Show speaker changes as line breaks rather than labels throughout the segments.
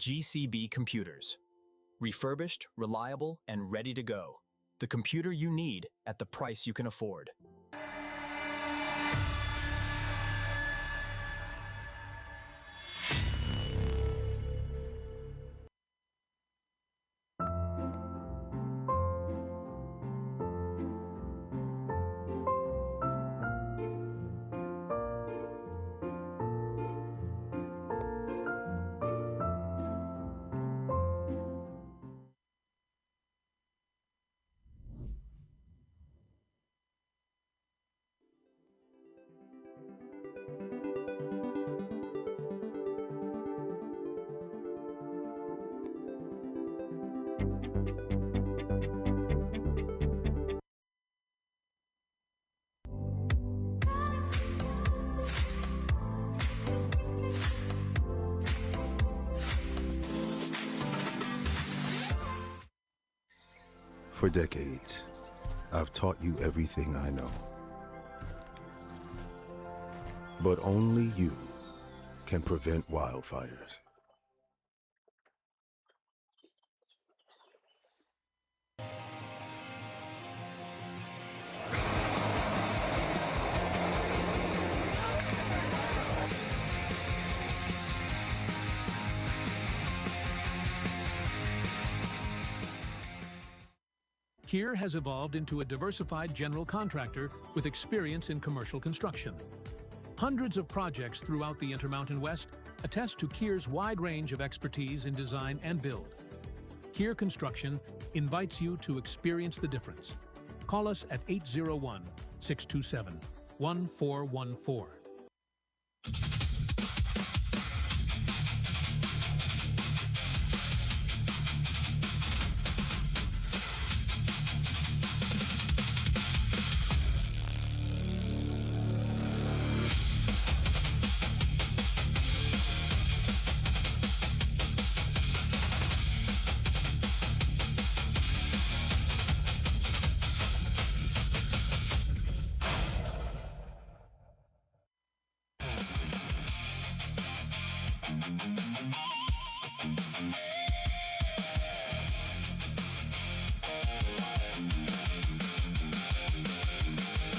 GCB computers. Refurbished, reliable, and ready to go. The computer you need at the price you can afford.
For decades, I've taught you everything I know. But only you can prevent wildfires.
Kier has evolved into a diversified general contractor with experience in commercial construction. Hundreds of projects throughout the Intermountain West attest to Kier's wide range of expertise in design and build. Kier Construction invites you to experience the difference. Call us at 801-627-1414.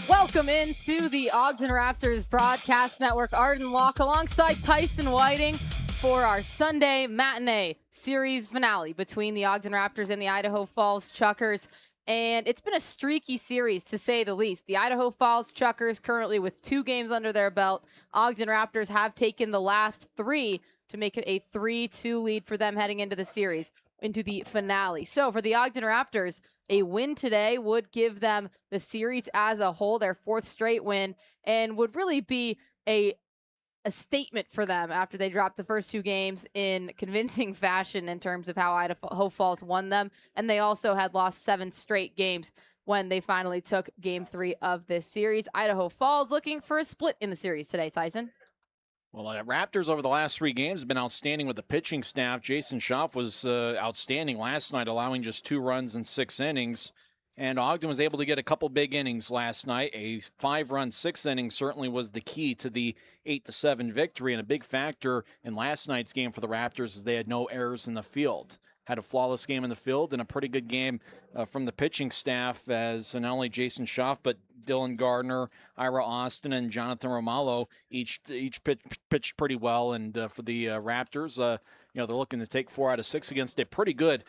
Welcome into the Ogden Raptors Broadcast Network. Arden Locke alongside Tyson Whiting for our Sunday matinee series finale between the Ogden Raptors and the Idaho Falls Chukars. And it's been a streaky series, to say the least. The Idaho Falls Chukars currently with 2 games under their belt. Ogden Raptors have taken the last 3 to make it a 3-2 lead for them heading into the series, into the finale. So for the Ogden Raptors, a win today would give them the series as a whole, their 4th straight win, and would really be a statement for them after they dropped the first 2 games in convincing fashion in terms of how Idaho Falls won them. And they also had lost 7 straight games when they finally took game 3 of this series. Idaho Falls looking for a split in the series today, Tyson.
Well, Raptors over the last 3 games have been outstanding with the pitching staff. Jason Schaaf was outstanding last night, allowing just 2 runs in 6 innings. And Ogden was able to get a couple big innings last night. A 5-run 6th inning certainly was the key to the 8-7 victory. And a big factor in last night's game for the Raptors is they had no errors in the field. Had a flawless game in the field and a pretty good game from the pitching staff, as not only Jason Schaaf, but Dylan Gardner, Ira Austin, and Jonathan Romalo each pitched pretty well. And for the Raptors, they're looking to take 4 out of 6 against a pretty good,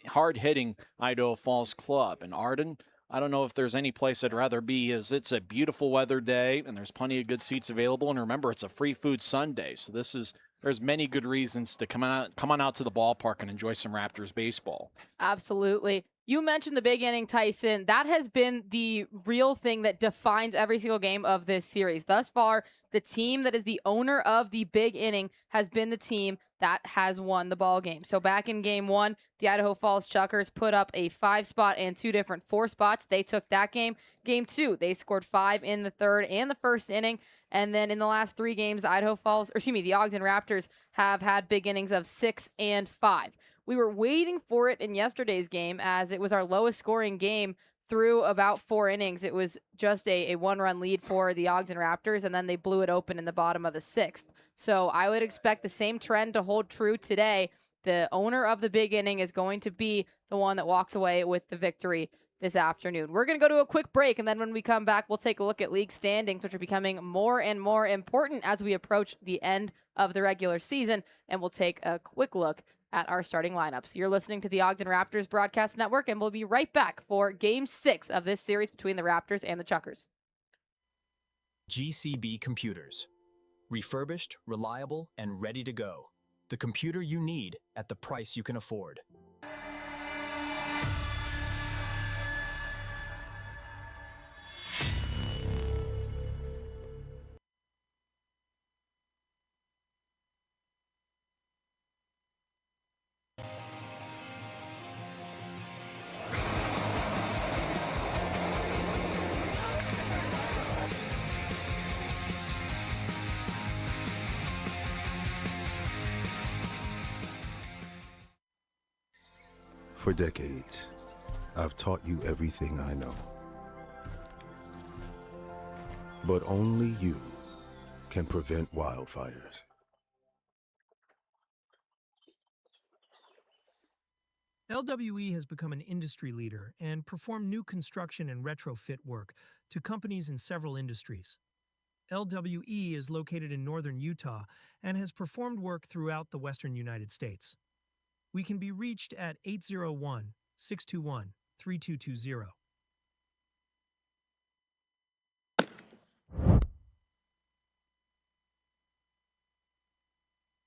hard-hitting Idaho Falls club. And Arden, I don't know if there's any place I'd rather be, as it's a beautiful weather day, and there's plenty of good seats available. And remember, it's a free food Sunday, so there's many good reasons to come on out to the ballpark and enjoy some Raptors baseball.
Absolutely. You mentioned the big inning, Tyson. That has been the real thing that defines every single game of this series. Thus far, the team that is the owner of the big inning has been the team that has won the ball game. So back in game 1, the Idaho Falls Chukars put up a 5-spot and 2 different 4 spots. They took that game. Game 2, they scored 5 in the 3rd and the 1st inning. And then in the last 3 games, the Ogden Raptors have had big innings of 6 and 5. We were waiting for it in yesterday's game, as it was our lowest scoring game through about 4 innings. It was just a 1-run lead for the Ogden Raptors, and then they blew it open in the bottom of the 6th. So I would expect the same trend to hold true today the owner of the big inning is going to be the one that walks away with the victory this afternoon. We're going to go to a quick break, and then when we come back, we'll take a look at league standings, which are becoming more and more important as we approach the end of the regular season, and we'll take a quick look at our starting lineups. You're listening to the Ogden Raptors Broadcast Network, and we'll be right back for Game 6 of this series between the Raptors and the Chukars.
GCB Computers. Refurbished, reliable, and ready to go. The computer you need at the price you can afford.
For decades, I've taught you everything I know. But only you can prevent wildfires.
LWE has become an industry leader and performed new construction and retrofit work to companies in several industries. LWE is located in northern Utah and has performed work throughout the western United States. We can be reached at 801-621-3220.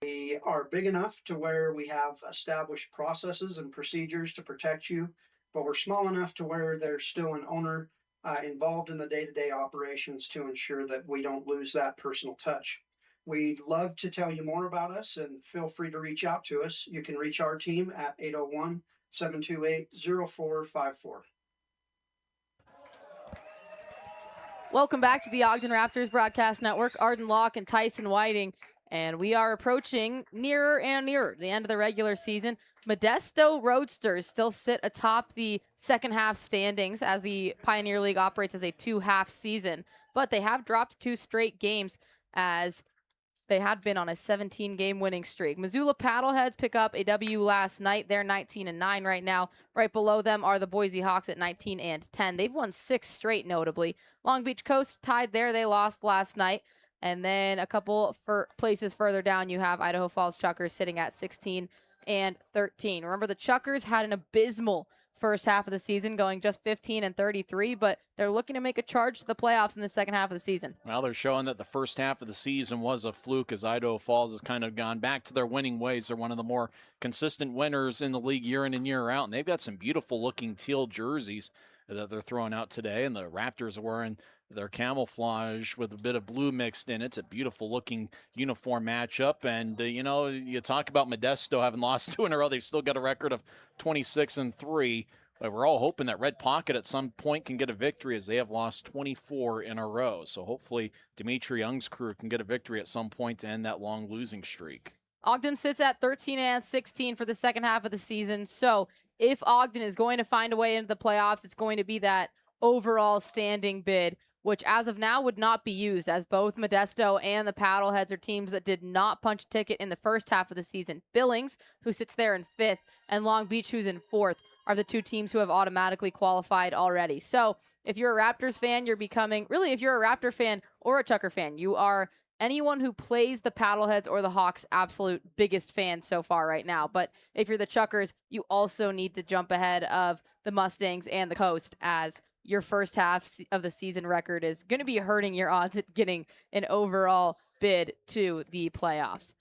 We are big enough to where we have established processes and procedures to protect you, but we're small enough to where there's still an owner involved in the day-to-day operations to ensure that we don't lose that personal touch. We'd love to tell you more about us, and feel free to reach out to us. You can reach our team at 801-728-0454.
Welcome back to the Ogden Raptors Broadcast Network. Arden Locke and Tyson Whiting. And we are approaching nearer and nearer the end of the regular season. Modesto Roadsters still sit atop the second half standings as the Pioneer League operates as a 2-half season. But they have dropped 2 straight games as they had been on a 17-game winning streak. Missoula Paddleheads pick up a W last night. They're 19-9 right now. Right below them are the Boise Hawks at 19-10. They've won 6 straight, notably. Long Beach Coast tied there. They lost last night. And then a couple places further down, you have Idaho Falls Chukars sitting at 16-13. Remember, the Chukars had an abysmal first half of the season, going just 15-33, but they're looking to make a charge to the playoffs in the second half of the season.
Well, they're showing that the first half of the season was a fluke as Idaho Falls has kind of gone back to their winning ways. They're one of the more consistent winners in the league year in and year out, and they've got some beautiful-looking teal jerseys that they're throwing out today, and the Raptors are wearing their camouflage with a bit of blue mixed in it. It's a beautiful-looking uniform matchup. And, you talk about Modesto having lost 2 in a row. They've still got a record of 26-3. But we're all hoping that Red Pocket at some point can get a victory as they have lost 24 in a row. So hopefully Dimitri Young's crew can get a victory at some point to end that long losing streak.
Ogden sits at 13-16 for the second half of the season. So if Ogden is going to find a way into the playoffs, it's going to be that overall standing bid, which as of now would not be used, as both Modesto and the Paddleheads are teams that did not punch a ticket in the first half of the season. Billings, who sits there in 5th, and Long Beach, who's in 4th, are the 2 teams who have automatically qualified already. So if you're a Raptors fan, you're becoming, really, if you're a Raptor fan or a Chukar fan, you are anyone who plays the Paddleheads or the Hawks' absolute biggest fan so far right now. But if you're the Chukars, you also need to jump ahead of the Mustangs and the Coast, as your first half of the season record is going to be hurting your odds at getting an overall bid to the playoffs.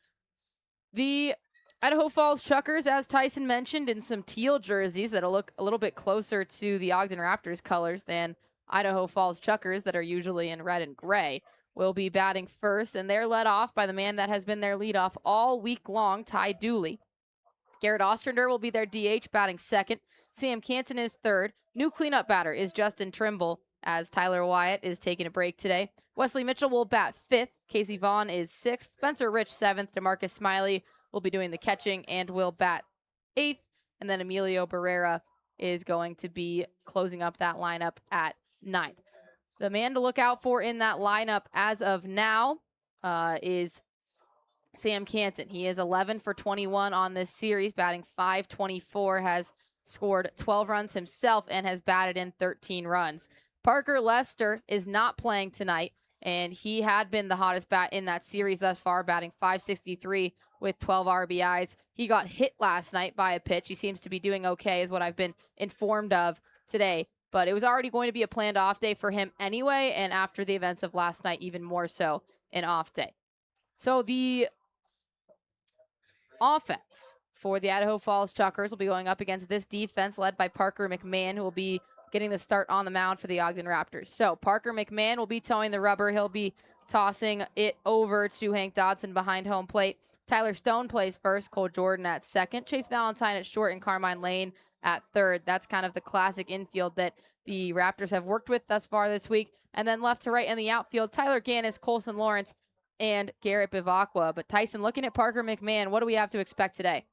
The Idaho Falls Chukars, as Tyson mentioned, in some teal jerseys that'll look a little bit closer to the Ogden Raptors colors than Idaho Falls Chukars that are usually in red and gray, will be batting first, and they're led off by the man that has been their leadoff all week long, Ty Dooley. Garrett Ostrander will be their DH, batting second. Sam Canton is third. New cleanup batter is Justin Trimble, as Tyler Wyatt is taking a break today. Wesley Mitchell will bat 5th. Casey Vaughn is 6th. Spencer Rich 7th. DeMarcus Smiley will be doing the catching and will bat 8th. And then Emilio Barrera is going to be closing up that lineup at 9th. The man to look out for in that lineup as of now is Sam Canton. He is 11 for 21 on this series, batting .524, has scored 12 runs himself, and has batted in 13 runs. Parker Lester is not playing tonight, and he had been the hottest bat in that series thus far, batting .563 with 12 RBIs. He got hit last night by a pitch. He seems to be doing okay, is what I've been informed of today. But it was already going to be a planned off day for him anyway, and after the events of last night, even more so an off day. So the offense for the Idaho Falls Chukars will be going up against this defense led by Parker McMahon, who will be getting the start on the mound for the Ogden Raptors. So Parker McMahon will be towing the rubber. He'll be tossing it over to Hank Dodson behind home plate. Tyler Stone plays first, Cole Jordan at second, Chase Valentine at short, and Carmine Lane at third. That's kind of the classic infield that the Raptors have worked with thus far this week. And then left to right in the outfield, Tyler Gannis, Colson Lawrence, and Garrett Bivacqua. But Tyson, looking at Parker McMahon, what do we have to expect today?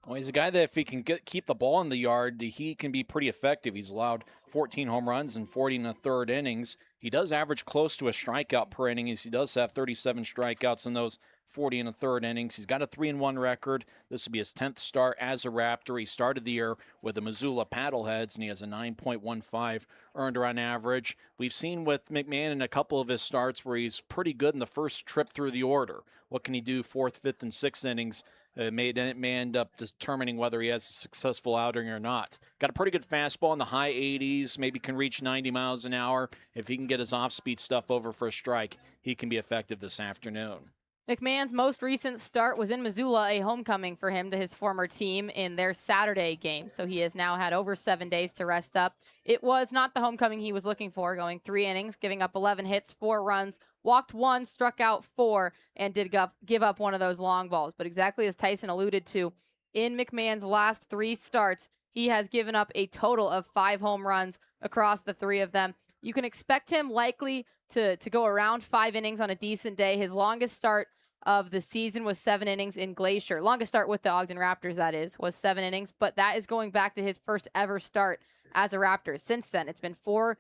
Well, he's a guy that if he can keep the ball in the yard, he can be pretty effective. He's allowed 14 home runs in 40 1/3 innings. He does average close to a strikeout per inning, as he does have 37 strikeouts in those 40 1/3 innings. He's got a 3-1 record. This will be his 10th start as a Raptor. He started the year with the Missoula Paddleheads, and he has a 9.15 earned run average. We've seen with McMahon in a couple of his starts where he's pretty good in the first trip through the order. What can he do 4th, 5th, and 6th innings? May end up determining whether he has a successful outing or not. Got a pretty good fastball in the high 80s, maybe can reach 90 miles an hour. If he can get his off-speed stuff over for a strike, he can be effective this afternoon.
McMahon's most recent start was in Missoula, a homecoming for him to his former team in their Saturday game. So he has now had over 7 days to rest up. It was not the homecoming he was looking for, going 3 innings, giving up 11 hits, 4 runs, walked 1, struck out 4, and did give up one of those long balls. But exactly as Tyson alluded to, in McMahon's last 3 starts, he has given up a total of 5 home runs across the 3 of them. You can expect him likely to go around 5 innings on a decent day. His longest start of the season was 7 innings in Glacier. Longest start with the Ogden Raptors, that is, was 7 innings, but that is going back to his first ever start as a Raptor. Since then, it's been 4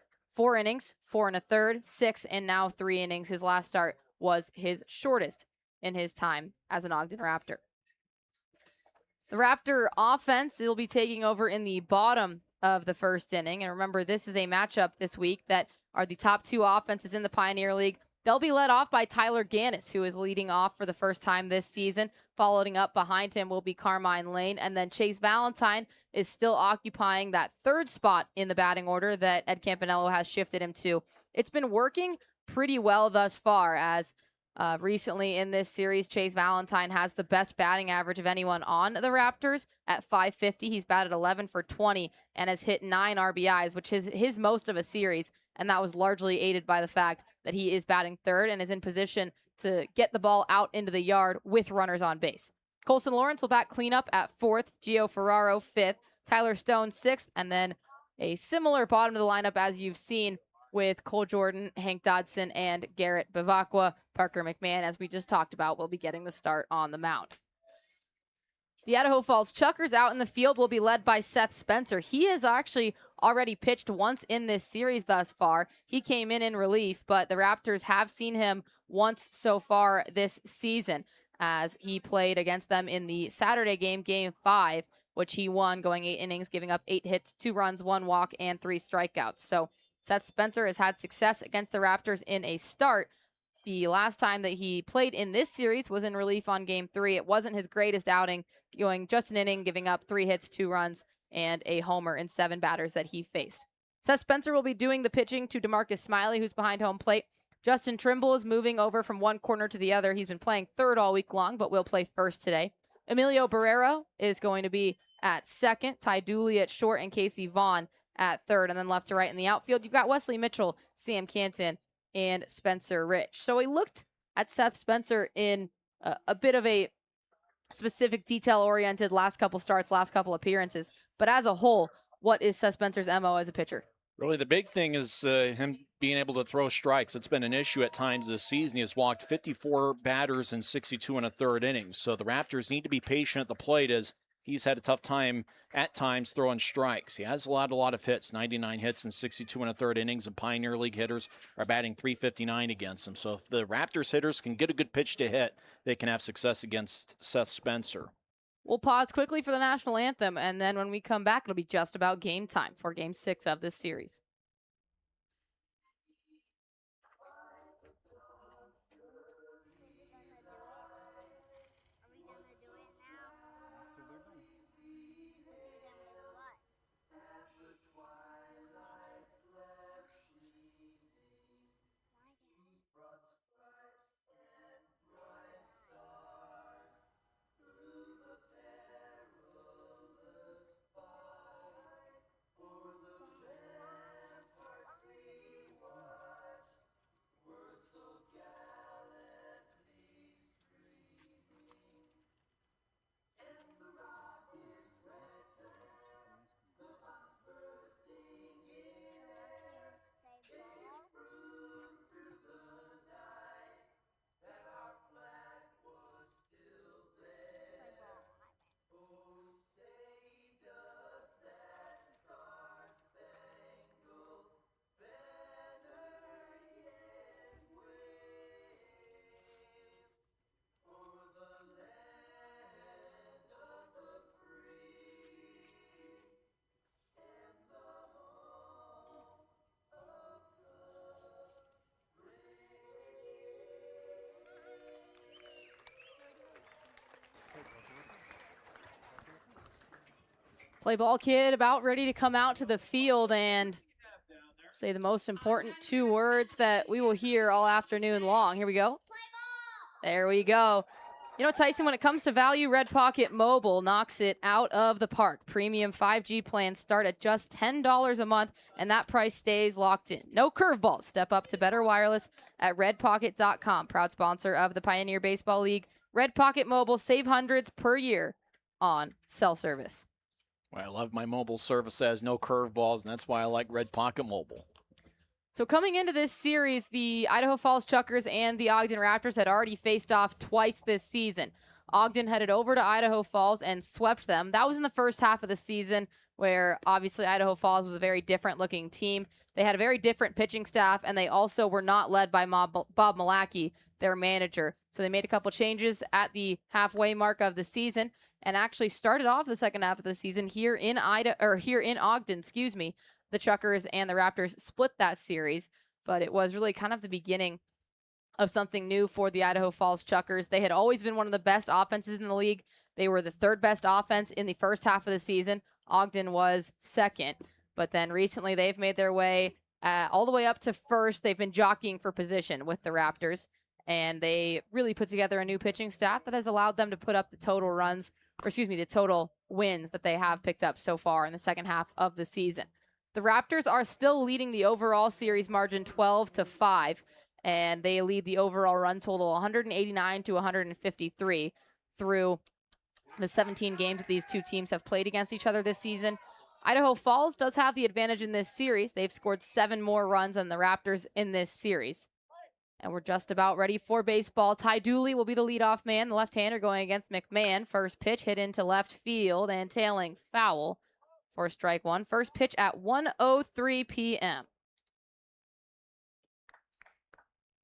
innings, 4 1/3, 6, and now 3 innings. His last start was his shortest in his time as an Ogden Raptor. The Raptor offense will be taking over in the bottom of the first inning. And remember, this is a matchup this week that are the top 2 offenses in the Pioneer League. They'll be led off by Tyler Gannis, who is leading off for the first time this season. Following up behind him will be Carmine Lane. And then Chase Valentine is still occupying that 3rd spot in the batting order that Ed Campanello has shifted him to. It's been working pretty well thus far, as recently in this series, Chase Valentine has the best batting average of anyone on the Raptors at .550. He's batted 11 for 20 and has hit 9 RBIs, which is his most of a series. And that was largely aided by the fact that he is batting 3rd and is in position to get the ball out into the yard with runners on base. Colson Lawrence will bat cleanup at 4th, Gio Ferraro 5th, Tyler Stone 6th, and then a similar bottom of the lineup as you've seen with Cole Jordan, Hank Dodson, and Garrett Bivacqua. Parker McMahon, as we just talked about, will be getting the start on the mound. The Idaho Falls Chukars out in the field will be led by Seth Spencer. He has actually already pitched once in this series thus far. He came in relief, but the Raptors have seen him once so far this season, as he played against them in the Saturday game, Game 5, which he won, going 8 innings, giving up 8 hits, 2 runs, 1 walk, and 3 strikeouts. So Seth Spencer has had success against the Raptors in a start. The last time that he played in this series was in relief on Game 3. It wasn't his greatest outing, going just an inning, giving up 3 hits, 2 runs, and a homer in 7 batters that he faced. Seth Spencer will be doing the pitching to DeMarcus Smiley, who's behind home plate. Justin Trimble is moving over from one corner to the other. He's been playing 3rd all week long, but will play 1st today. Emilio Barrero is going to be at 2nd, Ty Dooley at short, and Casey Vaughn at 3rd. And then left to right in the outfield, you've got Wesley Mitchell, Sam Canton, and Spencer Rich. So we looked at Seth Spencer in a bit of a specific detail-oriented last couple starts, last couple appearances. But as a whole, what is Seth Spencer's MO as a pitcher?
Really, the big thing is him being able to throw strikes. It's been an issue at times this season. He has walked 54 batters in 62 1/3 innings. So the Raptors need to be patient at the plate, as he's had a tough time at times throwing strikes. He has allowed a lot of hits, 99 hits in 62 and a third innings, and Pioneer League hitters are batting .359 against him. So if the Raptors hitters can get a good pitch to hit, they can have success against Seth Spencer.
We'll pause quickly for the national anthem, and then when we come back, it'll be just about game time for Game 6 of this series. Play ball kid about ready to come out to the field and say the most important 2 words that we will hear all afternoon long. Here we go. There we go. You know, Tyson, when it comes to value, Red Pocket Mobile knocks it out of the park. Premium 5G plans start at just $10 a month, and that price stays locked in. No curveballs. Step up to better wireless at redpocket.com. Proud sponsor of the Pioneer Baseball League. Red Pocket Mobile, save hundreds per year on cell service.
Well, I love my mobile service that has no curveballs, and that's why I like Red Pocket Mobile.
So coming into this series, the Idaho Falls Chukars and the Ogden Raptors had already faced off twice this season. Ogden headed over to Idaho Falls and swept them. That was in the first half of the season, where obviously Idaho Falls was a very different looking team. They had a very different pitching staff, and they also were not led by Bob Malacki, their manager. So they made a couple changes at the halfway mark of the season, and actually started off the second half of the season here in Ogden, The Chukars and the Raptors split that series, but it was really kind of the beginning of something new for the Idaho Falls Chukars. They had always been one of the best offenses in the league. They were the 3rd best offense in the first half of the season. Ogden was 2nd, but then recently they've made their way all the way up to 1st. They've been jockeying for position with the Raptors, and they really put together a new pitching staff that has allowed them to put up the total wins that they have picked up so far in the second half of the season. The Raptors are still leading the overall series margin 12-5, and they lead the overall run total 189 to 153 through the 17 games that these two teams have played against each other this season. Idaho Falls does have the advantage in this series. They've scored 7 more runs than the Raptors in this series. And we're just about ready for baseball. Ty Dooley will be the leadoff man, the left-hander going against McMahon. First pitch hit into left field and tailing foul for strike 1. First pitch at 1:03 p.m.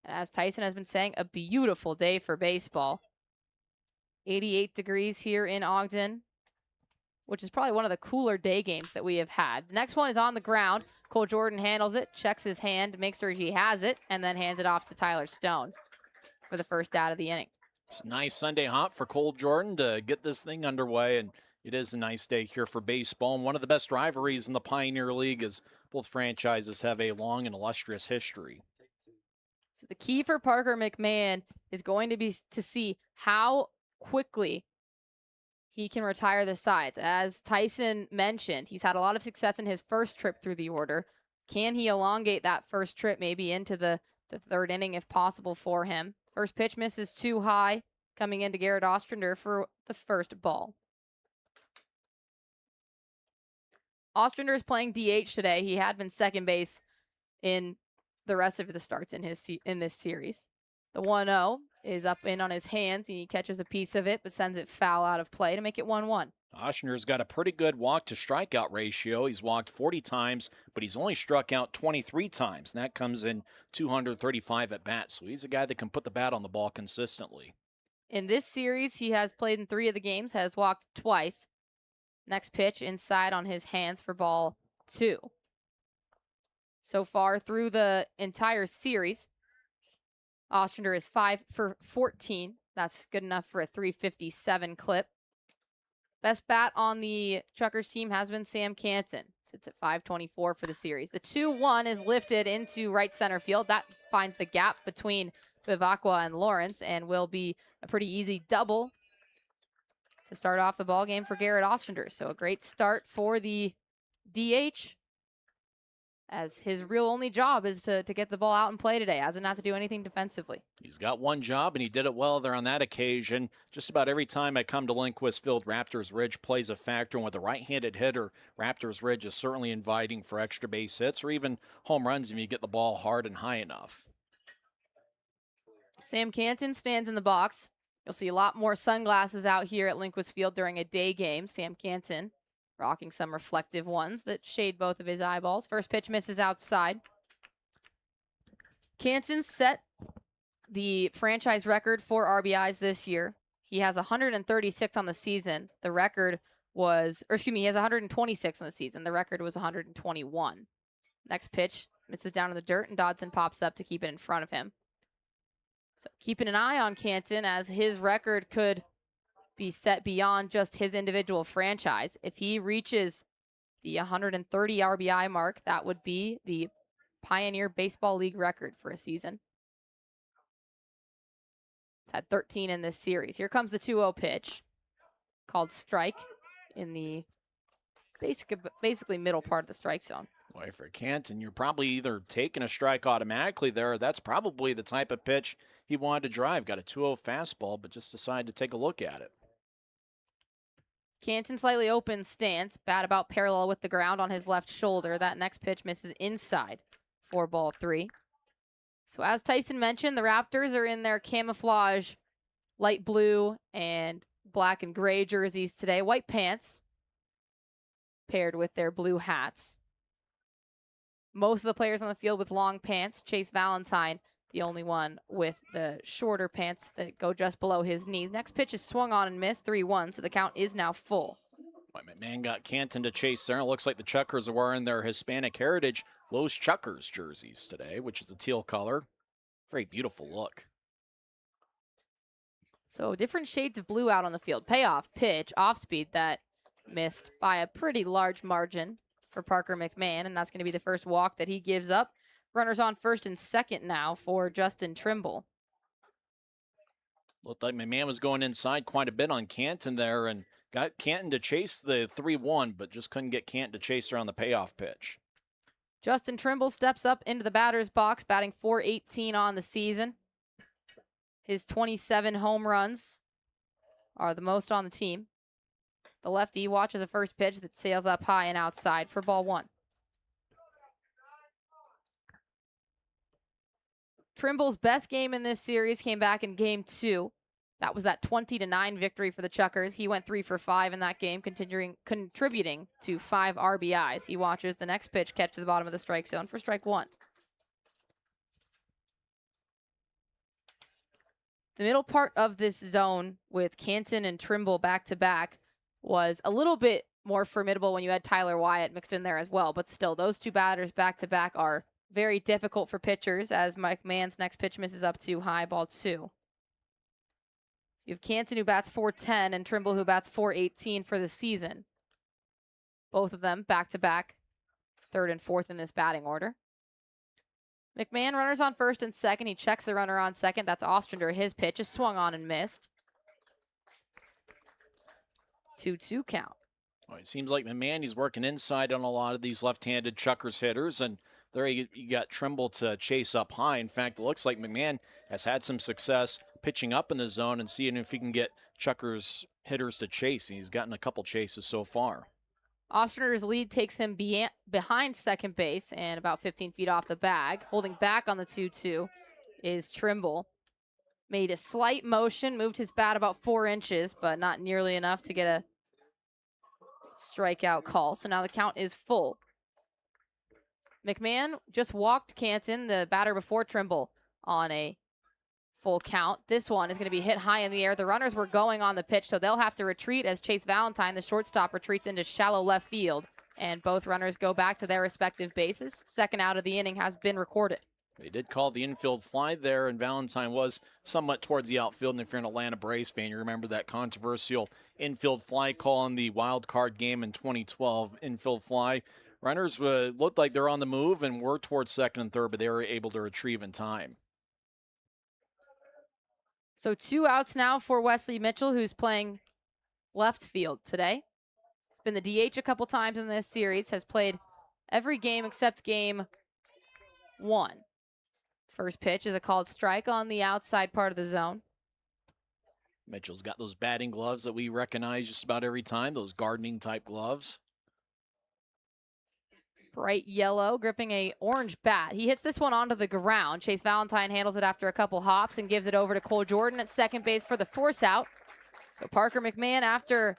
And as Tyson has been saying, a beautiful day for baseball. 88 degrees here in Ogden, which is probably one of the cooler day games that we have had. The next one is on the ground. Cole Jordan handles it, checks his hand, makes sure he has it, and then hands it off to Tyler Stone for the first out of the inning.
It's a nice Sunday hop for Cole Jordan to get this thing underway, and it is a nice day here for baseball. And one of the best rivalries in the Pioneer League, as both franchises have a long and illustrious history.
So the key for Parker McMahon is going to be to see how quickly he can retire the sides. As Tyson mentioned, he's had a lot of success in his first trip through the order. Can he elongate that first trip maybe into the third inning if possible for him? First pitch misses too high, coming into Garrett Ostrander for the first ball. Ostrander is playing DH today. He had been second base in the rest of the starts in this series. The 1-0 is up in on his hands. He catches a piece of it, but sends it foul out of play to make it 1-1.
Oshner's got a pretty good walk to strikeout ratio. He's walked 40 times, but he's only struck out 23 times, and that comes in 235 at bats. So he's a guy that can put the bat on the ball consistently.
In this series, he has played in 3 of the games, has walked twice. Next pitch inside on his hands for ball 2. So far through the entire series, Ostrander is 5 for 14. That's good enough for a 357 clip. Best bat on the Chukars team has been Sam Canton. Sits at 524 for the series. The 2-1 is lifted into right center field. That finds the gap between Vivacqua and Lawrence and will be a pretty easy double to start off the ball game for Garrett Ostrander. So a great start for the DH, as his real only job is to get the ball out and play today. Hasn't have to do anything defensively.
He's got one job, and he did it well there on that occasion. Just about every time I come to Lindquist Field, Raptors Ridge plays a factor, and with a right-handed hitter, Raptors Ridge is certainly inviting for extra base hits or even home runs if you get the ball hard and high enough.
Sam Canton stands in the box. You'll see a lot more sunglasses out here at Lindquist Field during a day game. Sam Canton rocking some reflective ones that shade both of his eyeballs. First pitch misses outside. Canton set the franchise record for RBIs this year. He has 136 on the season. The record was, or excuse me, he has 126 on the season. The record was 121. Next pitch misses down in the dirt, and Dodson pops up to keep it in front of him. So keeping an eye on Canton, as his record could be set beyond just his individual franchise. If he reaches the 130 RBI mark, that would be the Pioneer Baseball League record for a season. It's had 13 in this series. Here comes the 2-0 pitch, called strike in the basically middle part of the strike zone.
Boy, for Canton, you're probably either taking a strike automatically there, or that's probably the type of pitch he wanted to drive. Got a 2-0 fastball, but just decided to take a look at it.
Canton slightly open stance, bat about parallel with the ground on his left shoulder. That next pitch misses inside for ball 3. So as Tyson mentioned, the Raptors are in their camouflage light blue and black and gray jerseys today. White pants paired with their blue hats. Most of the players on the field with long pants. Chase Valentine, the only one with the shorter pants that go just below his knee. Next pitch is swung on and missed, 3-1, so the count is now full.
Boy, McMahon got Canton to chase there. It looks like the Chukars are wearing their Hispanic Heritage Los Chukars jerseys today, which is a teal color. Very beautiful look.
So different shades of blue out on the field. Payoff pitch, off speed, that missed by a pretty large margin for Parker McMahon, and that's going to be the first walk that he gives up. Runners on first and second now for Justin Trimble.
Looked like McMahon was going inside quite a bit on Canton there and got Canton to chase the 3-1, but just couldn't get Canton to chase her on the payoff pitch.
Justin Trimble steps up into the batter's box, batting .418 on the season. His 27 home runs are the most on the team. The lefty watches a first pitch that sails up high and outside for ball 1. Trimble's best game in this series came back in game 2. That was that 20-9 victory for the Chukars. He went 3 for 5 in that game, contributing to 5 RBIs. He watches the next pitch catch to the bottom of the strike zone for strike 1. The middle part of this zone with Canton and Trimble back-to-back was a little bit more formidable when you had Tyler Wyatt mixed in there as well. But still, those two batters back-to-back are very difficult for pitchers, as McMahon's next pitch misses up too high, ball 2. So you have Canton, who bats .410, and Trimble, who bats .418 for the season. Both of them back-to-back, third and fourth in this batting order. McMahon, runners on first and second. He checks the runner on second. That's Ostrander. His pitch is swung on and missed. 2-2 count.
Well, it seems like McMahon, he's working inside on a lot of these left-handed Chukars hitters, and there you got Trimble to chase up high. In fact, it looks like McMahon has had some success pitching up in the zone and seeing if he can get Chukars hitters to chase. He's gotten a couple chases so far.
Ostrander's lead takes him behind second base and about 15 feet off the bag. Holding back on the 2-2 is Trimble. Made a slight motion, moved his bat about 4 inches, but not nearly enough to get a strikeout call. So now the count is full. McMahon just walked Canton, the batter before Trimble, on a full count. This one is going to be hit high in the air. The runners were going on the pitch, so they'll have to retreat as Chase Valentine, the shortstop, retreats into shallow left field. And both runners go back to their respective bases. Second out of the inning has been recorded.
They did call the infield fly there, and Valentine was somewhat towards the outfield. And if you're an Atlanta Braves fan, you remember that controversial infield fly call in the wild card game in 2012. Infield fly. Runners looked like they're on the move and were towards second and third, but they were able to retrieve in time.
So 2 outs now for Wesley Mitchell, who's playing left field today. He's been the DH a couple times in this series, has played every game except game 1. First pitch is a called strike on the outside part of the zone.
Mitchell's got those batting gloves that we recognize just about every time, those gardening type gloves.
Bright yellow, gripping a orange bat. He hits this one onto the ground. Chase Valentine handles it after a couple hops and gives it over to Cole Jordan at second base for the force out. So Parker McMahon, after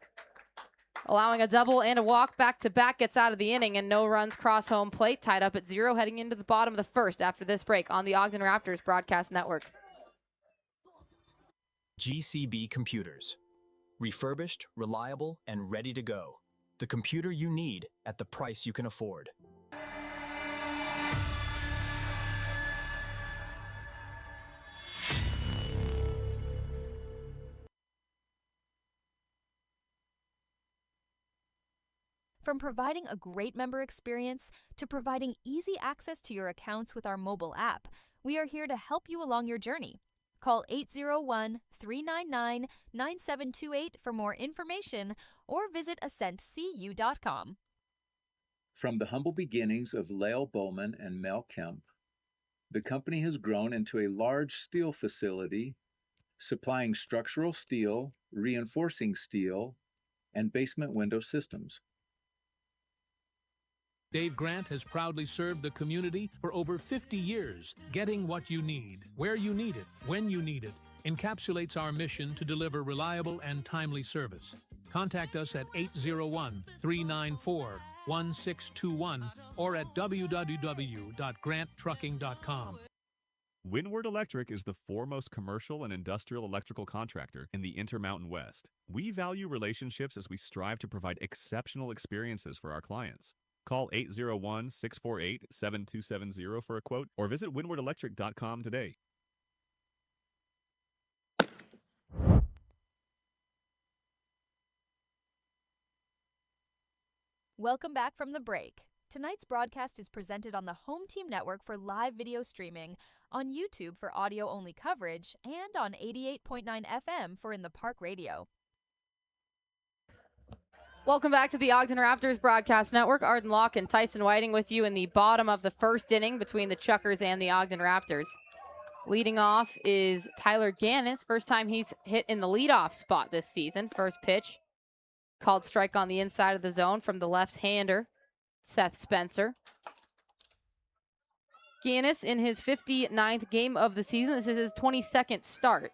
allowing a double and a walk back-to-back, gets out of the inning, and no runs cross home plate, tied up at 0 heading into the bottom of the first after this break on the Ogden Raptors Broadcast Network.
GCB Computers. Refurbished, reliable, and ready to go. The computer you need at the price you can afford.
From providing a great member experience to providing easy access to your accounts with our mobile app, we are here to help you along your journey. Call 801-399-9728 for more information or visit ascentcu.com.
From the humble beginnings of Lael Bowman and Mel Kemp, the company has grown into a large steel facility supplying structural steel, reinforcing steel, and basement window systems.
Dave Grant has proudly served the community for over 50 years. Getting what you need, where you need it, when you need it, encapsulates our mission to deliver reliable and timely service. Contact us at 801-394-1621 or at www.granttrucking.com.
Windward Electric is the foremost commercial and industrial electrical contractor in the Intermountain West. We value relationships as we strive to provide exceptional experiences for our clients. Call 801-648-7270 for a quote or visit windwardelectric.com today.
Welcome back from the break. Tonight's broadcast is presented on the Home Team Network for live video streaming, on YouTube for audio-only coverage, and on 88.9 FM for In the Park Radio.
Welcome back to the Ogden Raptors Broadcast Network. Arden Locke and Tyson Whiting with you in the bottom of the first inning between the Chukars and the Ogden Raptors. Leading off is Tyler Gannis. First time he's hit in the leadoff spot this season. First pitch, called strike on the inside of the zone from the left-hander, Seth Spencer. Gannis in his 59th game of the season. This is his 22nd start.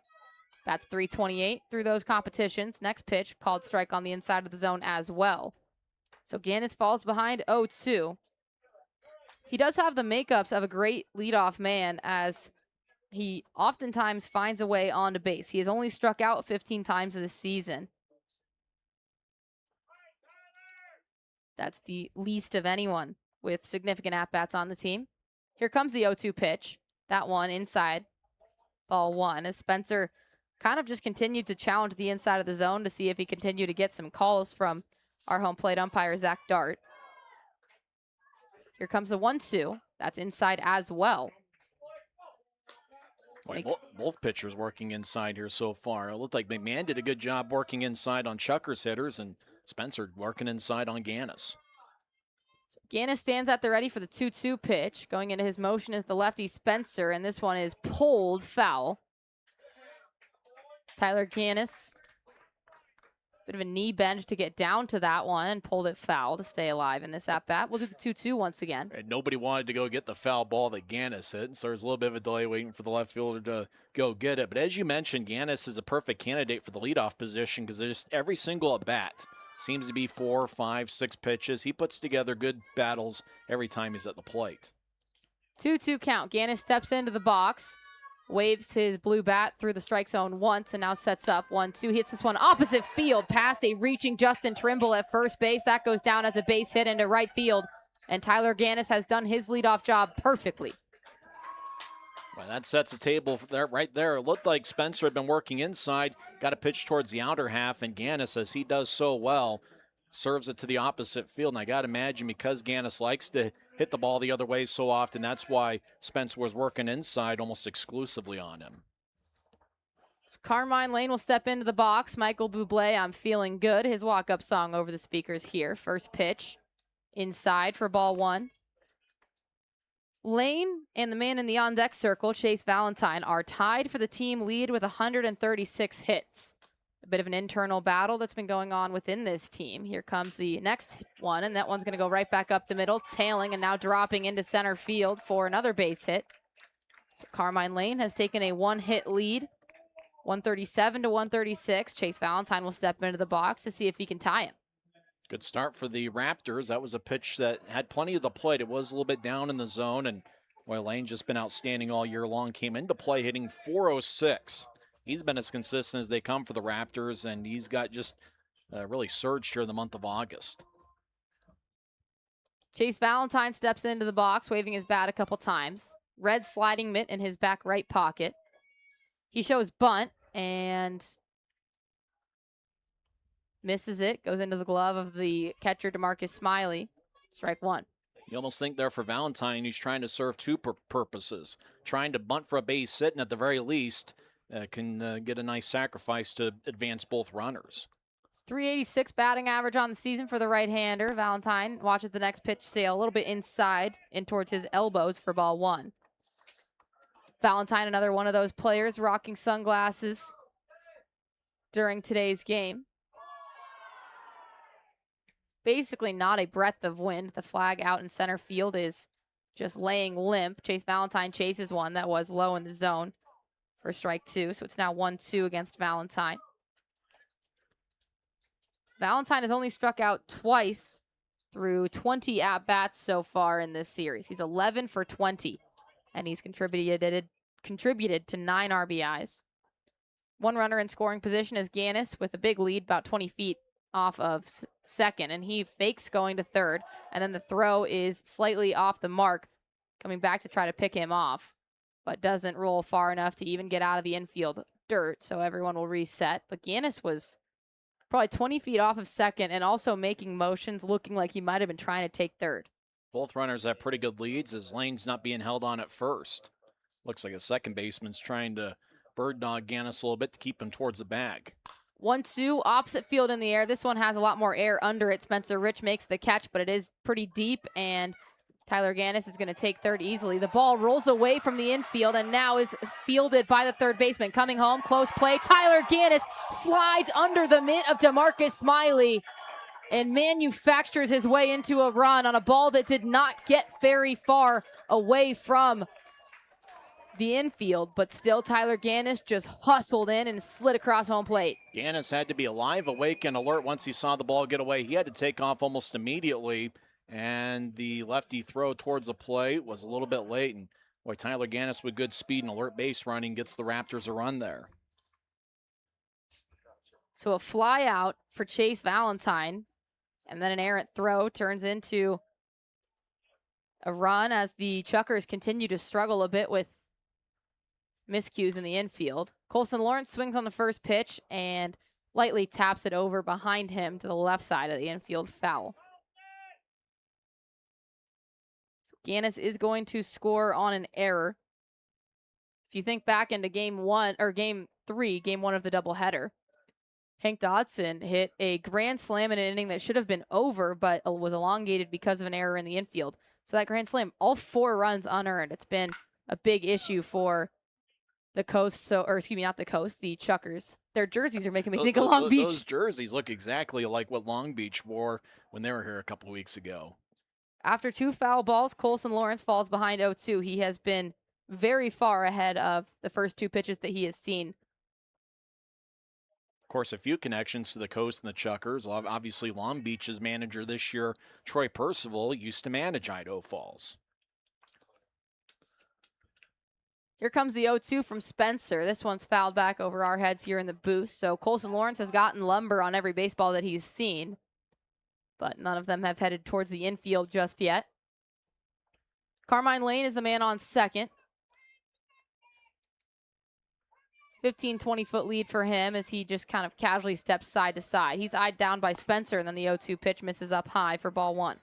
That's .328 through those competitions. Next pitch, called strike on the inside of the zone as well. So Gannis falls behind 0-2. He does have the makeups of a great leadoff man, as he oftentimes finds a way onto base. He has only struck out 15 times this season. That's the least of anyone with significant at-bats on the team. Here comes the 0-2 pitch. That one inside, ball 1, as Spencer kind of just continued to challenge the inside of the zone to see if he continued to get some calls from our home plate umpire, Zach Dart. Here comes the 1-2. That's inside as well.
Both pitchers working inside here so far. It looked like McMahon did a good job working inside on Chukars hitters, and Spencer working inside on Gannis.
So Gannis stands at the ready for the 2-2 pitch. Going into his motion is the lefty Spencer, and this one is pulled foul. Tyler Gannis Bit of a knee bend to get down to that one and pulled it foul to stay alive in this at-bat. We'll do the 2-2 once again.
And nobody wanted to go get the foul ball that Gannis hit, and so there's a little bit of a delay waiting for the left fielder to go get it. But as you mentioned, Gannis is a perfect candidate for the leadoff position because just every single at-bat seems to be 4, 5, 6 pitches. He puts together good battles every time he's at the plate.
2-2 count. Gannis steps into the box, waves his blue bat through the strike zone once, and now sets up 1-2. Hits this one opposite field past a reaching Justin Trimble at first base. That goes down as a base hit into right field, and Tyler Gannis has done his leadoff job perfectly.
Well, that sets a table there, right there. It looked like Spencer had been working inside, got a pitch towards the outer half, and Gannis, as he does so well, serves it to the opposite field. And I got to imagine because Gannis likes to hit the ball the other way so often, that's why Spencer was working inside almost exclusively on him.
So Carmine Lane will step into the box. Michael Bublé, I'm feeling good. His walk-up song over the speakers here. First pitch inside for ball 1. Lane and the man in the on-deck circle, Chase Valentine, are tied for the team lead with 136 hits. A bit of an internal battle that's been going on within this team. Here comes the next one, and that one's going to go right back up the middle, tailing and now dropping into center field for another base hit. So Carmine Lane has taken a 1-hit lead, 137 to 136. Chase Valentine will step into the box to see if he can tie him.
Good start for the Raptors. That was a pitch that had plenty of the plate. It was a little bit down in the zone, and boy, Lane's just been outstanding all year long. Came into play hitting .406. He's been as consistent as they come for the Raptors, and he's got just really surged here in the month of August.
Chase Valentine steps into the box, waving his bat a couple times. Red sliding mitt in his back right pocket. He shows bunt and misses it. Goes into the glove of the catcher, DeMarcus Smiley. Strike 1.
You almost think there for Valentine, he's trying to serve two purposes. Trying to bunt for a base hit, and at the very least, can get a nice sacrifice to advance both runners.
386 batting average on the season for the right-hander. Valentine watches the next pitch sail a little bit inside in towards his elbows for ball 1. Valentine, another one of those players rocking sunglasses during today's game. Basically not a breath of wind. The flag out in center field is just laying limp. Chase Valentine chases one that was low in the zone for strike 2. So it's now 1-2 against Valentine. Valentine has only struck out twice through 20 at-bats so far in this series. He's 11 for 20, and he's contributed to 9 RBIs. One runner in scoring position is Gannis with a big lead, about 20 feet off of second, and he fakes going to third, and then the throw is slightly off the mark, coming back to try to pick him off, but doesn't roll far enough to even get out of the infield dirt, so everyone will reset. But Gannis was probably 20 feet off of second and also making motions, looking like he might have been trying to take third.
Both runners have pretty good leads as Lane's not being held on at first. Looks like a second baseman's trying to bird dog Gannis a little bit to keep him towards the bag.
1-2, opposite field in the air. This one has a lot more air under it. Spencer Rich makes the catch, but it is pretty deep, and Tyler Gannis is going to take third easily. The ball rolls away from the infield and now is fielded by the third baseman. Coming home, close play. Tyler Gannis slides under the mitt of DeMarcus Smiley and manufactures his way into a run on a ball that did not get very far away from the infield, but still Tyler Gannis just hustled in and slid across home plate.
Gannis had to be alive, awake, and alert once he saw the ball get away. He had to take off almost immediately, and the lefty throw towards the plate was a little bit late, and boy, Tyler Gannis with good speed and alert base running gets the Raptors a run there.
So a fly out for Chase Valentine, and then an errant throw turns into a run as the Chukars continue to struggle a bit with miscues in the infield. Colson Lawrence swings on the first pitch and lightly taps it over behind him to the left side of the infield foul. So Gannis is going to score on an error. If you think back into game 1 or game 3, game 1 of the doubleheader, Hank Dodson hit a grand slam in an inning that should have been over, but was elongated because of an error in the infield. So that grand slam, all 4 runs unearned. It's been a big issue for the Coast, or excuse me, not the Coast, the Chukars. Their jerseys are making me think of Long Beach.
Those jerseys look exactly like what Long Beach wore when they were here a couple weeks ago.
After 2 foul balls, Colson Lawrence falls behind 0-2. He has been very far ahead of the first 2 pitches that he has seen.
Of course, a few connections to the Coast and the Chukars. Obviously, Long Beach's manager this year, Troy Percival, used to manage Idaho Falls.
Here comes the 0-2 from Spencer. This one's fouled back over our heads here in the booth. So Colson Lawrence has gotten lumber on every baseball that he's seen, but none of them have headed towards the infield just yet. Carmine Lane is the man on second. 15, 20-foot lead for him as he just kind of casually steps side to side. He's eyed down by Spencer, and then the 0-2 pitch misses up high for ball 1.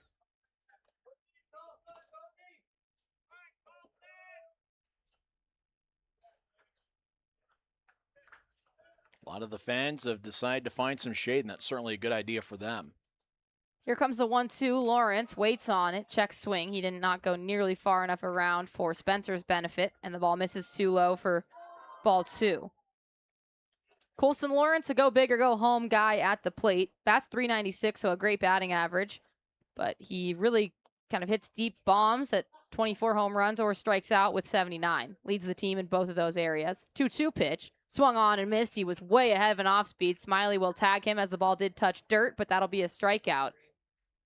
A lot of the fans have decided to find some shade, and that's certainly a good idea for them.
Here comes the 1-2. Lawrence waits on it. Check swing. He did not go nearly far enough around for Spencer's benefit, and the ball misses too low for ball 2. Colson Lawrence, a go big or go home guy at the plate. Bats .396, so a great batting average. But he really kind of hits deep bombs at 24 home runs or strikes out with 79. Leads the team in both of those areas. 2-2 pitch. Swung on and missed. He was way ahead of an off-speed. Smiley will tag him as the ball did touch dirt, but that'll be a strikeout,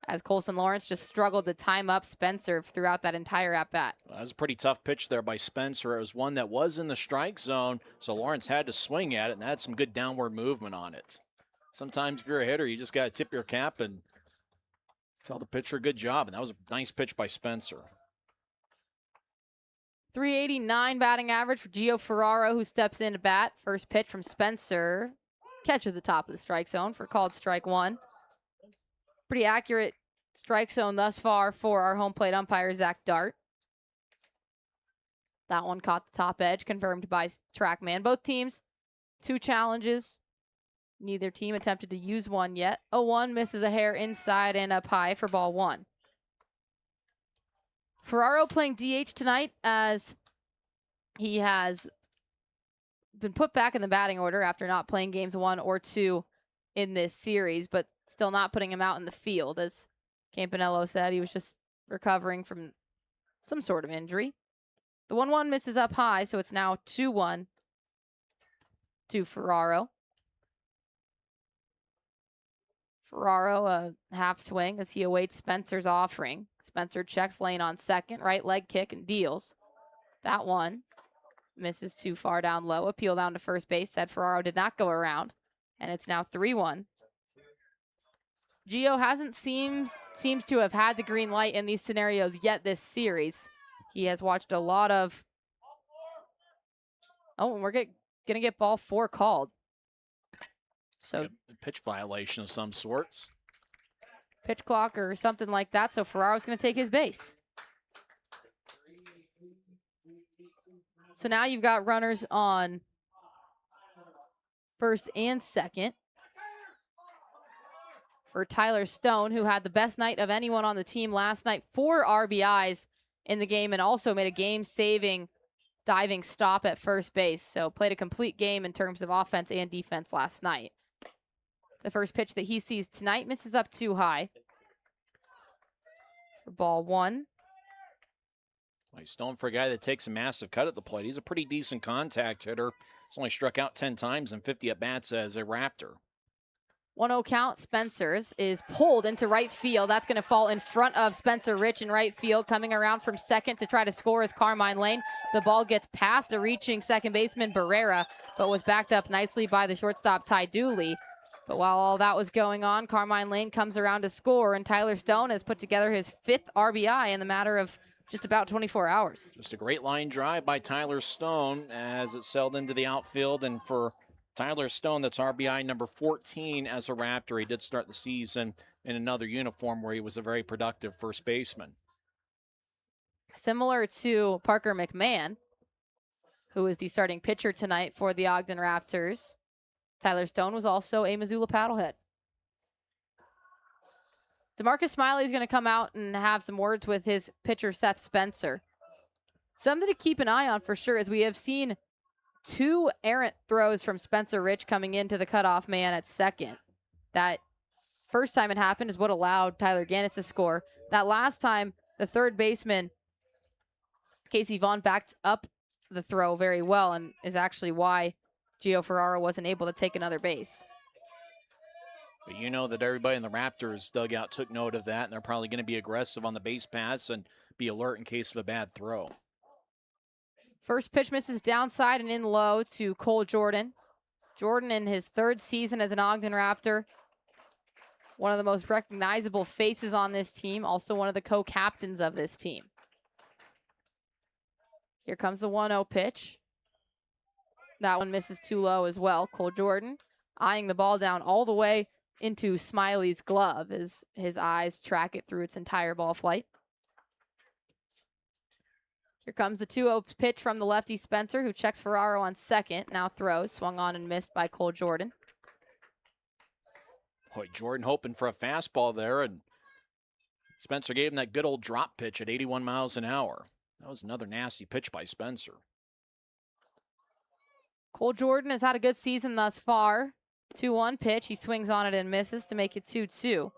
as Colson Lawrence just struggled to time up Spencer throughout that entire at-bat.
Well, that was a pretty tough pitch there by Spencer. It was one that was in the strike zone, so Lawrence had to swing at it and had some good downward movement on it. Sometimes if you're a hitter, you just got to tip your cap and tell the pitcher good job, and that was a nice pitch by Spencer.
.389 batting average for Gio Ferraro, who steps in to bat. First pitch from Spencer. Catches the top of the strike zone for called strike 1. Pretty accurate strike zone thus far for our home plate umpire, Zach Dart. That one caught the top edge, confirmed by TrackMan. Both teams, 2 challenges. Neither team attempted to use one yet. 0-1 misses a hair inside and up high for ball 1. Ferraro playing DH tonight as he has been put back in the batting order after not playing games 1 or 2 in this series, but still not putting him out in the field. As Campanello said, he was just recovering from some sort of injury. The 1-1 misses up high, so it's now 2-1 to Ferraro. Ferraro, a half swing as he awaits Spencer's offering. Spencer checks lane on second, right leg kick and deals. That one misses too far down low. Appeal down to first base. Said Ferraro did not go around. And it's now 3-1. Gio hasn't seems to have had the green light in these scenarios yet this series. He has watched a lot of... Oh, and we're going to get ball 4 called. So
a pitch violation of some sorts.
Pitch clock or something like that. So Ferraro's going to take his base. So now you've got runners on first and second for Tyler Stone, who had the best night of anyone on the team last night. 4 RBIs in the game and also made a game-saving diving stop at first base. So played a complete game in terms of offense and defense last night. The first pitch that he sees tonight misses up too high for ball 1.
Well, Stone, for a guy that takes a massive cut at the plate, he's a pretty decent contact hitter. He's only struck out 10 times in 50 at-bats as a Raptor.
1-0 count. Spencer's is pulled into right field. That's going to fall in front of Spencer Rich in right field. Coming around from second to try to score is Carmine Lane. The ball gets past a reaching second baseman Barrera, but was backed up nicely by the shortstop Ty Dooley. But while all that was going on, Carmine Lane comes around to score, and Tyler Stone has put together his 5th RBI in the matter of just about 24 hours.
Just a great line drive by Tyler Stone as it sailed into the outfield. And for Tyler Stone, that's RBI number 14 as a Raptor. He did start the season in another uniform where he was a very productive first baseman.
Similar to Parker McMahon, who is the starting pitcher tonight for the Ogden Raptors, Tyler Stone was also a Missoula paddlehead. DeMarcus Smiley is going to come out and have some words with his pitcher, Seth Spencer. Something to keep an eye on for sure, as we have seen 2 errant throws from Spencer Rich coming into the cutoff man at second. That first time it happened is what allowed Tyler Gannis to score. That last time, the third baseman, Casey Vaughn, backed up the throw very well and is actually why Gio Ferraro wasn't able to take another base.
But you know that everybody in the Raptors dugout took note of that, and they're probably going to be aggressive on the base pass and be alert in case of a bad throw.
First pitch misses downside and in low to Cole Jordan. Jordan in his 3rd season as an Ogden Raptor. One of the most recognizable faces on this team, also one of the co-captains of this team. Here comes the 1-0 pitch. That one misses too low as well. Cole Jordan eyeing the ball down all the way into Smiley's glove as his eyes track it through its entire ball flight. Here comes the 2-0 pitch from the lefty Spencer, who checks Ferraro on second. Now throws, swung on and missed by Cole Jordan.
Boy, Jordan hoping for a fastball there, and Spencer gave him that good old drop pitch at 81 miles an hour. That was another nasty pitch by Spencer.
Cole Jordan has had a good season thus far. 2-1 pitch. He swings on it and misses to make it 2-2.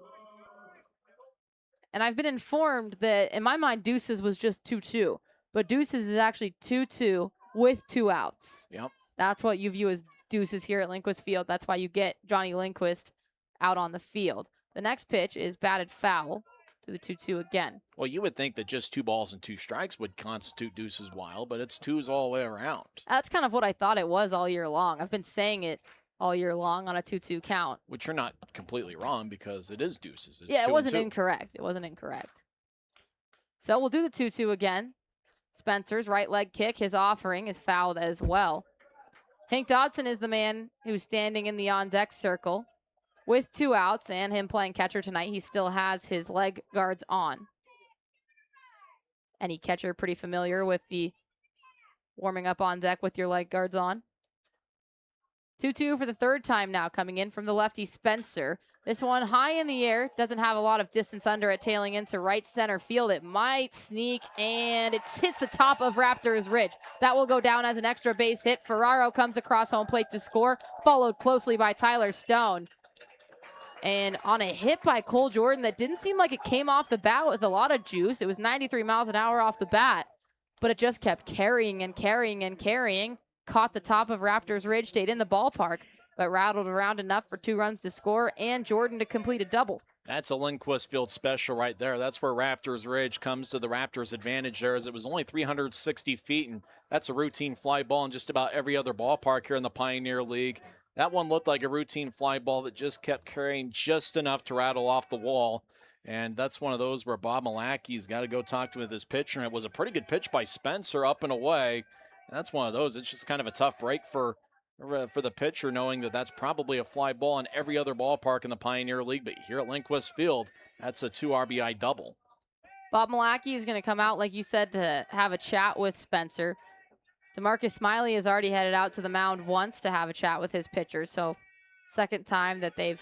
And I've been informed that, in my mind, Deuces was just 2-2. But Deuces is actually 2-2 with 2 outs.
Yep.
That's what you view as Deuces here at Lindquist Field. That's why you get Johnny Lindquist out on the field. The next pitch is batted foul to the 2-2 again.
Well, you would think that just 2 balls and 2 strikes would constitute Deuces Wild, but it's 2s all the way around.
That's kind of what I thought it was all year long. I've been saying it all year long on a 2-2 count.
Which you're not completely wrong, because it is Deuces. It's
yeah, it wasn't
2-2.
incorrect. It wasn't incorrect. So we'll do the 2-2 again. Spencer's right leg kick, his offering, is fouled as well. Hank Dodson is the man who's standing in the on-deck circle. With 2 outs and him playing catcher tonight, he still has his leg guards on. Any catcher pretty familiar with the warming up on deck with your leg guards on. 2-2 for the 3rd time now, coming in from the lefty Spencer. This one high in the air, doesn't have a lot of distance under it, tailing into right center field. It might sneak, and it hits the top of Raptors Ridge. That will go down as an extra base hit. Ferraro comes across home plate to score, followed closely by Tyler Stone. And on a hit by Cole Jordan that didn't seem like it came off the bat with a lot of juice. It was 93 miles an hour off the bat, but it just kept carrying and carrying and carrying. Caught the top of Raptors Ridge, stayed in the ballpark, but rattled around enough for 2 runs to score and Jordan to complete a double.
That's a Lindquist Field special right there. That's where Raptors Ridge comes to the Raptors' advantage there, as it was only 360 feet, and that's a routine fly ball in just about every other ballpark here in the Pioneer League. That one looked like a routine fly ball that just kept carrying just enough to rattle off the wall. And that's one of those where Bob Malacky's got to go talk to his pitcher. And it was a pretty good pitch by Spencer up and away. And that's one of those. It's just kind of a tough break for the pitcher, knowing that that's probably a fly ball in every other ballpark in the Pioneer League. But here at Lindquist Field, that's a 2 RBI double.
Bob Malacky is going to come out, like you said, to have a chat with Spencer. DeMarcus Smiley has already headed out to the mound once to have a chat with his pitcher. So 2nd time that they've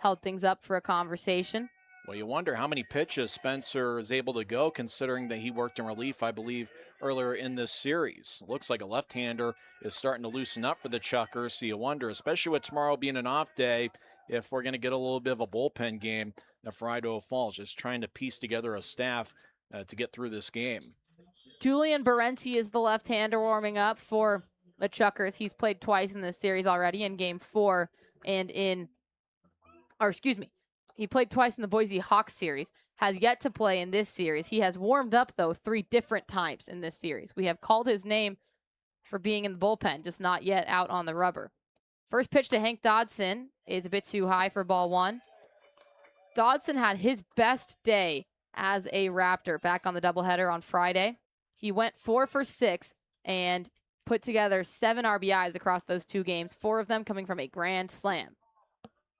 held things up for a conversation.
Well, you wonder how many pitches Spencer is able to go, considering that he worked in relief, I believe, earlier in this series. Looks like a left-hander is starting to loosen up for the Chukars, so you wonder, especially with tomorrow being an off day, if we're going to get a little bit of a bullpen game for Idaho Falls, just trying to piece together a staff to get through this game.
Julian Barenti is the left-hander warming up for the Chukars. He's played twice in this series already, in Game 4 and he played twice in the Boise Hawks series, has yet to play in this series. He has warmed up, though, 3 different times in this series. We have called his name for being in the bullpen, just not yet out on the rubber. First pitch to Hank Dodson is a bit too high for ball 1. Dodson had his best day as a Raptor back on the doubleheader on Friday. He went 4 for 6 and put together 7 RBIs across those 2 games, 4 of them coming from a grand slam.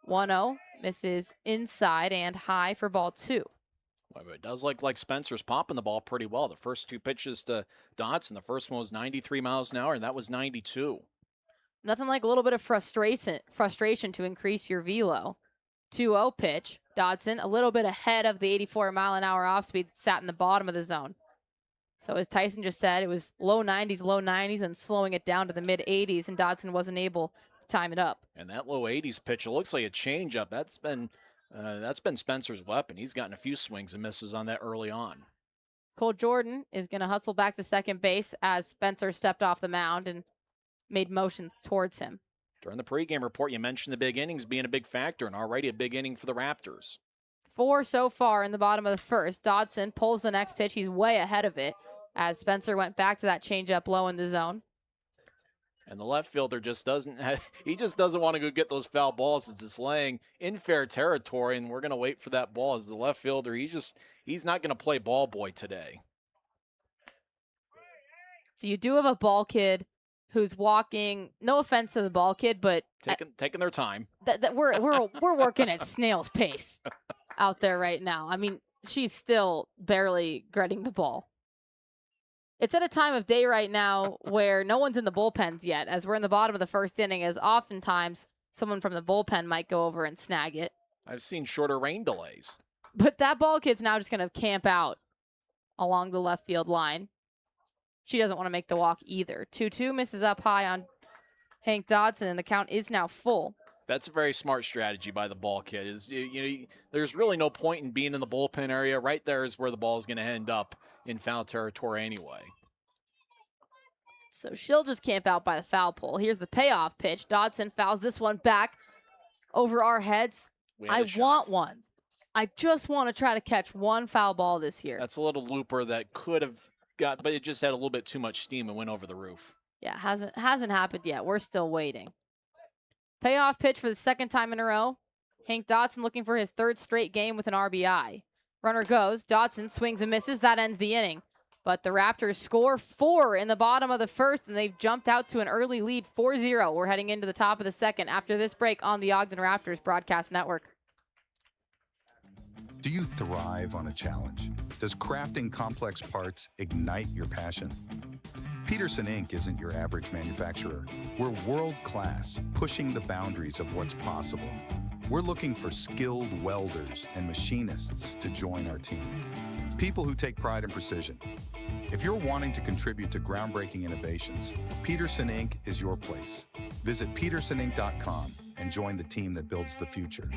1-0, misses inside and high for ball 2.
Well, it does look like Spencer's popping the ball pretty well. The first 2 pitches to Dodson, the first one was 93 miles an hour, and that was 92.
Nothing like a little bit of frustration to increase your velo. 2-0 pitch. Dodson a little bit ahead of the 84 mile an hour off speed that sat in the bottom of the zone. So as Tyson just said, it was low 90s, and slowing it down to the mid 80s, and Dodson wasn't able to time it up.
And that low 80s pitch, it looks like a changeup. That's been Spencer's weapon. He's gotten a few swings and misses on that early on.
Cole Jordan is going to hustle back to second base as Spencer stepped off the mound and made motion towards him.
During the pregame report, you mentioned the big innings being a big factor, and already a big inning for the Raptors.
4 so far in the bottom of the first. Dodson pulls the next pitch. He's way ahead of it as Spencer went back to that changeup low in the zone.
And the left fielder just doesn't want to go get those foul balls as it's laying in fair territory, and we're going to wait for that ball as the left fielder. He's not going to play ball boy today.
So you do have a ball kid who's walking, no offense to the ball kid, but
taking their time.
We're working at snail's pace out there right now. I mean, she's still barely getting the ball. It's at a time of day right now where no one's in the bullpens yet, as we're in the bottom of the first inning, as oftentimes someone from the bullpen might go over and snag it.
I've seen shorter rain delays.
But that ball kid's now just going to camp out along the left field line. She doesn't want to make the walk either. 2-2 misses up high on Hank Dodson, and the count is now full.
That's a very smart strategy by the ball kid. There's really no point in being in the bullpen area. Right there is where the ball is going to end up in foul territory anyway.
So she'll just camp out by the foul pole. Here's the payoff pitch. Dodson fouls this one back over our heads. I want one. I just want to try to catch one foul ball this year.
That's a little looper that could have got, but it just had a little bit too much steam and went over the roof.
Yeah, hasn't happened yet. We're still waiting. Payoff pitch for the second time in a row. Hank Dodson looking for his third straight game with an RBI. Runner goes. Dodson swings and misses. That ends the inning. But the Raptors score 4 in the bottom of the first, and they've jumped out to an early lead, 4-0. We're heading into the top of the second after this break on the Ogden Raptors Broadcast Network.
Do you thrive on a challenge? Does crafting complex parts ignite your passion? Peterson Inc. isn't your average manufacturer. We're world-class, pushing the boundaries of what's possible. We're looking for skilled welders and machinists to join our team. People who take pride in precision. If you're wanting to contribute to groundbreaking innovations, Peterson Inc. is your place. Visit petersoninc.com and join the team that builds the future.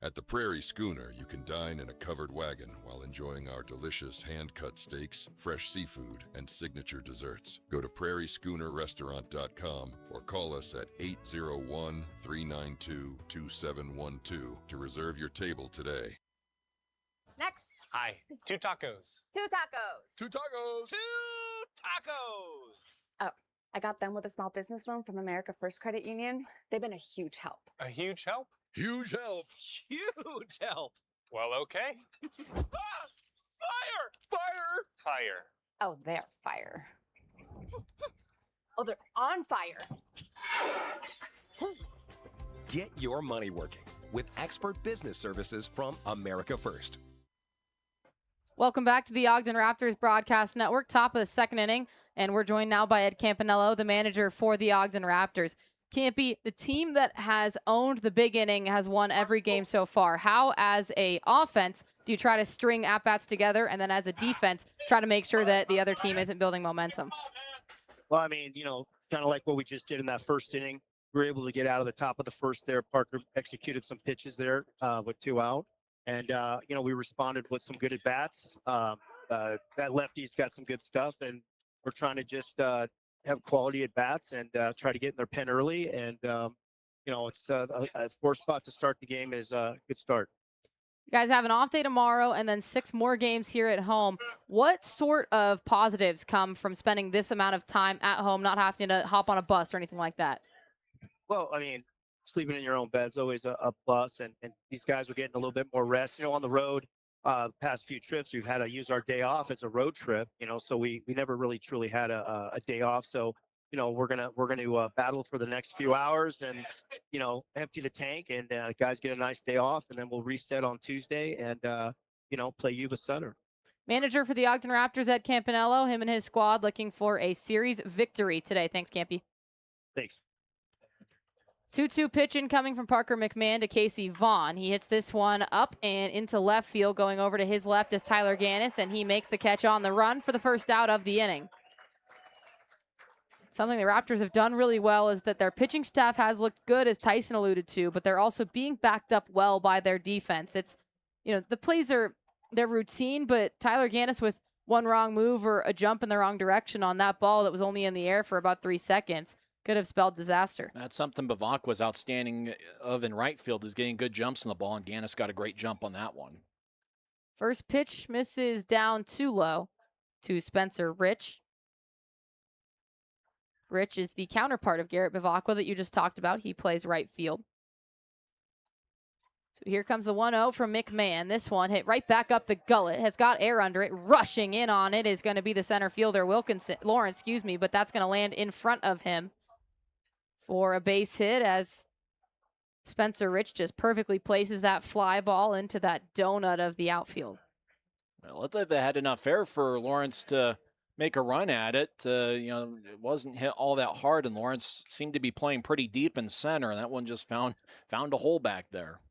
At the Prairie Schooner, you can dine in a covered wagon while enjoying our delicious hand-cut steaks, fresh seafood, and signature desserts. Go to prairieschoonerrestaurant.com or call us at 801-392-2712 to reserve your table today.
Next.
Hi. 2 tacos.
2 tacos.
2 tacos. 2 tacos.
Oh, I got them with a small business loan from America First Credit Union. They've been a huge help.
A huge help?
Huge help.
Huge help. Well, okay. Fire! Fire! Fire.
Oh, they're fire. Oh, they're on fire.
Get your money working with expert business services from America First.
Welcome back to the Ogden Raptors Broadcast Network, top of the second inning, and we're joined now by Ed Campanello, the manager for the Ogden Raptors. Campy, the team that has owned the big inning has won every game so far. How, as a offense, do you try to string at-bats together, and then as a defense, try to make sure that the other team isn't building momentum?
Well, I mean, kind of like what we just did in that first inning. We were able to get out of the top of the first there. Parker executed some pitches there with 2 out. And, we responded with some good at-bats. That lefty's got some good stuff, and we're trying to just have quality at-bats and try to get in their pen early. And, it's a 4 spot to start the game is a good start.
You guys have an off day tomorrow and then 6 more games here at home. What sort of positives come from spending this amount of time at home, not having to hop on a bus or anything like that?
Well, I mean, sleeping in your own bed is always a plus. And these guys are getting a little bit more rest. On the road, past few trips, we've had to use our day off as a road trip, so we never really truly had a day off. So, we're gonna battle for the next few hours and, empty the tank and guys get a nice day off, and then we'll reset on Tuesday and, play Yuba Sutter.
Manager for the Ogden Raptors, Ed Campanello, him and his squad looking for a series victory today. Thanks, Campy.
Thanks.
2-2 pitch incoming from Parker McMahon to Casey Vaughn. He hits this one up and into left field. Going over to his left is Tyler Gannis, and he makes the catch on the run for the first out of the inning. Something the Raptors have done really well is that their pitching staff has looked good, as Tyson alluded to, but they're also being backed up well by their defense. It's, the plays are their routine, but Tyler Gannis with one wrong move or a jump in the wrong direction on that ball that was only in the air for about 3 seconds could have spelled disaster.
That's something Bavak was outstanding of in right field, is getting good jumps on the ball, and Gannis got a great jump on that one.
First pitch misses down too low to Spencer Rich. Rich is the counterpart of Garrett Bavakwa that you just talked about. He plays right field. So here comes the 1-0 from McMahon. This one hit right back up the gullet. Has got air under it. Rushing in on it is going to be the center fielder, Lawrence, but that's going to land in front of him for a base hit, as Spencer Rich just perfectly places that fly ball into that donut of the outfield.
Well, it looked like they had enough air for Lawrence to make a run at it. It wasn't hit all that hard, and Lawrence seemed to be playing pretty deep in center, and that one just found a hole back there.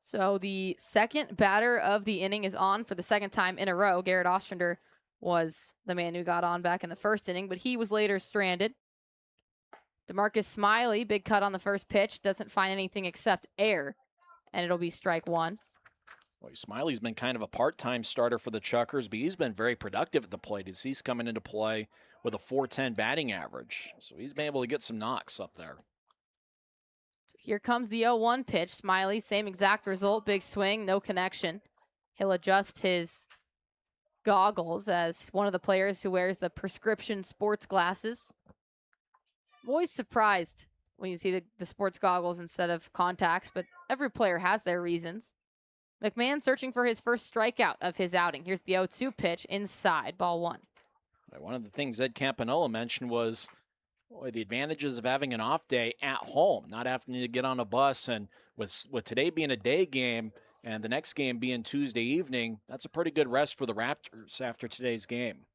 So the second batter of the inning is on for the second time in a row. Garrett Ostrander was the man who got on back in the first inning, but he was later stranded. DeMarcus Smiley, big cut on the first pitch, doesn't find anything except air, and it'll be strike one.
Well, Smiley's been kind of a part-time starter for the Chukars, but he's been very productive at the plate as he's coming into play with a .410 batting average. So he's been able to get some knocks up there.
Here comes the 0-1 pitch. Smiley, same exact result, big swing, no connection. He'll adjust his goggles as one of the players who wears the prescription sports glasses. I'm always surprised when you see the sports goggles instead of contacts, but every player has their reasons. McMahon searching for his first strikeout of his outing. Here's the 0-2 pitch inside, ball one.
One of the things Ed Campanella mentioned was the advantages of having an off day at home, not having to get on a bus. And with today being a day game and the next game being Tuesday evening, that's a pretty good rest for the Raptors after today's game.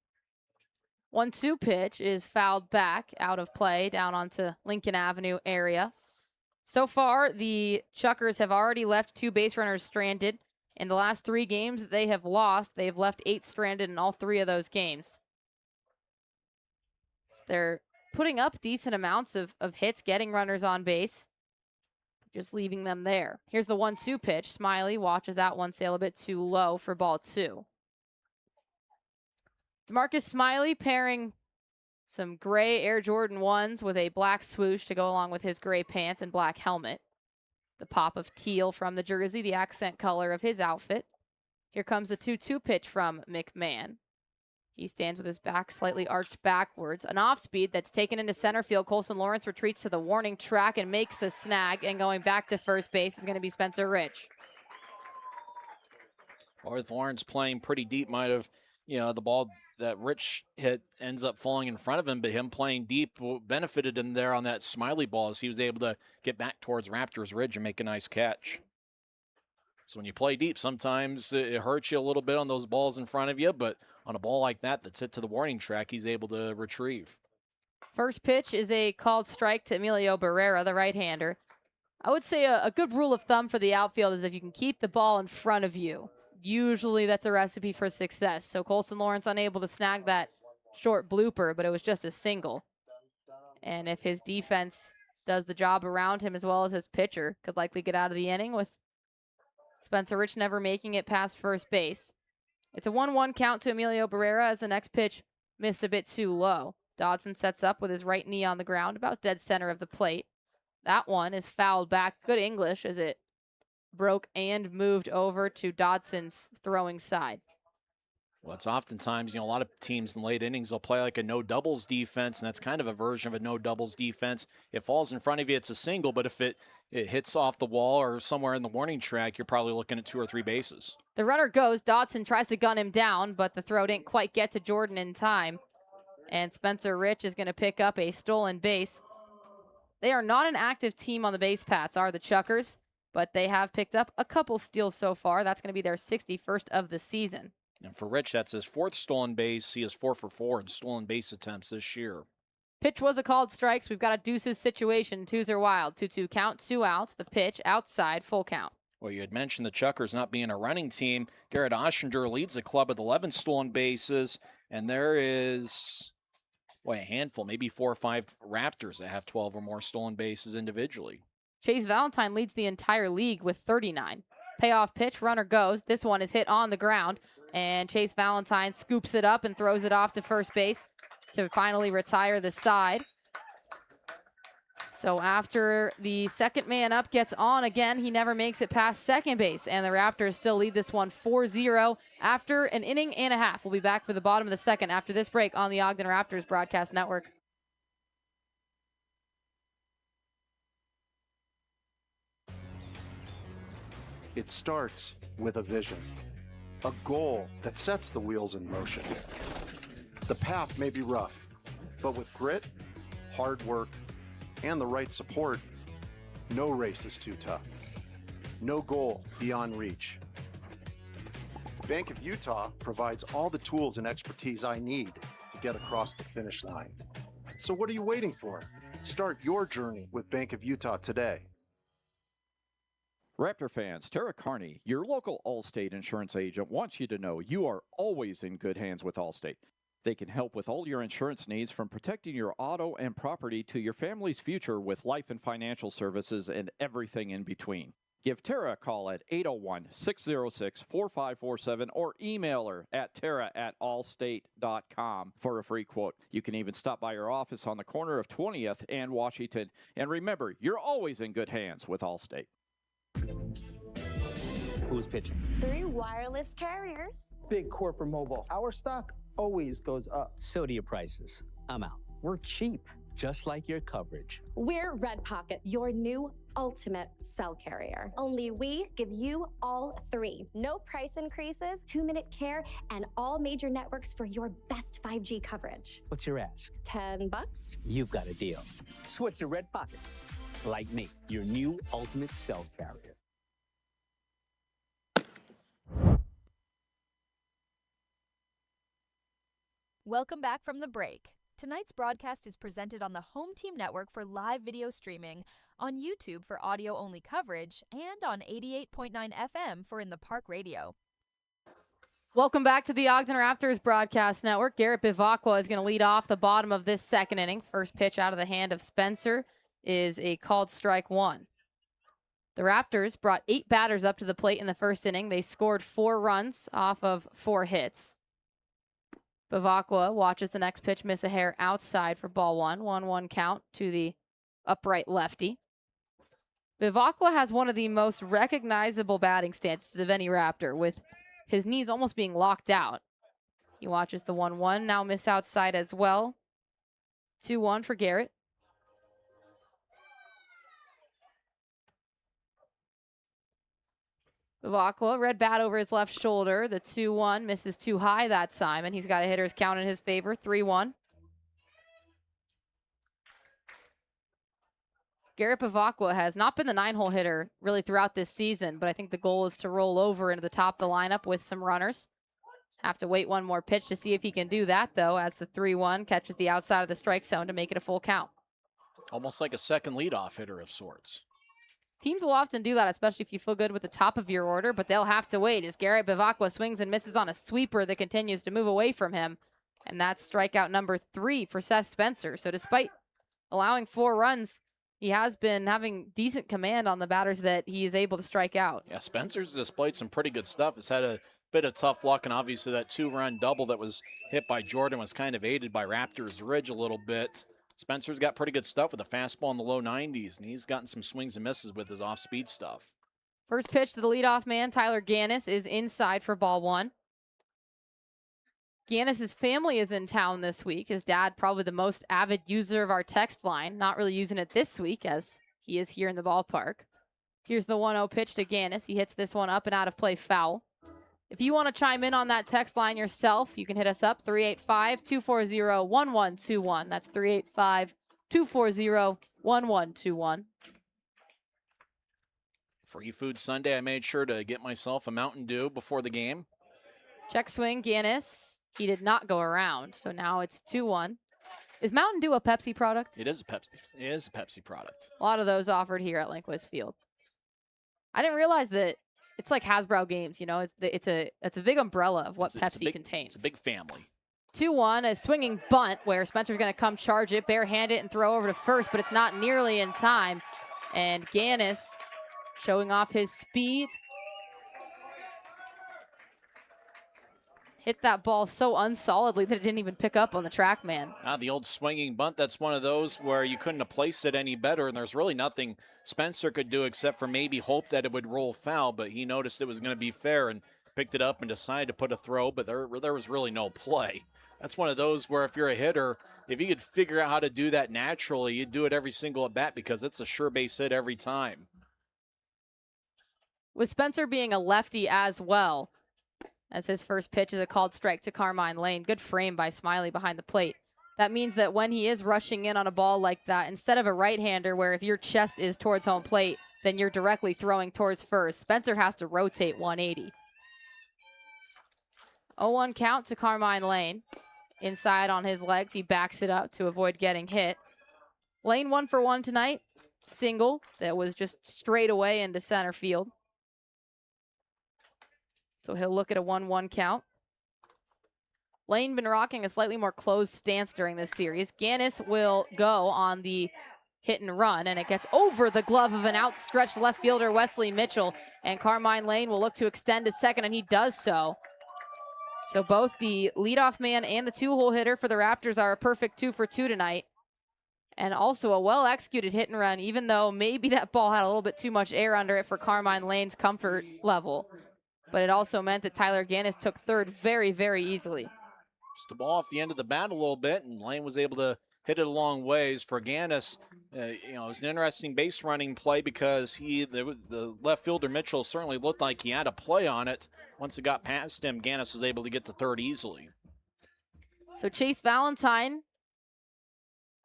1-2 pitch is fouled back out of play down onto Lincoln Avenue area. So far, the Chukars have already left 2 base runners stranded. In the last 3 games that they have lost, they have left 8 stranded in all 3 of those games. So they're putting up decent amounts of hits, getting runners on base, just leaving them there. Here's the 1-2 pitch. Smiley watches that one sail a bit too low for ball 2. DeMarcus Smiley pairing some gray Air Jordan 1s with a black swoosh to go along with his gray pants and black helmet. The pop of teal from the jersey, the accent color of his outfit. Here comes the 2-2 pitch from McMahon. He stands with his back slightly arched backwards. An off-speed that's taken into center field. Colson Lawrence retreats to the warning track and makes the snag. And going back to first base is going to be Spencer Rich.
Or with Lawrence playing pretty deep, might have, the ball that Rich hit ends up falling in front of him, but him playing deep benefited him there on that Smiley ball as he was able to get back towards Raptors Ridge and make a nice catch. So when you play deep, sometimes it hurts you a little bit on those balls in front of you, but on a ball like that that's hit to the warning track, he's able to retrieve.
First pitch is a called strike to Emilio Barrera, the right-hander. I would say a good rule of thumb for the outfield is if you can keep the ball in front of you, usually that's a recipe for success. So Colson Lawrence unable to snag that short blooper, but it was just a single. And if his defense does the job around him as well as his pitcher, could likely get out of the inning with Spencer Rich never making it past first base. It's a 1-1 count to Emilio Barrera as the next pitch missed a bit too low. Dodson sets up with his right knee on the ground, about dead center of the plate. That one is fouled back. Good English as it broke and moved over to Dodson's throwing side.
Well, it's oftentimes, a lot of teams in late innings, they'll play like a no doubles defense, and that's kind of a version of a no doubles defense. It falls in front of you, it's a single, but if it hits off the wall or somewhere in the warning track, you're probably looking at 2 or 3 bases.
The runner goes. Dotson tries to gun him down, but the throw didn't quite get to Jordan in time. And Spencer Rich is going to pick up a stolen base. They are not an active team on the base paths, are the Chukars, but they have picked up a couple steals so far. That's going to be their 61st of the season.
And for Rich, that's his 4th stolen base. He is 4 for 4 in stolen base attempts this year.
Pitch was a called strike, so we've got a deuces situation. 2s are wild. 2-2 count, 2 outs. The pitch outside, full count.
Well, you had mentioned the Chukars not being a running team. Garrett Oshinger leads the club with 11 stolen bases, and there is a handful, maybe 4 or 5 Raptors that have 12 or more stolen bases individually.
Chase Valentine leads the entire league with 39. Payoff pitch, runner goes. This one is hit on the ground, and Chase Valentine scoops it up and throws it off to first base to finally retire the side. So after the second man up gets on again, he never makes it past second base, and the Raptors still lead this one 4-0 after an inning and a half. We'll be back for the bottom of the second after this break on the Ogden Raptors Broadcast Network.
It starts with a vision, a goal that sets the wheels in motion. The path may be rough, but with grit, hard work, and the right support, no race is too tough. No goal beyond reach. Bank of Utah provides all the tools and expertise I need to get across the finish line. So what are you waiting for? Start your journey with Bank of Utah today.
Raptor fans, Tara Carney, your local Allstate insurance agent, wants you to know you are always in good hands with Allstate. They can help with all your insurance needs, from protecting your auto and property to your family's future with life and financial services and everything in between. Give Tara a call at 801-606-4547 or email her at tara@allstate.com for a free quote. You can even stop by her office on the corner of 20th and Washington. And remember, you're always in good hands with Allstate.
Who's pitching?
3 wireless carriers.
Big corporate mobile. Our stock always goes up. So do your prices. I'm out. We're cheap, just like your coverage.
We're Red Pocket, your new ultimate cell carrier. Only we give you all 3. No price increases, 2-minute care, and all major networks for your best 5G coverage.
What's your ask?
$10.
You've got a deal. Switch to Red Pocket. Like me, your new ultimate cell carrier.
Welcome back from the break. Tonight's broadcast is presented on the Home Team Network for live video streaming, on YouTube for audio-only coverage, and on 88.9 FM for In the Park Radio.
Welcome back to the Ogden Raptors Broadcast Network. Garrett Bivacqua is going to lead off the bottom of this second inning. First pitch out of the hand of Spencer is a called strike 1. The Raptors brought 8 batters up to the plate in the first inning. They scored 4 runs off of 4 hits. Bivacqua watches the next pitch miss a hair outside for ball 1. 1-1 count to the upright lefty. Bivacqua has one of the most recognizable batting stances of any Raptor, with his knees almost being locked out. He watches the 1-1, now miss outside as well. 2-1 for Garrett. Bivacqua, red bat over his left shoulder. The 2-1 misses too high that time, and he's got a hitter's count in his favor, 3-1. Garrett Bivacqua has not been the 9-hole hitter really throughout this season, but I think the goal is to roll over into the top of the lineup with some runners. Have to wait one more pitch to see if he can do that, though, as the 3-1 catches the outside of the strike zone to make it a full count.
Almost like a second leadoff hitter of sorts.
Teams will often do that, especially if you feel good with the top of your order, but they'll have to wait as Garrett Bivacqua swings and misses on a sweeper that continues to move away from him. And that's strikeout number 3 for Seth Spencer. So despite allowing 4 runs, he has been having decent command on the batters that he is able to strike out.
Yeah, Spencer's displayed some pretty good stuff. He's had a bit of tough luck, and obviously that 2-run double that was hit by Jordan was kind of aided by Raptors Ridge a little bit. Spencer's got pretty good stuff with a fastball in the low 90s, and he's gotten some swings and misses with his off-speed stuff.
First pitch to the leadoff man, Tyler Gannis, is inside for ball 1. Gannis's family is in town this week. His dad, probably the most avid user of our text line, not really using it this week as he is here in the ballpark. Here's the 1-0 pitch to Gannis. He hits this one up and out of play, foul. If you want to chime in on that text line yourself, you can hit us up, 385-240-1121. That's 385-240-1121.
Free Food Sunday, I made sure to get myself a Mountain Dew before the game.
Check swing, Gannis. He did not go around, so now it's 2-1. Is Mountain Dew a Pepsi product?
It is a Pepsi product.
A lot of those offered here at Lindquist Field. I didn't realize that it's like Hasbro Games, you know. It's a big umbrella of what Pepsi contains.
It's a big family.
2-1, a swinging bunt where Spencer's going to come charge it, barehand it, and throw over to first, but it's not nearly in time. And Gannis showing off his speed. Hit that ball so unsolidly that it didn't even pick up on the track man.
The old swinging bunt, that's one of those where you couldn't have placed it any better, and there's really nothing Spencer could do except for maybe hope that it would roll foul, but he noticed it was going to be fair and picked it up and decided to put a throw, but there was really no play. That's one of those where if you're a hitter, if you could figure out how to do that naturally, you'd do it every single at bat because it's a sure base hit every time.
With Spencer being a lefty as well, as his first pitch is a called strike to Carmine Lane. Good frame by Smiley behind the plate. That means that when he is rushing in on a ball like that, instead of a right-hander where if your chest is towards home plate, then you're directly throwing towards first, Spencer has to rotate 180. 0-1 count to Carmine Lane. Inside on his legs, he backs it up to avoid getting hit. Lane 1 for 1 tonight. Single that was just straight away into center field. So he'll look at a 1-1 count. Lane been rocking a slightly more closed stance during this series. Gannis will go on the hit and run, and it gets over the glove of an outstretched left fielder, Wesley Mitchell, and Carmine Lane will look to extend to second, and he does so. So both the leadoff man and the two-hole hitter for the Raptors are a perfect 2 for 2 tonight. And also a well-executed hit and run, even though maybe that ball had a little bit too much air under it for Carmine Lane's comfort level. But it also meant that Tyler Gannis took third very, very easily.
Just the ball off the end of the bat a little bit, and Lane was able to hit it a long ways. For Gannis, it was an interesting base running play because the left fielder Mitchell certainly looked like he had a play on it. Once it got past him, Gannis was able to get to third easily.
So Chase Valentine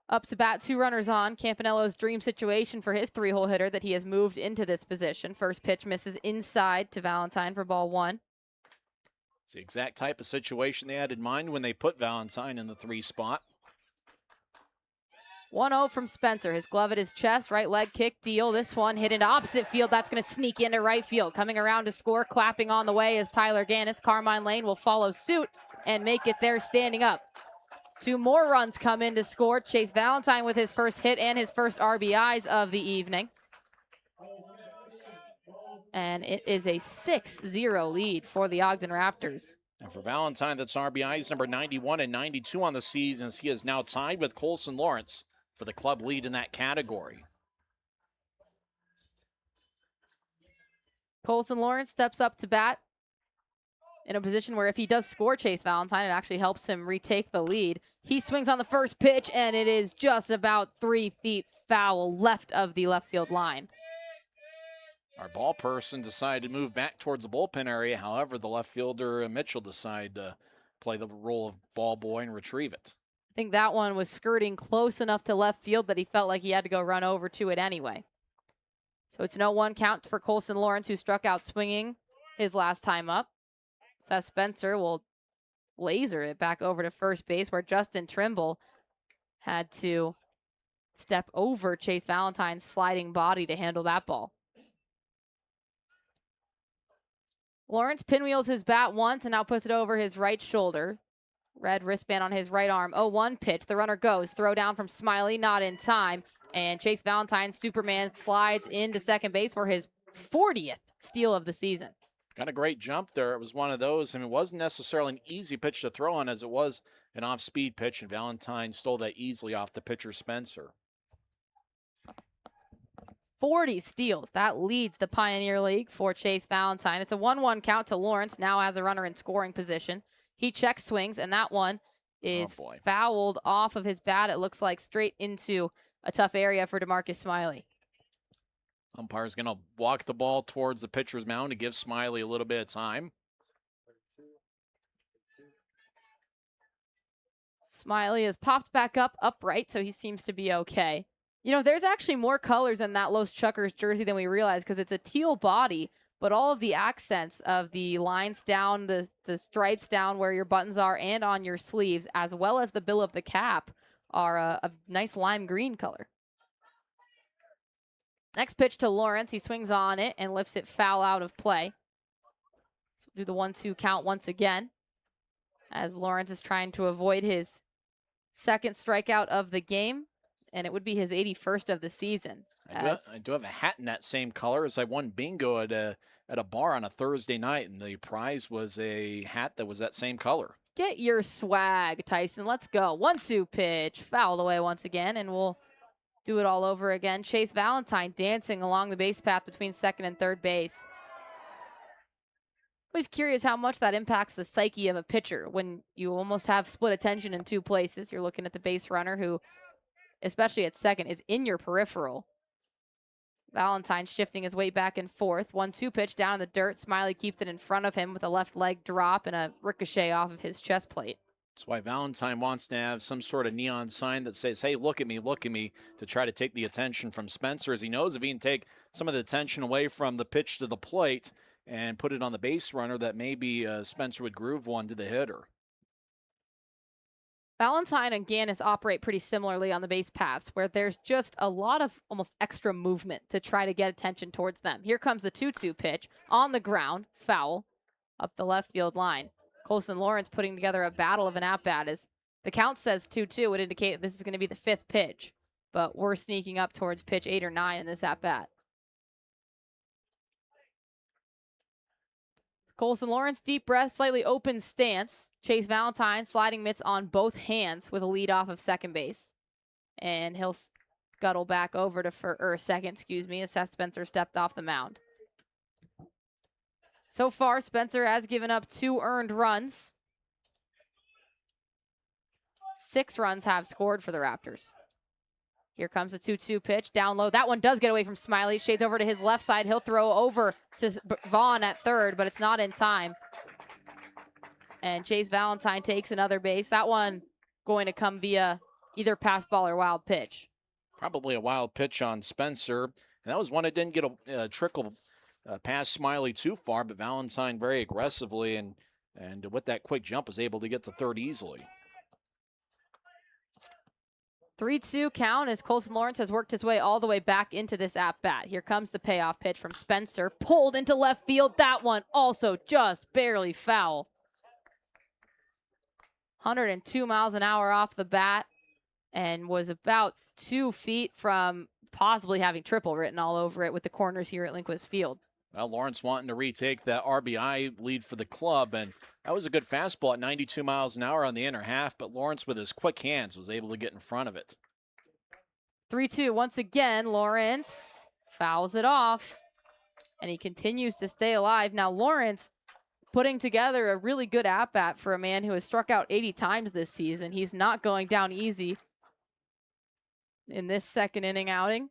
up to bat, 2 runners on. Campanello's dream situation for his 3-hole hitter that he has moved into this position. First pitch misses inside to Valentine for ball 1.
It's the exact type of situation they had in mind when they put Valentine in the 3 spot.
1-0 from Spencer. His glove at his chest, right leg kick deal. This one hit into opposite field. That's going to sneak into right field. Coming around to score, clapping on the way is Tyler Gannis. Carmine Lane will follow suit and make it there standing up. 2 more runs come in to score. Chase Valentine with his first hit and his first RBIs of the evening. And it is a 6-0 lead for the Ogden Raptors.
And for Valentine, that's RBIs number 91 and 92 on the season, as he is now tied with Colson Lawrence for the club lead in that category.
Colson Lawrence steps up to bat in a position where if he does score Chase Valentine, it actually helps him retake the lead. He swings on the first pitch, and it is just about 3 feet foul left of the left field line.
Our ball person decided to move back towards the bullpen area. However, the left fielder, Mitchell, decided to play the role of ball boy and retrieve it.
I think that one was skirting close enough to left field that he felt like he had to go run over to it anyway. So it's an 0-1 count for Colson Lawrence, who struck out swinging his last time up. Seth Spencer will laser it back over to first base, where Justin Trimble had to step over Chase Valentine's sliding body to handle that ball. Lawrence pinwheels his bat once and now puts it over his right shoulder. Red wristband on his right arm. 0-1 pitch. The runner goes. Throw down from Smiley, not in time. And Chase Valentine, Superman, slides into second base for his 40th steal of the season.
Got a great jump there. It was one of those, and it wasn't necessarily an easy pitch to throw on as it was an off-speed pitch, and Valentine stole that easily off the pitcher Spencer.
40 steals. That leads the Pioneer League for Chase Valentine. It's a 1-1 count to Lawrence, now has a runner in scoring position. He check swings, and that one is fouled off of his bat. It looks like straight into a tough area for DeMarcus Smiley.
Umpire's going to walk the ball towards the pitcher's mound to give Smiley a little bit of time.
Smiley has popped back up upright, so he seems to be okay. You know, there's actually more colors in that Los Chukars jersey than we realize because it's a teal body, but all of the accents of the lines down, the stripes down where your buttons are and on your sleeves, as well as the bill of the cap, are a nice lime green color. Next pitch to Lawrence. He swings on it and lifts it foul out of play. So we'll do the 1-2 count once again as Lawrence is trying to avoid his second strikeout of the game, and it would be his 81st of the season.
I do have a hat in that same color as I won bingo at a bar on a Thursday night, and the prize was a hat that was that same color.
Get your swag, Tyson. Let's go. 1-2 pitch. Fouled away once again, and we'll do it all over again. Chase Valentine dancing along the base path between second and third base. Always curious how much that impacts the psyche of a pitcher when you almost have split attention in two places. You're looking at the base runner who, especially at second, is in your peripheral. Valentine shifting his weight back and forth. 1-2 pitch down in the dirt. Smiley keeps it in front of him with a left leg drop and a ricochet off of his chest plate.
That's why Valentine wants to have some sort of neon sign that says, hey, look at me, to try to take the attention from Spencer, as he knows if he can take some of the attention away from the pitch to the plate and put it on the base runner, that maybe Spencer would groove one to the hitter.
Valentine and Gannis operate pretty similarly on the base paths, where there's just a lot of almost extra movement to try to get attention towards them. Here comes the 2-2 pitch on the ground, foul, up the left field line. Colson Lawrence putting together a battle of an at-bat. As the count says 2-2, would indicate this is going to be the fifth pitch, but we're sneaking up towards pitch 8 or 9 in this at-bat. Colson Lawrence, deep breath, slightly open stance. Chase Valentine sliding mitts on both hands with a lead off of second base. And he'll scuttle back over to second, as Seth Spencer stepped off the mound. So far, Spencer has given up 2 earned runs. 6 runs have scored for the Raptors. Here comes the 2-2 pitch, down low. That one does get away from Smiley. Shades over to his left side. He'll throw over to Vaughn at third, but it's not in time. And Chase Valentine takes another base. That one going to come via either pass ball or wild pitch.
Probably a wild pitch on Spencer. And that was one that didn't get a trickle past Smiley too far, but Valentine very aggressively and with that quick jump was able to get to third easily.
3-2 count as Colson Lawrence has worked his way all the way back into this at-bat. Here comes the payoff pitch from Spencer. Pulled into left field. That one also just barely foul. 102 miles an hour off the bat and was about 2 feet from possibly having triple written all over it with the corners here at Lindquist Field.
Well, Lawrence wanting to retake that RBI lead for the club, and that was a good fastball at 92 miles an hour on the inner half, but Lawrence with his quick hands was able to get in front of it.
3-2 once again. Lawrence fouls it off, and he continues to stay alive. Now Lawrence putting together a really good at-bat for a man who has struck out 80 times this season. He's not going down easy in this second inning outing.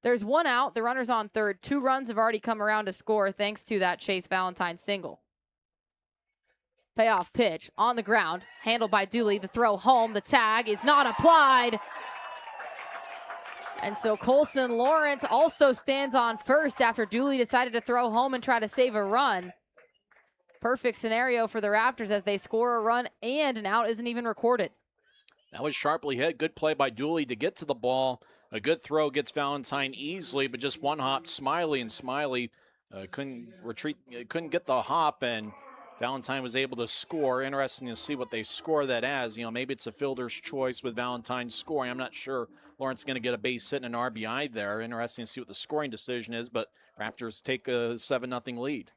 There's 1 out. The runner's on third. 2 runs have already come around to score thanks to that Chase Valentine single. Payoff pitch on the ground. Handled by Dooley. The throw home. The tag is not applied. And so Colson Lawrence also stands on first after Dooley decided to throw home and try to save a run. Perfect scenario for the Raptors as they score a run and an out isn't even recorded.
That was sharply hit. Good play by Dooley to get to the ball. A good throw gets Valentine easily, but just one hop Smiley, and Smiley couldn't get the hop, and Valentine was able to score. Interesting to see what they score that as. You know, maybe it's a fielder's choice with Valentine scoring. I'm not sure Lawrence is going to get a base hit and an RBI there. Interesting to see what the scoring decision is, but Raptors take a 7-0 lead.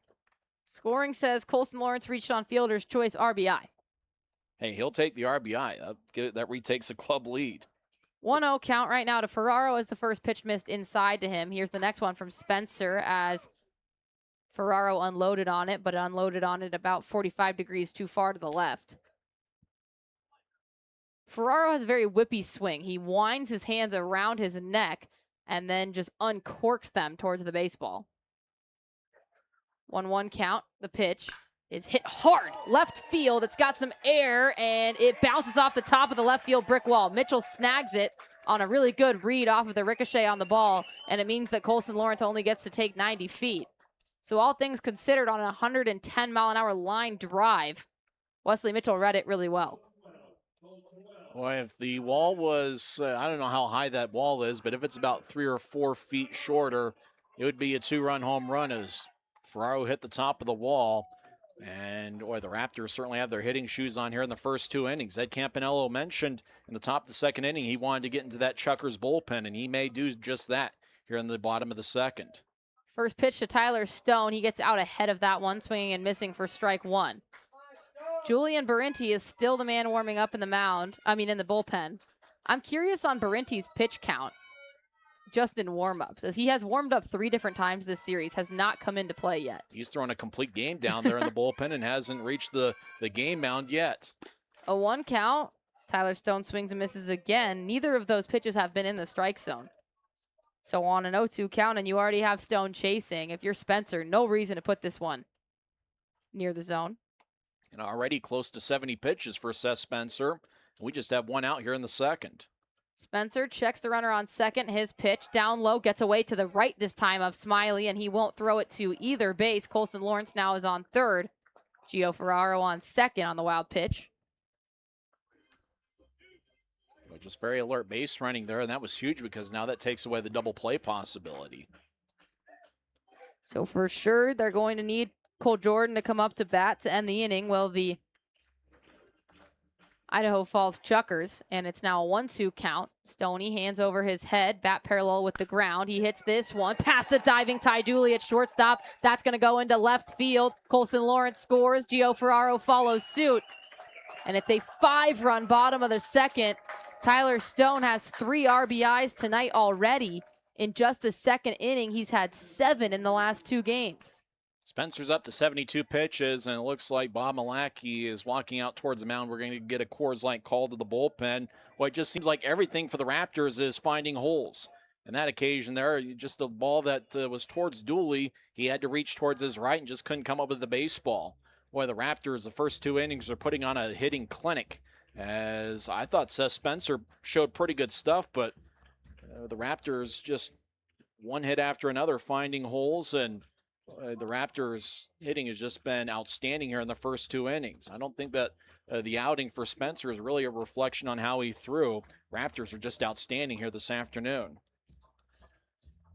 Scoring says Colson Lawrence reached on fielder's choice RBI.
Hey, he'll take the RBI. That retakes the club lead.
1-0 count right now to Ferraro as the first pitch missed inside to him. Here's the next one from Spencer as Ferraro unloaded on it, but unloaded on it about 45 degrees too far to the left. Ferraro has a very whippy swing. He winds his hands around his neck and then just uncorks them towards the baseball. 1-1 count. The pitch is hit hard left field. It's got some air, and it bounces off the top of the left field brick wall. Mitchell snags it on a really good read off of the ricochet on the ball, and it means that Colson Lawrence only gets to take 90 feet. So all things considered, on a 110-mile-an-hour line drive, Wesley Mitchell read it really well.
Boy, if the wall was, I don't know how high that wall is, but if it's about 3 or 4 feet shorter, it would be a 2-run home run as Ferraro hit the top of the wall. And boy, the Raptors certainly have their hitting shoes on here in the first 2 innings. Ed Campanello mentioned in the top of the second inning he wanted to get into that Chukars bullpen, and he may do just that here in the bottom of the second.
First pitch to Tyler Stone. He gets out ahead of that one, swinging and missing for strike 1. Julian Barenti is still the man warming up in the bullpen. I'm curious on Barenti's pitch count just in warm-ups, as he has warmed up 3 different times this series, has not come into play yet.
He's thrown a complete game down there in the bullpen and hasn't reached the game mound yet.
A 1 count. Tyler Stone swings and misses again. Neither of those pitches have been in the strike zone. So on an 0-2 count, and you already have Stone chasing, if you're Spencer, no reason to put this one near the zone.
And already close to 70 pitches for Seth Spencer. We just have 1 out here in the second.
Spencer checks the runner on second. His pitch down low gets away to the right this time of Smiley, and he won't throw it to either base. Colson Lawrence now is on third. Gio Ferraro on second on the wild pitch.
Just very alert base running there, and that was huge because now that takes away the double play possibility.
So for sure, they're going to need Cole Jordan to come up to bat to end the inning. Well, the Idaho Falls Chukars, and it's now a 1-2 count. Stoney hands over his head, bat parallel with the ground. He hits this one past a diving Ty Dooley at shortstop. That's going to go into left field. Colson Lawrence scores. Gio Ferraro follows suit. And it's a 5-run bottom of the second. Tyler Stone has 3 RBIs tonight already. In just the second inning, he's had 7 in the last 2 games.
Spencer's up to 72 pitches, and it looks like Bob Malachy is walking out towards the mound. We're going to get a Coors Light call to the bullpen. Well, it just seems like everything for the Raptors is finding holes. And that occasion there, just a ball that was towards Dooley, he had to reach towards his right and just couldn't come up with the baseball. Boy, the Raptors, the first 2 innings, are putting on a hitting clinic. As I thought Seth Spencer showed pretty good stuff, but the Raptors just one hit after another finding holes, and the Raptors hitting has just been outstanding here in the first 2 innings. I don't think that the outing for Spencer is really a reflection on how he threw. Raptors are just outstanding here this afternoon.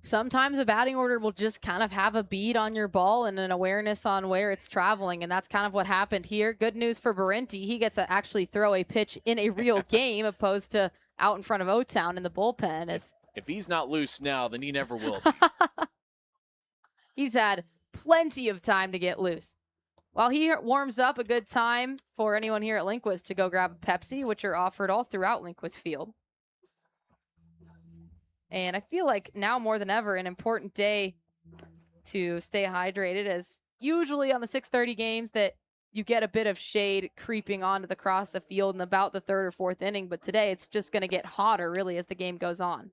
Sometimes a batting order will just kind of have a bead on your ball and an awareness on where it's traveling, and that's kind of what happened here. Good news for Barenti. He gets to actually throw a pitch in a real game opposed to out in front of O-Town in the bullpen.
If he's not loose now, then he never will be.
He's had plenty of time to get loose. While he warms up, a good time for anyone here at Linquist to go grab a Pepsi, which are offered all throughout Linquist Field. And I feel like now more than ever, an important day to stay hydrated, as usually on the 6:30 games that you get a bit of shade creeping onto the across the field in about the 3rd or 4th inning. But today it's just going to get hotter really as the game goes on.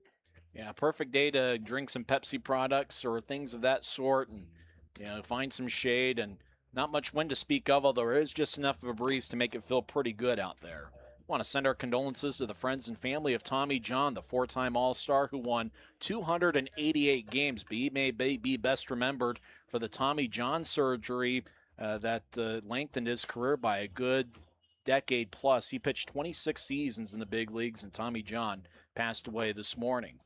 Yeah, perfect day to drink some Pepsi products or things of that sort and, find some shade, and not much wind to speak of, although there is just enough of a breeze to make it feel pretty good out there. I want to send our condolences to the friends and family of Tommy John, the 4-time All-Star who won 288 games. But he may be best remembered for the Tommy John surgery that lengthened his career by a good decade plus. He pitched 26 seasons in the big leagues, and Tommy John passed away this morning.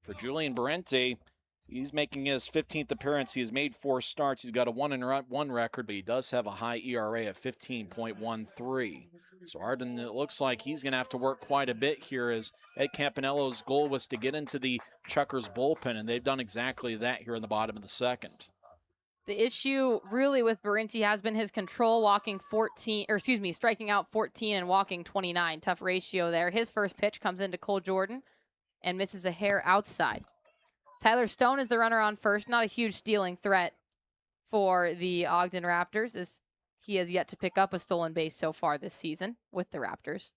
For Julian Barenti, he's making his 15th appearance. He has made 4 starts. He's got a 1-1 record, but he does have a high ERA of 15.13. So Arden, it looks like he's going to have to work quite a bit here, as Ed Campanello's goal was to get into the Chukars bullpen, and they've done exactly that here in the bottom of the second.
The issue really with Barenti has been his control, striking out 14 and walking 29. Tough ratio there. His first pitch comes into Cole Jordan and misses a hair outside. Tyler Stone is the runner on first. Not a huge stealing threat for the Ogden Raptors, as he has yet to pick up a stolen base so far this season with the Raptors.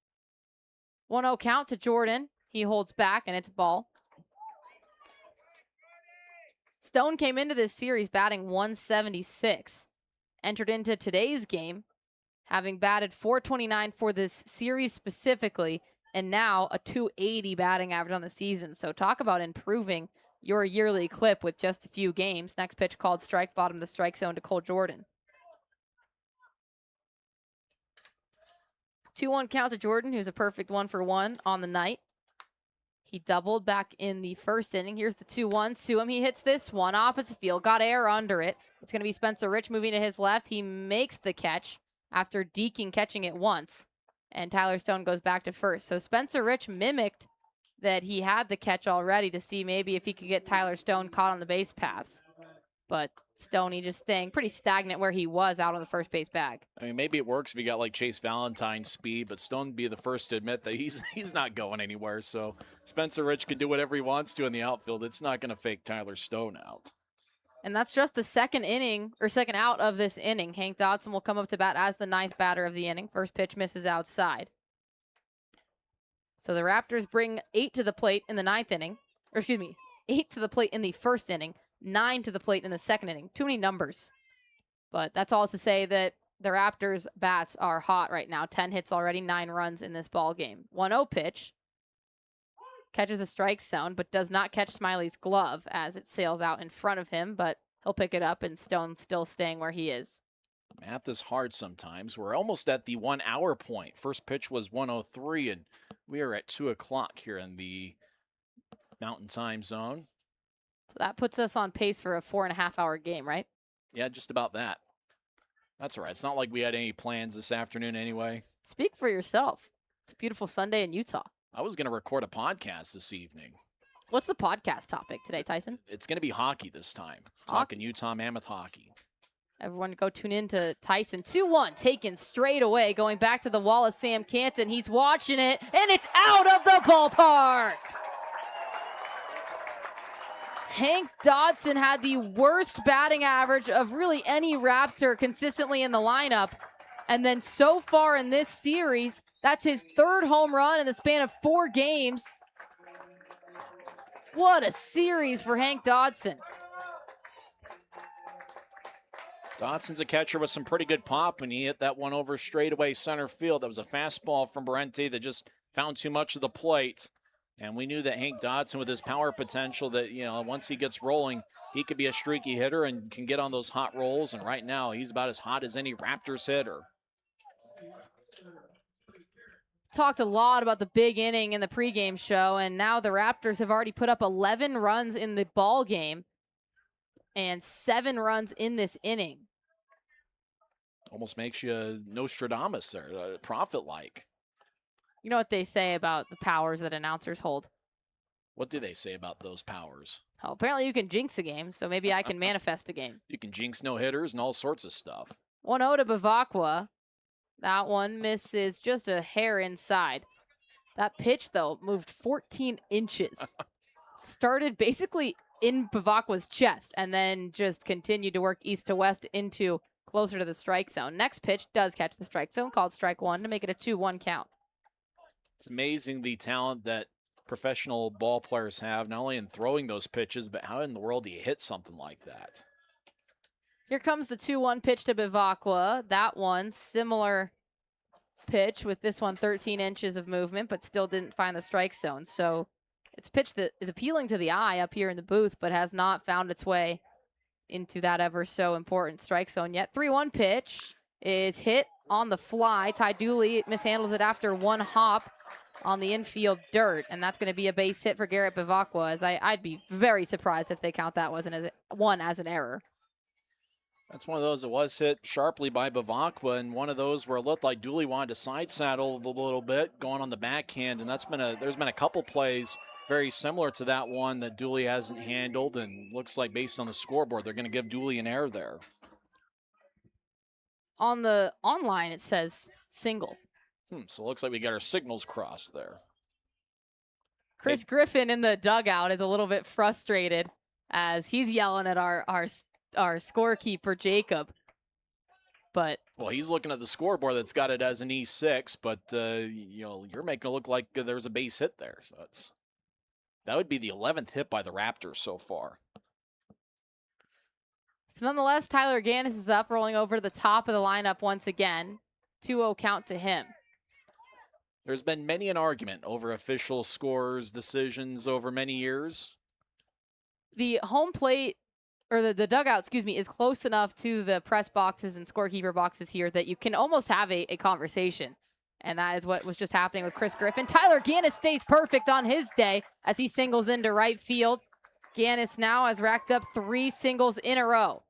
1-0 count to Jordan. He holds back, and it's ball. Stone came into this series batting 176. Entered into today's game having batted 429 for this series specifically, and now a 280 batting average on the season. So talk about improving your yearly clip with just a few games. Next pitch called strike, bottom of the strike zone to Cole Jordan. 2-1 count to Jordan, who's a perfect 1-for-1 on the night. He doubled back in the first inning. Here's the 2-1 to him. He hits this one opposite field, got air under it. It's going to be Spencer Rich moving to his left. He makes the catch after Deaking catching it once, and Tyler Stone goes back to first. So Spencer Rich mimicked that he had the catch already to see maybe if he could get Tyler Stone caught on the base paths. But Stoney just staying pretty stagnant where he was out on the first base bag.
I mean, maybe it works if you got like Chase Valentine's speed, but Stone would be the first to admit that he's not going anywhere. So Spencer Rich can do whatever he wants to in the outfield. It's not going to fake Tyler Stone out.
And that's just the second inning, or second out of this inning. Hank Dodson will come up to bat as the ninth batter of the inning. First pitch misses outside. So the Raptors bring 8 to the plate in the ninth inning. Or excuse me, 8 to the plate in the first inning, 9 to the plate in the second inning. Too many numbers. But that's all to say that the Raptors' bats are hot right now. 10 hits already, 9 runs in this ball game. 1-0 pitch. Catches a strike zone, but does not catch Smiley's glove as it sails out in front of him, but he'll pick it up, and Stone's still staying where he is.
Math is hard sometimes. We're almost at the 1 hour point. First pitch was 1:03, and we are at 2 o'clock here in the Mountain Time Zone.
So that puts us on pace for a 4.5-hour game, right?
Yeah, just about that. That's all right. It's not like we had any plans this afternoon anyway.
Speak for yourself. It's a beautiful Sunday in Utah.
I was going to record a podcast this evening.
What's the podcast topic today, Tyson?
It's going to be hockey this time.
Hockey.
Talking Utah Mammoth hockey.
Everyone go tune in to Tyson. 2-1, taken straight away, going back to the wall of Sam Canton. He's watching it, and it's out of the ballpark. Hank Dodson had the worst batting average of really any Raptor consistently in the lineup. And then so far in this series, that's his 3rd home run in the span of 4 games. What a series for Hank Dodson.
Dodson's a catcher with some pretty good pop, and he hit that one over straightaway center field. That was a fastball from Berente that just found too much of the plate. And we knew that Hank Dodson, with his power potential, that, you know, once he gets rolling, he could be a streaky hitter and can get on those hot rolls. And right now, he's about as hot as any Raptors hitter.
Talked a lot about the big inning in the pregame show, and now the Raptors have already put up 11 runs in the ball game and 7 runs in this inning.
Almost makes you Nostradamus there, prophet-like.
You know what they say about the powers that announcers hold?
What do they say about those powers?
Oh, apparently you can jinx a game, so maybe I can manifest a game.
You can jinx no-hitters and all sorts of stuff.
1-0 to Bavacqua. That one misses just a hair inside. That pitch, though, moved 14 inches. Started basically in Bavacqua's chest and then just continued to work east to west into closer to the strike zone. Next pitch does catch the strike zone, called strike 1 to make it a 2-1 count.
It's amazing the talent that professional ball players have, not only in throwing those pitches, but how in the world do you hit something like that?
Here comes the 2-1 pitch to Bavacqua. That one, similar pitch with this one 13 inches of movement, but still didn't find the strike zone. So it's a pitch that is appealing to the eye up here in the booth, but has not found its way into that ever so important strike zone yet. 3-1 pitch is hit on the fly. Ty Dooley mishandles it after one hop on the infield dirt, and that's going to be a base hit for Garrett Bavacqua, as I'd be very surprised if they count that one as an error.
That's one of those that was hit sharply by Bavacqua, and one of those where it looked like Dooley wanted to side saddle a little bit, going on the backhand, and there's been a couple plays very similar to that one that Dooley hasn't handled, and looks like based on the scoreboard, they're going to give Dooley an error there.
On the online, it says single.
So it looks like we got our signals crossed there.
Chris Griffin in the dugout is a little bit frustrated as he's yelling at our scorekeeper, Jacob. But
well, he's looking at the scoreboard that's got it as an E6, but you're making it look like there's a base hit there. So that would be the 11th hit by the Raptors so far.
So nonetheless, Tyler Gannis is up, rolling over to the top of the lineup once again. 2-0 count to him.
There's been many an argument over official scores decisions over many years.
The home plate, or the dugout, excuse me, is close enough to the press boxes and scorekeeper boxes here that you can almost have a conversation. And that is what was just happening with Chris Griffin. Tyler Gannis stays perfect on his day as he singles into right field. Gannis now has racked up 3 singles in a row.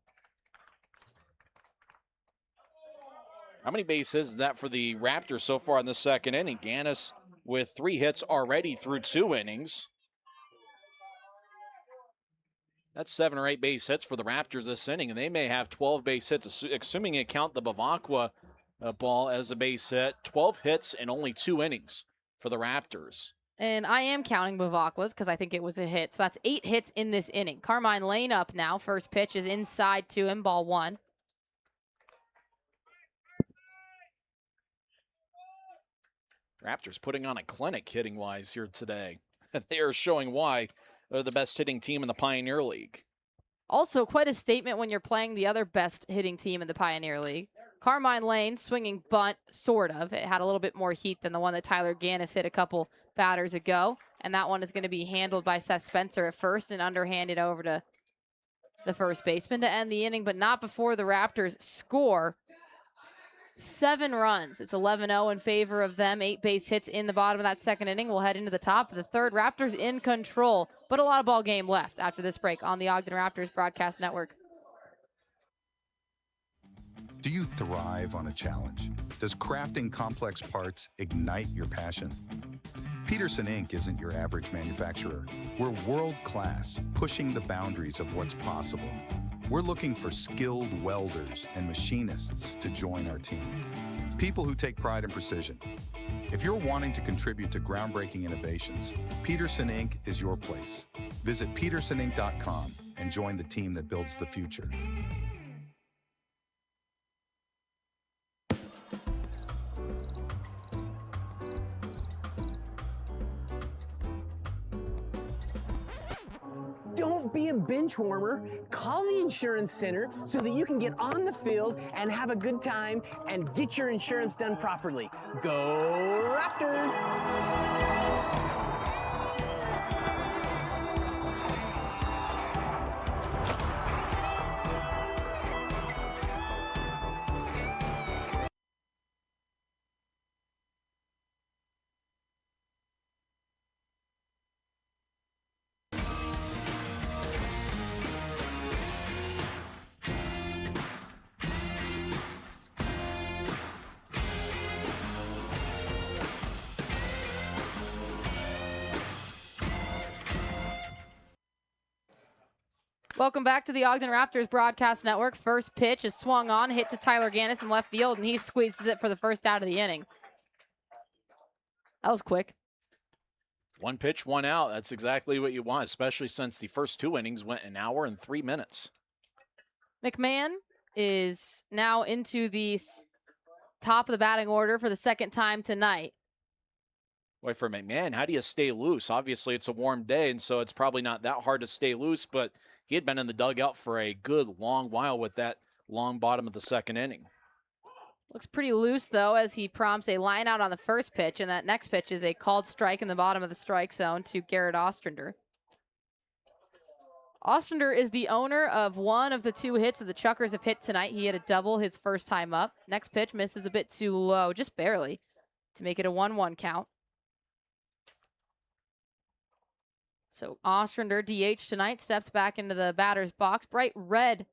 How many base hits is that for the Raptors so far in the second inning? Gannis with 3 hits already through 2 innings. That's 7 or 8 base hits for the Raptors this inning, and they may have 12 base hits, assuming you count the Bavacqua ball as a base hit. 12 hits in only 2 innings for the Raptors.
And I am counting Bavacqua's because I think it was a hit. So that's 8 hits in this inning. Carmine Lane up now. First pitch is inside to him, ball 1.
Raptors putting on a clinic hitting-wise here today. They are showing why they're the best hitting team in the Pioneer League.
Also, quite a statement when you're playing the other best hitting team in the Pioneer League. Carmine Lane swinging bunt, sort of. It had a little bit more heat than the one that Tyler Gannis hit a couple batters ago. And that one is going to be handled by Seth Spencer at first and underhanded over to the first baseman to end the inning, but not before the Raptors score 7 runs. It's 11-0 in favor of them. 8 base hits in the bottom of that second inning. We'll head into the top of the third. Raptors in control, but a lot of ball game left after this break on the Ogden Raptors Broadcast Network.
Do you thrive on a challenge? Does crafting complex parts ignite your passion? Peterson Inc. isn't your average manufacturer. We're world-class, pushing the boundaries of what's possible. We're looking for skilled welders and machinists to join our team. People who take pride in precision. If you're wanting to contribute to groundbreaking innovations, Peterson Inc. is your place. Visit petersoninc.com and join the team that builds the future.
Don't be a bench warmer. Call the insurance center so that you can get on the field and have a good time and get your insurance done properly. Go Raptors!
Welcome back to the Ogden Raptors Broadcast Network. First pitch is swung on, hit to Tyler Gannis in left field, and he squeezes it for the first out of the inning. That was quick.
1 pitch, 1 out. That's exactly what you want, especially since the first 2 innings went 1 hour and 3 minutes.
McMahon is now into the top of the batting order for the second time tonight.
Boy, for McMahon, how do you stay loose? Obviously, it's a warm day, and so it's probably not that hard to stay loose, but he had been in the dugout for a good long while with that long bottom of the second inning.
Looks pretty loose, though, as he prompts a line out on the first pitch, and that next pitch is a called strike in the bottom of the strike zone to Garrett Ostrander. Ostrander is the owner of one of the 2 hits that the Chukars have hit tonight. He had a double his first time up. Next pitch misses a bit too low, just barely, to make it a 1-1 count. So Ostrander, DH tonight, steps back into the batter's box. Bright red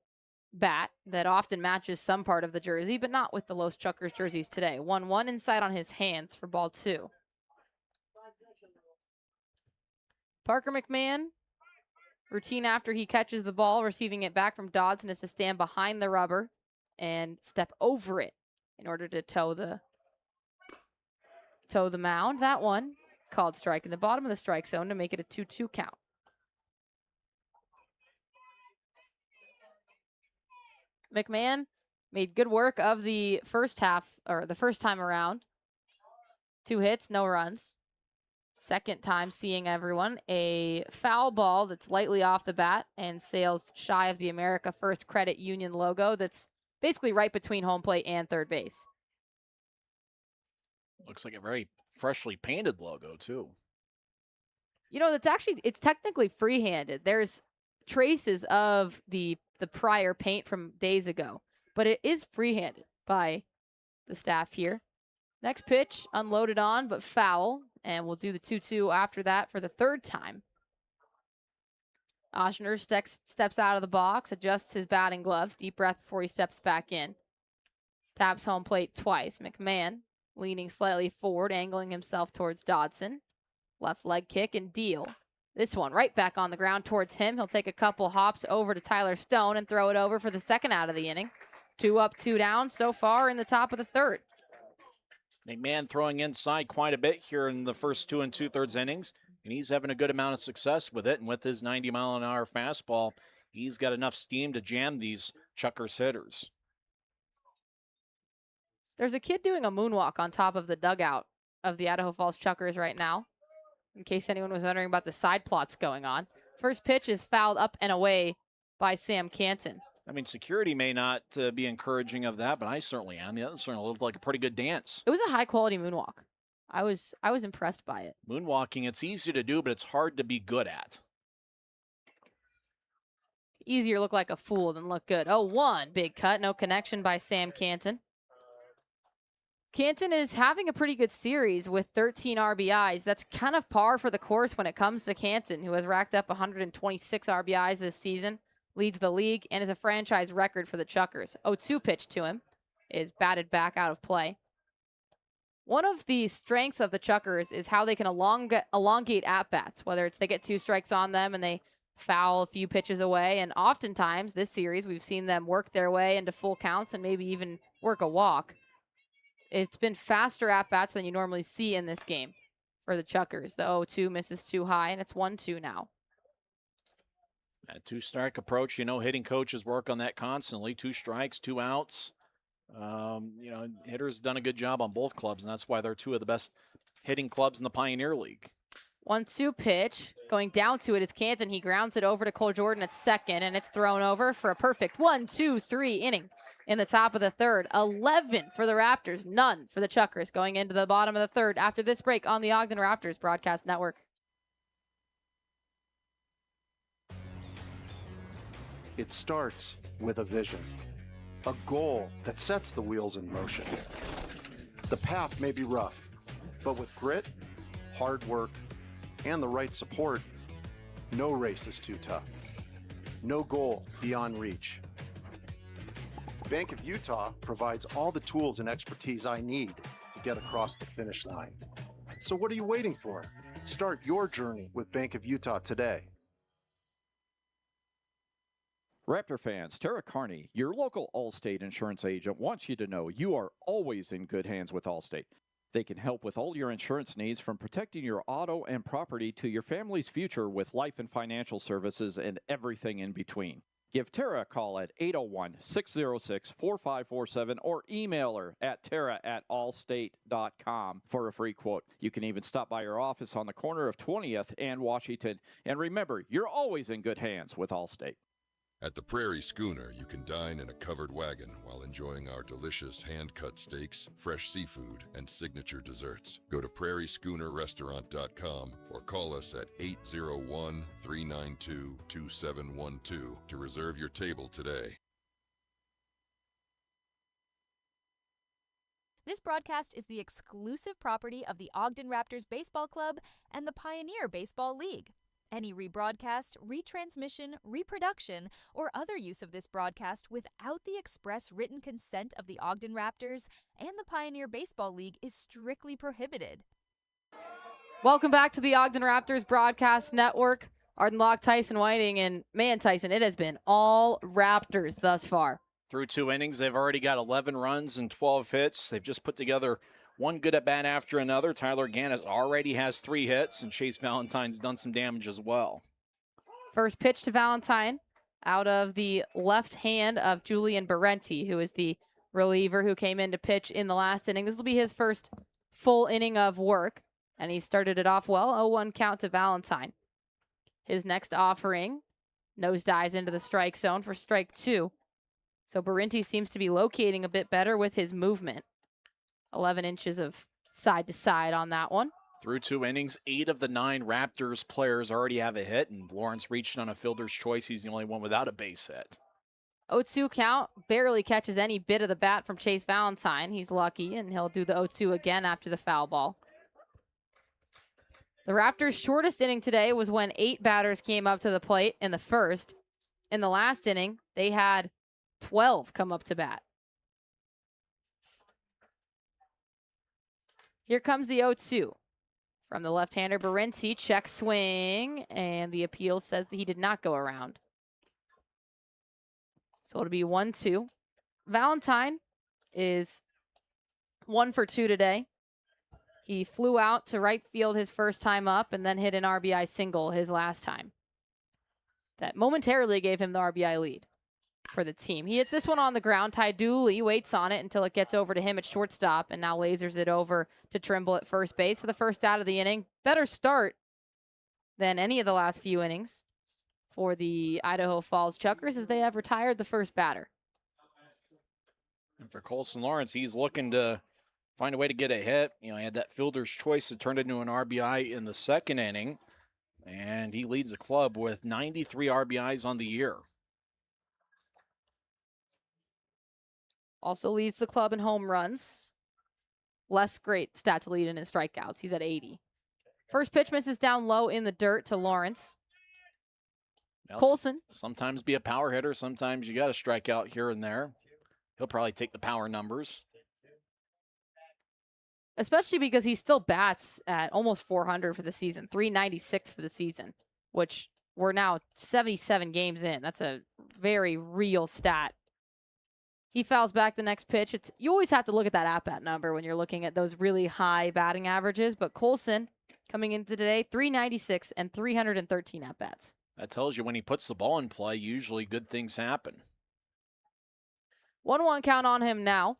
bat that often matches some part of the jersey, but not with the Los Chukars jerseys today. 1-1 inside on his hands for ball 2. Parker McMahon, routine after he catches the ball, receiving it back from Dodson, is to stand behind the rubber and step over it in order to toe the mound. That one called strike in the bottom of the strike zone to make it a 2-2 count. McMahon made good work of the first half, or the first time around. 2 hits, no runs. Second time seeing everyone. A foul ball that's lightly off the bat and sails shy of the America First Credit Union logo that's basically right between home plate and third base.
Looks like a very freshly painted logo, too.
You know, it's technically free-handed. There's traces of the prior paint from days ago, but it is free-handed by the staff here. Next pitch, unloaded on, but foul, and we'll do the 2-2 after that for the third time. Oshner steps out of the box, adjusts his batting gloves, deep breath before he steps back in. Taps home plate twice. McMahon leaning slightly forward, angling himself towards Dodson. Left leg kick and deal. This one right back on the ground towards him. He'll take a couple hops over to Tyler Stone and throw it over for the second out of the inning. 2 up, 2 down so far in the top of the third.
McMahon throwing inside quite a bit here in the first 2 2/3 innings, and he's having a good amount of success with it. And with his 90-mile-an-hour fastball, he's got enough steam to jam these Chukars hitters.
There's a kid doing a moonwalk on top of the dugout of the Idaho Falls Chukars right now, in case anyone was wondering about the side plots going on. First pitch is fouled up and away by Sam Canton.
I mean, security may not be encouraging of that, but I certainly am. That certainly looked like a pretty good dance.
It was a high-quality moonwalk. I was impressed by it.
Moonwalking, it's easy to do, but it's hard to be good at.
Easier look like a fool than look good. 0-1, big cut, no connection by Sam Canton. Canton is having a pretty good series with 13 RBIs. That's kind of par for the course when it comes to Canton, who has racked up 126 RBIs this season, leads the league, and is a franchise record for the Chukars. 0-2 pitch to him is batted back out of play. One of the strengths of the Chukars is how they can elongate at-bats, whether it's they get 2 strikes on them and they foul a few pitches away. And oftentimes this series, we've seen them work their way into full counts and maybe even work a walk. It's been faster at-bats than you normally see in this game for the Chukars. The 0-2 misses too high, and it's 1-2 now.
That 2-strike approach, hitting coaches work on that constantly. 2 strikes, 2 outs. Hitters done a good job on both clubs, and that's why they're 2 of the best hitting clubs in the Pioneer League.
1-2 pitch. Going down to it is Canton. He grounds it over to Cole Jordan at second, and it's thrown over for a perfect 1-2-3 inning in the top of the third. 11 for the Raptors, none for the Chukars going into the bottom of the third after this break on the Ogden Raptors Broadcast Network.
It starts with a vision, a goal that sets the wheels in motion. The path may be rough, but with grit, hard work, and the right support, no race is too tough. No goal beyond reach. Bank of Utah provides all the tools and expertise I need to get across the finish line. So what are you waiting for? Start your journey with Bank of Utah today.
Raptor fans, Tara Carney, your local Allstate insurance agent, wants you to know you are always in good hands with Allstate. They can help with all your insurance needs, from protecting your auto and property to your family's future with life and financial services and everything in between. Give Tara a call at 801-606-4547 or email her at tara@allstate.com for a free quote. You can even stop by her office on the corner of 20th and Washington. And remember, you're always in good hands with Allstate.
At the Prairie Schooner, you can dine in a covered wagon while enjoying our delicious hand-cut steaks, fresh seafood, and signature desserts. Go to prairieschoonerrestaurant.com or call us at 801-392-2712 to reserve your table today.
This broadcast is the exclusive property of the Ogden Raptors Baseball Club and the Pioneer Baseball League. Any rebroadcast, retransmission, reproduction, or other use of this broadcast without the express written consent of the Ogden Raptors and the Pioneer Baseball League is strictly prohibited.
Welcome back to the Ogden Raptors Broadcast Network. Arden Locke, Tyson Whiting, and man, Tyson, it has been all Raptors thus far.
Through 2 innings, they've already got 11 runs and 12 hits. They've just put together one good at bat after another. Tyler Gannis already has 3 hits, and Chase Valentine's done some damage as well.
First pitch to Valentine out of the left hand of Julian Berenti, who is the reliever who came in to pitch in the last inning. This will be his first full inning of work, and he started it off well. 0-1 count to Valentine. His next offering nosedives into the strike zone for strike 2. So Berenti seems to be locating a bit better with his movement. 11 inches of side to side on that one.
Through 2 innings, 8 of the 9 Raptors players already have a hit, and Lawrence reached on a fielder's choice. He's the only one without a base hit.
0-2 count, barely catches any bit of the bat from Chase Valentine. He's lucky, and he'll do the 0-2 again after the foul ball. The Raptors' shortest inning today was when 8 batters came up to the plate in the first. In the last inning, they had 12 come up to bat. Here comes the 0-2. From the left-hander, Berenti, check swing, and the appeal says that he did not go around. So it'll be 1-2. Valentine is 1 for 2 today. He flew out to right field his first time up and then hit an RBI single his last time. That momentarily gave him the RBI lead for the team. He hits this one on the ground. Ty Dooley waits on it until it gets over to him at shortstop and now lasers it over to Trimble at first base for the first out of the inning. Better start than any of the last few innings for the Idaho Falls Chukars as they have retired the first batter.
And for Colson Lawrence, he's looking to find a way to get a hit. You know, he had that fielder's choice that turned into an RBI in the second inning, and he leads the club with 93 RBIs on the year.
Also leads the club in home runs. Less great stat to lead in his strikeouts. He's at 80. First pitch misses down low in the dirt to Lawrence.
Now,
Colson.
Sometimes be a power hitter. Sometimes you got to strike out here and there. He'll probably take the power numbers.
Especially because he still bats at almost 400 for the season. 396 for the season, which we're now 77 games in. That's a very real stat. He fouls back the next pitch. You always have to look at that at-bat number when you're looking at those really high batting averages. But Colson, coming into today, 396 and 313 at-bats.
That tells you when he puts the ball in play, usually good things happen.
1-1 count on him now.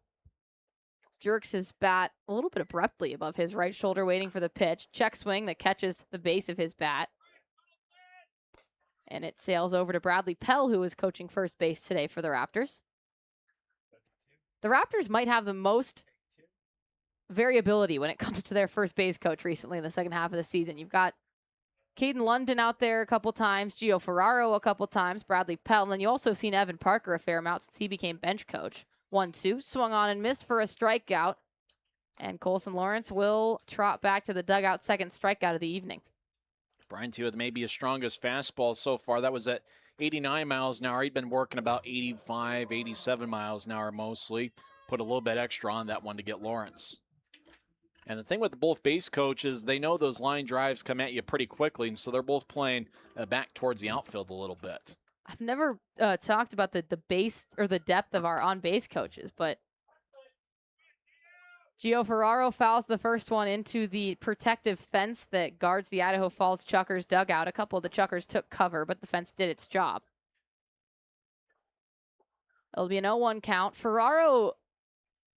Jerks his bat a little bit abruptly above his right shoulder, waiting for the pitch. Check swing that catches the base of his bat. And it sails over to Bradley Pell, who is coaching first base today for the Raptors. The Raptors might have the most variability when it comes to their first base coach recently in the second half of the season. You've got Caden London out there a couple times, Gio Ferraro a couple times, Bradley Pell, and then you also have seen Evan Parker a fair amount since he became bench coach. 1-2, swung on and missed for a strikeout. And Colson Lawrence will trot back to the dugout, second strikeout of the evening.
Brian T with maybe his strongest fastball so far. That was at 89 miles an hour. He'd been working about 85, 87 miles an hour mostly. Put a little bit extra on that one to get Lawrence. And the thing with both base coaches, they know those line drives come at you pretty quickly, and so they're both playing back towards the outfield a little bit.
I've never talked about the base or the depth of our on-base coaches, but Gio Ferraro fouls the first one into the protective fence that guards the Idaho Falls Chukars dugout. A couple of the Chukars took cover, but the fence did its job. It'll be an 0-1 count. Ferraro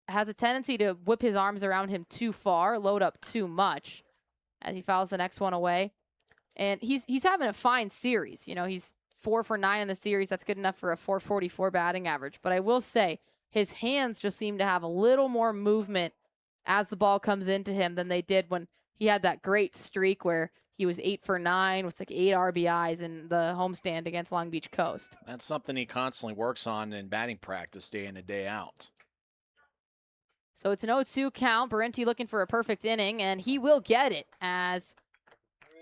has a tendency to whip his arms around him too far, load up too much as he fouls the next one away. And he's having a fine series. You know, he's 4 for 9 in the series. That's good enough for a 444 batting average. But I will say his hands just seem to have a little more movement as the ball comes into him than they did when he had that great streak where he was 8 for 9 with like 8 RBIs in the homestand against Long Beach Coast.
That's something he constantly works on in batting practice day in and day out.
So it's an 0-2 count. Berenti looking for a perfect inning, and he will get it as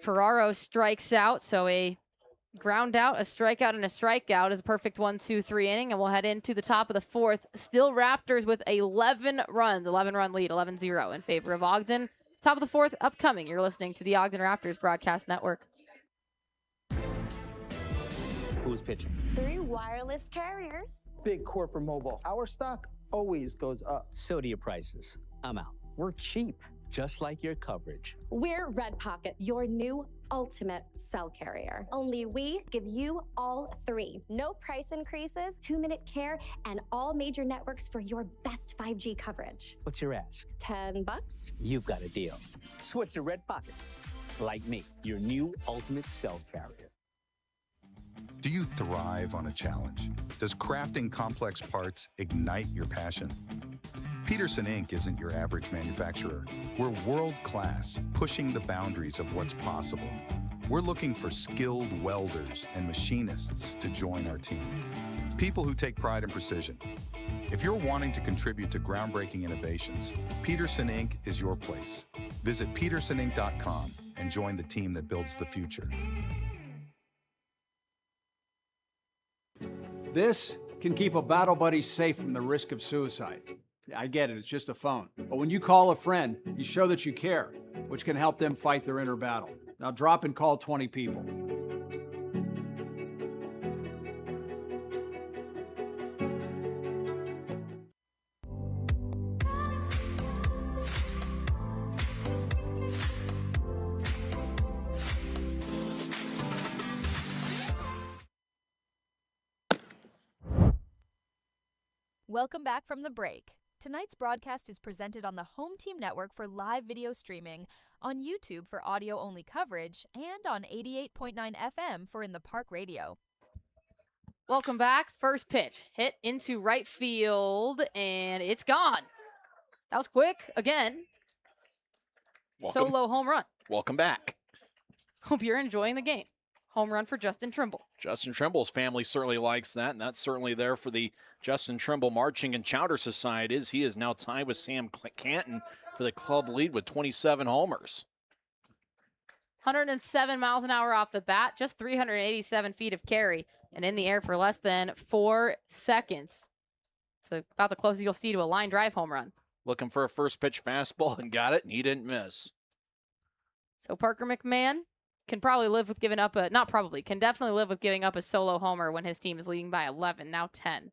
Ferraro strikes out. So a ground out, a strikeout, and a strikeout is a perfect 1-2-3 inning, and we'll head into the top of the fourth. Still Raptors with 11 runs, 11-run lead, 11-0 in favor of Ogden. Top of the fourth upcoming. You're listening to the Ogden Raptors Broadcast Network.
Who's pitching?
3 wireless carriers.
Big corporate mobile. Our stock always goes up.
So do your prices. I'm out. We're cheap, just like your coverage.
We're Red Pocket, your new ultimate cell carrier. Only we give you all 3. No price increases, 2-minute care, and all major networks for your best 5G coverage.
What's your ask?
$10?
You've got a deal. Switch to Red Pocket. Like me, your new ultimate cell carrier.
Do you thrive on a challenge? Does crafting complex parts ignite your passion? Peterson Inc. isn't your average manufacturer. We're world-class, pushing the boundaries of what's possible. We're looking for skilled welders and machinists to join our team. People who take pride in precision. If you're wanting to contribute to groundbreaking innovations, Peterson Inc. is your place. Visit petersoninc.com and join the team that builds the future.
This can keep a battle buddy safe from the risk of suicide. I get it, it's just a phone. But when you call a friend, you show that you care, which can help them fight their inner battle. Now drop and call 20 people.
Welcome back from the break. Tonight's broadcast is presented on the Home Team Network for live video streaming, on YouTube for audio-only coverage, and on 88.9 FM for In the Park Radio.
Welcome back. First pitch hit into right field, and it's gone. That was quick again. Solo home run.
Welcome back.
Hope you're enjoying the game. Home run for Justin Trimble.
Justin Trimble's family certainly likes that, and that's certainly there for the Justin Trimble Marching and Chowder Society. He is now tied with Sam Canton for the club lead with 27 homers.
107 miles an hour off the bat, just 387 feet of carry, and in the air for less than 4 seconds. It's about the closest you'll see to a line drive home run.
Looking for a first pitch fastball and got it, and he didn't miss.
So Parker McMahon can probably live with giving up a, not probably, can definitely live with giving up a solo homer when his team is leading by 11, now 10.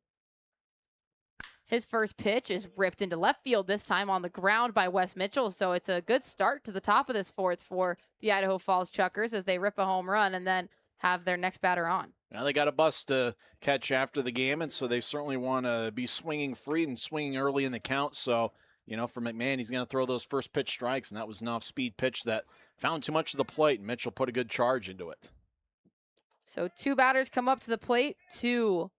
His first pitch is ripped into left field, this time on the ground by Wes Mitchell, so it's a good start to the top of this fourth for the Idaho Falls Chukars as they rip a home run and then have their next batter on.
Now they got a bus to catch after the game, and so they certainly want to be swinging free and swinging early in the count. So, for McMahon, he's going to throw those first pitch strikes, and that was an off-speed pitch that found too much of the plate, and Mitchell put a good charge into it.
So 2 batters come up to the plate to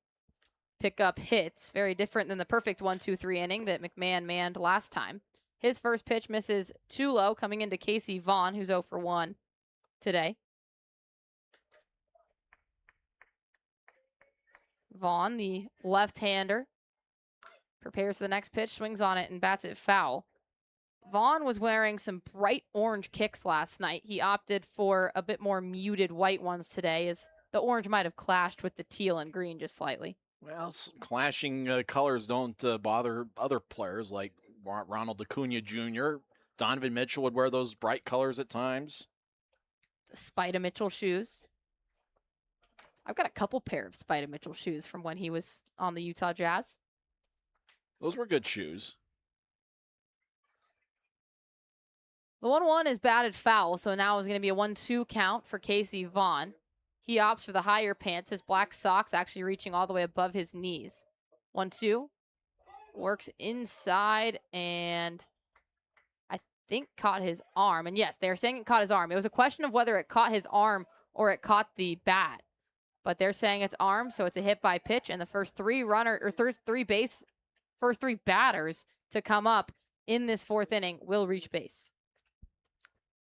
pick up hits. Very different than the perfect 1-2-3 inning that McMahon manned last time. His first pitch misses too low, coming into Casey Vaughn, who's 0 for 1 today. Vaughn, the left-hander, prepares for the next pitch, swings on it, and bats it foul. Vaughn was wearing some bright orange kicks last night. He opted for a bit more muted white ones today, as the orange might have clashed with the teal and green just slightly.
Well, clashing colors don't bother other players like Ronald Acuna Jr. Donovan Mitchell would wear those bright colors at times.
The Spida Mitchell shoes. I've got a couple pair of Spida Mitchell shoes from when he was on the Utah Jazz.
Those were good shoes.
The 1-1 is batted foul, so now it's going to be a 1-2 count for Casey Vaughn. He opts for the higher pants, his black socks actually reaching all the way above his knees. 1-2. Works inside and I think caught his arm. And yes, they're saying it caught his arm. It was a question of whether it caught his arm or it caught the bat. But they're saying it's arm, so it's a hit by pitch, and the first 3 batters to come up in this 4th inning will reach base.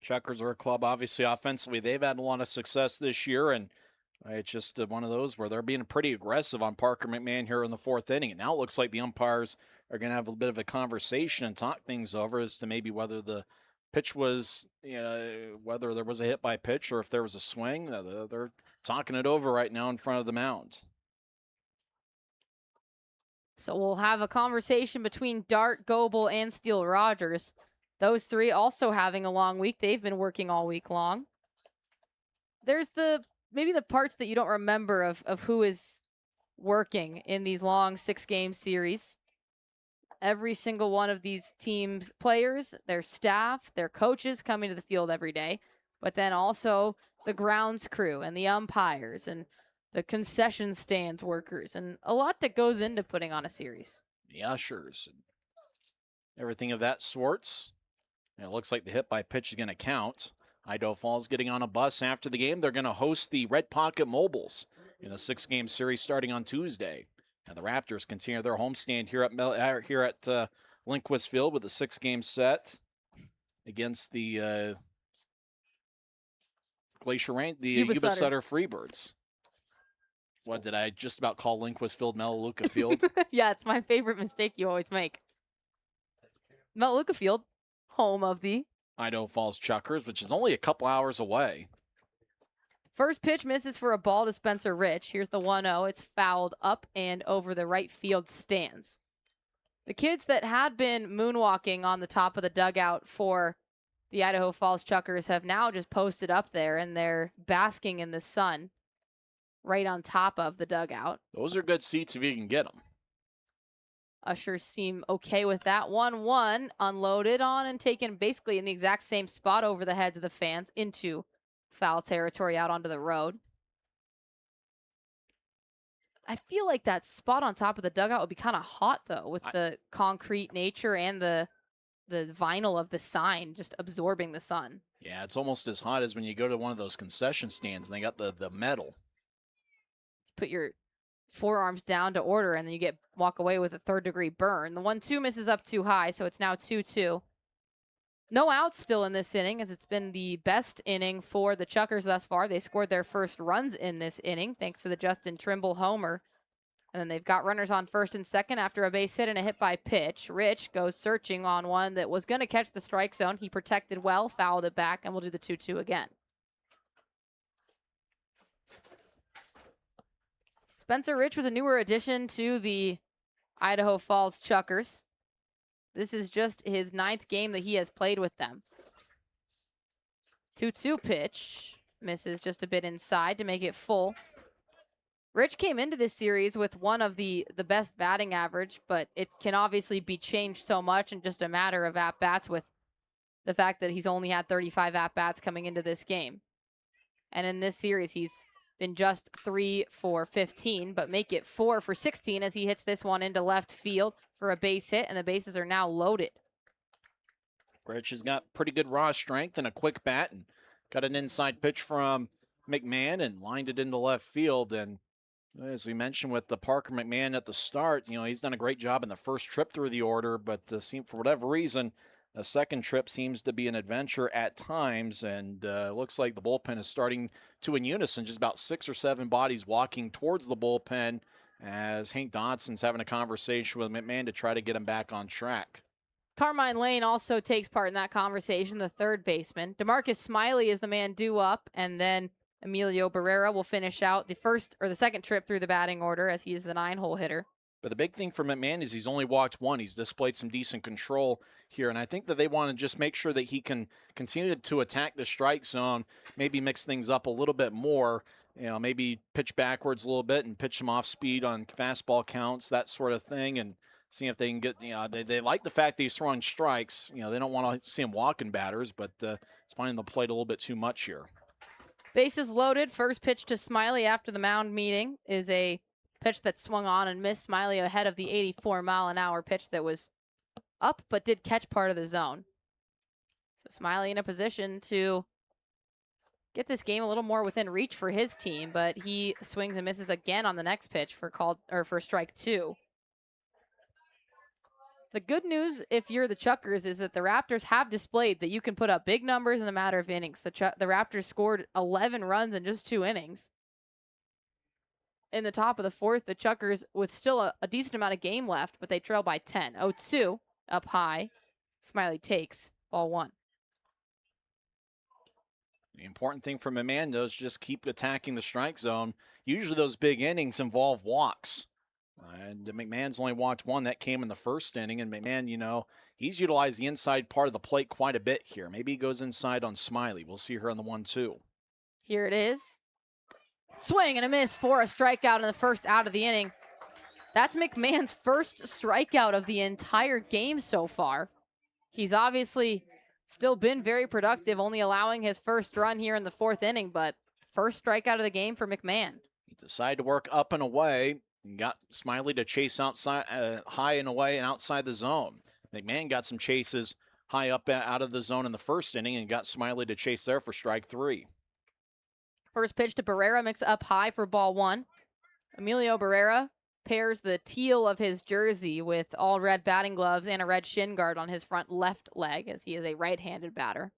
Chukars are a club, obviously, offensively. They've had a lot of success this year, and it's just one of those where they're being pretty aggressive on Parker McMahon here in the 4th inning. And now it looks like the umpires are going to have a bit of a conversation and talk things over as to maybe whether the pitch was, whether there was a hit by pitch or if there was a swing. They're talking it over right now in front of the mound.
So we'll have a conversation between Dart, Goebel, and Steele Rogers. Those 3 also having a long week. They've been working all week long. There's maybe the parts that you don't remember of who is working in these long 6-game series. every single one of these teams' players, their staff, their coaches coming to the field every day, but then also the grounds crew and the umpires and the concession stands workers, and a lot that goes into putting on a series.
The ushers and everything of that sorts. And it looks like the hit by pitch is going to count. Idaho Falls getting on a bus after the game. They're going to host the Red Pocket Mobiles in a 6-game series starting on Tuesday. And the Raptors continue their homestand here at Lindquist Field with a 6-game set against the Glacier Range, the Yuba Sutter Freebirds. What did I just about call Lindquist Field Melaleuca Field?
Yeah, it's my favorite mistake you always make. Melaleuca Field, home of the
Idaho Falls Chukars, which is only a couple hours away.
First pitch misses for a ball to Spencer Rich. Here's the 1-0. It's fouled up and over the right field stands. The kids that had been moonwalking on the top of the dugout for the Idaho Falls Chukars have now just posted up there, and they're basking in the sun right on top of the dugout.
Those are good seats if you can get them.
Ushers seem okay with that. 1-1 unloaded on and taken basically in the exact same spot over the heads of the fans into foul territory out onto the road. I feel like that spot on top of the dugout would be kind of hot, though, with the concrete nature and the vinyl of the sign just absorbing the sun.
Yeah, it's almost as hot as when you go to one of those concession stands and they got the metal.
Put your forearms down to order, and then you walk away with a third-degree burn. The 1-2 misses up too high, so it's now 2-2. No outs still in this inning, as it's been the best inning for the Chukars thus far. They scored their first runs in this inning, thanks to the Justin Trimble homer. And then they've got runners on first and second after a base hit and a hit by pitch. Rich goes searching on one that was going to catch the strike zone. He protected well, fouled it back, and we'll do the 2-2 again. Spencer Rich was a newer addition to the Idaho Falls Chukars. This is just his 9th game that he has played with them. 2-2 pitch. Misses just a bit inside to make it full. Rich came into this series with one of the best batting average, but it can obviously be changed so much in just a matter of at-bats with the fact that he's only had 35 at-bats coming into this game. And in this series, he's been just 3 for 15, but make it 4 for 16 as he hits this one into left field for a base hit, and the bases are now loaded.
Rich has got pretty good raw strength and a quick bat, and got an inside pitch from McMahon and lined it into left field. And as we mentioned with the Parker McMahon at the start, he's done a great job in the first trip through the order, but for whatever reason, the second trip seems to be an adventure at times, and looks like the bullpen is starting to in unison, just about 6 or 7 bodies walking towards the bullpen as Hank Dodson's having a conversation with McMahon to try to get him back on track.
Carmine Lane also takes part in that conversation, the third baseman. DeMarcus Smiley is the man due up, and then Emilio Barrera will finish out the second trip through the batting order as he is the 9-hole hitter.
But the big thing for McMahon is he's only walked one. He's displayed some decent control here, and I think that they want to just make sure that he can continue to attack the strike zone, maybe mix things up a little bit more, maybe pitch backwards a little bit and pitch him off speed on fastball counts, that sort of thing, and see if they can get, they like the fact that he's throwing strikes. They don't want to see him walking batters, but it's finding the plate a little bit too much here.
Bases loaded. First pitch to Smiley after the mound meeting is a pitch that swung on and missed. Smiley ahead of the 84-mile-an-hour pitch that was up but did catch part of the zone. So Smiley in a position to get this game a little more within reach for his team, but he swings and misses again on the next pitch for strike 2. The good news, if you're the Chukars, is that the Raptors have displayed that you can put up big numbers in a matter of innings. The Raptors scored 11 runs in just 2 innings. In the top of the 4th, the Chukars, with still a decent amount of game left, but they trail by 10. 0-2, up high. Smiley takes, ball 1.
The important thing for McMahon, though, is just keep attacking the strike zone. Usually those big innings involve walks. And McMahon's only walked one. That came in the first inning. And McMahon, he's utilized the inside part of the plate quite a bit here. Maybe he goes inside on Smiley. We'll see her on the 1-2.
Here it is. Swing and a miss for a strikeout in the first out of the inning. That's McMahon's first strikeout of the entire game so far. He's obviously still been very productive, only allowing his first run here in the 4th inning, but first strikeout of the game for McMahon.
He decided to work up and away and got Smiley to chase outside, high and away and outside the zone. McMahon got some chases high up out of the zone in the 1st inning and got Smiley to chase there for strike 3.
First pitch to Barrera, mix up high for ball 1. Emilio Barrera pairs the teal of his jersey with all red batting gloves and a red shin guard on his front left leg, as he is a right-handed batter.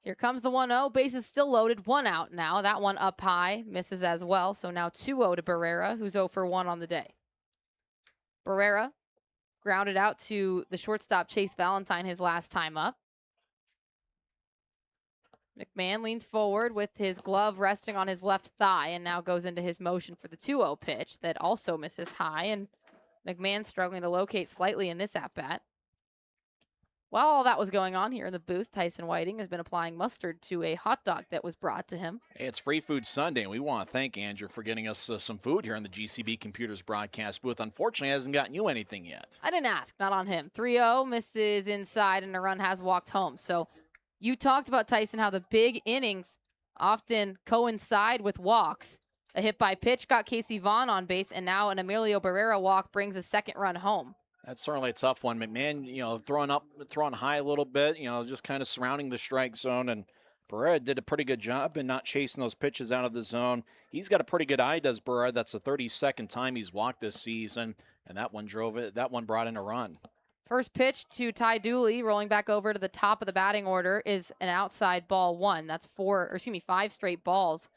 Here comes the 1-0. Base is still loaded. 1 out now. That one up high. Misses as well. So now 2-0 to Barrera, who's 0 for 1 on the day. Barrera grounded out to the shortstop Chase Valentine his last time up. McMahon leans forward with his glove resting on his left thigh and now goes into his motion for the 2-0 pitch that also misses high, and McMahon struggling to locate slightly in this at-bat. While all that was going on here in the booth, Tyson Whiting has been applying mustard to a hot dog that was brought to him.
Hey, it's Free Food Sunday, and we want to thank Andrew for getting us some food here in the GCB Computers broadcast booth. Unfortunately, he hasn't gotten you anything yet.
I didn't ask, not on him. 3-0, misses inside, and a run has walked home. So you talked about, Tyson, how the big innings often coincide with walks. A hit by pitch got Casey Vaughn on base, and now an Emilio Barrera walk brings a 2nd run home.
That's certainly a tough one. McMahon, throwing high a little bit, just kind of surrounding the strike zone. And Barrera did a pretty good job in not chasing those pitches out of the zone. He's got a pretty good eye, does Barrera. That's the 32nd time he's walked this season. And that one brought in a run.
First pitch to Ty Dooley, rolling back over to the top of the batting order, is an outside ball 1. That's 5 straight balls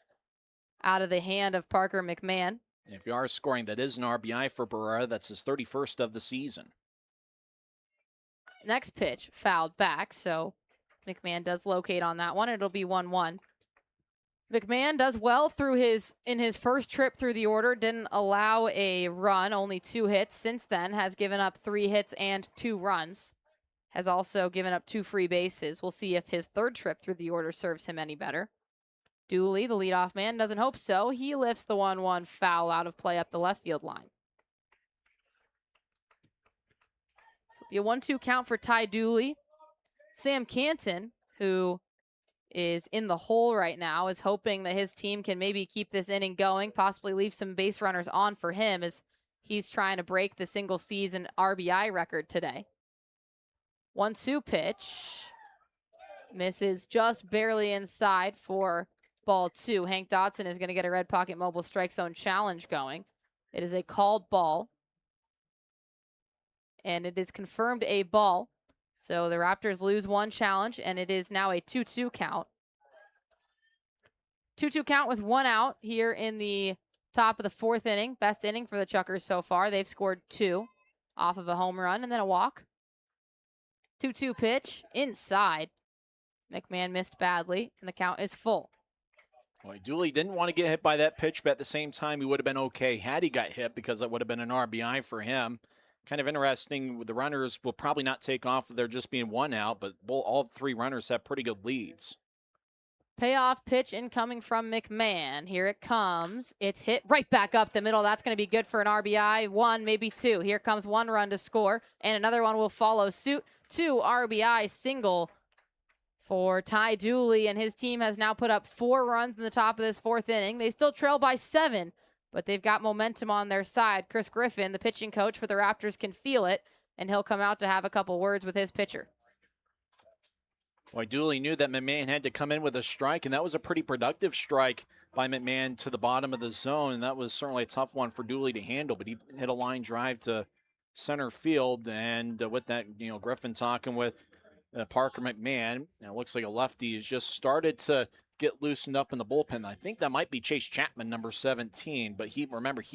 out of the hand of Parker McMahon.
If you are scoring, that is an RBI for Barrera. That's his 31st of the season.
Next pitch, fouled back, so McMahon does locate on that one. It'll be 1-1. McMahon does well in his first trip through the order. Didn't allow a run, only 2 hits. Since then, has given up 3 hits and 2 runs. Has also given up 2 free bases. We'll see if his 3rd trip through the order serves him any better. Dooley, the leadoff man, doesn't hope so. He lifts the 1-1 foul out of play up the left field line. So it'll be a 1-2 count for Ty Dooley. Sam Canton, who is in the hole right now, is hoping that his team can maybe keep this inning going, possibly leave some base runners on for him as he's trying to break the single season RBI record today. 1-2 pitch. Misses just barely inside for ball 2. Hank Dotson is going to get a Red Pocket Mobile Strike Zone challenge going. It is a called ball. And it is confirmed a ball. So the Raptors lose 1 challenge, and it is now a 2-2 count. 2-2 count with 1 out here in the top of the 4th inning. Best inning for the Chukars so far. They've scored 2 off of a home run and then a walk. 2-2 pitch inside. McMahon missed badly, and the count is full.
Boy, Dooley didn't want to get hit by that pitch, but at the same time, he would have been okay had he got hit because that would have been an RBI for him. Kind of interesting. The runners will probably not take off if there just being 1 out, but all 3 runners have pretty good leads.
Payoff pitch incoming from McMahon. Here it comes. It's hit right back up the middle. That's going to be good for an RBI. 1, maybe 2. Here comes 1 run to score, and another one will follow suit. 2 RBI single for Ty Dooley, and his team has now put up 4 runs in the top of this 4th inning. They still trail by 7, but they've got momentum on their side. Chris Griffin, the pitching coach for the Raptors, can feel it, and he'll come out to have a couple words with his pitcher.
Boy, Dooley knew that McMahon had to come in with a strike, and that was a pretty productive strike by McMahon to the bottom of the zone, and that was certainly a tough one for Dooley to handle, but he hit a line drive to center field, and with that, Griffin talking with Parker McMahon. And it looks like a lefty has just started to get loosened up in the bullpen. I think that might be Chase Chapman, number 17, but he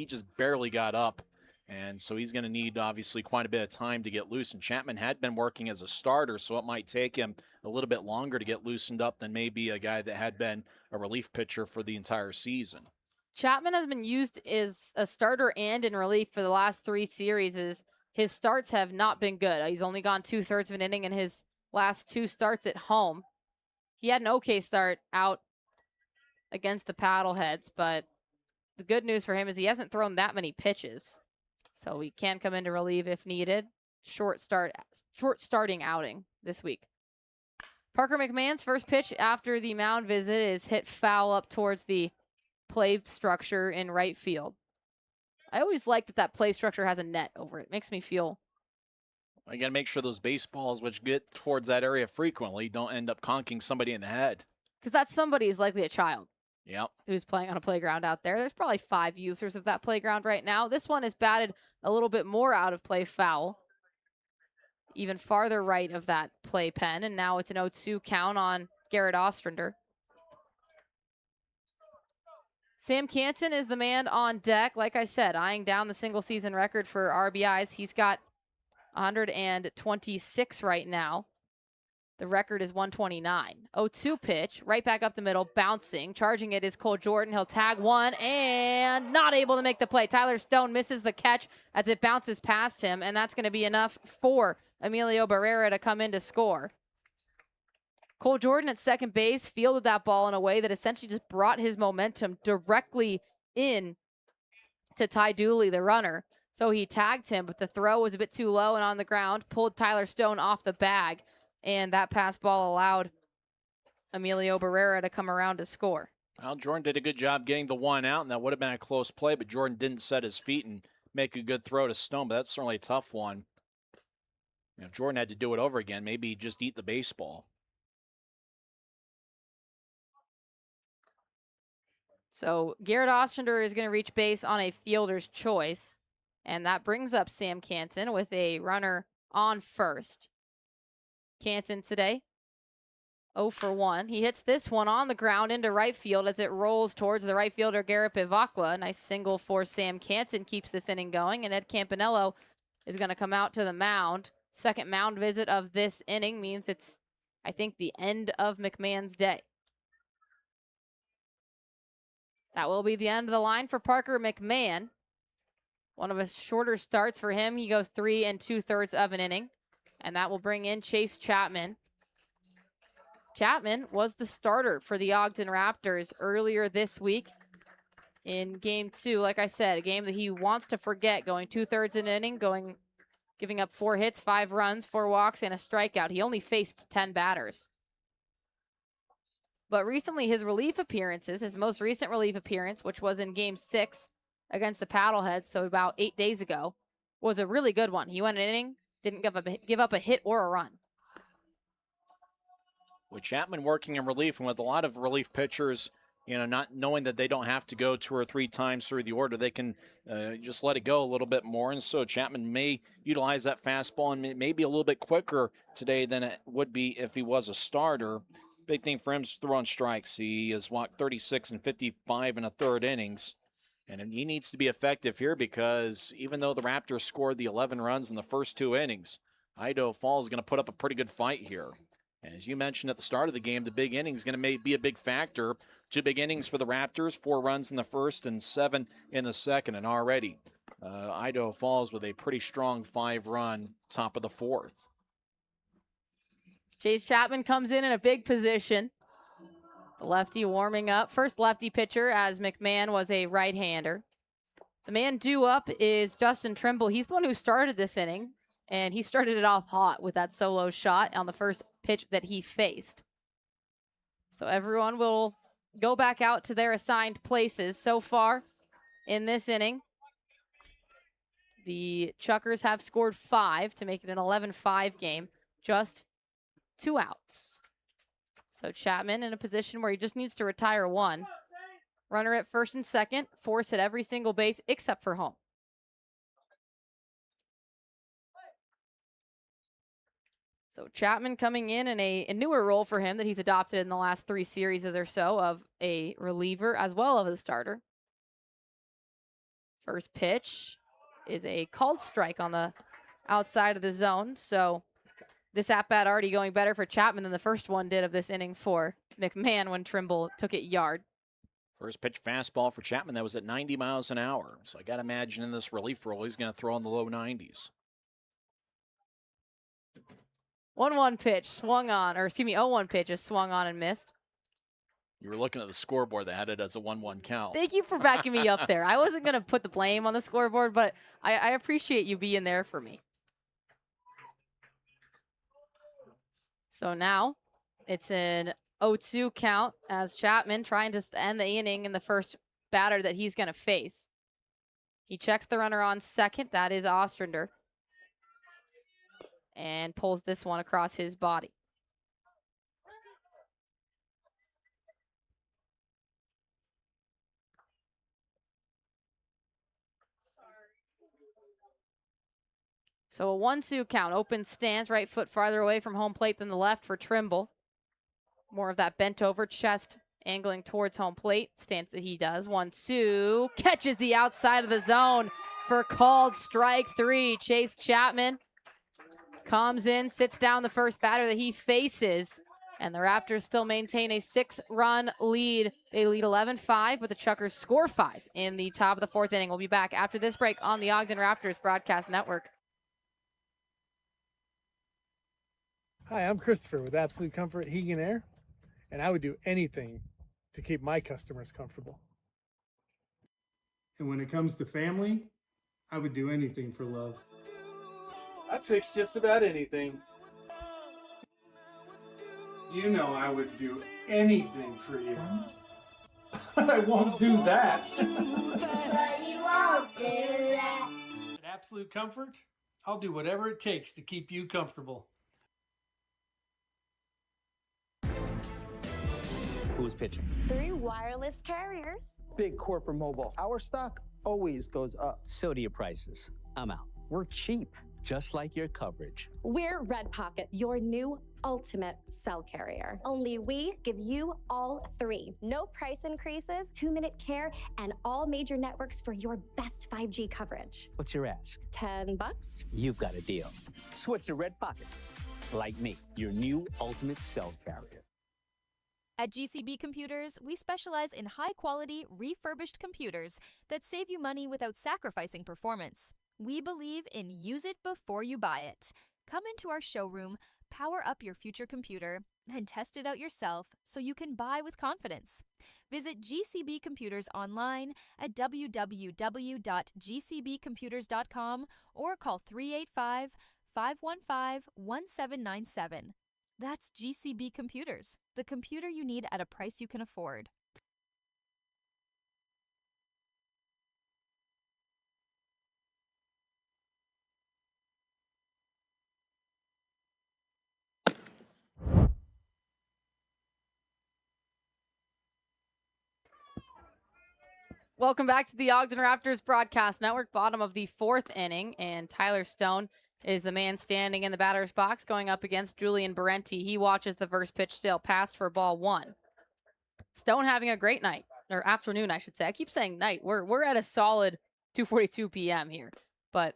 just barely got up. And so he's going to need, obviously, quite a bit of time to get loose. And Chapman had been working as a starter, so it might take him a little bit longer to get loosened up than maybe a guy that had been a relief pitcher for the entire season.
Chapman has been used as a starter and in relief for the last 3 series. His starts have not been good. He's only gone 2/3 of an inning in his last 2 starts at home. He had an okay start out against the Paddleheads, but the good news for him is he hasn't thrown that many pitches. So he can come in to relieve if needed. Short starting outing this week. Parker McMahon's first pitch after the mound visit is hit foul up towards the play structure in right field. I always like that play structure has a net over it. Makes me feel.
I got to make sure those baseballs, which get towards that area frequently, don't end up conking somebody in the head.
Because that somebody is likely a child.
Yep.
Who's playing on a playground out there. There's probably 5 users of that playground right now. This one is batted a little bit more out of play foul. Even farther right of that play pen. And now it's an 0-2 count on Garrett Ostrander. Sam Canton is the man on deck. Like I said, eyeing down the single season record for RBIs. He's got 126 right now. The record is 129. 0-2 pitch, right back up the middle, bouncing. Charging it is Cole Jordan. He'll tag one and not able to make the play. Tyler Stone misses the catch as it bounces past him, and that's going to be enough for Emilio Barrera to come in to score. Cole Jordan at second base fielded that ball in a way that essentially just brought his momentum directly in to Ty Dooley, the runner. So he tagged him, but the throw was a bit too low and on the ground, pulled Tyler Stone off the bag. And that pass ball allowed Emilio Barrera to come around to score.
Well, Jordan did a good job getting the one out, and that would have been a close play, but Jordan didn't set his feet and make a good throw to Stone, but that's certainly a tough one. If Jordan had to do it over again, maybe he'd just eat the baseball.
So Garrett Ostrander is going to reach base on a fielder's choice, and that brings up Sam Canton with a runner on first. Canton today, 0 for 1. He hits this one on the ground into right field as it rolls towards the right fielder, Garrett Bivacqua. Nice single for Sam Canton keeps this inning going, and Ed Campanello is going to come out to the mound. Second mound visit of this inning means it's, I think, the end of McMahon's day. That will be the end of the line for Parker McMahon. One of his shorter starts for him. He goes 3 2/3 of an inning. And that will bring in Chase Chapman. Chapman was the starter for the Ogden Raptors earlier this week in game 2. Like I said, a game that he wants to forget, going 2/3 an inning, giving up 4 hits, 5 runs, 4 walks, and a strikeout. He only faced 10 batters. But recently his relief appearances, his most recent relief appearance, which was in game 6 against the Paddleheads, so about 8 days ago, was a really good one. He went an inning, didn't give up a hit or a run.
With Chapman working in relief, and with a lot of relief pitchers, not knowing that they don't have to go 2 or 3 times through the order, they can just let it go a little bit more. And so Chapman may utilize that fastball and maybe a little bit quicker today than it would be if he was a starter. Big thing for him is throw on strikes. He has walked 36 and 55 in a third innings. And he needs to be effective here because even though the Raptors scored the 11 runs in the first 2 innings, Idaho Falls is going to put up a pretty good fight here. And as you mentioned at the start of the game, the big inning is going to be a big factor. 2 big innings for the Raptors, 4 runs in the first and 7 in the second. And already Idaho Falls with a pretty strong 5-run top of the 4th.
Chase Chapman comes in a big position. The lefty warming up. First lefty pitcher, as McMahon was a right-hander. The man due up is Justin Trimble. He's the one who started this inning, and he started it off hot with that solo shot on the first pitch that he faced. So everyone will go back out to their assigned places. So far in this inning, the Chukars have scored 5 to make it an 11-5 game. Just 2 outs. So Chapman in a position where he just needs to retire 1. Runner at first and second, force at every single base except for home. So Chapman coming in a newer role for him that he's adopted in the last 3 series or so of a reliever as well as a starter. First pitch is a called strike on the outside of the zone. So this at-bat already going better for Chapman than the first one did of this inning for McMahon when Trimble took it yard.
First pitch fastball for Chapman, that was at 90 miles an hour. So I got to imagine in this relief role, he's going to throw in the low 90s.
1-1 pitch swung on, or excuse me, 0-1 pitch is swung on and missed.
You were looking at the scoreboard that had it as a 1-1 count.
Thank you for backing me up there. I wasn't going to put the blame on the scoreboard, but I appreciate you being there for me. So now it's an 0-2 count as Chapman trying to end the inning in the first batter that he's going to face. He checks the runner on second. That is Ostrander. And pulls this one across his body. So a 1-2 count. Open stance, right foot farther away from home plate than the left for Trimble. More of that bent over chest angling towards home plate stance that he does. 1-2. Catches the outside of the zone for called strike 3. Chase Chapman comes in, sits down the first batter that he faces. And the Raptors still maintain a 6-run lead. They lead 11-5, but the Chukars score 5 in the top of the 4th inning. We'll be back after this break on the Ogden Raptors Broadcast Network.
Hi, I'm Christopher with Absolute Comfort Heating and Air, and I would do anything to keep my customers comfortable. And when it comes to family, I would do anything for love. I'd fix just about anything. You know I would do anything for you. I won't do that. But you won't do that. At Absolute Comfort, I'll do whatever it takes to keep you comfortable.
Who's pitching?
3 wireless carriers.
Big corporate mobile. Our stock always goes up.
So do your prices. I'm out. We're cheap, just like your coverage.
We're Red Pocket, your new ultimate cell carrier. Only we give you all 3. No price increases, 2-minute care, and all major networks for your best 5G coverage.
What's your ask?
$10?
You've got a deal. Switch to Red Pocket. Like me, your new ultimate cell carrier.
At GCB Computers, we specialize in high-quality, refurbished computers that save you money without sacrificing performance. We believe in use it before you buy it. Come into our showroom, power up your future computer, and test it out yourself so you can buy with confidence. Visit GCB Computers online at www.gcbcomputers.com or call 385-515-1797. That's GCB Computers, the computer you need at a price you can afford.
Welcome back to the Ogden Raptors Broadcast Network, bottom of the 4th inning, and Tyler Stone is the man standing in the batter's box going up against Julian Berenti. He watches the first pitch sail past for ball 1. Stone having a great night, or afternoon, I should say. I keep saying night. We're at a solid 2:42 p.m. here, but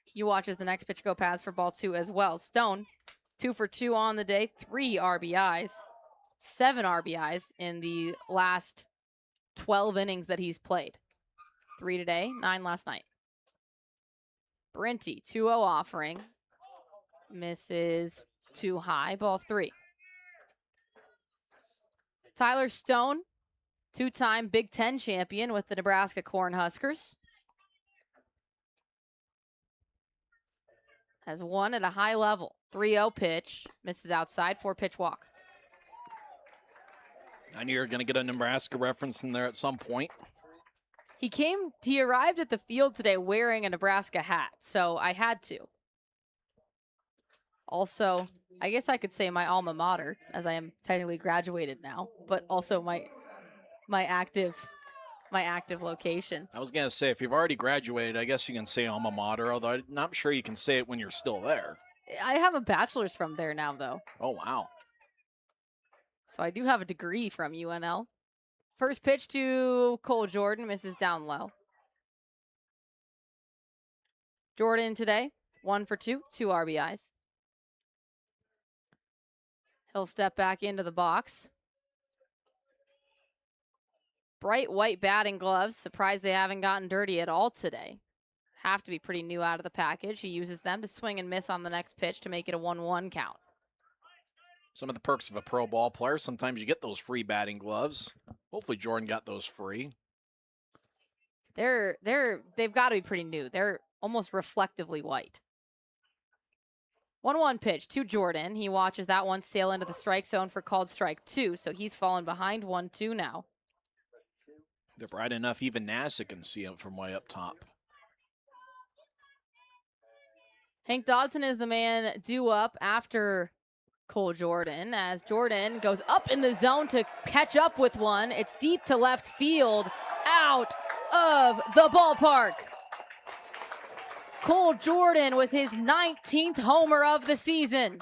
he watches the next pitch go past for ball 2 as well. Stone, 2 for 2 on the day, 3 RBIs, 7 RBIs in the last 12 innings that he's played. 3 today, 9 last night. Berenti, 2-0 offering. Misses too high, ball 3. Tyler Stone, 2-time Big Ten champion with the Nebraska Cornhuskers. Has won at a high level. 3-0 pitch, misses outside, 4-pitch walk.
I knew you were going to get a Nebraska reference in there at some point.
He arrived at the field today wearing a Nebraska hat, so I had to. Also, I guess I could say my alma mater, as I am technically graduated now, but also my active location.
I was going to say, if you've already graduated, I guess you can say alma mater, although I'm not sure you can say it when you're still there.
I have a bachelor's from there now, though.
Oh, wow.
So I do have a degree from UNL. First pitch to Cole Jordan, misses down low. Jordan today, 1 for 2, 2 RBIs. He'll step back into the box. Bright white batting gloves. Surprised they haven't gotten dirty at all today. Have to be pretty new out of the package. He uses them to swing and miss on the next pitch to make it a 1-1 count.
Some of the perks of a pro ball player, sometimes you get those free batting gloves. Hopefully Jordan got those free.
They've got to be pretty new. They're almost reflectively white. 1-1 pitch to Jordan. He watches that one sail into the strike zone for called strike 2, so he's fallen behind 1-2 now.
They're bright enough even NASA can see him from way up top.
Hank Dodson is the man due up after Cole Jordan, as Jordan goes up in the zone to catch up with one. It's deep to left field, out of the ballpark. Cole Jordan with his 19th homer of the season.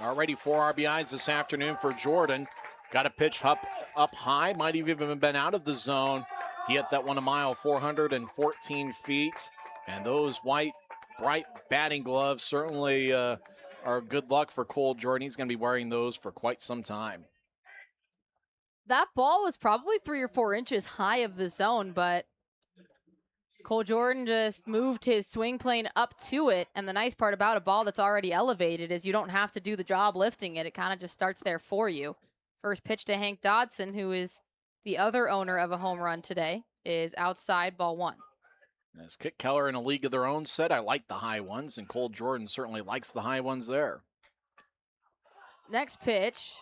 Already 4 RBIs this afternoon for Jordan. Got a pitch up high, might have even been out of the zone. He hit that one a mile, 414 feet. And those white, bright batting gloves certainly are good luck for Cole Jordan. He's going to be wearing those for quite some time.
That ball was probably 3 or 4 inches high of the zone, but Cole Jordan just moved his swing plane up to it. And the nice part about a ball that's already elevated is you don't have to do the job lifting it. It kind of just starts there for you. First pitch to Hank Dodson, who is the other owner of a home run today, is outside, ball 1.
As Kit Keller in a league of their own said, I like the high ones, and Cole Jordan certainly likes the high ones there.
Next pitch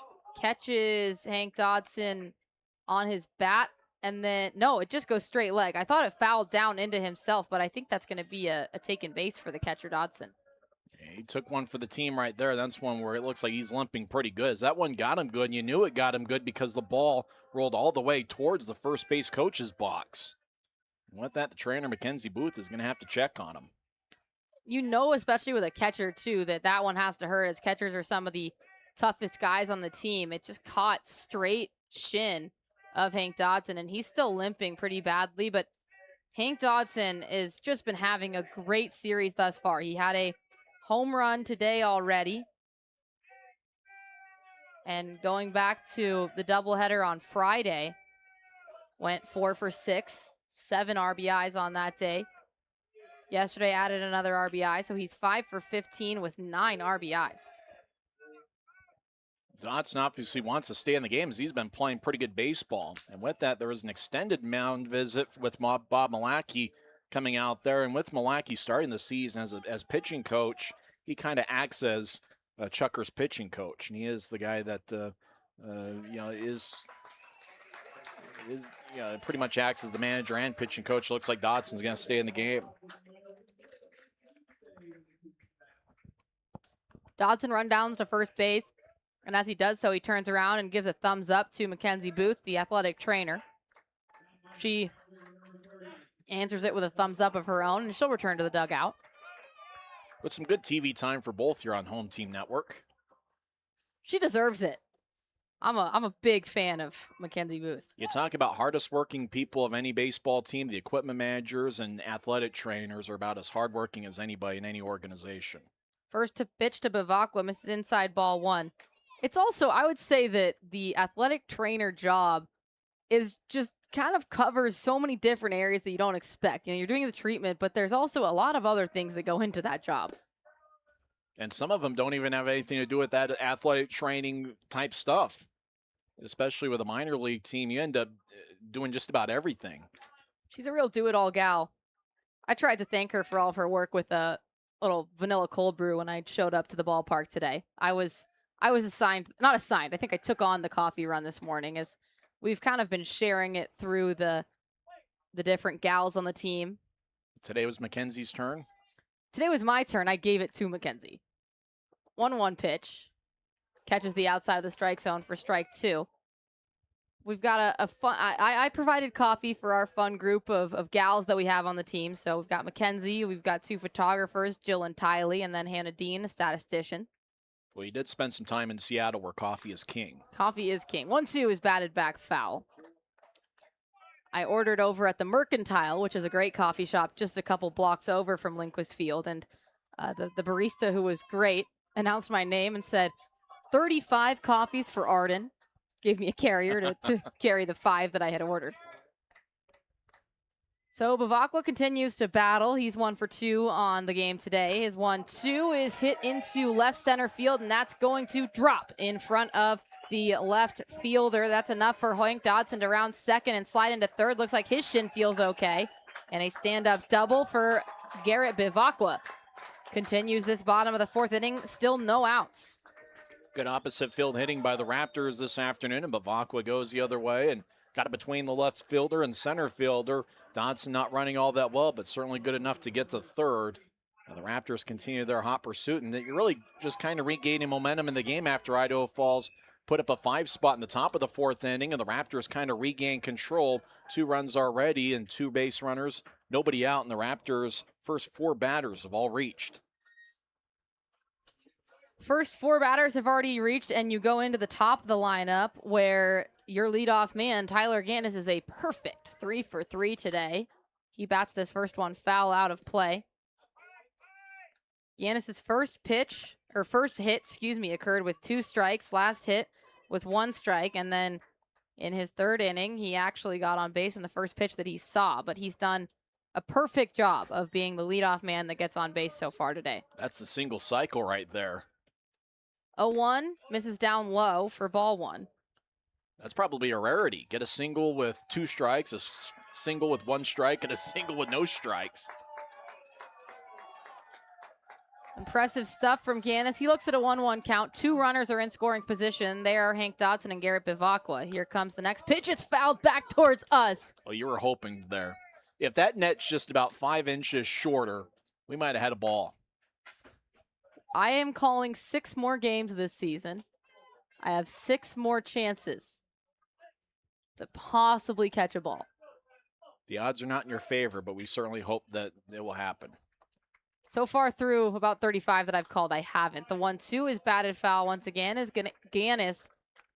catches Hank Dodson on his bat, and then, no, it just goes straight leg. I thought it fouled down into himself, but I think that's going to be a taken base for the catcher Dodson.
He took one for the team right there. That's one where it looks like he's limping pretty good. As that one got him good, and you knew it got him good because the ball rolled all the way towards the first base coach's box. And with that, the trainer, Mackenzie Booth, is going to have to check on him.
You know, especially with a catcher, too, that one has to hurt, as catchers are some of the toughest guys on the team. It just caught straight shin of Hank Dodson, and he's still limping pretty badly. But Hank Dodson has just been having a great series thus far. He had a home run today already. And going back to the doubleheader on Friday, went 4 for 6, 7 RBIs on that day. Yesterday added another RBI, so he's 5 for 15 with 9 RBIs.
Dodson obviously wants to stay in the game as he's been playing pretty good baseball. And with that, there was an extended mound visit with Bob Malecki coming out there. And with Malecki starting the season as pitching coach, he kind of acts as Chukars' pitching coach. And he is the guy that, is pretty much acts as the manager and pitching coach. Looks like Dodson's going to stay in the game.
Dodson rundowns to first base. And as he does so, he turns around and gives a thumbs up to Mackenzie Booth, the athletic trainer. She answers it with a thumbs up of her own, and she'll return to the dugout.
With some good TV time for both here on Home Team Network.
She deserves it. I'm a big fan of Mackenzie Booth.
You talk about hardest working people of any baseball team. The equipment managers and athletic trainers are about as hardworking as anybody in any organization.
First to pitch to Bavacqua, misses inside, ball 1. It's also, I would say that the athletic trainer job is just kind of covers so many different areas that you don't expect. You're doing the treatment, but there's also a lot of other things that go into that job.
And some of them don't even have anything to do with that athletic training type stuff. Especially with a minor league team, you end up doing just about everything.
She's a real do-it-all gal. I tried to thank her for all of her work with a little vanilla cold brew when I showed up to the ballpark today. I was not assigned. I think I took on the coffee run this morning, as we've kind of been sharing it through the different gals on the team.
Today was Mackenzie's turn.
Today was my turn. I gave it to Mackenzie. 1-1 pitch. Catches the outside of the strike zone for strike 2. We've got a fun... I provided coffee for our fun group of gals that we have on the team. So we've got Mackenzie, we've got 2 photographers, Jill and Tylee, and then Hannah Dean, a statistician.
Well, you did spend some time in Seattle where coffee is king.
Coffee is king. 1-2 is batted back foul. I ordered over at the Mercantile, which is a great coffee shop just a couple blocks over from Lindquist Field. And the barista, who was great, announced my name and said, 35 coffees for Arden. Gave me a carrier to carry the 5 that I had ordered. So Bavacqua continues to battle. He's 1 for 2 on the game today. His 1-2 is hit into left center field, and that's going to drop in front of the left fielder. That's enough for Hank Dodson to round second and slide into third. Looks like his shin feels okay. And a stand-up double for Garrett Bavacqua. Continues this bottom of the fourth inning. Still no outs.
Good opposite field hitting by the Raptors this afternoon, and Bavacqua goes the other way and got it between the left fielder and center fielder. Dodson not running all that well, but certainly good enough to get to third. Now the Raptors continue their hot pursuit, and you're really just kind of regaining momentum in the game after Idaho Falls put up a 5 spot in the top of the fourth inning, and the Raptors kind of regain control. 2 runs already and 2 base runners. Nobody out, and the Raptors' first 4 batters have all reached.
First 4 batters have already reached, and you go into the top of the lineup where your leadoff man, Tyler Gannis, is a perfect 3 for 3 today. He bats this first one foul out of play. Gannis' first hit, occurred with 2 strikes. Last hit with 1 strike, and then in his third inning, he actually got on base in the first pitch that he saw, but he's done a perfect job of being the leadoff man that gets on base so far today.
That's the single cycle right there.
0-1, misses down low for ball 1.
That's probably a rarity. Get a single with 2 strikes, a single with 1 strike, and a single with no strikes.
Impressive stuff from Gannis. He looks at a 1-1 count. 2 runners are in scoring position. They are Hank Dodson and Garrett Bavacqua. Here comes the next pitch. It's fouled back towards us.
Well, you were hoping there. If that net's just about 5 inches shorter, we might have had a ball.
I am calling 6 more games this season. I have 6 more chances to possibly catch a ball.
The odds are not in your favor, but we certainly hope that it will happen.
So far through about 35 that I've called, I haven't. The 1-2 is batted foul once again as Gannis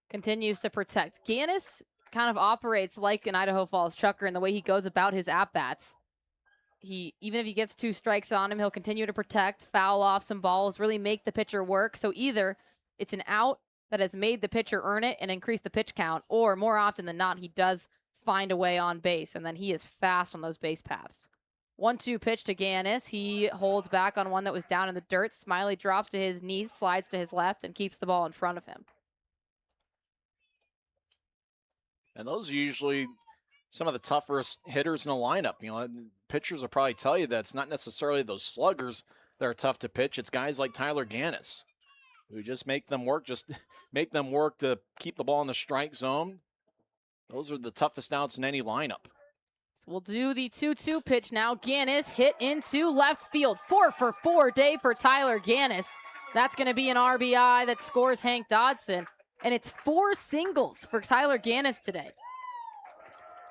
continues to protect. Gannis kind of operates like an Idaho Falls Chucker in the way he goes about his at-bats. Even if he gets 2 strikes on him, he'll continue to protect, foul off some balls, really make the pitcher work. So either it's an out that has made the pitcher earn it and increase the pitch count, or more often than not, he does find a way on base, and then he is fast on those base paths. 1-2 pitch to Gannis. He holds back on one that was down in the dirt. Smiley drops to his knees, slides to his left, and keeps the ball in front of him.
And those are usually some of the toughest hitters in a lineup. You know, pitchers will probably tell you that it's not necessarily those sluggers that are tough to pitch. It's guys like Tyler Gannis who just make them work to keep the ball in the strike zone. Those are the toughest outs in any lineup.
So we'll do the 2-2 pitch now. Gannis hit into left field. 4 for 4 day for Tyler Gannis. That's going to be an RBI that scores Hank Dodson. And it's 4 singles for Tyler Gannis today.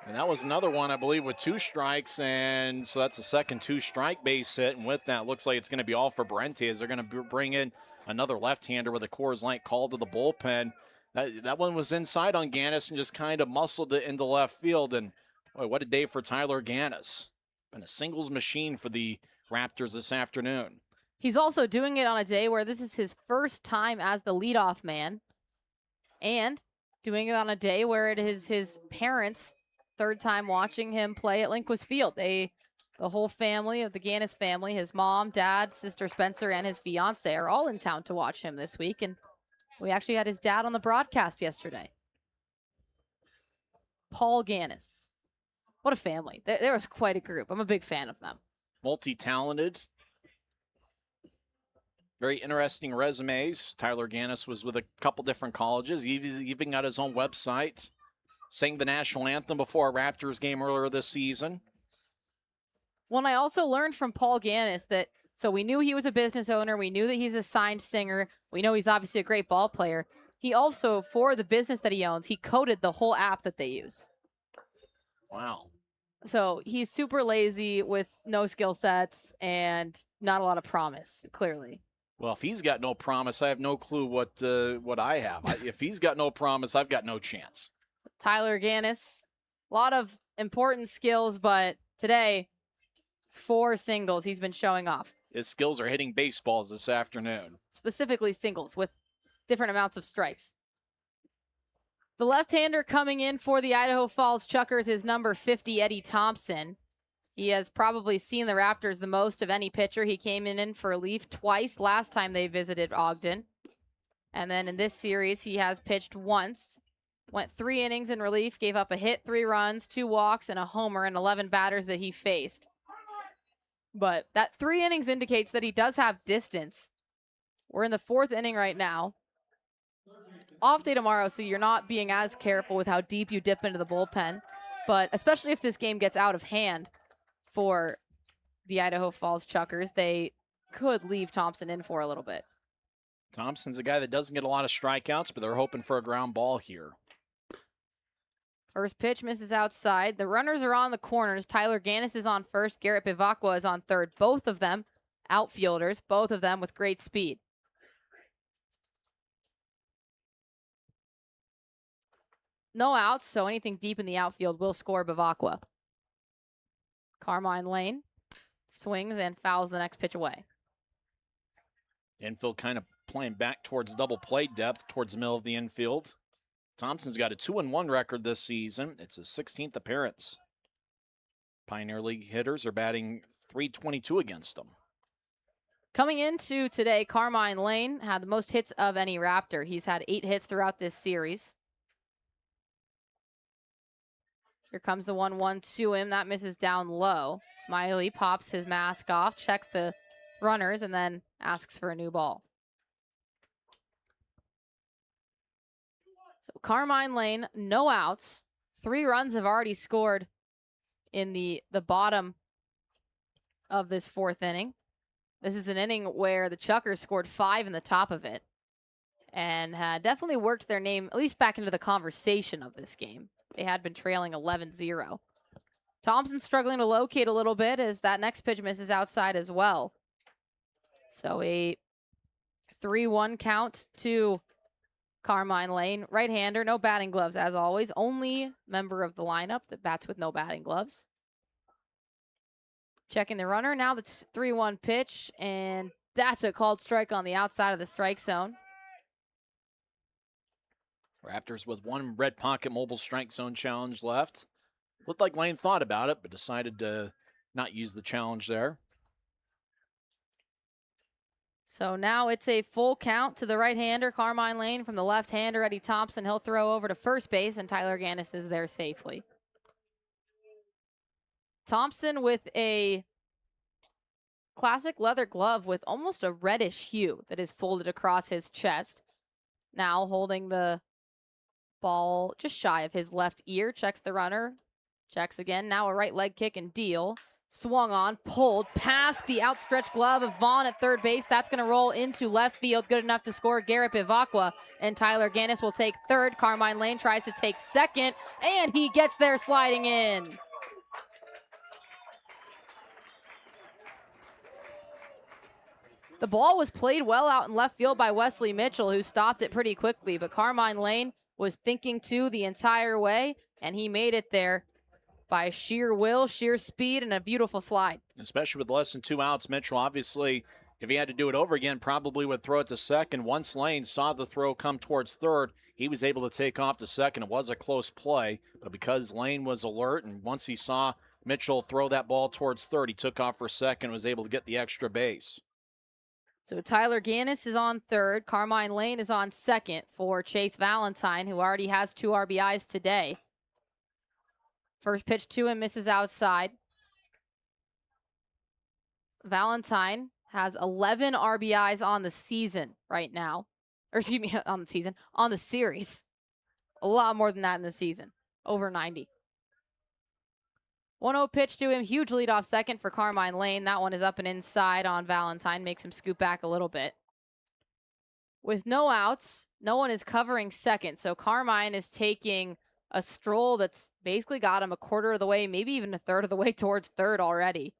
And that was another one, I believe, with 2 strikes. And so that's the second 2-strike base hit. And with that, looks like it's going to be all for Barrente as they're going to bring in another left-hander with a Coors Light call to the bullpen. That one was inside on Gannis and just kind of muscled it into left field. And boy, what a day for Tyler Gannis. Been a singles machine for the Raptors this afternoon.
He's also doing it on a day where this is his first time as the leadoff man. And doing it on a day where it is his parents' third time watching him play at Lindquist Field. The whole family of the Gannis family, his mom, dad, sister Spencer, and his fiance are all in town to watch him this week. And we actually had his dad on the broadcast yesterday. Paul Gannis. What a family. There was quite a group. I'm a big fan of them.
Multi-talented. Very interesting resumes. Tyler Gannis was with a couple different colleges. He's even got his own website. Sang the national anthem before a Raptors game earlier this season.
Well, and I also learned from Paul Gannis that, so we knew he was a business owner. We knew that he's a signed singer. We know he's obviously a great ball player. He also, for the business that he owns, he coded the whole app that they use.
Wow.
So he's super lazy with no skill sets and not a lot of promise, clearly.
Well, if he's got no promise, I have no clue what I have. If he's got no promise, I've got no chance.
Tyler Gannis, a lot of important skills, but today, 4 singles he's been showing off.
His skills are hitting baseballs this afternoon.
Specifically singles with different amounts of strikes. The left-hander coming in for the Idaho Falls Chukars is number 50, Eddie Thompson. He has probably seen the Raptors the most of any pitcher. He came in for relief twice last time they visited Ogden. And then in this series, he has pitched once. Went 3 innings in relief, gave up a hit, 3 runs, 2 walks, and a homer in 11 batters that he faced. But that 3 innings indicates that he does have distance. We're in the 4th inning right now. Off day tomorrow, so you're not being as careful with how deep you dip into the bullpen. But especially if this game gets out of hand for the Idaho Falls Chukars, they could leave Thompson in for a little bit.
Thompson's a guy that doesn't get a lot of strikeouts, but they're hoping for a ground ball here.
First pitch misses outside. The runners are on the corners. Tyler Gannis is on first. Garrett Bivacqua is on third. Both of them outfielders, both of them with great speed. No outs, so anything deep in the outfield will score Bivacqua. Carmine Lane swings and fouls the next pitch away.
Infield kind of playing back towards double play depth towards the middle of the infield. Thompson's got a 2-1 record this season. It's his 16th appearance. Pioneer League hitters are batting .322 against him.
Coming into today, Carmine Lane had the most hits of any Raptor. He's had 8 hits throughout this series. Here comes the 1-1 to him. That misses down low. Smiley pops his mask off, checks the runners, and then asks for a new ball. So Carmine Lane, no outs. 3 runs have already scored in the bottom of this 4th inning. This is an inning where the Chukars scored 5 in the top of it and had definitely worked their name at least back into the conversation of this game. They had been trailing 11-0. Thompson struggling to locate a little bit as that next pitch misses outside as well. So a 3-1 count to Carmine Lane. Right-hander, no batting gloves as always. Only member of the lineup that bats with no batting gloves. Checking the runner. Now that's 3-1 pitch, and that's a called strike on the outside of the strike zone.
Raptors with 1 red pocket mobile strike zone challenge left. Looked like Lane thought about it, but decided to not use the challenge there.
So now it's a full count to the right-hander, Carmine Lane. From the left-hander, Eddie Thompson. He'll throw over to first base, and Tyler Gannis is there safely. Thompson with a classic leather glove with almost a reddish hue that is folded across his chest. Now holding the ball just shy of his left ear. Checks the runner. Checks again. Now a right leg kick and deal. Swung on, pulled past the outstretched glove of Vaughn at third base. That's going to roll into left field. Good enough to score Garrett Bivacqua. And Tyler Gannis will take third. Carmine Lane tries to take second, and he gets there sliding in. The ball was played well out in left field by Wesley Mitchell, who stopped it pretty quickly. But Carmine Lane was thinking to the entire way, and he made it there by sheer will, sheer speed, and a beautiful slide.
Especially with less than 2 outs, Mitchell obviously, if he had to do it over again, probably would throw it to second. Once Lane saw the throw come towards third, he was able to take off to second. It was a close play, but because Lane was alert, and once he saw Mitchell throw that ball towards third, he took off for second and was able to get the extra base.
So Tyler Gannis is on third. Carmine Lane is on second for Chase Valentine, who already has 2 RBIs today. First pitch to him misses outside. Valentine has 11 RBIs on the season right now. Or excuse me, on the season, on the series. A lot more than that in the season. Over 90. 1-0 pitch to him. Huge lead off second for Carmine Lane. That one is up and inside on Valentine. Makes him scoot back a little bit. With no outs, no one is covering second. So Carmine is taking a stroll that's basically got him a quarter of the way, maybe even a third of the way towards third already.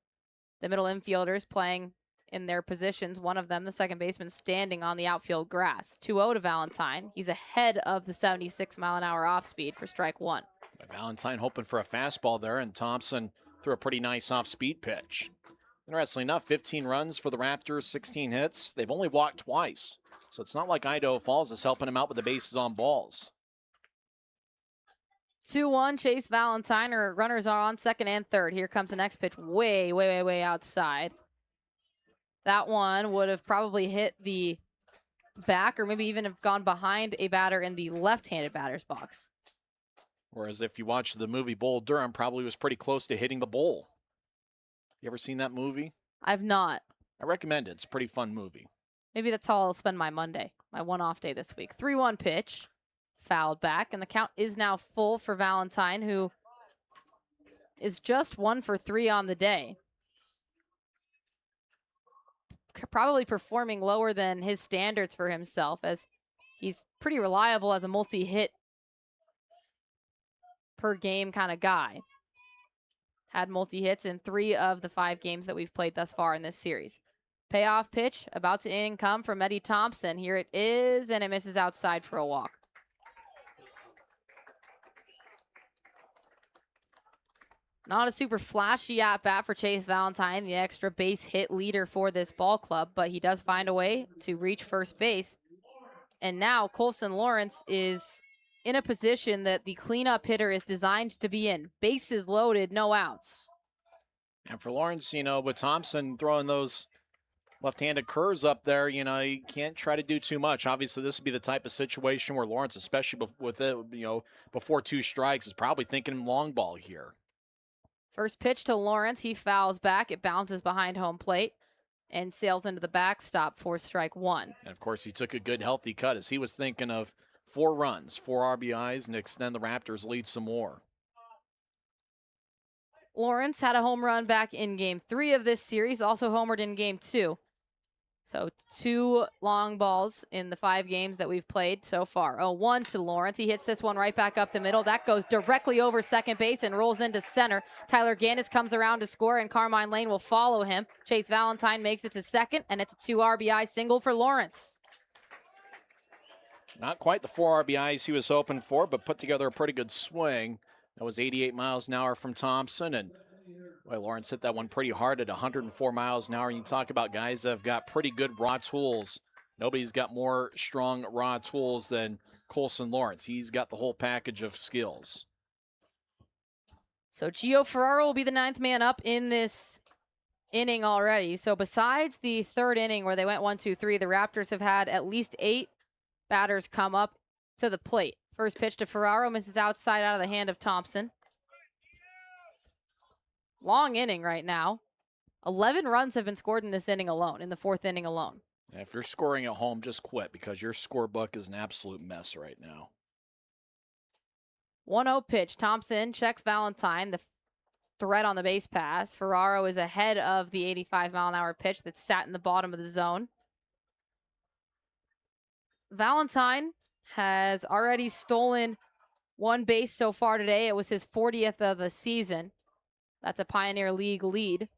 The middle infielders playing in their positions. One of them, the second baseman, standing on the outfield grass. 2-0 to Valentine. He's ahead of the 76-mile-an-hour off speed for strike 1.
Valentine hoping for a fastball there, and Thompson threw a pretty nice off-speed pitch. Interestingly enough, 15 runs for the Raptors, 16 hits. They've only walked twice, so it's not like Idaho Falls is helping him out with the bases on balls.
2-1, Chase Valentine, or runners are on second and third. Here comes the next pitch, way outside. That one would have probably hit the back or maybe even have gone behind a batter in the left-handed batter's box.
Whereas if you watch the movie Bull Durham, probably was pretty close to hitting the bull. You ever seen that movie?
I've not.
I recommend it. It's a pretty fun movie.
Maybe that's how I'll spend my Monday, my one-off day this week. 3-1 pitch, fouled back, and the count is now full for Valentine, who is just 1 for 3 on the day. Probably performing lower than his standards for himself, as he's pretty reliable as a multi-hit per game kind of guy. Had multi-hits in 3 of the 5 games that we've played thus far in this series. Payoff pitch about to income from Eddie Thompson. Here it is, and it misses outside for a walk. Not a super flashy at-bat for Chase Valentine, the extra base hit leader for this ball club, but he does find a way to reach first base. And now Colson Lawrence is in a position that the cleanup hitter is designed to be in. Bases loaded, no outs.
And for Lawrence, you know, with Thompson throwing those left-handed curves up there, you know, you can't try to do too much. Obviously, this would be the type of situation where Lawrence, especially with it, you know, before 2 strikes, is probably thinking long ball here.
First pitch to Lawrence. He fouls back. It bounces behind home plate and sails into the backstop for strike 1.
And, of course, he took a good, healthy cut as he was thinking of 4 runs, 4 RBIs, and extend the Raptors' lead some more.
Lawrence had a home run back in Game 3 of this series, also homered in Game 2. So 2 long balls in the 5 games that we've played so far. 0-1 to Lawrence. He hits this one right back up the middle. That goes directly over second base and rolls into center. Tyler Gannis comes around to score, and Carmine Lane will follow him. Chase Valentine makes it to second, and it's a 2 RBI single for Lawrence.
Not quite the 4 RBIs he was hoping for, but put together a pretty good swing. That was 88 miles an hour from Thompson, and well, Lawrence hit that one pretty hard at 104 miles an hour. And you talk about guys that have got pretty good raw tools. Nobody's got more strong raw tools than Colson Lawrence. He's got the whole package of skills.
So Gio Ferraro will be the 9th man up in this inning already. So besides the 3rd inning where they went 1-2-3, the Raptors have had at least 8 batters come up to the plate. First pitch to Ferraro, misses outside out of the hand of Thompson. Long inning right now. 11 runs have been scored in this inning alone, in the 4th inning alone.
And if you're scoring at home, just quit because your scorebook is an absolute mess right now.
1-0 pitch. Thompson checks Valentine. The threat on the base pass. Ferraro is ahead of the 85-mile-an-hour pitch that sat in the bottom of the zone. Valentine has already stolen 1 base so far today. It was his 40th of the season. That's a Pioneer League lead.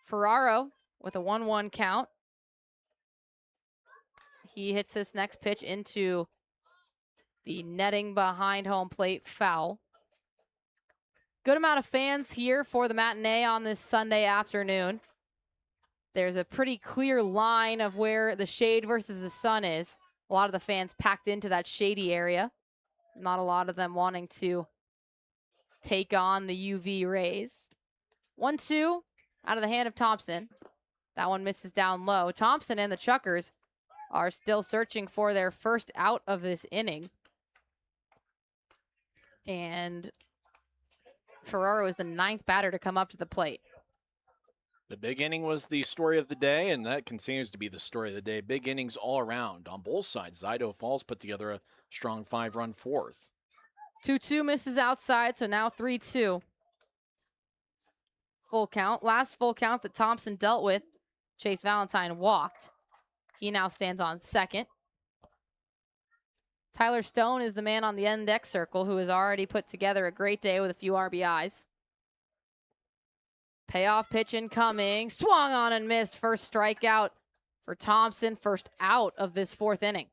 Ferraro with a 1-1 count. He hits this next pitch into the netting behind home plate, foul. Good amount of fans here for the matinee on this Sunday afternoon. There's a pretty clear line of where the shade versus the sun is. A lot of the fans packed into that shady area. Not a lot of them wanting to take on the UV rays. 1-2 out of the hand of Thompson. That one misses down low. Thompson and the Chukars are still searching for their first out of this inning. And Ferraro is the 9th batter to come up to the plate.
The big inning was the story of the day, and that continues to be the story of the day. Big innings all around on both sides. Idaho Falls put together a strong 5-run 4th.
2-2 misses outside, so now 3-2. Full count. Last full count that Thompson dealt with, Chase Valentine walked. He now stands on second. Tyler Stone is the man on the index circle who has already put together a great day with a few RBIs. Payoff pitch incoming. Swung on and missed. First strikeout for Thompson. First out of this 4th inning.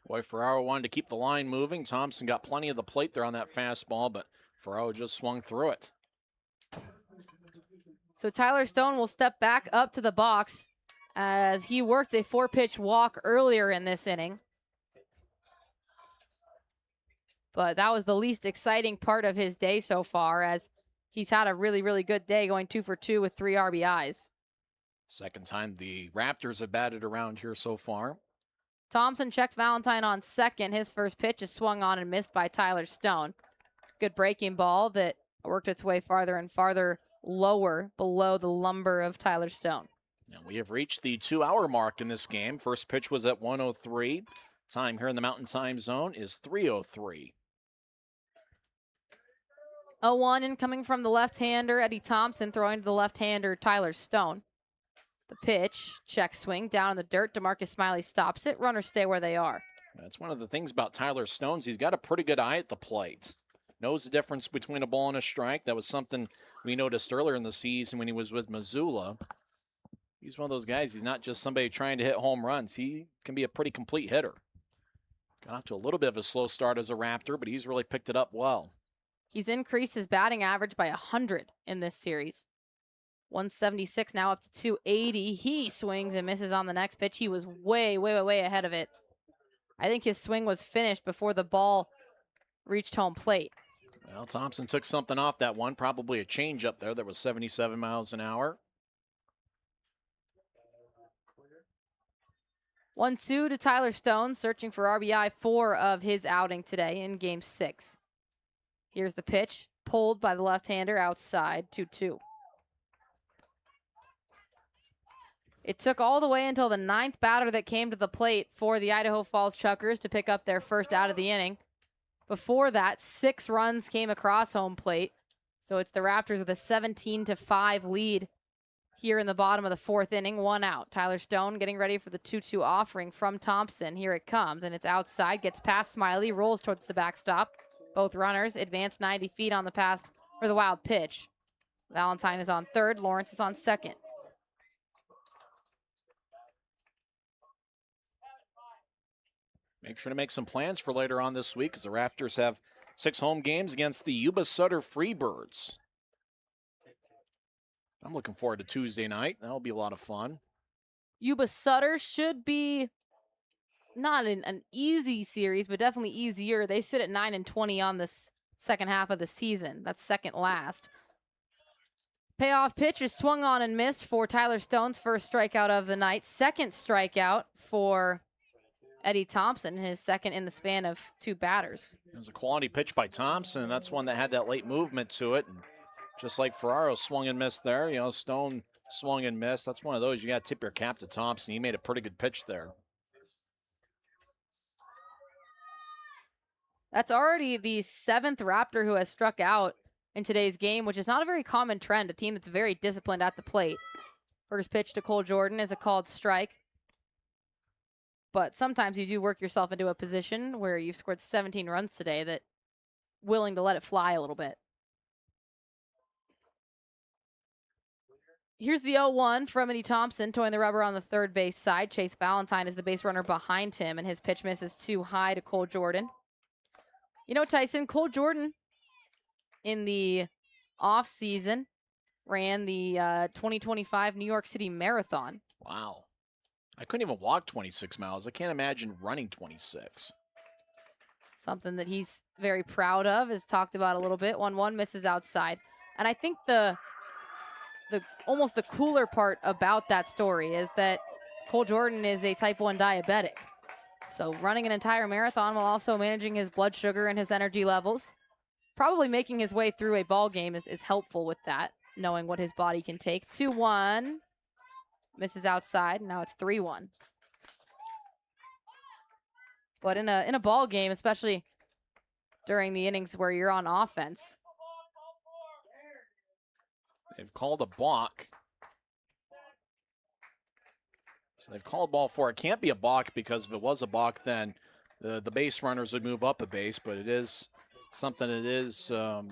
Boy, Ferraro wanted to keep the line moving. Thompson got plenty of the plate there on that fastball, but Ferraro just swung through it.
So Tyler Stone will step back up to the box as he worked a 4-pitch walk earlier in this inning. But that was the least exciting part of his day so far, as he's had a really, really good day, going 2 for 2 with 3 RBIs.
Second time the Raptors have batted around here so far.
Thompson checks Valentine on second. His first pitch is swung on and missed by Tyler Stone. Good breaking ball that worked its way farther and farther lower below the lumber of Tyler Stone.
And we have reached the 2-hour mark in this game. First pitch was at 1:03. Time here in the Mountain Time Zone is 3:03.
0-1 incoming from the left-hander, Eddie Thompson, throwing to the left-hander, Tyler Stone. The pitch, check swing, down in the dirt. DeMarcus Smiley stops it. Runners stay where they are.
That's one of the things about Tyler Stone's. He's got a pretty good eye at the plate. Knows the difference between a ball and a strike. That was something we noticed earlier in the season when he was with Missoula. He's one of those guys. He's not just somebody trying to hit home runs. He can be a pretty complete hitter. Got off to a little bit of a slow start as a Raptor, but he's really picked it up well.
He's increased his batting average by 100 in this series. 176 now up to 280. He swings and misses on the next pitch. He was way ahead of it. I think his swing was finished before the ball reached home plate.
Well, Thompson took something off that one, probably a change up there that was 77 miles an hour.
1-2 to Tyler Stone, searching for RBI 4 of his outing today in Game 6. Here's the pitch, pulled by the left-hander outside, 2-2. It took all the way until the 9th batter that came to the plate for the Idaho Falls Chukars to pick up their first out of the inning. Before that, 6 runs came across home plate. So it's the Raptors with a 17-5 lead here in the bottom of the 4th inning, 1 out. Tyler Stone getting ready for the 2-2 offering from Thompson. Here it comes, and it's outside, gets past Smiley, rolls towards the backstop. Both runners advance 90 feet on the pass for the wild pitch. Valentine is on third, Lawrence is on second.
Make sure to make some plans for later on this week, as the Raptors have 6 home games against the Yuba Sutter Freebirds. I'm looking forward to Tuesday night. That'll be a lot of fun.
Yuba Sutter should be not an easy series, but definitely easier. They sit at 9-20 on this second half of the season. That's second last. Payoff pitch is swung on and missed for Tyler Stone's first strikeout of the night. Second strikeout for Eddie Thompson, his second in the span of 2 batters.
It was a quality pitch by Thompson, and that's one that had that late movement to it. And just like Ferraro swung and missed there, you know, Stone swung and missed. That's one of those you got to tip your cap to Thompson. He made a pretty good pitch there.
That's already the 7th Raptor who has struck out in today's game, which is not a very common trend, a team that's very disciplined at the plate. First pitch to Cole Jordan is a called strike. But sometimes you do work yourself into a position where you've scored 17 runs today that willing to let it fly a little bit. Here's the 0-1 from Eddie Thompson, toeing the rubber on the third base side. Chase Valentine is the base runner behind him, and his pitch misses too high to Cole Jordan. You know, Tyson, Cole Jordan in the offseason ran the 2025 New York City Marathon.
Wow. I couldn't even walk 26 miles. I can't imagine running 26.
Something that he's very proud of, is talked about a little bit. 1-1 misses outside. And I think the almost the cooler part about that story is that Cole Jordan is a type 1 diabetic. So running an entire marathon while also managing his blood sugar and his energy levels, probably making his way through a ball game is helpful with that, knowing what his body can take. 2-1. Misses outside. Now it's 3-1. But in a ball game, especially during the innings where you're on offense,
they've called a balk. So they've called ball 4. It can't be a balk, because if it was a balk, then the base runners would move up a base. But it is something that is that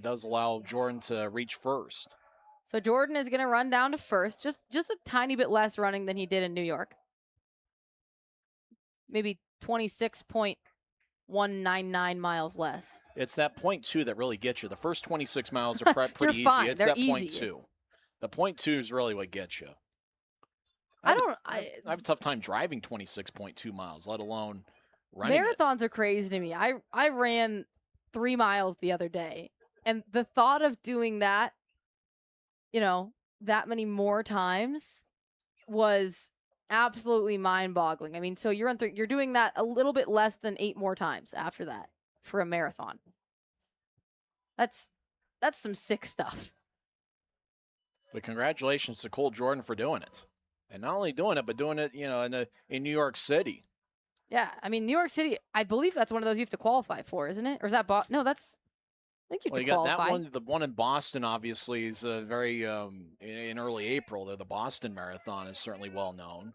does allow Jordan to reach first.
So Jordan is going to run down to first, just a tiny bit less running than he did in New York. Maybe 26.199 miles less.
It's that 0.2 that really gets you. The first 26 miles are pretty easy.
Fine.
It's
They're
that
easy.
0.2. The 0.2 is really what gets you.
I
have a tough time driving 26.2 miles, let alone running it.
Marathons are crazy to me. I ran 3 miles the other day, and the thought of doing that, that many more times was absolutely mind-boggling. I mean, so you're doing that a little bit less than 8 more times after that for a marathon. That's some sick stuff.
But congratulations to Cole Jordan for doing it. And not only doing it, but doing it, in New York City.
Yeah, I mean, New York City, I believe that's one of those you have to qualify for, isn't it? Or is that no, that's I think you have to
got
qualify.
that one. The one in Boston, obviously, is very in early April. The Boston Marathon is certainly well known.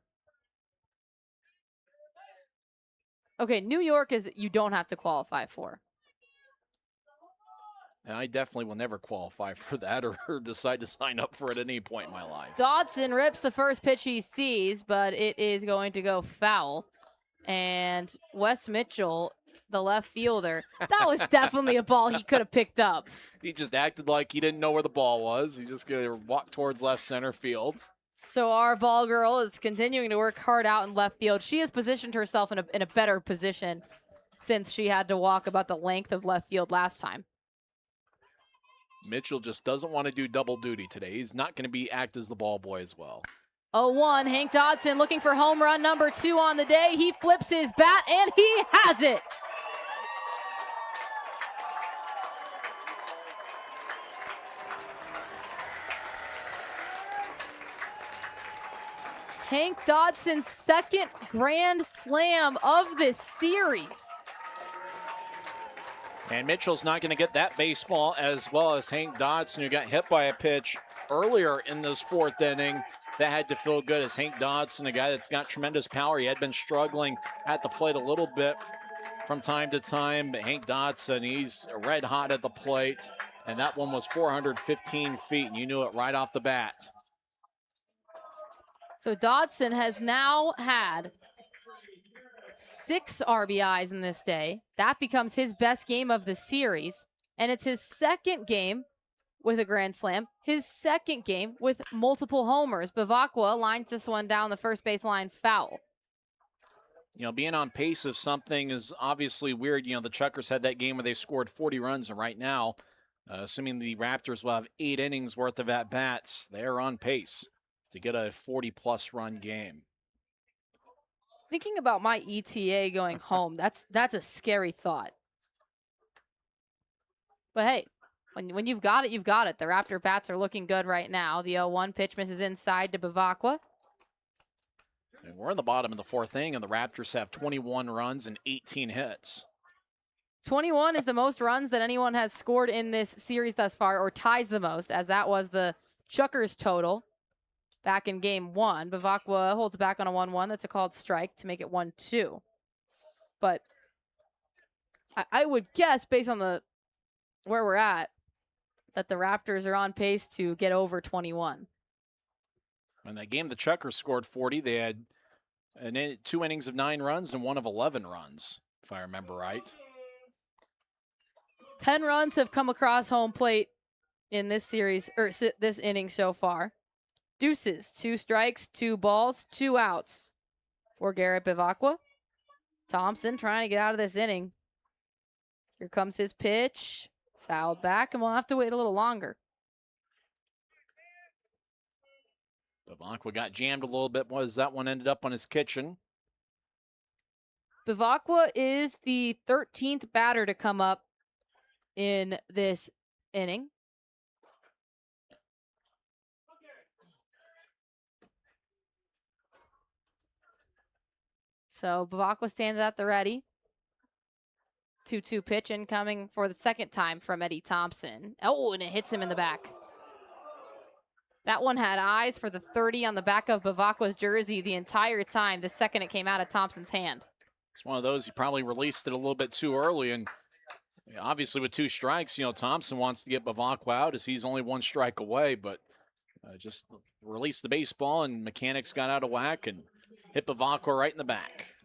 Okay, New York is you don't have to qualify for.
And I definitely will never qualify for that or decide to sign up for it at any point in my life.
Dodson rips the first pitch he sees, but it is going to go foul. And Wes Mitchell, the left fielder, that was definitely a ball he could have picked up.
He just acted like he didn't know where the ball was. He just going to walk towards left center field.
So our ball girl is continuing to work hard out in left field. She has positioned herself in a better position since she had to walk about the length of left field last time.
Mitchell just doesn't want to do double duty today. He's not going to act as the ball boy as well.
0-1, Hank Dodson looking for home run number 2 on the day. He flips his bat, and he has it. Hank Dodson's second grand slam of this series.
And Mitchell's not going to get that baseball as well as Hank Dodson, who got hit by a pitch earlier in this 4th inning. That had to feel good as Hank Dodson, a guy that's got tremendous power. He had been struggling at the plate a little bit from time to time. But Hank Dodson, he's red hot at the plate. And that one was 415 feet, and you knew it right off the bat.
So Dodson has now had 6 RBIs in this day. That becomes his best game of the series. And it's his second game with a grand slam, his second game with multiple homers. Bavacqua lines this one down the first baseline foul.
Being on pace of something is obviously weird. The Chukars had that game where they scored 40 runs, and right now, assuming the Raptors will have 8 innings worth of at-bats, they're on pace to get a 40-plus run game.
Thinking about my ETA going home, that's a scary thought. But hey, when you've got it, you've got it. The Raptor bats are looking good right now. The 0-1 pitch misses inside to Bavacqua.
And we're in the bottom of the 4th inning, and the Raptors have 21 runs and 18 hits.
21 is the most runs that anyone has scored in this series thus far, or ties the most, as that was the Chukars total back in game 1. Bavacqua holds back on a 1-1. That's a called strike to make it 1-2. But I would guess, based on where we're at, that the Raptors are on pace to get over 21.
In that game, the Chukars scored 40. They had 2 innings of 9 runs and 1 of 11 runs, if I remember right.
10 runs have come across home plate in this series, or this inning so far. Deuces, 2 strikes, 2 balls, 2 outs for Garrett Bavacqua. Thompson trying to get out of this inning. Here comes his pitch. Fouled back, and we'll have to wait a little longer.
Bavacqua got jammed a little bit as that one ended up on his kitchen.
Bavacqua is the 13th batter to come up in this inning. So Bavacqua stands at the ready. 2-2 pitch incoming for the second time from Eddie Thompson. Oh, and it hits him in the back. That one had eyes for the 30 on the back of Bavacqua's jersey the entire time, the second it came out of Thompson's hand.
It's one of those, he probably released it a little bit too early, and obviously with 2 strikes, Thompson wants to get Bavacqua out as he's only 1 strike away, but just released the baseball, and mechanics got out of whack and hit Bavacqua right in the back.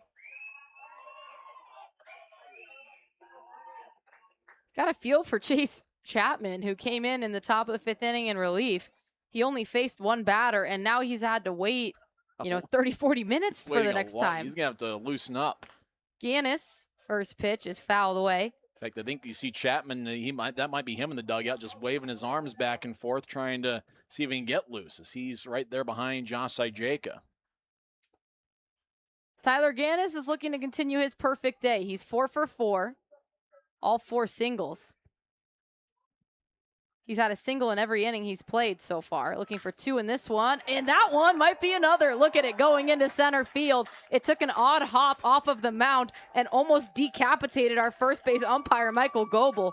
Got a feel for Chase Chapman, who came in the top of the 5th inning in relief. He only faced 1 batter, and now he's had to wait, 30, 40 minutes for the next time.
He's going to have to loosen up.
Gannis, first pitch is fouled away.
In fact, I think you see Chapman, that might be him in the dugout, just waving his arms back and forth, trying to see if he can get loose, as he's right there behind Josh Ijeka.
Tyler Gannis is looking to continue his perfect day. He's 4 for 4, all 4 singles. He's had a single in every inning he's played so far. Looking for 2 in this one, and that one might be another. Look at it going into center field. It took an odd hop off of the mound and almost decapitated our first base umpire, Michael Goebel.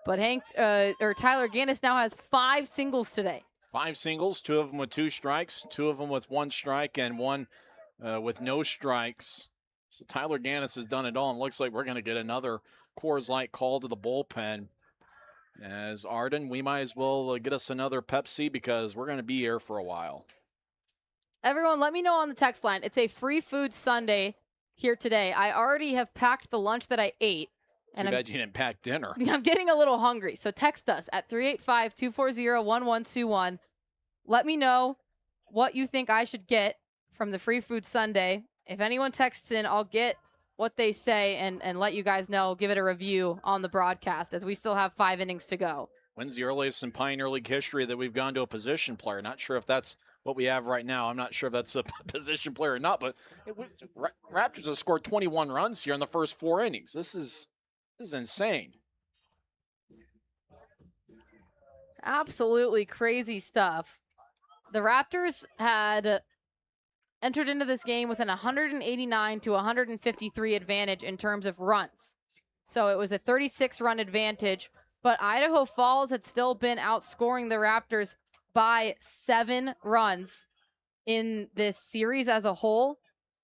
But Tyler Gannis now has 5 singles today.
5 singles, 2 of them with 2 strikes, 2 of them with 1 strike, and 1 with no strikes. So Tyler Gannis has done it all, and looks like we're going to get another Coors Light call to the bullpen. As Arden, we might as well get us another Pepsi because we're going to be here for a while.
Everyone, let me know on the text line. It's a free food Sunday here today. I already have packed the lunch that I ate.
Too bad you didn't pack dinner.
I'm getting a little hungry, so text us at 385-240-1121. Let me know what you think I should get from the free food Sunday. If anyone texts in, I'll get what they say and let you guys know, give it a review on the broadcast as we still have 5 innings to go.
When's the earliest in Pioneer League history that we've gone to a position player? Not sure if that's what we have right now. I'm not sure if that's a position player or not, but Raptors have scored 21 runs here in the first 4 innings. This is insane.
Absolutely crazy stuff. The Raptors had entered into this game with an 189 to 153 advantage in terms of runs. So it was a 36-run advantage, but Idaho Falls had still been outscoring the Raptors by 7 runs in this series as a whole.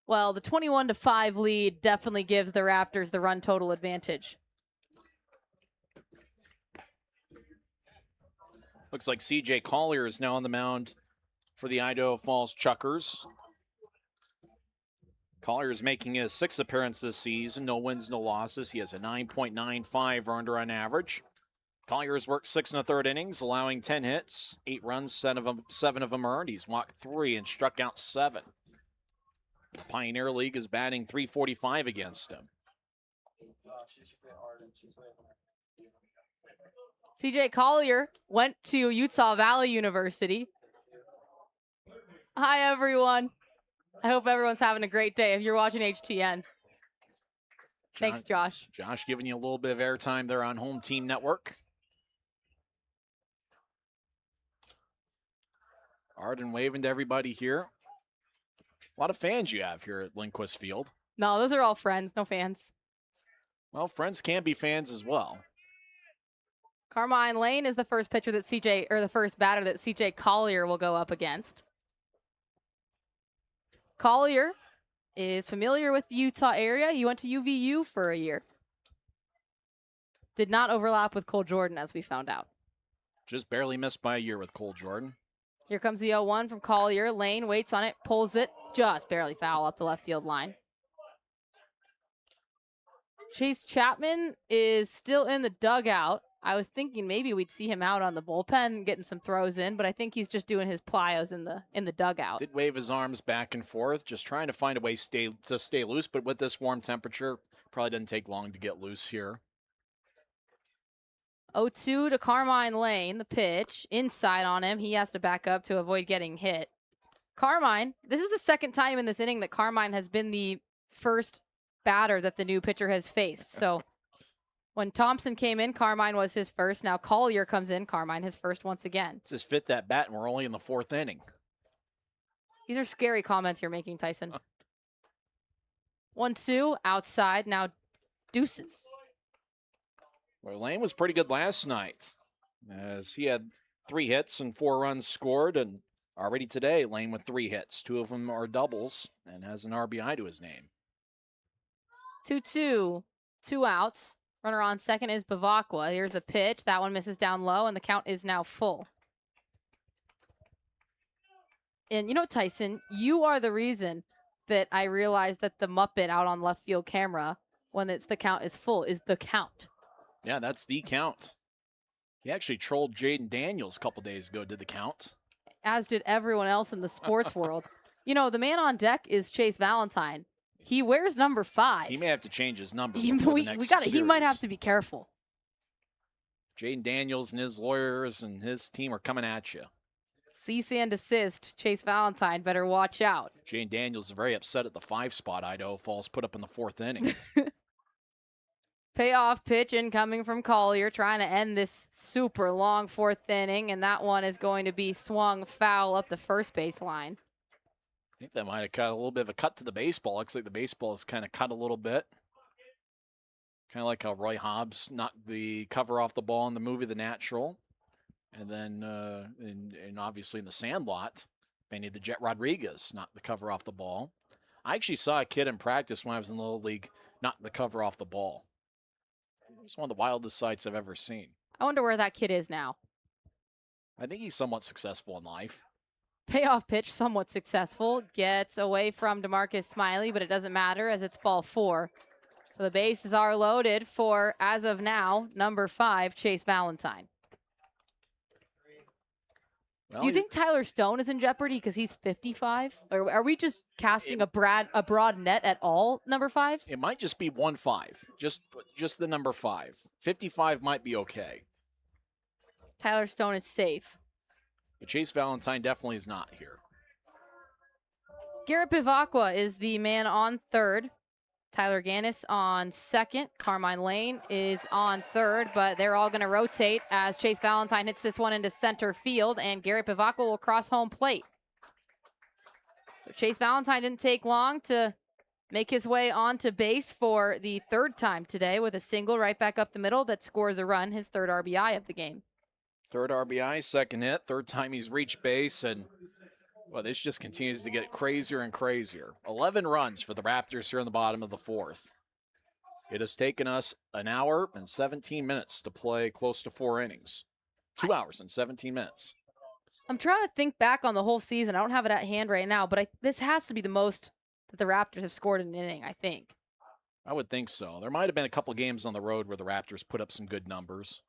Well, the 21-5 lead definitely gives the Raptors the run total advantage.
Looks like C.J. Collier is now on the mound for the Idaho Falls Chukars. Collier is making his 6th appearance this season. No wins, no losses. He has a 9.95 earned run average. Collier has worked 6 1/3 innings, allowing 10 hits, 8 runs, 7 of them earned. He's walked 3 and struck out 7. The Pioneer League is batting .345 against him.
CJ Collier went to Utah Valley University. Hi, everyone. I hope everyone's having a great day if you're watching HTN. Thanks, Josh.
Josh giving you a little bit of airtime there on Home Team Network. Arden waving to everybody here. A lot of fans you have here at Lindquist Field.
No, those are all friends, no fans.
Well, friends can be fans as well.
Carmine Lane is the first pitcher that the first batter that CJ Collier will go up against. Collier is familiar with the Utah area. He went to UVU for a year. Did not overlap with Cole Jordan, as we found out.
Just barely missed by a year with Cole Jordan.
Here comes the 0-1 from Collier. Lane waits on it, pulls it, just barely foul up the left field line. Chase Chapman is still in the dugout. I was thinking maybe we'd see him out on the bullpen getting some throws in, but I think he's just doing his plyos in the dugout.
Did wave his arms back and forth, just trying to find a way to stay loose, but with this warm temperature, probably doesn't take long to get loose here.
0-2 to Carmine Lane, the pitch. Inside on him. He has to back up to avoid getting hit. Carmine, this is the second time in this inning that Carmine has been the first batter that the new pitcher has faced. So when Thompson came in, Carmine was his first. Now Collier comes in, Carmine his first once again.
Let's just fit that bat, and we're only in the 4th inning.
These are scary comments you're making, Tyson. 1-2, outside, now deuces.
Well, Lane was pretty good last night, as he had 3 hits and 4 runs scored, and already today, Lane with 3 hits. 2 of them are doubles, and has an RBI to his name.
2-2, 2 outs. Runner on second is Bavacqua. Here's the pitch. That one misses down low, and the count is now full. And you know, Tyson, you are the reason that I realized that the Muppet out on left field camera, when the count is full, is the count.
Yeah, that's the count. He actually trolled Jaden Daniels a couple days ago, did the count.
As did everyone else in the sports world. You know, the man on deck is Chase Valentine. He wears number 5.
He may have to change his number.
He
He
might have to be careful.
Jaden Daniels and his lawyers and his team are coming at you.
Cease and desist. Chase Valentine better watch out.
Jaden Daniels is very upset at the 5 spot Idaho Falls put up in the 4th inning.
Payoff pitch incoming from Collier, trying to end this super long 4th inning, and that one is going to be swung foul up the first base line.
I think that might have cut a little bit of a cut to the baseball. Looks like the baseball is kind of cut a little bit. Kind of like how Roy Hobbs knocked the cover off the ball in the movie The Natural. And then, and obviously in The Sandlot, Benny the Jet Rodriguez knocked the cover off the ball. I actually saw a kid in practice when I was in the Little League knock the cover off the ball. It's one of the wildest sights I've ever seen.
I wonder where that kid is now.
I think he's somewhat successful in life.
Payoff pitch, somewhat successful. Gets away from DeMarcus Smiley, but it doesn't matter as it's ball 4. So the bases are loaded for, as of now, number 5, Chase Valentine.
Well,
do you think Tyler Stone is in jeopardy because he's 55? Or are we just casting a broad net at all number 5s?
It might just be 1-5, just the number 5. 55 might be okay.
Tyler Stone is safe.
But Chase Valentine definitely is not here.
Garrett Bivacqua is the man on 3rd. Tyler Gannis on 2nd. Carmine Lane is on 3rd, but they're all going to rotate as Chase Valentine hits this one into center field, and Garrett Bivacqua will cross home plate. So Chase Valentine didn't take long to make his way onto base for the 3rd time today with a single right back up the middle that scores a run, his 3rd RBI of the game.
3rd RBI, 2nd hit, 3rd time he's reached base, and well, this just continues to get crazier and crazier. 11 runs for the Raptors here in the bottom of the 4th. It has taken us an hour and 17 minutes to play close to 4 innings. 2 hours and 17 minutes.
I'm trying to think back on the whole season. I don't have it at hand right now, but this has to be the most that the Raptors have scored in an inning, I think.
I would think so. There might have been a couple games on the road where the Raptors put up some good numbers.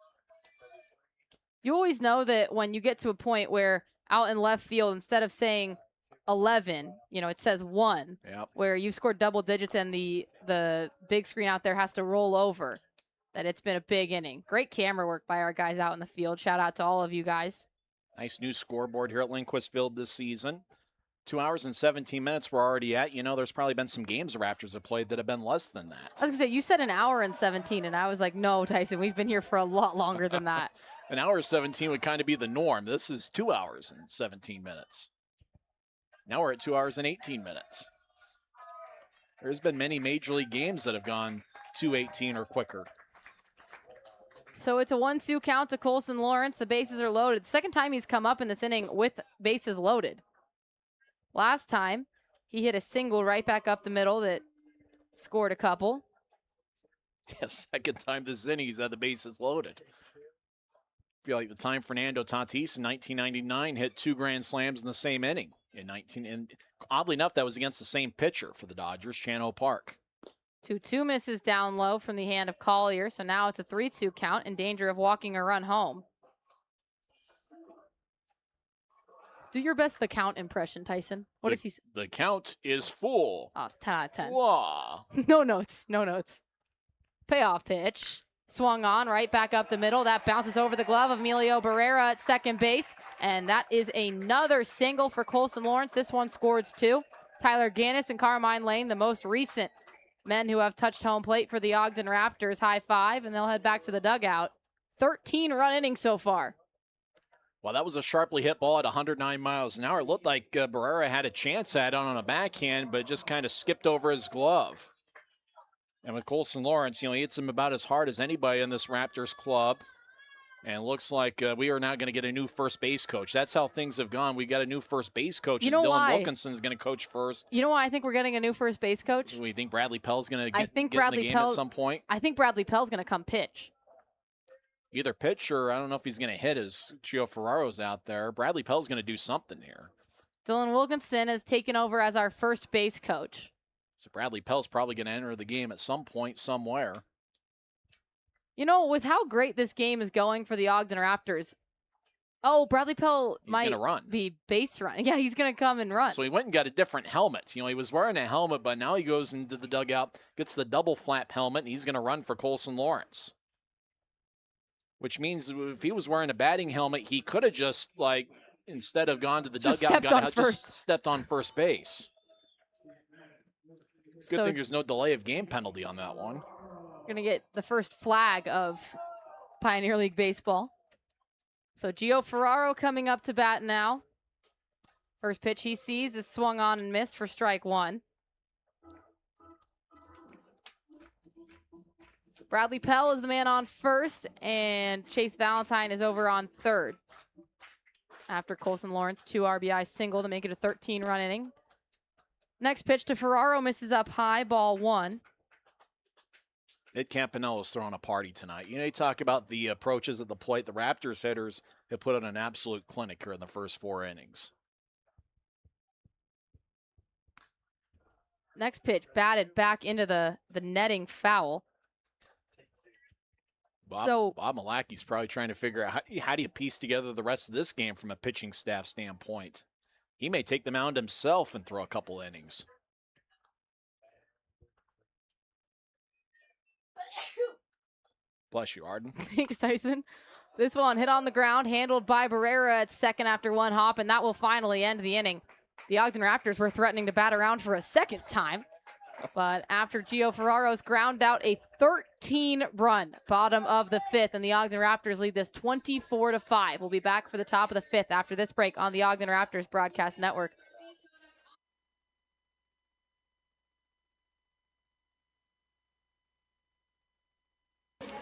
You always know that when you get to a point where out in left field, instead of saying 11, it says 1,
yep,
where you've scored double digits and the big screen out there has to roll over, that it's been a big inning. Great camera work by our guys out in the field. Shout out to all of you guys.
Nice new scoreboard here at Lindquist Field this season. 2 hours and 17 minutes we're already at. There's probably been some games the Raptors have played that have been less than that.
I was going to say, you said an hour and 17, and I was like, no, Tyson, we've been here for a lot longer than that.
An hour 17 would kind of be the norm. This is 2 hours and 17 minutes. Now we're at 2 hours and 18 minutes. There's been many Major League games that have gone 2:18 or quicker.
So it's a 1-2 count to Colson Lawrence. The bases are loaded. Second time he's come up in this inning with bases loaded. Last time, he hit a single right back up the middle that scored a couple.
Yeah, second time this inning he's had the bases loaded. I feel like the time Fernando Tatis in 1999 hit 2 grand slams in the same inning and oddly enough, that was against the same pitcher for the Dodgers, Chan-O Park.
2-2 misses down low from the hand of Collier, so now it's a 3-2 count in danger of walking a run home. Do your best the count impression, Tyson. What does he say?
The count is full.
Oh, it's 10 out of 10.
Whoa.
No notes. No notes. Payoff pitch. Swung on, right back up the middle. That bounces over the glove of Emilio Barrera at second base. And that is another single for Colson Lawrence. This one scores 2. Tyler Gannis and Carmine Lane, the most recent men who have touched home plate for the Ogden Raptors, high five, and they'll head back to the dugout. 13-run inning so far.
Well, that was a sharply hit ball at 109 miles an hour. It looked like Barrera had a chance at it on a backhand, but just kind of skipped over his glove. And with Colson Lawrence, he hits him about as hard as anybody in this Raptors club. And it looks like we are now going to get a new first base coach. That's how things have gone. We got a new first base coach.
You know
Dylan
why?
Wilkinson is going to coach first.
You know why I think we're getting a new first base coach?
Do we think Bradley Pell's going to get in the game
Pell,
at some point?
I think Bradley Pell's going to come pitch.
Either pitch or I don't know if he's going to hit as Gio Ferraro's out there. Bradley Pell's going to do something here.
Dylan Wilkinson has taken over as our first base coach.
So Bradley Pell's probably going to enter the game at some point, somewhere.
With how great this game is going for the Ogden Raptors, Oh, Bradley Pell
He's
might
gonna run.
be base run. Yeah, he's going to come and run.
So he went and got a different helmet. He was wearing a helmet, but now he goes into the dugout, gets the double flap helmet, and he's going to run for Colson Lawrence. Which means if he was wearing a batting helmet, he could have just, instead of gone to the
Just
dugout,
stepped on first.
just stepped on first base. Good thing there's no delay of game penalty on that one.
Going to get the first flag of Pioneer League Baseball. So Gio Ferraro coming up to bat now. First pitch he sees is swung on and missed for strike one. So Bradley Pell is the man on first, and Chase Valentine is over on third. After Colson Lawrence, 2 RBI single to make it a 13-run inning. Next pitch to Ferraro misses up high, ball one.
Ed Campanella's throwing a party tonight. You talk about the approaches at the plate. The Raptors hitters have put on an absolute clinic here in the first 4 innings.
Next pitch batted back into the netting foul.
Bob Malaki's probably trying to figure out how do you piece together the rest of this game from a pitching staff standpoint. He may take the mound himself and throw a couple innings. Bless you, Arden.
Thanks, Tyson. This one hit on the ground, handled by Barrera at second after one hop, and that will finally end the inning. The Ogden Raptors were threatening to bat around for a second time, but after Gio Ferraro's ground out a 13-run bottom of the 5th, and the Ogden Raptors lead this 24-5. We'll be back for the top of the 5th after this break on the Ogden Raptors Broadcast Network.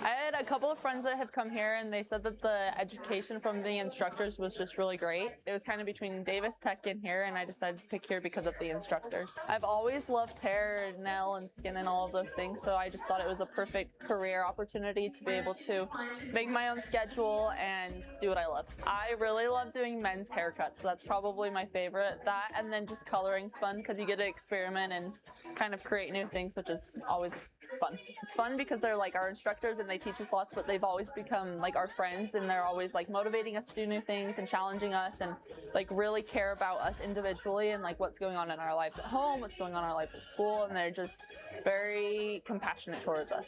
I had a couple of friends that have come here, and they said that the education from the instructors was just really great. It was kind of between Davis Tech and here, and I decided to pick here because of the instructors. I've always loved hair, nail, and skin and all of those things, so I just thought it was a perfect career opportunity to be able to make my own schedule and do what I love. I really love doing men's haircuts, so that's probably my favorite. That, and then just coloring's fun because you get to experiment and kind of create new things, which is always fun. It's fun because they're like our instructors and they teach us lots, but they've always become like our friends, and they're always like motivating us to do new things and challenging us and like really care about us individually and like what's going on in our lives at home, what's going on in our life at school, and they're just very compassionate towards us.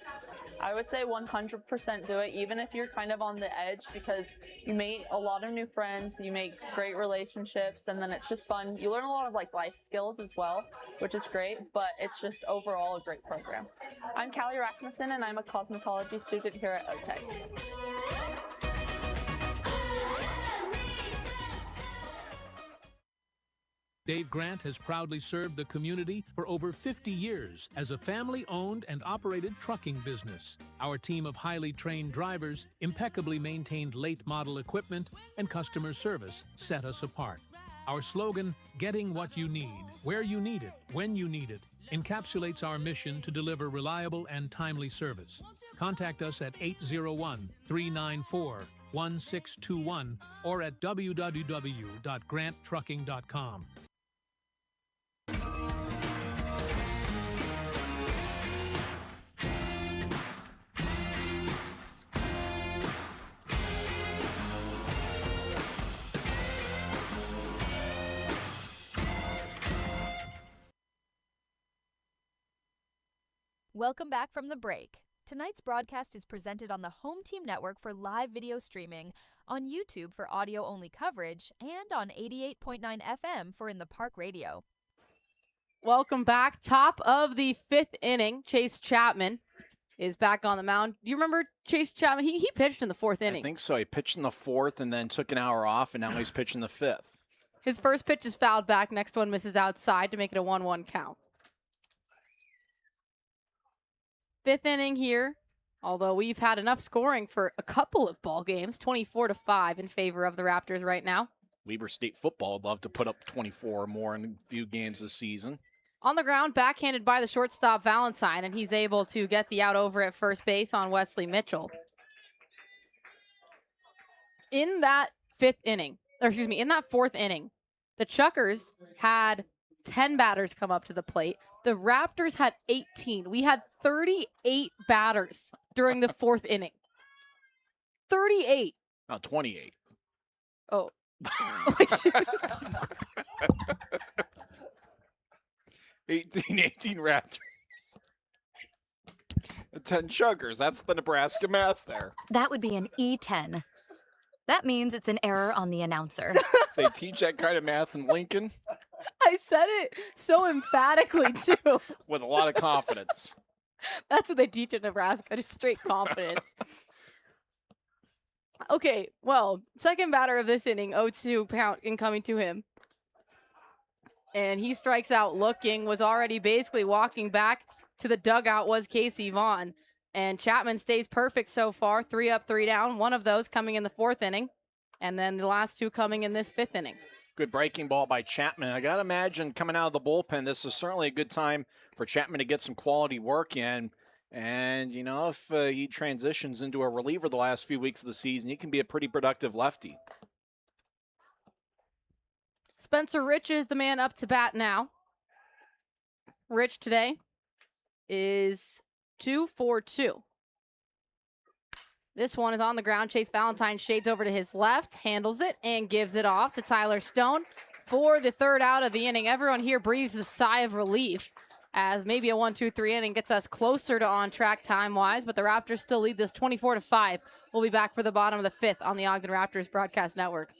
I would say 100% do it, even if you're kind of on the edge, because you meet a lot of new friends, you make great relationships, and then it's just fun. You learn a lot of like life skills as well, which is great, but it's just overall a great program. I'm Callie Rasmussen, and I'm a cosmetology student here at OTEC.
Dave Grant has proudly served the community for over 50 years as a family-owned and operated trucking business. Our team of highly trained drivers, impeccably maintained late-model equipment, and customer service set us apart. Our slogan, "Getting what you need, where you need it, when you need it," encapsulates our mission to deliver reliable and timely service. Contact us at 801-394-1621 or at www.granttrucking.com.
Welcome back from the break. Tonight's broadcast is presented on the Home Team Network for live video streaming, on YouTube for audio-only coverage, and on 88.9 FM for In the Park Radio.
Welcome back. Top of the 5th inning, Chase Chapman is back on the mound. Do you remember Chase Chapman? He pitched in the 4th inning.
I think so. He pitched in the 4th and then took an hour off, and now he's pitching the 5th.
His first pitch is fouled back. Next one misses outside to make it a 1-1 count. 5th inning here, although we've had enough scoring for a couple of ball games, 24-5 in favor of the Raptors right now.
Weber State football would love to put up 24 or more in a few games this season.
On the ground, backhanded by the shortstop Valentine, and he's able to get the out over at first base on Wesley Mitchell. In that 4th inning, the Chukars had 10 batters come up to the plate. The Raptors had 18. We had 38 batters during the 4th inning. 38.
Oh, 28.
Oh.
18 Raptors. 10 Chukars. That's the Nebraska math there.
That would be an E10. That means it's an error on the announcer.
They teach that kind of math in Lincoln
I said it so emphatically, too.
with a lot of confidence.
That's what they teach in Nebraska, just straight confidence. Okay, well, second batter of this inning, 0-2 count incoming to him. And he strikes out looking, was already basically walking back to the dugout was Casey Vaughn. And Chapman stays perfect so far, 3 up, 3 down. One of those coming in the 4th inning. And then the last 2 coming in this 5th inning.
Good breaking ball by Chapman. I got to imagine coming out of the bullpen, this is certainly a good time for Chapman to get some quality work in. And, you know, if he transitions into a reliever the last few weeks of the season, he can be a pretty productive lefty.
Spencer Rich is the man up to bat now. Rich today is 2 for 2. This one is on the ground. Chase Valentine shades over to his left, handles it, and gives it off to Tyler Stone for the 3rd out of the inning. Everyone here breathes a sigh of relief as maybe a 1-2-3 inning gets us closer to on track time-wise, but the Raptors still lead this 24-5. We'll be back for the bottom of the 5th on the Ogden Raptors Broadcast Network.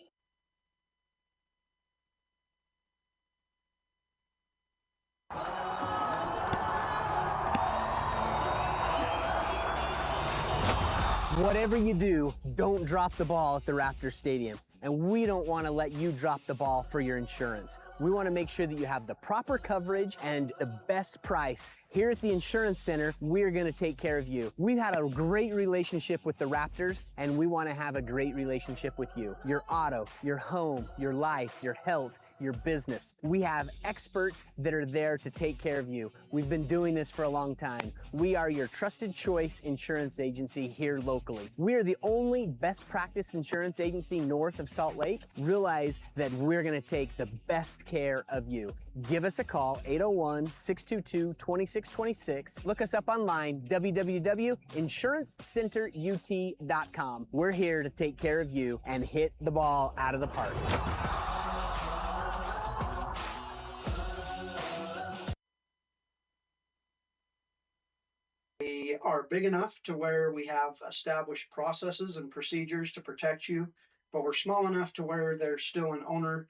Whatever you do, don't drop the ball at the Raptors Stadium. And we don't want to let you drop the ball for your insurance. We want to make sure that you have the proper coverage and the best price. Here at the Insurance Center, we're going to take care of you. We've had a great relationship with the Raptors, and we want to have a great relationship with you. Your auto, your home, your life, your health, your business. We have experts that are there to take care of you. We've been doing this for a long time. We are your trusted choice insurance agency here locally. We are the only best practice insurance agency north of Salt Lake. Realize that we're going to take the best care of you. Give us a call, 801-622-2626. Look us up online, www.insurancecenterut.com. We're here to take care of you and hit the ball out of the park.
We are big enough to where we have established processes and procedures to protect you, but we're small enough to where there's still an owner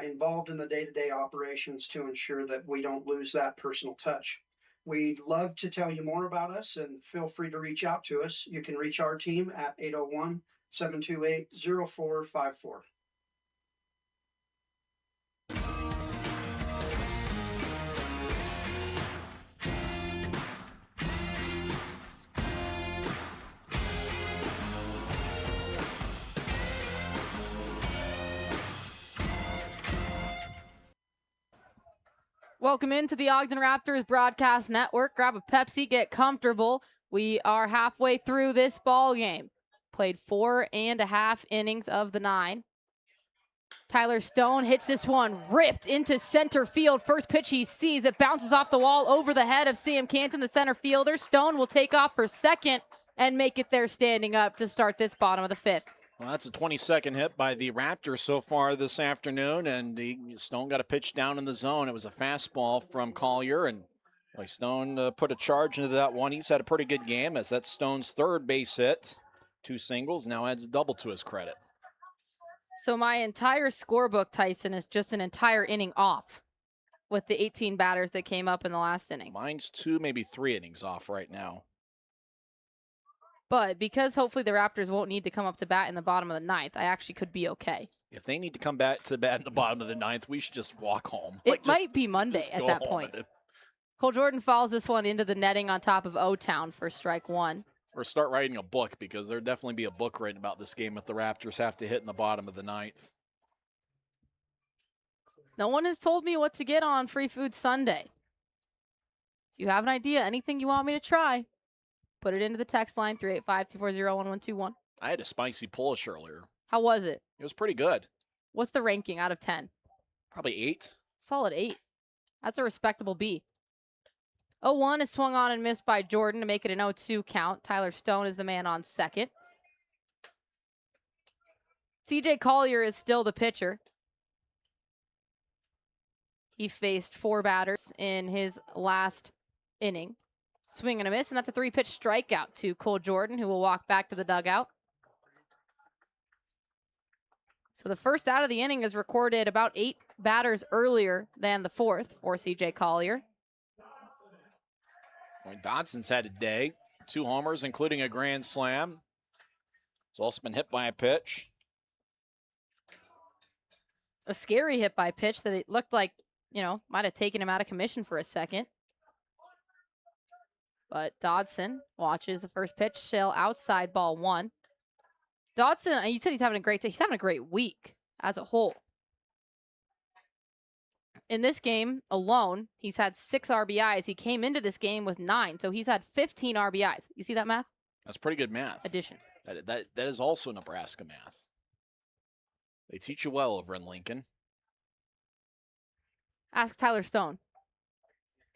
involved in the day-to-day operations to ensure that we don't lose that personal touch. We'd love to tell you more about us, and feel free to reach out to us. You can reach our team at 801-728-0454.
Welcome into the Ogden Raptors Broadcast Network. Grab a Pepsi, get comfortable. We are halfway through this ball game. Played 4.5 innings of the 9. Tyler Stone hits this one, ripped into center field. First pitch he sees, it bounces off the wall over the head of Sam Canton, the center fielder. Stone will take off for second and make it there standing up to start this bottom of the 5th.
Well, that's a 22nd hit by the Raptors so far this afternoon, and Stone got a pitch down in the zone. It was a fastball from Collier, and Stone put a charge into that one. He's had a pretty good game, as that's Stone's 3rd base hit. 2 singles, now adds a double to his credit.
So my entire scorebook, Tyson, is just an entire inning off with the 18 batters that came up in the last inning.
Mine's 2, maybe 3 innings off right now.
But because hopefully the Raptors won't need to come up to bat in the bottom of the 9th, I actually could be okay.
If they need to come back to bat in the bottom of the 9th, we should just walk home.
It might be Monday at that point. Cole Jordan fouls this one into the netting on top of O-Town for strike 1.
Or start writing a book, because there'll definitely be a book written about this game if the Raptors have to hit in the bottom of the 9th.
No one has told me what to get on Free Food Sunday. If you have an idea, anything you want me to try, put it into the text line, 385-240-1121.
I had a spicy Polish earlier.
How was it?
It was pretty good.
What's the ranking out of 10?
Probably 8.
Solid 8. That's a respectable B. 0-1 is swung on and missed by Jordan to make it an 0-2 count. Tyler Stone is the man on second. CJ Collier is still the pitcher. He faced 4 batters in his last inning. Swing and a miss, and that's a 3-pitch strikeout to Cole Jordan, who will walk back to the dugout. So the first out of the inning is recorded about 8 batters earlier than the 4th for CJ Collier.
Dodson's had a day. 2 homers, including a grand slam. He's also been hit by a pitch.
A scary hit by pitch that it looked like, might have taken him out of commission for a second. But Dodson watches the first pitch, sail outside, ball 1. Dodson, you said he's having a great day. He's having a great week as a whole. In this game alone, he's had 6 RBIs. He came into this game with 9, so he's had 15 RBIs. You see that math?
That's pretty good math.
Addition.
That is also Nebraska math. They teach you well over in Lincoln.
Ask Tyler Stone.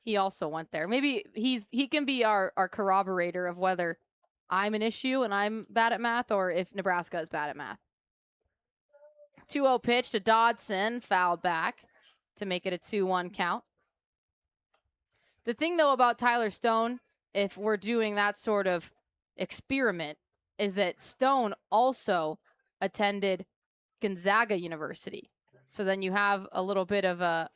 He also went there. Maybe he can be our corroborator of whether I'm an issue and I'm bad at math or if Nebraska is bad at math. 2-0 pitch to Dodson, fouled back to make it a 2-1 count. The thing, though, about Tyler Stone, if we're doing that sort of experiment, is that Stone also attended Gonzaga University. So then you have a little bit of a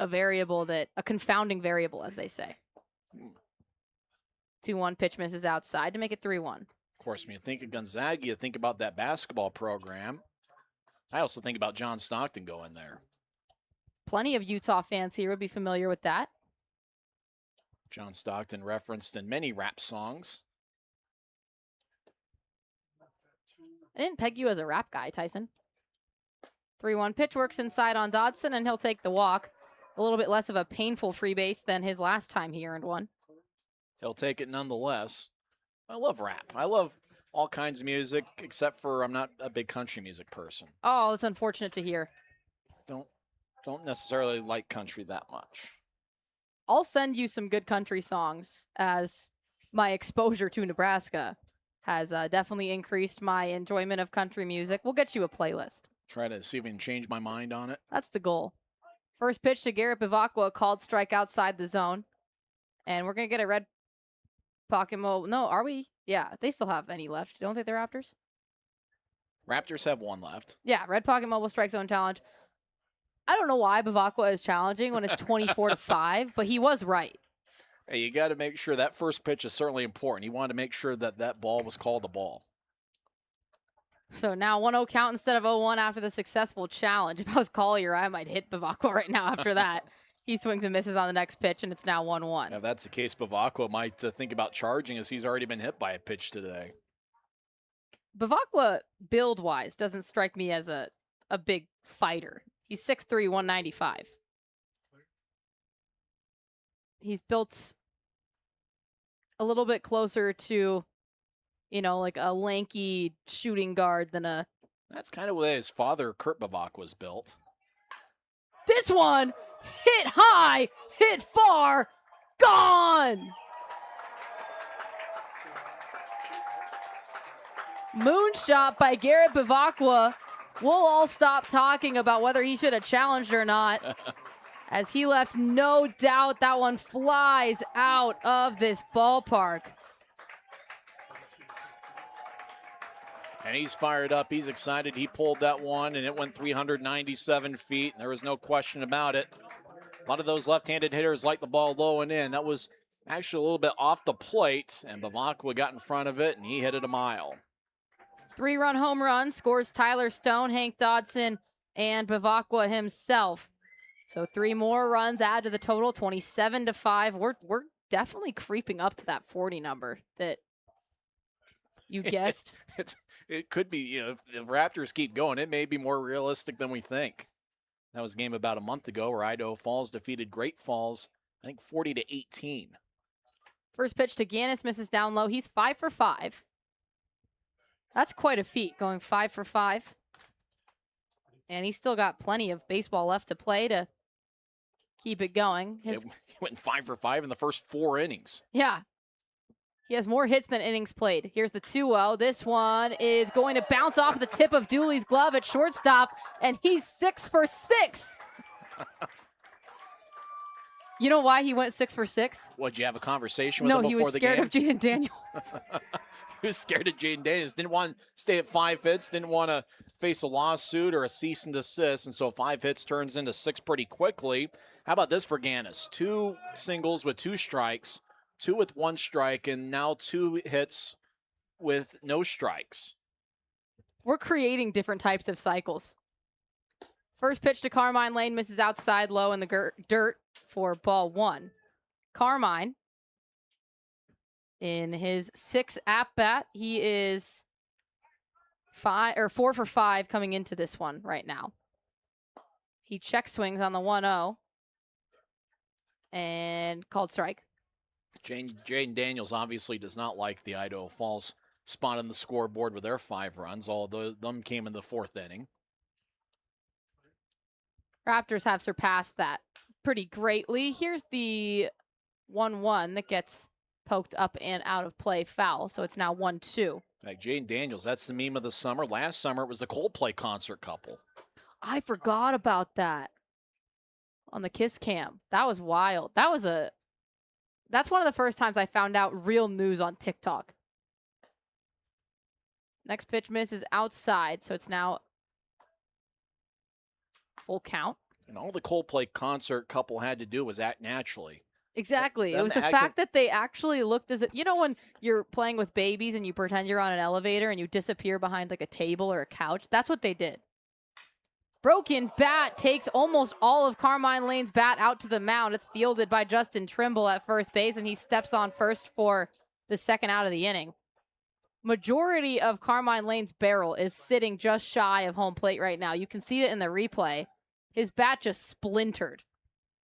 variable a confounding variable, as they say. 2-1 pitch misses outside to make it 3-1.
Of course, when you think of Gonzaga, you think about that basketball program. I also think about John Stockton going there.
Plenty of Utah fans here would be familiar with that.
John Stockton referenced in many rap songs.
I didn't peg you as a rap guy, Tyson. 3-1 pitch works inside on Dodson, and he'll take the walk. A little bit less of a painful free base than his last time he earned one.
He'll take it nonetheless. I love rap. I love all kinds of music, except for I'm not a big country music person.
Oh, that's unfortunate to hear.
Don't necessarily like country that much.
I'll send you some good country songs, as my exposure to Nebraska has definitely increased my enjoyment of country music. We'll get you a playlist.
Try to see if we can change my mind on it.
That's the goal. First pitch to Garrett Bivacqua, called strike outside the zone. And we're going to get a red pocket mole. No, are we? Yeah, they still have any left. Don't they, the Raptors?
Raptors have 1 left.
Yeah, red pocket mobile strike zone challenge. I don't know why Bivacqua is challenging when it's 24-5, but he was right.
Hey, you got to make sure that first pitch is certainly important. He wanted to make sure that that ball was called a ball.
So now 1-0 count instead of 0-1 after the successful challenge. If I was Collier, I might hit Bivacqua right now after that. He swings and misses on the next pitch, and it's now 1-1.
If that's the case, Bivacqua might think about charging, as he's already been hit by a pitch today.
Bivacqua, build-wise, doesn't strike me as a big fighter. He's 6'3", 195. He's built a little bit closer to, like a lanky shooting guard than a...
That's kind of the way his father, Kurt Bivacqua, was built.
This one, hit high, hit far, gone! Moonshot by Garrett Bivacqua. We'll all stop talking about whether he should have challenged or not, as he left no doubt that one flies out of this ballpark.
And he's fired up. He's excited. He pulled that one, and it went 397 feet. There was no question about it. A lot of those left-handed hitters like the ball low and in. That was actually a little bit off the plate, and Bivacqua got in front of it, and he hit it a mile.
3-run home run scores Tyler Stone, Hank Dodson, and Bivacqua himself. So 3 more runs add to the total, 27-5. We're definitely creeping up to that 40 number that you guessed.
It could be, if the Raptors keep going, it may be more realistic than we think. That was a game about a month ago where Idaho Falls defeated Great Falls, I think 40-18.
First pitch to Gannis, misses down low. He's 5 for 5. That's quite a feat, going 5 for 5. And he's still got plenty of baseball left to play to keep it going.
He went 5 for 5 in the first 4 innings.
Yeah. He has more hits than innings played. Here's the 2-0. This one is going to bounce off the tip of Dooley's glove at shortstop, and he's 6 for 6. You know why he went 6 for 6?
Would you have a conversation with him before the
No,
game?
he was scared of Jaden Daniels.
He was scared of Jaden Daniels. Didn't want to stay at 5 hits. Didn't want to face a lawsuit or a cease and desist. And so 5 hits turns into 6 pretty quickly. How about this for Gannis? 2 singles with 2 strikes, 2 with 1 strike, and now 2 hits with no strikes.
We're creating different types of cycles. First pitch to Carmine Lane misses outside low in the dirt for ball 1. Carmine, in his 6th at-bat, he is 4 for 5 coming into this one right now. He check swings on the 1-0 and called strike.
Jaden Daniels obviously does not like the Idaho Falls spot on the scoreboard with their 5 runs. All of them came in the 4th inning.
Raptors have surpassed that pretty greatly. Here's the 1-1 that gets poked up and out of play, foul. So it's now 1-2.
Like Jaden Daniels, that's the meme of the summer. Last summer, it was the Coldplay concert couple.
I forgot about that on the Kiss Cam. That was wild. That's one of the first times I found out real news on TikTok. Next pitch misses outside, so it's now full count.
And all the Coldplay concert couple had to do was act naturally.
Exactly. It was the fact that they actually looked as if, you know, when you're playing with babies and you pretend you're on an elevator and you disappear behind like a table or a couch. That's what they did. Broken bat takes almost all of Carmine Lane's bat out to the mound. It's fielded by Justin Trimble at first base, and he steps on first for the 2nd out of the inning. Majority of Carmine Lane's barrel is sitting just shy of home plate right now. You can see it in the replay. His bat just splintered.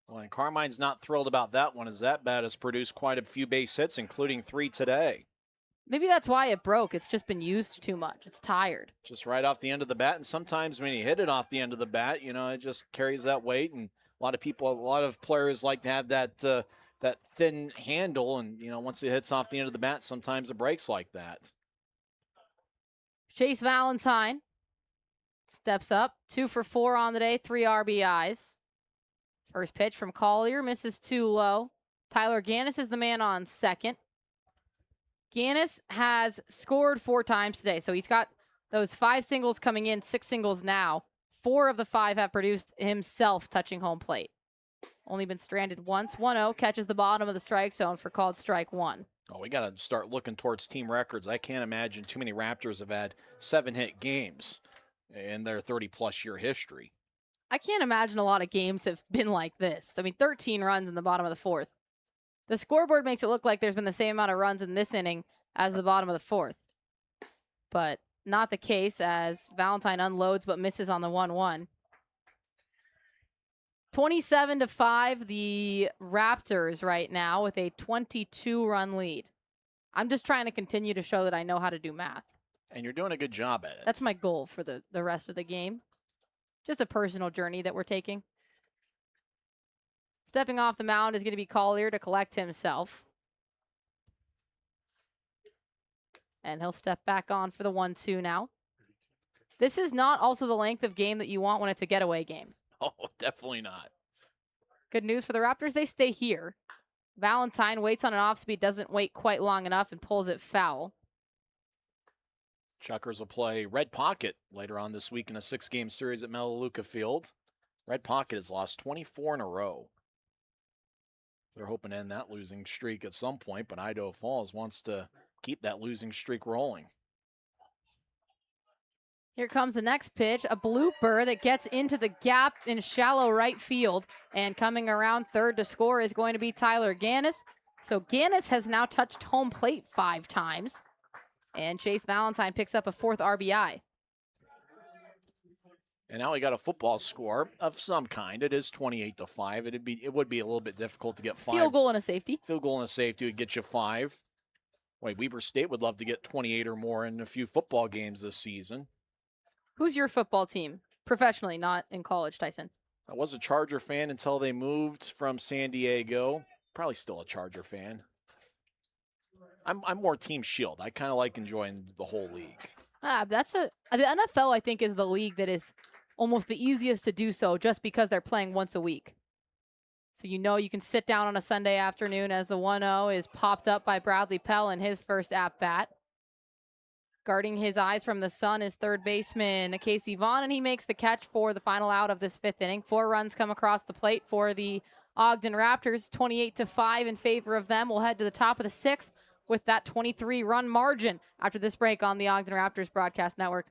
Well, and Carmine's not thrilled about that one, as that bat has produced quite a few base hits, including 3 today.
Maybe that's why it broke. It's just been used too much. It's tired.
Just right off the end of the bat, and sometimes when you hit it off the end of the bat, you know, it just carries that weight, and a lot of players like to have that that thin handle, and, you know, once it hits off the end of the bat, sometimes it breaks like that.
Chase Valentine steps up, 2 for 4 on the day, 3 RBIs. First pitch from Collier, misses too low. Tyler Gannis is the man on second. Gannis has scored 4 times today, so he's got those 5 singles coming in, 6 singles now. 4 of the 5 have produced himself touching home plate. Only been stranded once. 1-0, catches the bottom of the strike zone for called strike 1.
Oh, we got to start looking towards team records. I can't imagine too many Raptors have had 7-hit games in their 30-plus year history.
I can't imagine a lot of games have been like this. I mean, 13 runs in the bottom of the 4th. The scoreboard makes it look like there's been the same amount of runs in this inning as the bottom of the 4th. But not the case, as Valentine unloads but misses on the 1-1. 27-5, the Raptors right now with a 22-run lead. I'm just trying to continue to show that I know how to do math.
And you're doing a good job at it.
That's my goal for the rest of the game. Just a personal journey that we're taking. Stepping off the mound is going to be Collier to collect himself. And he'll step back on for the 1-2 now. This is not also the length of game that you want when it's a getaway game.
Oh, definitely not.
Good news for the Raptors, they stay here. Valentine waits on an off-speed, doesn't wait quite long enough, and pulls it foul.
Chukars will play Red Pocket later on this week in a 6-game series at Melaleuca Field. Red Pocket has lost 24 in a row. They're hoping to end that losing streak at some point, but Idaho Falls wants to keep that losing streak rolling.
Here comes the next pitch, a blooper that gets into the gap in shallow right field. And coming around third to score is going to be Tyler Gannis. So Gannis has now touched home plate 5 times. And Chase Valentine picks up a 4th RBI.
And now we got a football score of some kind. It is 28-5. It would be a little bit difficult to get 5.
Field goal and a safety.
Field goal and a safety would get you 5. Wait, Weber State would love to get 28 or more in a few football games this season.
Who's your football team? Professionally, not in college, Tyson.
I was a Charger fan until they moved from San Diego. Probably still a Charger fan. I'm more Team Shield. I kind of like enjoying the whole league.
The NFL, I think, is the league that is almost the easiest to do so just because they're playing once a week. So you can sit down on a Sunday afternoon as the 1-0 is popped up by Bradley Pell in his first at-bat. Guarding his eyes from the sun is third baseman Casey Vaughn, and he makes the catch for the final out of this 5th inning. 4 runs come across the plate for the Ogden Raptors, 28-5 in favor of them. We'll head to the top of the 6th with that 23-run margin after this break on the Ogden Raptors Broadcast Network.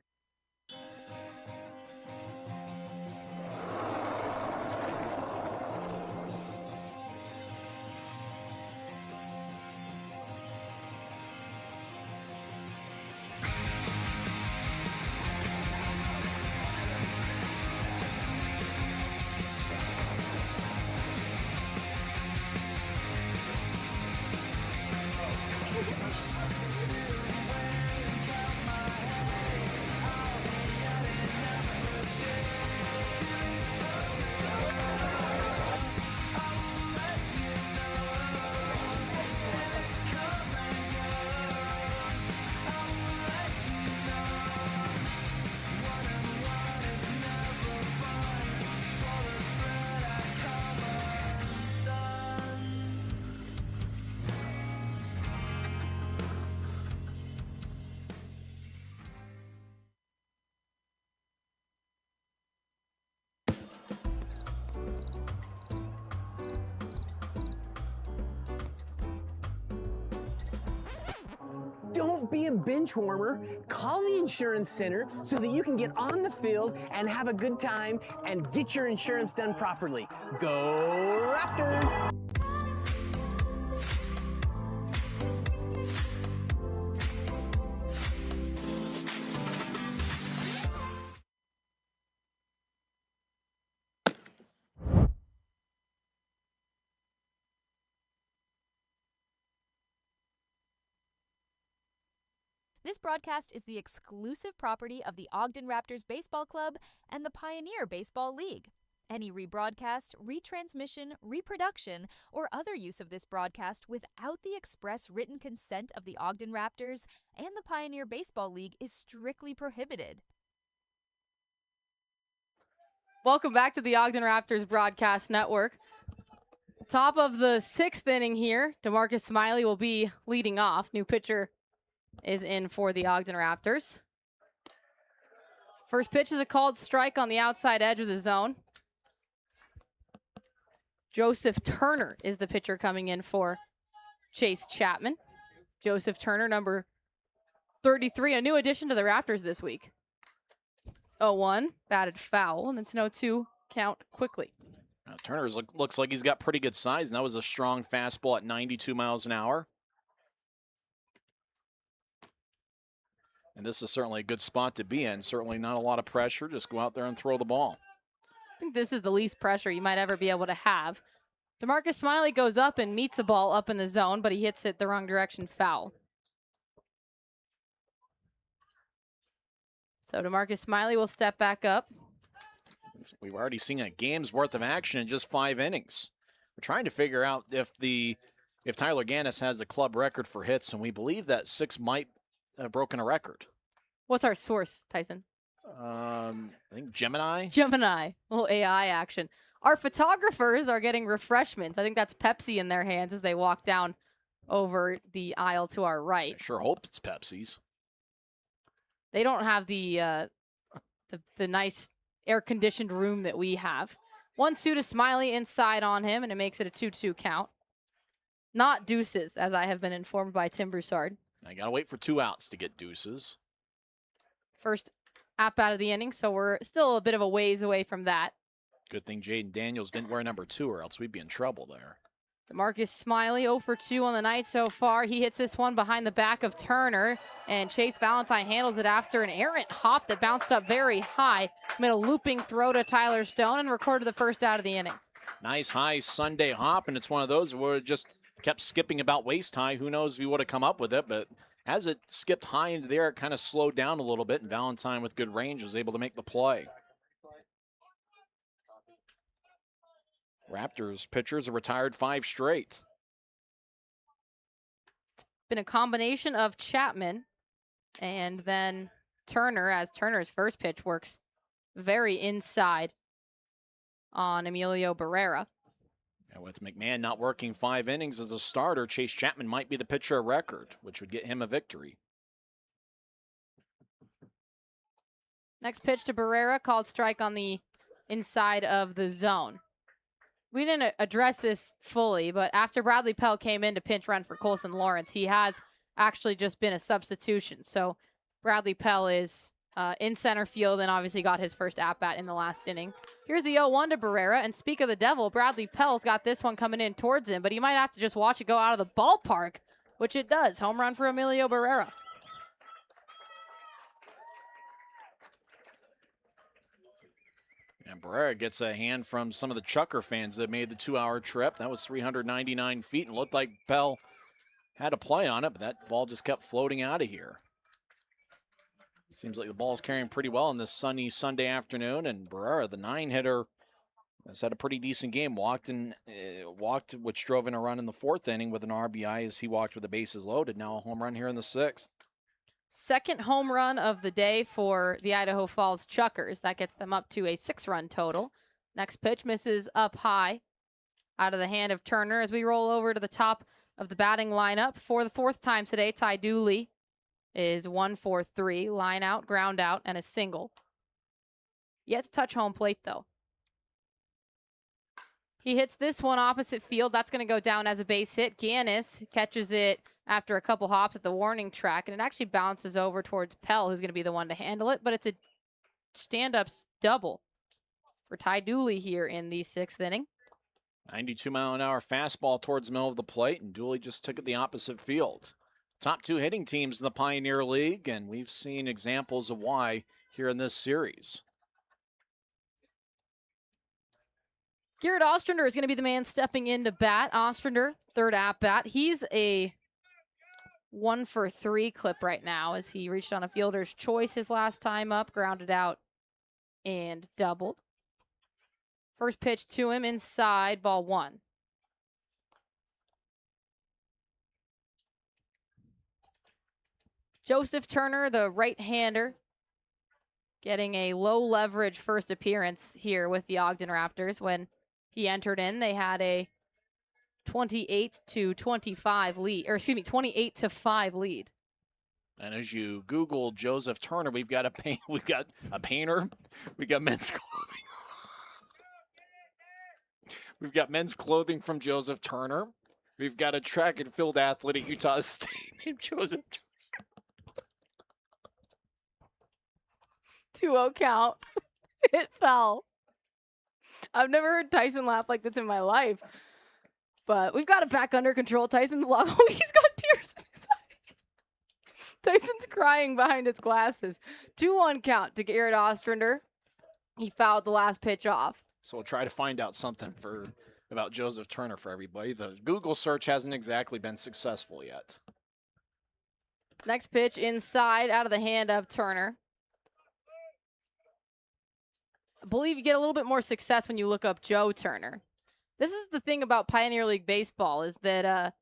Don't be a bench warmer. Call the insurance center so that you can get on the field and have a good time and get your insurance done properly. Go Raptors!
This broadcast is the exclusive property of the Ogden Raptors Baseball Club and the Pioneer Baseball League. Any rebroadcast, retransmission, reproduction, or other use of this broadcast without the express written consent of the Ogden Raptors and the Pioneer Baseball League is strictly prohibited.
Welcome back to the Ogden Raptors Broadcast Network. Top of the 6th inning here, DeMarcus Smiley will be leading off. New pitcher is in for the Ogden Raptors. First pitch is a called strike on the outside edge of the zone. Joseph Turner is the pitcher coming in for Chase Chapman. Joseph Turner, number 33, a new addition to the Raptors this week. 0-1, batted foul, and it's an 0-2 count quickly.
Turner looks like he's got pretty good size, and that was a strong fastball at 92 miles an hour. And this is certainly a good spot to be in. Certainly not a lot of pressure. Just go out there and throw the ball.
I think this is the least pressure you might ever be able to have. DeMarcus Smiley goes up and meets a ball up in the zone, but he hits it the wrong direction, foul. So DeMarcus Smiley will step back up.
We've already seen a game's worth of action in just 5 innings. We're trying to figure out if Tyler Gannis has a club record for hits, and we believe that 6 might have broken a record.
What's our source, Tyson?
I think Gemini.
A little AI action. Our photographers are getting refreshments. I think that's Pepsi in their hands as they walk down over the aisle to our right.
I sure hope it's Pepsi's.
They don't have the nice air-conditioned room that we have. 1-2 to Smiley inside on him, and it makes it a 2-2 count. Not deuces, as I have been informed by Tim Broussard.
I got to wait for 2 outs to get deuces.
First at-bat of the inning, so we're still a bit of a ways away from that.
Good thing Jaden Daniels didn't wear number 2, or else we'd be in trouble there.
DeMarcus Smiley, 0 for 2 on the night so far. He hits this one behind the back of Turner, and Chase Valentine handles it after an errant hop that bounced up very high. Made a looping throw to Tyler Stone and recorded the first out of the inning.
Nice high Sunday hop, and it's one of those where it just kept skipping about waist high. Who knows if he would have come up with it, but as it skipped high into the air, it kind of slowed down a little bit, and Valentine with good range was able to make the play. Raptors pitchers have retired 5 straight.
been a combination of Chapman and then Turner, as Turner's first pitch works very inside on Emilio Barrera.
And with McMahon not working 5 innings as a starter, Chase Chapman might be the pitcher of record, which would get him a victory.
Next pitch to Barrera, called strike on the inside of the zone. We didn't address this fully, but after Bradley Pell came in to pinch run for Colson Lawrence, he has actually just been a substitution. So Bradley Pell is in center field and obviously got his first at-bat in the last inning. Here's the 0-1 to Barrera, and speak of the devil, Bradley Pell's got this one coming in towards him, but he might have to just watch it go out of the ballpark, which it does. Home run for Emilio Barrera.
And Barrera gets a hand from some of the Chukar fans that made the 2-hour trip. That was 399 feet and looked like Pell had a play on it, but that ball just kept floating out of here. Seems like the ball's carrying pretty well on this sunny Sunday afternoon, and Barrera, the 9-hitter, has had a pretty decent game. Walked, which drove in a run in the 4th inning with an RBI as he walked with the bases loaded. Now a home run here in the 6th.
Second home run of the day for the Idaho Falls Chukars. That gets them up to a 6-run total. Next pitch misses up high out of the hand of Turner as we roll over to the top of the batting lineup. For the 4th time today, Ty Dooley is 1-for-3. Line out, ground out, and a single. Yet to touch home plate, though. He hits this one opposite field. That's going to go down as a base hit. Gannis catches it after a couple hops at the warning track, and it actually bounces over towards Pell, who's going to be the one to handle it, but it's a stand-up double for Ty Dooley here in the 6th inning.
92-mile-an-hour fastball towards the middle of the plate, and Dooley just took it the opposite field. Top 2 hitting teams in the Pioneer League, and we've seen examples of why here in this series.
Garrett Ostrander is going to be the man stepping in to bat. Ostrander, 3rd at-bat. He's a 1-for-3 clip right now as he reached on a fielder's choice his last time up, grounded out, and doubled. First pitch to him inside, ball 1. Joseph Turner, the right-hander, getting a low-leverage first appearance here with the Ogden Raptors. When he entered in, they had a 28-25 lead, or excuse me, 28-5 lead.
And as you Google Joseph Turner, we've got a painter, we got men's clothing. We've got men's clothing from Joseph Turner. We've got a track and field athlete at Utah State named Joseph Turner.
2-0 count. It fell. I've never heard Tyson laugh like this in my life. But we've got it back under control. Tyson's he's got tears in his eyes. Tyson's crying behind his glasses. 2-1 count to Garrett Ostrander. He fouled the last pitch off.
So we'll try to find out something about Joseph Turner for everybody. The Google search hasn't exactly been successful yet.
Next pitch inside, out of the hand of Turner. I believe you get a little bit more success when you look up Joe Turner. This is the thing about Pioneer League Baseball is that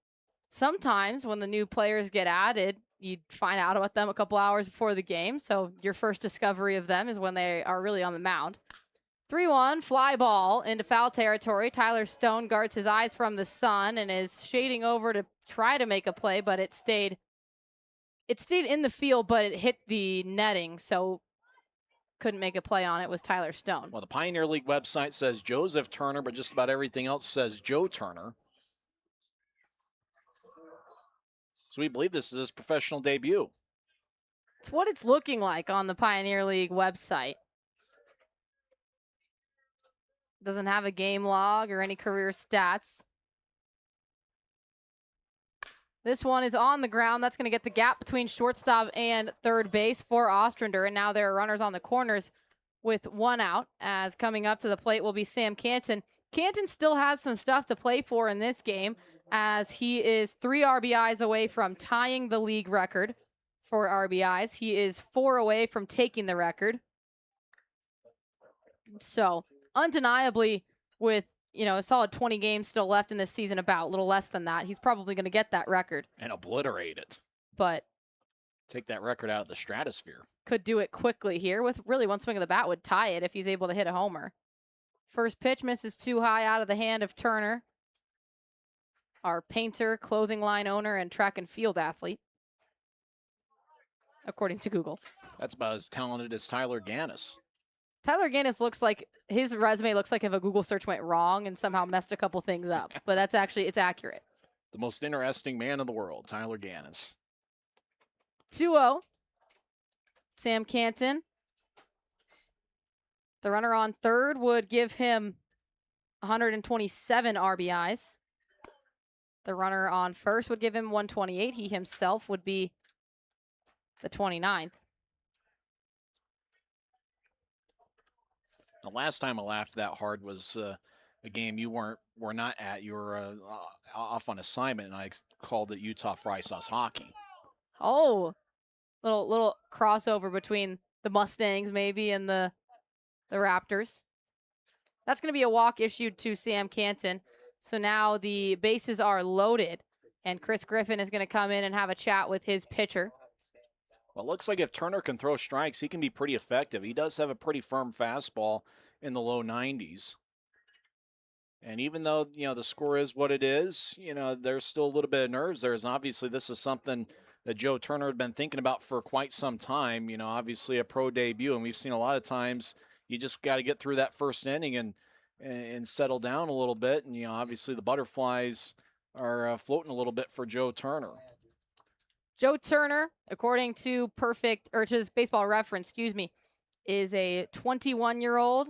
sometimes when the new players get added, you find out about them a couple hours before the game. So your first discovery of them is when they are really on the mound. 3-1, fly ball into foul territory. Tyler Stone guards his eyes from the sun and is shading over to try to make a play, but it stayed in the field, but it hit the netting, so couldn't make a play on it. Was Tyler Stone.
Well, the Pioneer League website says Joseph Turner, but just about everything else says Joe Turner. So we believe this is his professional debut.
It's what it's looking like on the Pioneer League website. Doesn't have a game log or any career stats. This one is on the ground. That's going to get the gap between shortstop and third base for Ostrander. And now there are runners on the corners with 1 out, as coming up to the plate will be Sam Canton. Canton still has some stuff to play for in this game, as he is 3 RBIs away from tying the league record for RBIs. He is 4 away from taking the record. So undeniably, with a solid 20 games still left in this season, about a little less than that. He's probably going to get that record.
And obliterate it.
But
take that record out of the stratosphere.
Could do it quickly here with really one swing of the bat would tie it if he's able to hit a homer. First pitch misses too high out of the hand of Turner, our painter, clothing line owner, and track and field athlete, according to Google.
That's about as talented as Tyler Gannis.
Tyler Gannis looks like, his resume looks like if a Google search went wrong and somehow messed a couple things up. But that's actually, it's accurate.
The most interesting man in the world, Tyler Gannis.
2-0. Sam Canton. The runner on third would give him 127 RBIs. The runner on first would give him 128. He himself would be the 29th.
The last time I laughed that hard was a game you were not at. You were off on assignment, and I called it Utah Fry Sauce Hockey.
Oh, little crossover between the Mustangs maybe and the Raptors. That's going to be a walk issued to Sam Canton. So now the bases are loaded, and Chris Griffin is going to come in and have a chat with his pitcher.
Well, it looks like if Turner can throw strikes, he can be pretty effective. He does have a pretty firm fastball in the low 90s. And even though, the score is what it is, there's still a little bit of nerves there. Obviously, this is something that Joe Turner had been thinking about for quite some time. Obviously a pro debut, and we've seen a lot of times you just got to get through that first inning and settle down a little bit. And, obviously the butterflies are floating a little bit for Joe Turner.
Joe Turner, according to Baseball Reference, is a 21-year-old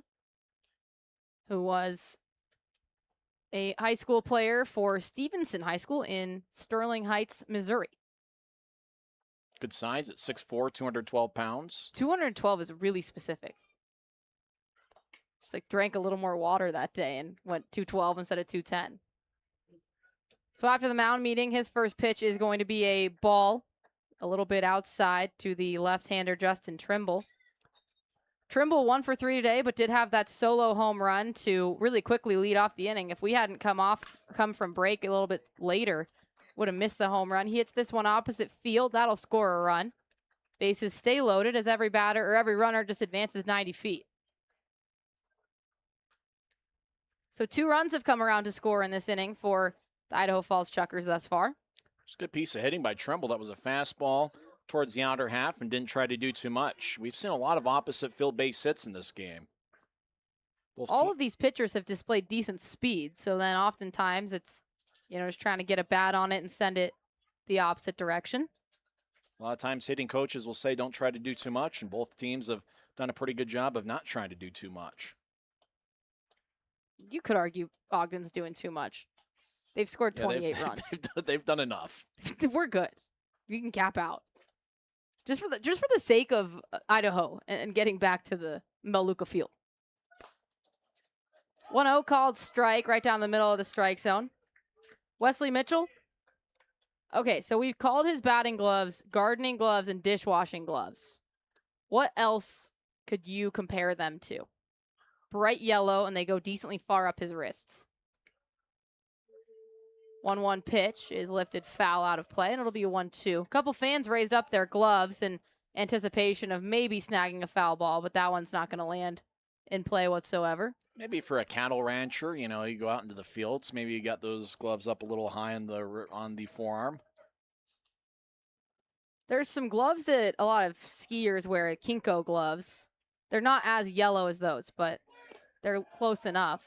who was a high school player for Stevenson High School in Sterling Heights, Missouri.
Good size at 6'4", 212 pounds.
212 is really specific. Just drank a little more water that day and went 212 instead of 210. So after the mound meeting, his first pitch is going to be a ball a little bit outside to the left-hander Justin Trimble. Trimble 1 for 3 today, but did have that solo home run to really quickly lead off the inning. If we hadn't come from break a little bit later, would have missed the home run. He hits this one opposite field. That'll score a run. Bases stay loaded as every runner just advances 90 feet. So 2 runs have come around to score in this inning for the Idaho Falls Chukars thus far.
It's a good piece of hitting by Trimble. That was a fastball towards the outer half and didn't try to do too much. We've seen a lot of opposite field base hits in this game.
All of these pitchers have displayed decent speed, so then oftentimes it's, just trying to get a bat on it and send it the opposite direction.
A lot of times hitting coaches will say don't try to do too much, and both teams have done a pretty good job of not trying to do too much.
You could argue Ogden's doing too much. They've scored 28 runs.
They've done enough.
We're good. We can cap out. Just for the sake of Idaho and getting back to the Meluka field. 1-0 called strike right down the middle of the strike zone. Wesley Mitchell. Okay, so we've called his batting gloves, gardening gloves, and dishwashing gloves. What else could you compare them to? Bright yellow, and they go decently far up his wrists. 1-1 pitch is lifted foul out of play, and it'll be a 1-2. A couple fans raised up their gloves in anticipation of maybe snagging a foul ball, but that one's not going to land in play whatsoever.
Maybe for a cattle rancher, you go out into the fields. Maybe you got those gloves up a little high on the forearm.
There's some gloves that a lot of skiers wear, Kinko gloves. They're not as yellow as those, but they're close enough.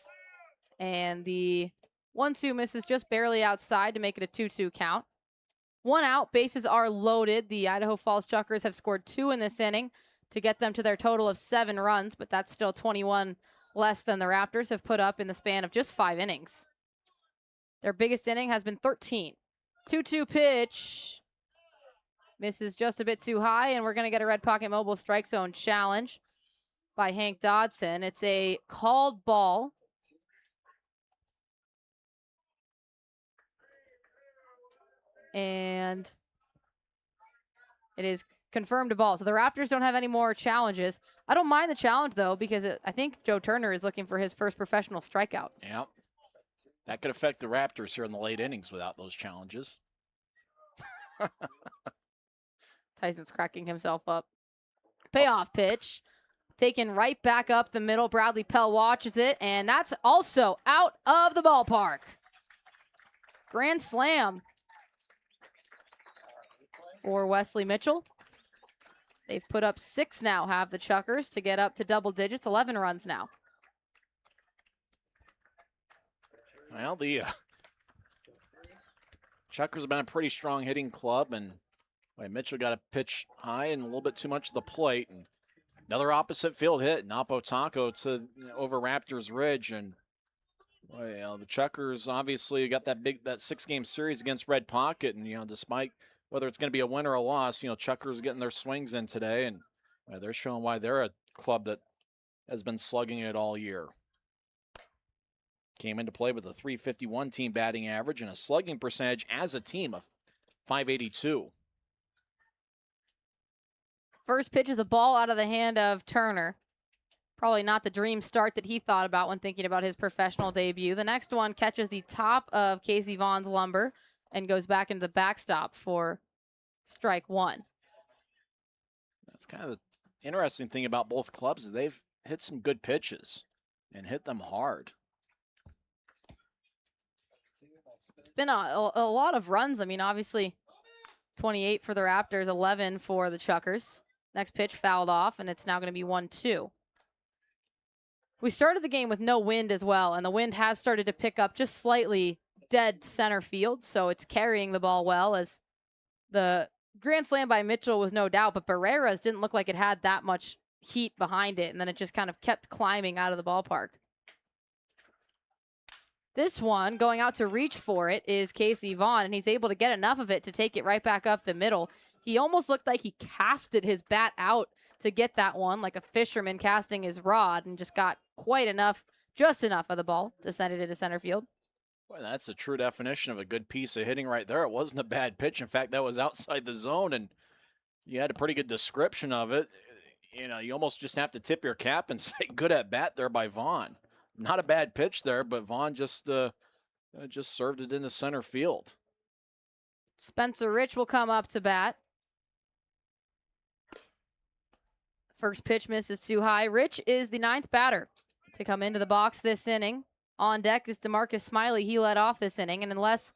And the 1-2 misses just barely outside to make it a 2-2 count. 1 out, bases are loaded. The Idaho Falls Chukars have scored 2 in this inning to get them to their total of 7 runs, but that's still 21 less than the Raptors have put up in the span of just 5 innings. Their biggest inning has been 13. 2-2 pitch. Misses just a bit too high, and we're going to get a Red Pocket Mobile strike zone challenge by Hank Dodson. It's a called ball. And it is confirmed a ball. So the Raptors don't have any more challenges. I don't mind the challenge, though, because I think Joe Turner is looking for his first professional strikeout.
Yeah. That could affect the Raptors here in the late innings without those challenges.
Tyson's cracking himself up. Payoff pitch. Taken right back up the middle. Bradley Pell watches it, and that's also out of the ballpark. Grand slam for Wesley Mitchell. They've put up 6 now, have the Chukars, to get up to double digits, 11 runs now.
Well, the Chukars have been a pretty strong hitting club, and Mitchell got a pitch high and a little bit too much to the plate. And another opposite field hit, Napo Taco to over Raptors Ridge, and the Chukars obviously got that 6-game series against Red Pocket, and despite whether it's going to be a win or a loss, Chukars are getting their swings in today, and they're showing why they're a club that has been slugging it all year. Came into play with a .351 team batting average and a slugging percentage as a team of .582.
First pitch is a ball out of the hand of Turner. Probably not the dream start that he thought about when thinking about his professional debut. The next one catches the top of Casey Vaughn's lumber and goes back into the backstop for strike 1.
That's kind of the interesting thing about both clubs is they've hit some good pitches and hit them hard.
It's been a lot of runs. I mean, obviously 28 for the Raptors, 11 for the Chukars. Next pitch fouled off, and it's now going to be 1-2. We started the game with no wind as well, and the wind has started to pick up just slightly dead center field, so it's carrying the ball well, as the grand slam by Mitchell was no doubt, but Barrera's didn't look like it had that much heat behind it, and then it just kind of kept climbing out of the ballpark. This one, going out to reach for it, is Casey Vaughn, and he's able to get enough of it to take it right back up the middle. He almost looked like he casted his bat out to get that one, like a fisherman casting his rod, and just got quite enough, just enough of the ball to send it into center field.
Boy, that's a true definition of a good piece of hitting right there. It wasn't a bad pitch. In fact, that was outside the zone, and you had a pretty good description of it. You almost just have to tip your cap and say good at bat there by Vaughn. Not a bad pitch there, but Vaughn just served it into center field.
Spencer Rich will come up to bat. First pitch misses too high. Rich is the 9th batter to come into the box this inning. On deck is DeMarcus Smiley. He led off this inning, and unless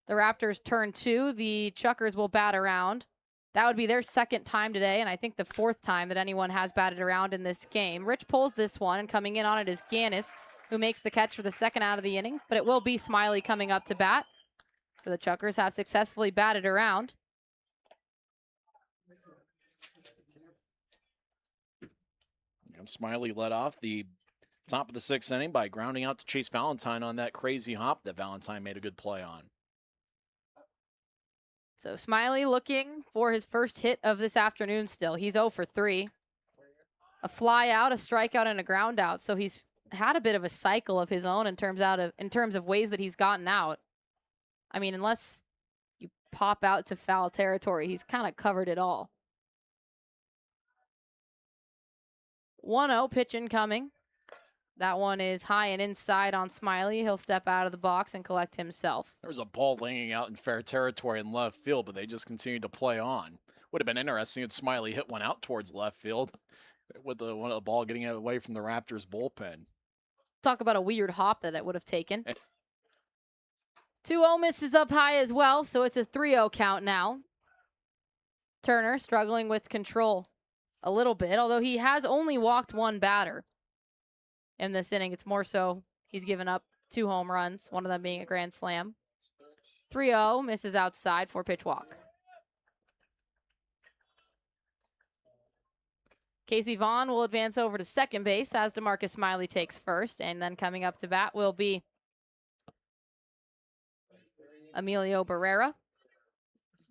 the Raptors turn 2, the Chukars will bat around. That would be their 2nd time today, and I think the 4th time that anyone has batted around in this game. Rich pulls this one, and coming in on it is Gannis, who makes the catch for the 2nd out of the inning, but it will be Smiley coming up to bat. So the Chukars have successfully batted around.
Smiley led off the top of the 6th inning by grounding out to Chase Valentine on that crazy hop that Valentine made a good play on.
So Smiley looking for his first hit of this afternoon still. He's 0 for 3. A fly out, a strikeout, and a ground out. So he's had a bit of a cycle of his own in terms of ways that he's gotten out. I mean, unless you pop out to foul territory, he's kind of covered it all. 1-0 pitch incoming. That one is high and inside on Smiley. He'll step out of the box and collect himself.
There was a ball hanging out in fair territory in left field, but they just continued to play on. Would have been interesting if Smiley hit one out towards left field with the ball getting away from the Raptors bullpen.
Talk about a weird hop that it would have taken. 2-0 misses up high as well, so it's a 3-0 count now. Turner struggling with control a little bit, although he has only walked 1 batter in this inning. It's more so he's given up 2 home runs, one of them being a grand slam. 3-0, misses outside, 4-pitch walk. Casey Vaughn will advance over to second base as DeMarcus Smiley takes first, and then coming up to bat will be Emilio Barrera.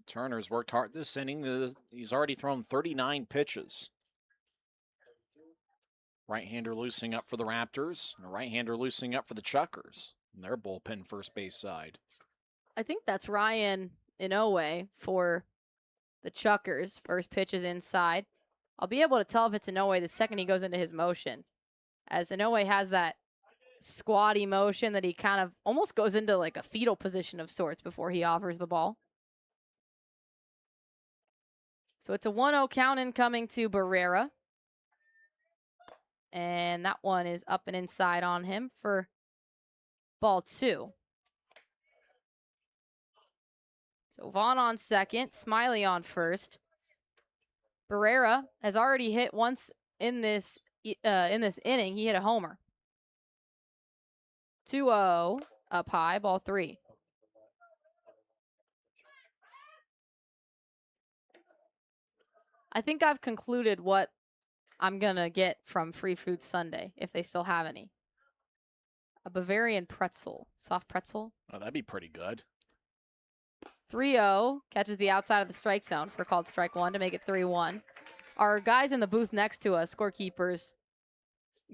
Turner's worked hard this inning. He's already thrown 39 pitches. Right-hander loosening up for the Raptors, and a right-hander loosening up for the Chukars in their bullpen first base side.
I think that's Ryan Inoue for the Chukars. First pitch is inside. I'll be able to tell if it's Inoue the second he goes into his motion, as Inoue has that squatty motion that he kind of almost goes into like a fetal position of sorts before he offers the ball. So it's a 1-0 count incoming to Barrera. And that one is up and inside on him for ball 2. So Vaughn on second, Smiley on first. Barrera has already hit once in this inning. He hit a homer. 2-0 up high, ball 3. I think I've concluded what I'm going to get from Free Food Sunday, if they still have any. A Bavarian pretzel, soft pretzel.
Oh, that'd be pretty good.
3-0, catches the outside of the strike zone for called strike 1 to make it 3-1. Our guys in the booth next to us, scorekeepers,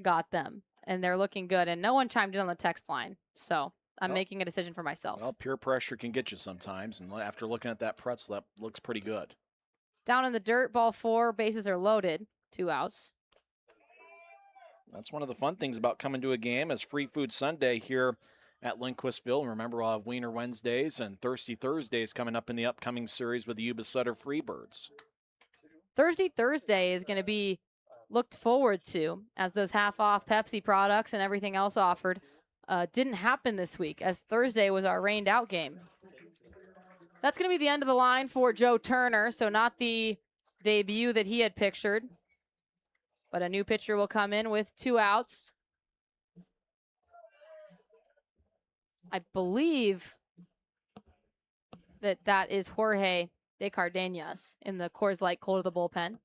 got them, and they're looking good, and no one chimed in on the text line, so I'm making a decision for myself.
Well, peer pressure can get you sometimes, and after looking at that pretzel, that looks pretty good.
Down in the dirt, ball 4, bases are loaded, 2 outs.
That's one of the fun things about coming to a game as Free Food Sunday here at Lindquistville. And remember, we'll have Wiener Wednesdays and Thirsty Thursdays coming up in the upcoming series with the Yuba Sutter Freebirds.
Thirsty Thursday is going to be looked forward to, as those half-off Pepsi products and everything else offered didn't happen this week, as Thursday was our rained-out game. That's going to be the end of the line for Joe Turner, so not the debut that he had pictured. But a new pitcher will come in with 2 outs. I believe that is Jorge de Cardenas in the Coors Light cold of the bullpen.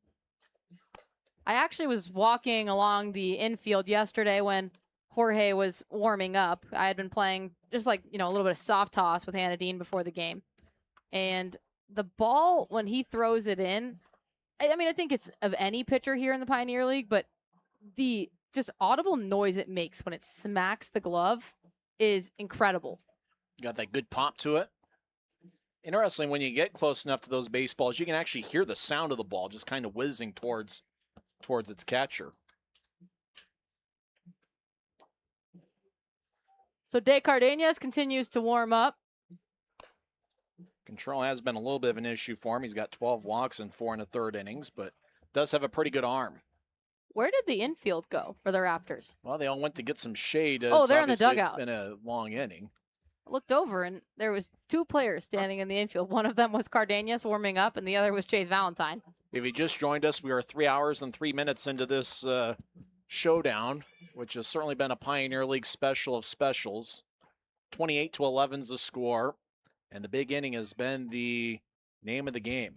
I actually was walking along the infield yesterday when Jorge was warming up. I had been playing just like, a little bit of soft toss with Hannah Dean before the game. And the ball, when he throws it in, I mean, I think it's of any pitcher here in the Pioneer League, but the just audible noise it makes when it smacks the glove is incredible.
Got that good pop to it. Interesting, when you get close enough to those baseballs, you can actually hear the sound of the ball just kind of whizzing towards its catcher.
So De Cardenas continues to warm up.
Control has been a little bit of an issue for him. He's got 12 walks in 4 1/3 innings, but does have a pretty good arm.
Where did the infield go for the Raptors?
Well, they all went to get some shade.
Oh, they're in the dugout.
It's been a long inning.
I looked over, and there was 2 players standing in the infield. One of them was Cardenas warming up, and the other was Chase Valentine.
If you just joined us, we are 3 hours and 3 minutes into this showdown, which has certainly been a Pioneer League special of specials. 28-11 is the score, and the big inning has been the name of the game.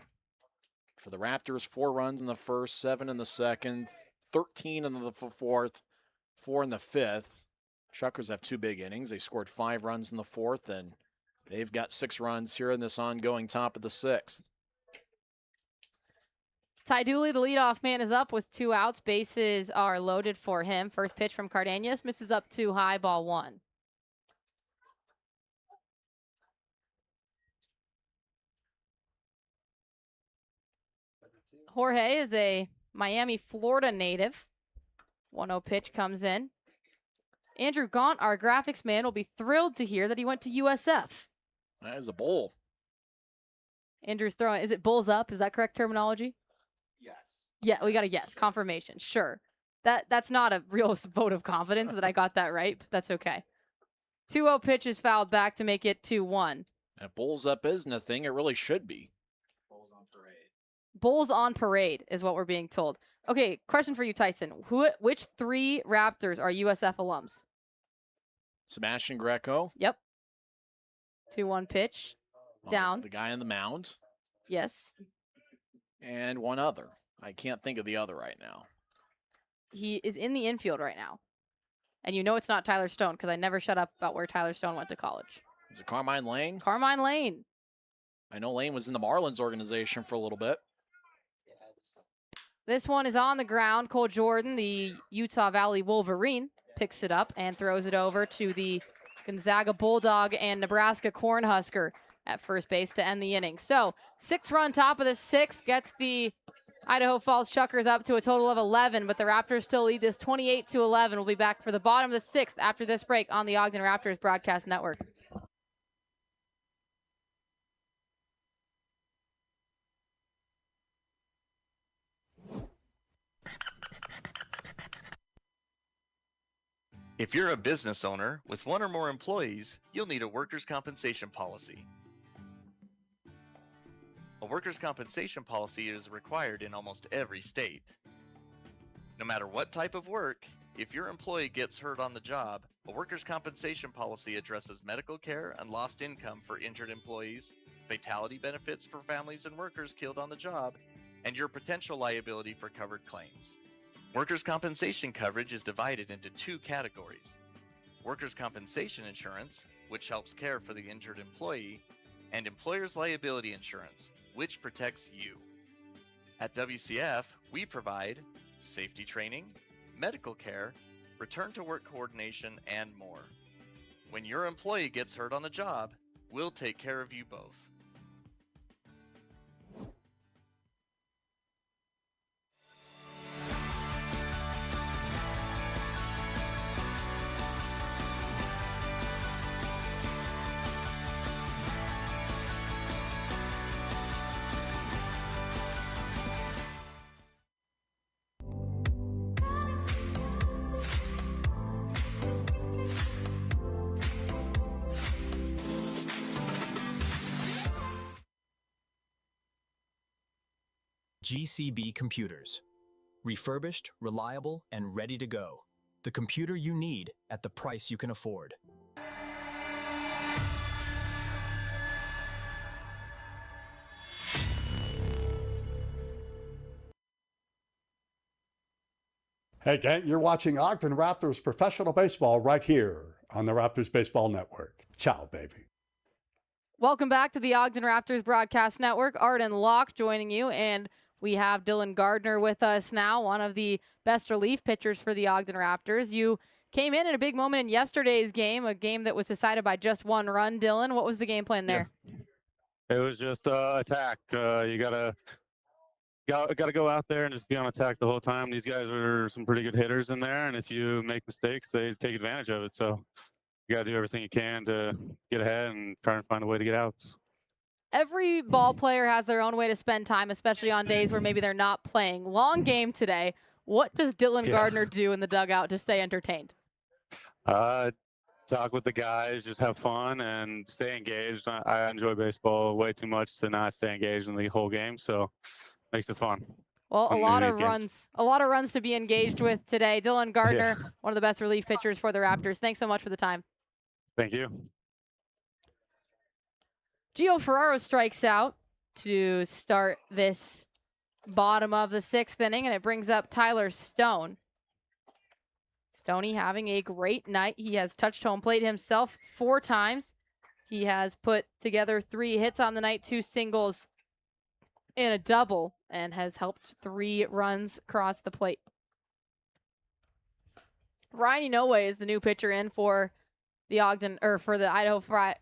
For the Raptors, 4 runs in the first, 7 in the second, 13 in the fourth, 4 in the fifth. Chukars have 2 big innings. They scored 5 runs in the fourth, and they've got 6 runs here in this ongoing top of the 6th.
Ty Dooley, the leadoff man, is up with 2 outs. Bases are loaded for him. First pitch from Cardenas misses up too high, ball 1. Jorge is a Miami, Florida native. 1-0 pitch comes in. Andrew Gaunt, our graphics man, will be thrilled to hear that he went to USF.
That is a bull.
Andrew's throwing. Is it bulls up? Is that correct terminology?
Yes.
Yeah, we got a yes. Confirmation. Sure. That's not a real vote of confidence that I got that right, but that's okay. 2-0 pitch is fouled back to make it 2-1.
If bulls up isn't a thing, it really should be.
Bulls on parade.
Bulls on parade is what we're being told. Okay, question for you, Tyson. Which 3 Raptors are USF alums?
Sebastian Greco.
Yep. 2-1 pitch. Down.
The guy on the mound.
Yes.
And one other. I can't think of the other right now.
He is in the infield right now. And you know it's not Tyler Stone because I never shut up about where Tyler Stone went to college.
Is it Carmine Lane?
Carmine Lane.
I know Lane was in the Marlins organization for a little bit.
This one is on the ground. Cole Jordan, the Utah Valley Wolverine, picks it up and throws it over to the Gonzaga Bulldog and Nebraska Cornhusker at first base to end the inning. So 6-run top of the 6th gets the Idaho Falls Chukars up to a total of 11, but the Raptors still lead this 28-11. We'll be back for the bottom of the sixth after this break on the Ogden Raptors Broadcast Network.
If you're a business owner with one or more employees, you'll need a workers' compensation policy. A workers' compensation policy is required in almost every state. No matter what type of work, if your employee gets hurt on the job, a workers' compensation policy addresses medical care and lost income for injured employees, fatality benefits for families and workers killed on the job, and your potential liability for covered claims. Workers' compensation coverage is divided into two categories: workers' compensation insurance, which helps care for the injured employee, and employer's liability insurance, which protects you. At WCF, we provide safety training, medical care, return to work coordination, and more. When your employee gets hurt on the job, we'll take care of you both.
GCB Computers. Refurbished, reliable, and ready to go. The computer you need at the price you can afford.
Hey, gang, you're watching Ogden Raptors professional baseball right here on the Raptors Baseball Network. Ciao, baby.
Welcome back to the Ogden Raptors Broadcast Network. Arden Locke joining you, and we have Dylan Gardner with us now, one of the best relief pitchers for the Ogden Raptors. You came in a big moment in yesterday's game, a game that was decided by just one run. Dylan, what was the game plan there?
Yeah. It was just attack. You gotta go out there and just be on attack the whole time. These guys are some pretty good hitters in there, and if you make mistakes, they take advantage of it. So you gotta do everything you can to get ahead and try and find a way to get outs.
Every ball player has their own way to spend time, especially on days where maybe they're not playing. Long game today. What does Dylan Gardner do in the dugout to stay entertained?
Talk with the guys, just have fun and stay engaged. I enjoy baseball way too much to not stay engaged in the whole game, so makes it fun.
Well, a lot of runs to be engaged with today. Dylan Gardner, one of the best relief pitchers for the Raptors. Thanks so much for the time.
Thank you.
Gio Ferraro strikes out to start this bottom of the sixth inning, and it brings up Tyler Stone. Stoney having a great night. He has touched home plate himself 4 times. He has put together 3 hits on the night, 2 singles and a double, and has helped 3 runs cross the plate. Ryan Inoue is the new pitcher in for the Idaho Falls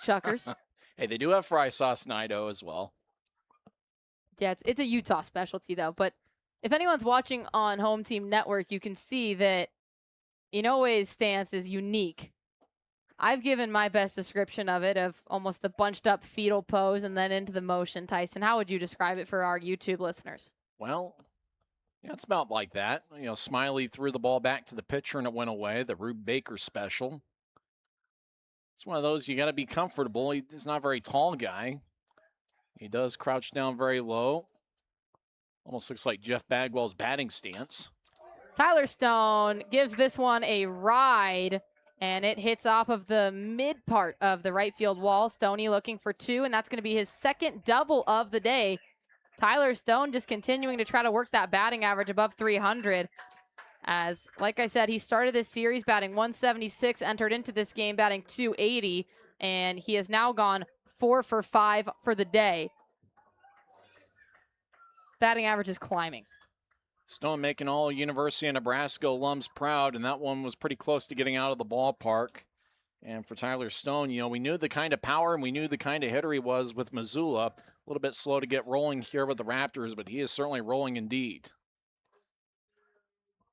Chukars.
Hey, they do have fry sauce in Idaho as well.
Yeah, it's a Utah specialty, though. But if anyone's watching on Home Team Network, you can see that Inoue's stance is unique. I've given my best description of it, of almost the bunched up fetal pose and then into the motion. Tyson, how would you describe it for our YouTube listeners?
Well, yeah, it's about like that. You know, Smiley threw the ball back to the pitcher and it went away. The Rube Baker special. It's one of those, you got to be comfortable. He's not a very tall guy. He does crouch down very low. Almost looks like Jeff Bagwell's batting stance.
Tyler Stone gives this one a ride, and it hits off of the mid part of the right field wall. Stoney looking for 2, and that's going to be his second double of the day. Tyler Stone just continuing to try to work that batting average above 300. As, like I said, he started this series batting 176, entered into this game batting 280, and he has now gone 4 for 5 for the day. Batting average is climbing.
Stone making all University of Nebraska alums proud, and that one was pretty close to getting out of the ballpark. And for Tyler Stone, you know, we knew the kind of power and we knew the kind of hitter he was with Missoula. little bit slow to get rolling here with the Raptors, but he is certainly rolling indeed.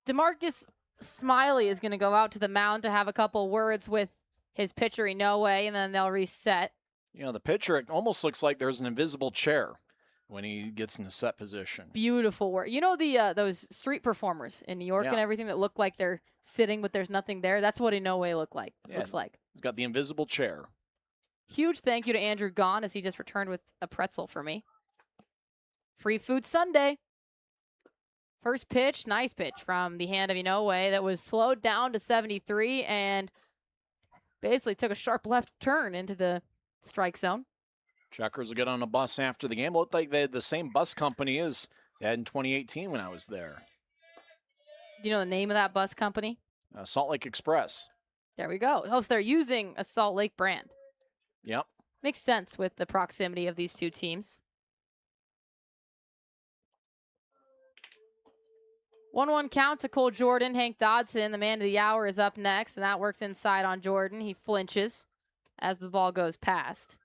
DeMarcus Smiley is going to go out to the mound to have a couple words with his pitcher, Inoue, and then they'll reset.
You know, the pitcher, it almost looks like there's an invisible chair when he gets in the set position.
Beautiful work. You know those street performers in New York and everything that look like they're sitting but there's nothing there? That's what Inoue looks like.
He's got the invisible chair.
Huge thank you to Andrew Gahn as he just returned with a pretzel for me. Free Food Sunday. First pitch, nice pitch from the hand of Inoue that was slowed down to 73 and basically took a sharp left turn into the strike zone.
Chukars will get on a bus after the game. It looked like they had the same bus company as they had in 2018 when I was there.
Do you know the name of that bus company?
Salt Lake Express.
There we go. Oh, so they're using a Salt Lake brand.
Yep.
Makes sense with the proximity of these two teams. 1-1 count to Cole Jordan. Hank Dodson, the man of the hour, is up next, and that works inside on Jordan. He flinches as the ball goes past.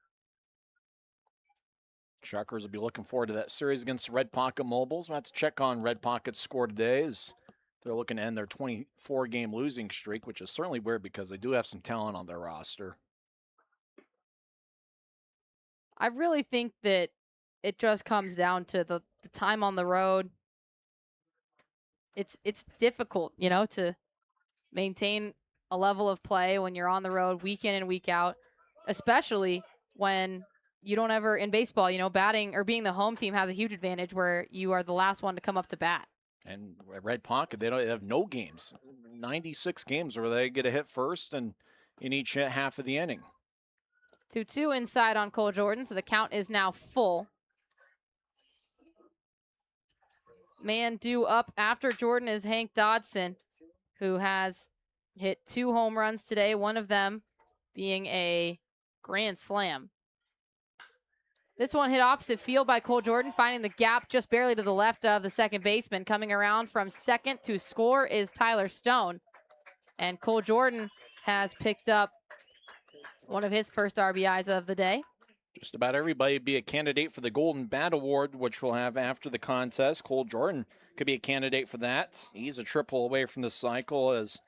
Chukars will be looking forward to that series against the Red Pocket Mobiles. We'll have to check on Red Pocket's score today as they're looking to end their 24-game losing streak, which is certainly weird because they do have some talent on their roster.
I really think that it just comes down to the time on the road. It's difficult, you know, to maintain a level of play when you're on the road week in and week out, especially when you don't ever, in baseball, you know, batting or being the home team has a huge advantage where you are the last one to come up to bat.
And Red Pocket, they have no games, 96 games where they get a hit first and in each half of the inning.
2-2 inside on Cole Jordan, so the count is now full. Man due up after Jordan is Hank Dodson, who has hit 2 home runs today, one of them being a grand slam. This one hit opposite field by Cole Jordan, finding the gap just barely to the left of the second baseman. Coming around from second to score is Tyler Stone. And Cole Jordan has picked up one of his first RBIs of the day.
Just about everybody be a candidate for the Golden Bat Award, which we'll have after the contest. Cole Jordan could be a candidate for that. He's a triple away from the cycle as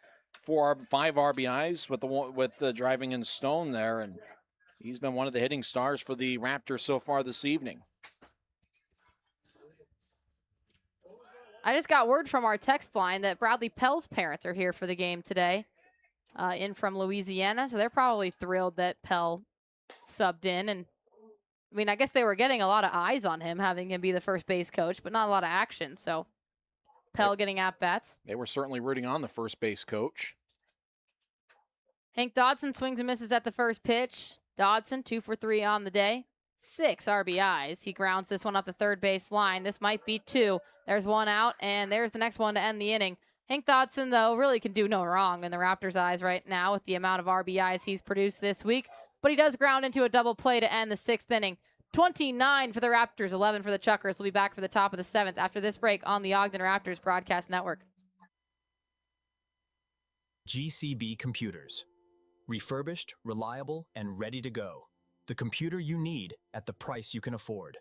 5 RBIs with the driving in Stone there, and he's been one of the hitting stars for the Raptors so far this evening.
I just got word from our text line that Bradley Pell's parents are here for the game today, in from Louisiana, so they're probably thrilled that Pell subbed in. And I mean, I guess they were getting a lot of eyes on him, having him be the first base coach, but not a lot of action. So Pell getting at-bats.
They were certainly rooting on the first base coach.
Hank Dodson swings and misses at the first pitch. Dodson, 2 for 3 on the day. 6 RBIs. He grounds this one up the third base line. This might be 2. There's one out, and there's the next one to end the inning. Hank Dodson, though, really can do no wrong in the Raptors' eyes right now with the amount of RBIs he's produced this week. But he does ground into a double play to end the 6th inning. 29 for the Raptors, 11 for the Chukars. We'll be back for the top of the 7th after this break on the Ogden Raptors Broadcast Network.
GCB Computers. Refurbished, reliable, and ready to go. The computer you need at the price you can afford.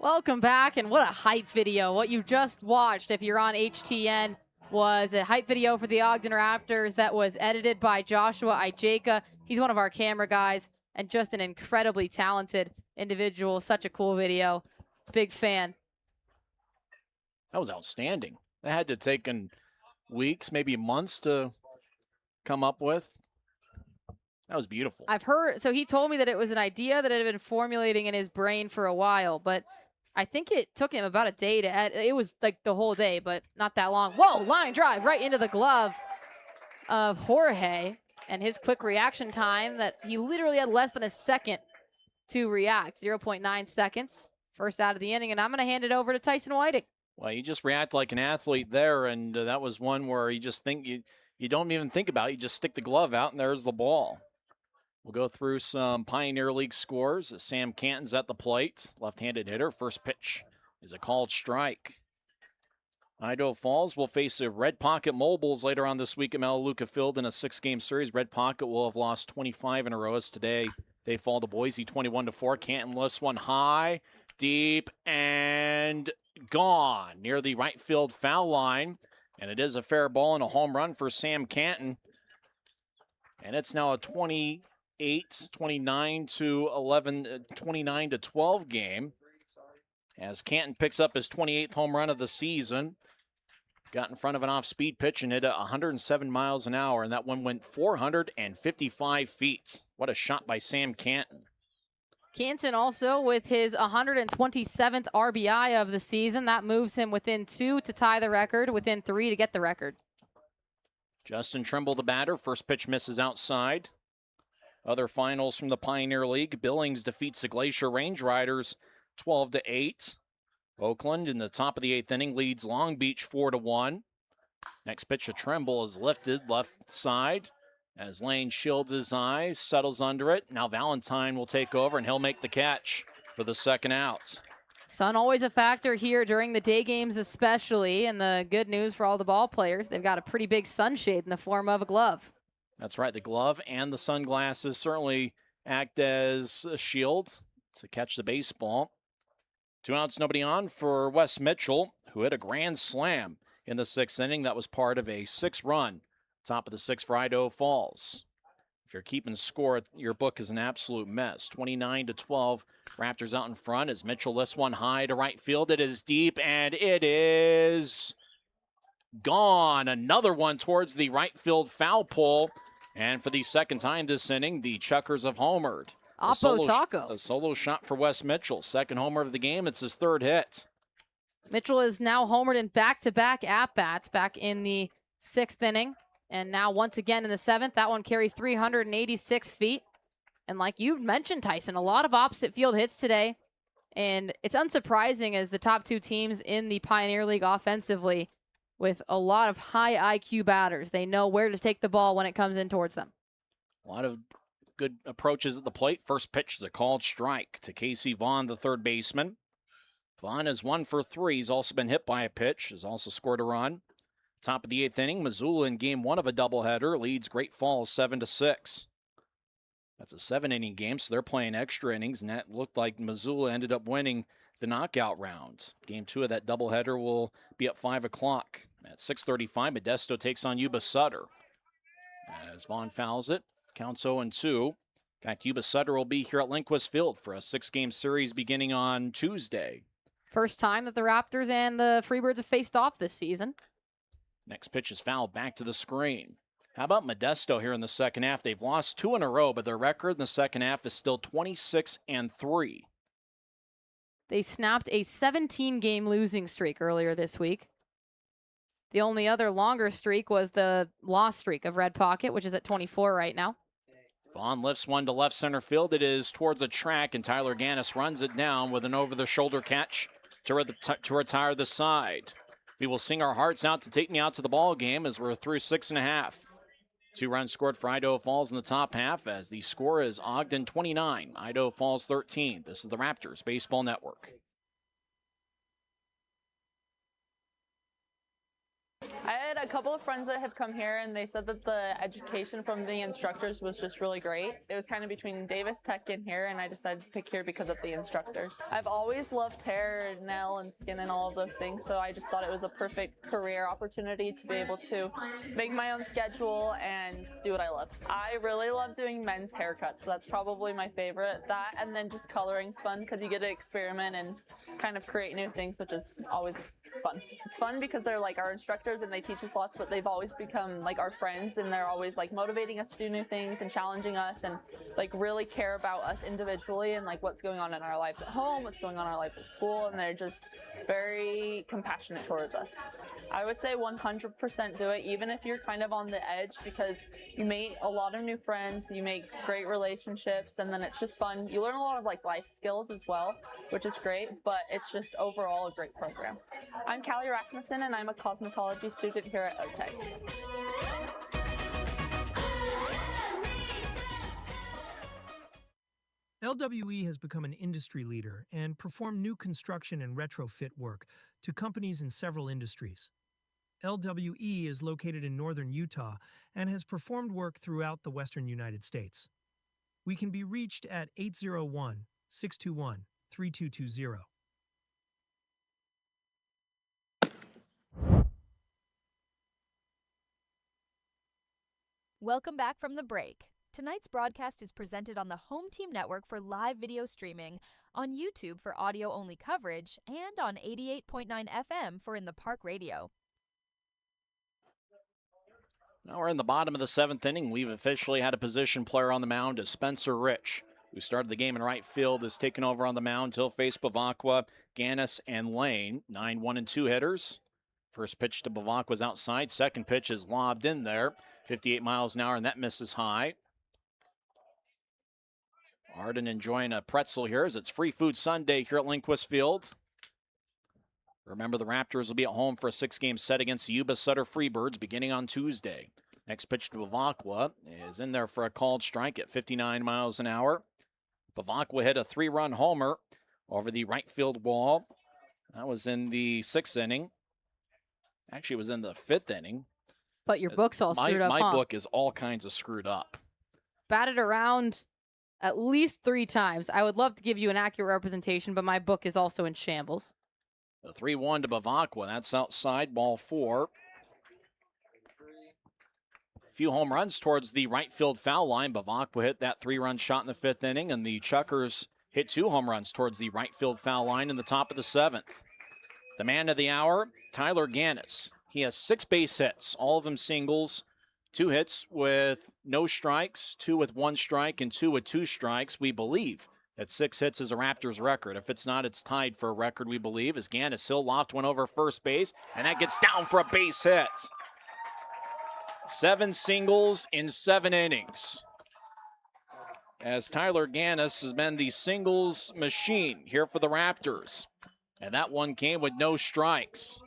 Welcome back, and what a hype video. What you just watched, if you're on HTN, was a hype video for the Ogden Raptors that was edited by Joshua Ijeka. He's one of our camera guys and just an incredibly talented individual. Such a cool video. Big fan.
That was outstanding. That had to take weeks, maybe months to come up with. That was beautiful.
I've heard, so he told me that it was an idea that had been formulating in his brain for a while, but I think it took him about a day to edit. It was like the whole day, but not that long. Whoa, line drive right into the glove of Jorge, and his quick reaction time that he literally had less than a second to react. 0.9 seconds. First out of the inning, and I'm going to hand it over to Tyson Whiting.
Well, you just react like an athlete there, and that was one where you just think you don't even think about it. You just stick the glove out, and there's the ball. We'll go through some Pioneer League scores. Sam Canton's at the plate, left-handed hitter. First pitch is a called strike. Idaho Falls will face the Red Pocket Mobiles later on this week at Melaleuca Field in a 6-game series. Red Pocket will have lost 25 in a row as today they fall to Boise 21-4. Canton lifts one high, deep, and gone near the right field foul line. And it is a fair ball and a home run for Sam Canton. And it's now a 29 to 12 game as Canton picks up his 28th home run of the season. Got in front of an off-speed pitch and hit 107 miles an hour, and that one went 455 feet. What a shot by Sam Canton.
Canton also with his 127th RBI of the season. That moves him within 2 to tie the record, within 3 to get the record.
Justin Trimble, the batter. First pitch misses outside. Other finals from the Pioneer League. Billings defeats the Glacier Range Riders 12-8. Oakland in the top of the 8th inning leads Long Beach 4-1. Next pitch to Trimble is lifted left side as Lane shields his eyes, settles under it. Now Valentine will take over, and he'll make the catch for the second out.
Sun always a factor here during the day games especially, and the good news for all the ball players, they've got a pretty big sunshade in the form of a glove.
That's right. The glove and the sunglasses certainly act as a shield to catch the baseball. 2 outs, nobody on for Wes Mitchell, who hit a grand slam in the 6th inning. That was part of a 6-run top of the 6th for Idaho Falls. If you're keeping score, your book is an absolute mess. 29-12, Raptors out in front as Mitchell lifts one high to right field. It is deep, and it is gone. Another one towards the right field foul pole. And for the second time this inning, the Chukars have homered. A solo shot for Wes Mitchell. Second homer of the game. It's his 3rd hit.
Mitchell is now homered in back-to-back at-bats back in the 6th inning. And now once again in the 7th. That one carries 386 feet. And like you mentioned, Tyson, a lot of opposite field hits today. And it's unsurprising as the top 2 teams in the Pioneer League offensively with a lot of high IQ batters. They know where to take the ball when it comes in towards them.
A lot of good approaches at the plate. First pitch is a called strike to Casey Vaughn, the third baseman. Vaughn is 1 for 3. He's also been hit by a pitch. Has also scored a run. Top of the 8th inning, Missoula in game 1 of a doubleheader leads Great Falls 7-6. That's a 7-inning game, so they're playing extra innings, and that looked like Missoula ended up winning the knockout round. Game 2 of that doubleheader will be at 5 o'clock. At 6:35, Modesto takes on Yuba Sutter. As Vaughn fouls it, counts 0-2. In fact, Yuba Sutter will be here at Lindquist Field for a 6-game series beginning on Tuesday.
First time that the Raptors and the Freebirds have faced off this season.
Next pitch is fouled back to the screen. How about Modesto here in the second half? They've lost 2 in a row, but their record in the second half is still 26-3.
They snapped a 17-game losing streak earlier this week. The only other longer streak was the loss streak of Red Pocket, which is at 24 right now.
Vaughn lifts one to left center field. It is towards a track, and Tyler Gannis runs it down with an over-the-shoulder catch to retire the side. We will sing our hearts out to take me out to the ball game as we're through 6.5. 2 runs scored for Idaho Falls in the top half as the score is Ogden 29, Idaho Falls 13. This is the Raptors Baseball Network.
I had had a couple of friends that have come here and they said that the education from the instructors was just really great. It was kind of between Davis Tech and here, and I decided to pick here because of the instructors. I've always loved hair, nail, and skin and all of those things, so I just thought it was a perfect career opportunity to be able to make my own schedule and do what I love. I really love doing men's haircuts, so that's probably my favorite. That and then just coloring's fun because you get to experiment and kind of create new things, which is always fun. It's fun because they're like our instructors and they teach us lots, but they've always become like our friends, and they're always like motivating us to do new things and challenging us and like really care about us individually and like what's going on in our lives at home, what's going on in our life at school, and they're just very compassionate towards us. I would say 100% do it, even if you're kind of on the edge, because you meet a lot of new friends, you make great relationships, and then it's just fun. You learn a lot of like life skills as well, which is great, but it's just overall a great program. I'm Callie Rasmussen, and I'm a cosmetology student here at OTEC.
LWE has become an industry leader and performed new construction and retrofit work to companies in several industries. LWE is located in northern Utah and has performed work throughout the western United States. We can be reached at 801-621-3220.
Welcome back from the break. Tonight's broadcast is presented on the Home Team Network for live video streaming, on YouTube for audio-only coverage, and on 88.9 FM for In the Park Radio.
Now we're in the bottom of the seventh inning. We've officially had a position player on the mound as Spencer Rich, who started the game in right field, is taken over on the mound. He'll face Bavacqua, Gannis, and Lane. 9 1-2 hitters. First pitch to Bavacqua's outside. Second pitch is lobbed in there. 58 miles an hour, and that misses high. Arden enjoying a pretzel here as it's Free Food Sunday here at Lindquist Field. Remember, the Raptors will be at home for a 6-game set against the Yuba Sutter Freebirds beginning on Tuesday. Next pitch to Bavacqua is in there for a called strike at 59 miles an hour. Bavacqua hit a 3-run homer over the right field wall. That was in the 6th inning. Actually, it was in the 5th inning.
But your book's all screwed up,
My book is all kinds of screwed up.
Batted around at least 3 times. I would love to give you an accurate representation, but my book is also in shambles.
The 3-1 to Bavacqua. That's outside, ball 4. A few home runs towards the right field foul line. Bavacqua hit that 3-run shot in the 5th inning, and the Chukars hit 2 home runs towards the right field foul line in the top of the 7th. The man of the hour, Tyler Gannis. He has 6 base hits, all of them singles. 2 hits with no strikes, 2 with 1 strike, and 2 with 2 strikes. We believe that 6 hits is a Raptors record. If it's not, it's tied for a record, we believe, as Gannis Hill loft one over first base, and that gets down for a base hit. 7 singles in 7 innings. As Tyler Gannis has been the singles machine here for the Raptors. And that one came with no strikes.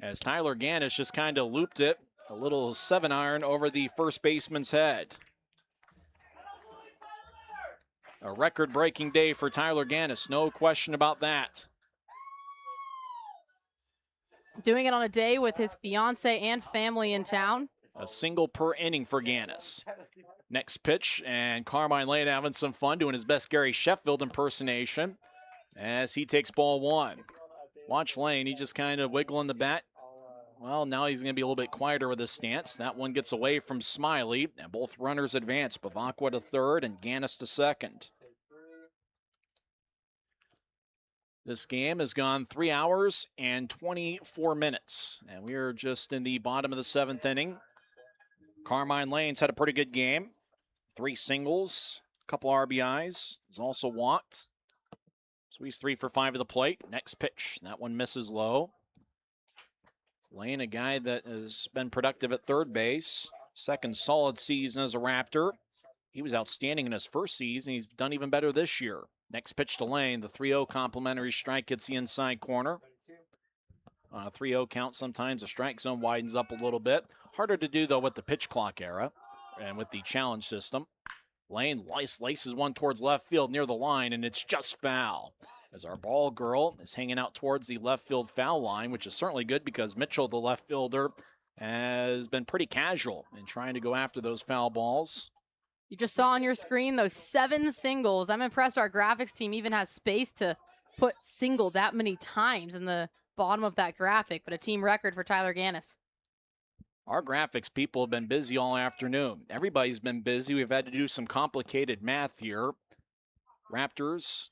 As Tyler Gannis just kind of looped it, a little 7-iron over the first baseman's head. A record-breaking day for Tyler Gannis, no question about that.
Doing it on a day with his fiance and family in town.
A single per inning for Gannis. Next pitch, and Carmine Lane having some fun doing his best Gary Sheffield impersonation as he takes ball 1. Watch Lane, he just kind of wiggling the bat. Well, now he's going to be a little bit quieter with his stance. That one gets away from Smiley, and both runners advance. Bavacqua to third and Gannis to second. This game has gone 3 hours and 24 minutes, and we are just in the bottom of the 7th inning. Carmine Lane's had a pretty good game. 3 singles, a couple RBIs. He's also walked. So he's 3 for 5 at the plate. Next pitch, that one misses low. Lane, a guy that has been productive at third base. Second solid season as a Raptor. He was outstanding in his first season. He's done even better this year. Next pitch to Lane, the 3-0 complimentary strike hits the inside corner. 3-0 count, sometimes the strike zone widens up a little bit. Harder to do, though, with the pitch clock era and with the challenge system. Lane laces one towards left field near the line, and it's just foul. As our ball girl is hanging out towards the left field foul line, which is certainly good because Mitchell, the left fielder, has been pretty casual in trying to go after those foul balls.
You just saw on your screen those 7 singles. I'm impressed our graphics team even has space to put single that many times in the bottom of that graphic, but a team record for Tyler Gannis.
Our graphics people have been busy all afternoon. Everybody's been busy. We've had to do some complicated math here. Raptors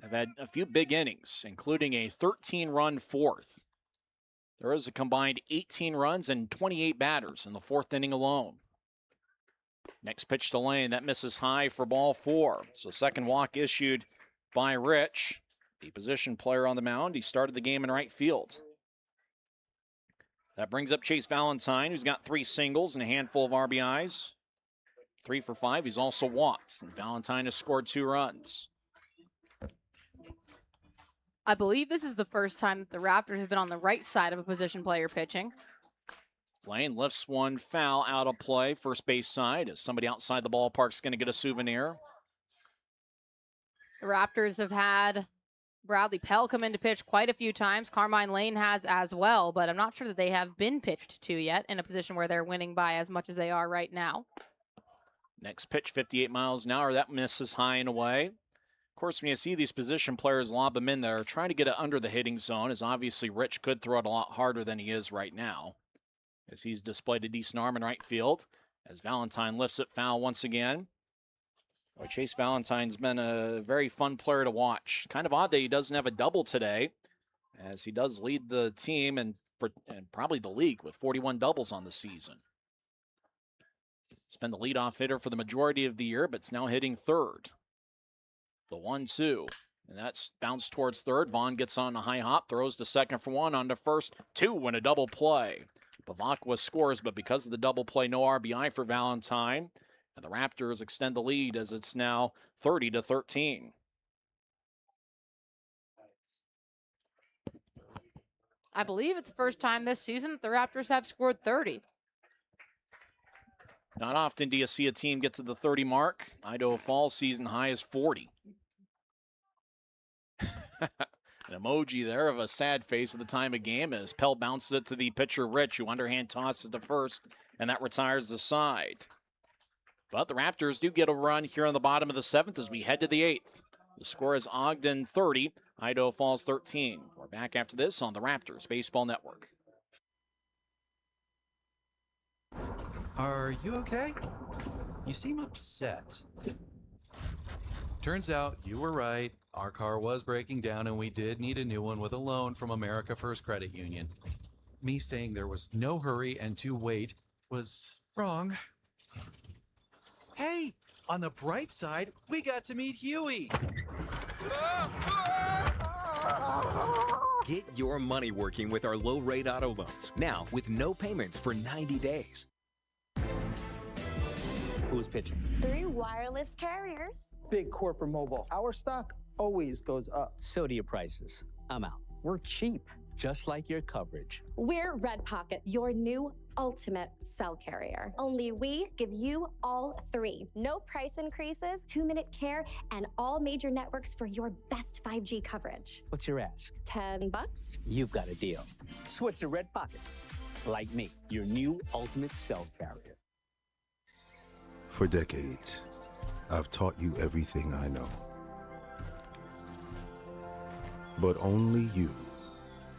have had a few big innings, including a 13-run fourth. There is a combined 18 runs and 28 batters in the 4th inning alone. Next pitch to Lane, that misses high for ball 4. So second walk issued by Rich, the position player on the mound. He started the game in right field. That brings up Chase Valentine, who's got 3 singles and a handful of RBIs. 3 for 5. He's also walked. And Valentine has scored 2 runs.
I believe this is the first time that the Raptors have been on the right side of a position player pitching.
Lane lifts one foul out of play, first base side, as somebody outside the ballpark is going to get a souvenir.
The Raptors have had Bradley Pell come in to pitch quite a few times. Carmine Lane has as well, but I'm not sure that they have been pitched to yet in a position where they're winning by as much as they are right now.
Next pitch, 58 miles an hour. That misses high and away. Of course, when you see these position players lob them in there, trying to get it under the hitting zone, as obviously Rich could throw it a lot harder than he is right now, as he's displayed a decent arm in right field, as Valentine lifts it foul once again. Boy, Chase Valentine's been a very fun player to watch. Kind of odd that he doesn't have a double today, as he does lead the team and probably the league with 41 doubles on the season. He's been the leadoff hitter for the majority of the year, but it's now hitting third. The 1-2, and that's bounced towards third. Vaughn gets on a high hop, throws to second for 1, on to first, 2, and a double play. Bavakwa scores, but because of the double play, no RBI for Valentine. And the Raptors extend the lead as it's now 30-13.
I believe it's the first time this season that the Raptors have scored 30.
Not often do you see a team get to the 30 mark. Idaho Falls season high is 40. An emoji there of a sad face at the time of game as Pell bounces it to the pitcher Rich, who underhand tosses to first, and that retires the side. But the Raptors do get a run here on the bottom of the 7th as we head to the 8th. The score is Ogden 30, Idaho Falls 13. We're back after this on the Raptors Baseball Network.
Are you okay? You seem upset. Turns out you were right. Our car was breaking down and we did need a new one with a loan from America First Credit Union. Me saying there was no hurry and to wait was wrong. Hey, on the bright side, we got to meet Huey.
Get your money working with our low-rate auto loans, now with no payments for 90 days.
Who's pitching?
3 wireless carriers.
Big corporate mobile. Our stock always goes up.
So do your prices. I'm out. We're cheap, just like your coverage.
We're Red Pocket, your new ultimate cell carrier. Only we give you all 3. No price increases, 2-minute care, and all major networks for your best 5G coverage.
What's your ask?
$10?
You've got a deal. Switch to Red Pocket. Like me, your new ultimate cell carrier.
For decades, I've taught you everything I know. But only you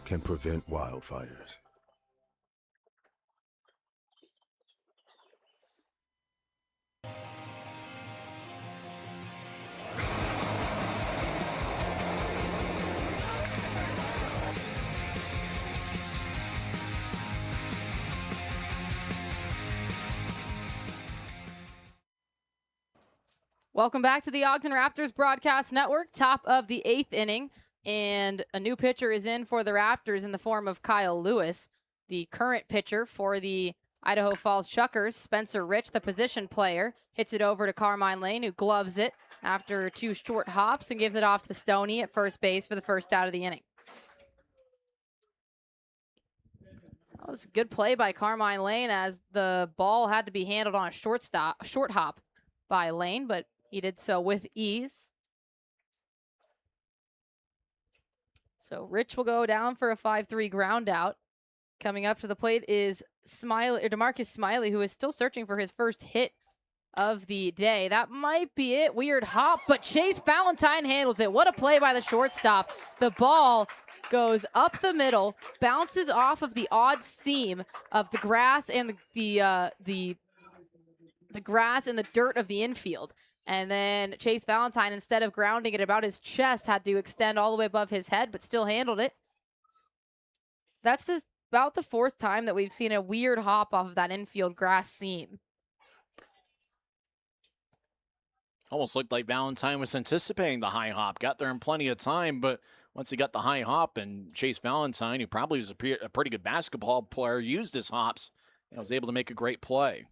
can prevent wildfires.
Welcome back to the Ogden Raptors Broadcast Network, top of the 8th inning, and a new pitcher is in for the Raptors in the form of Kyle Lewis. The current pitcher for the Idaho Falls Chukars, Spencer Rich, the position player, hits it over to Carmine Lane, who gloves it after 2 short hops and gives it off to Stoney at first base for the first out of the inning. That was a good play by Carmine Lane as the ball had to be handled on a short hop by Lane, but he did so with ease. So Rich will go down for a 5-3 ground out. Coming up to the plate is DeMarcus Smiley, who is still searching for his first hit of the day. That might be it. Weird hop, but Chase Valentine handles it. What a play by the shortstop. The ball goes up the middle, bounces off of the odd seam of the grass and the grass and the dirt of the infield. And then Chase Valentine, instead of grounding it about his chest, had to extend all the way above his head, but still handled it. That's about the fourth time that we've seen a weird hop off of that infield grass seam.
Almost looked like Valentine was anticipating the high hop. Got there in plenty of time, but once he got the high hop, and Chase Valentine, who probably was a pretty good basketball player, used his hops and was able to make a great play.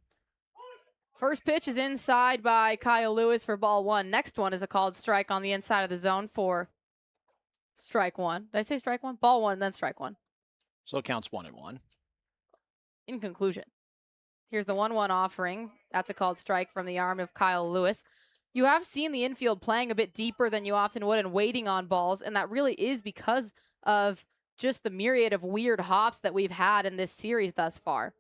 First pitch is inside by Kyle Lewis for ball one. Next one is a called strike on the inside of the zone for strike one. Did I say strike one? Ball one, then strike one.
So it counts 1-1.
In conclusion, here's the 1-1 offering. That's a called strike from the arm of Kyle Lewis. You have seen the infield playing a bit deeper than you often would and waiting on balls, and that really is because of just the myriad of weird hops that we've had in this series thus far.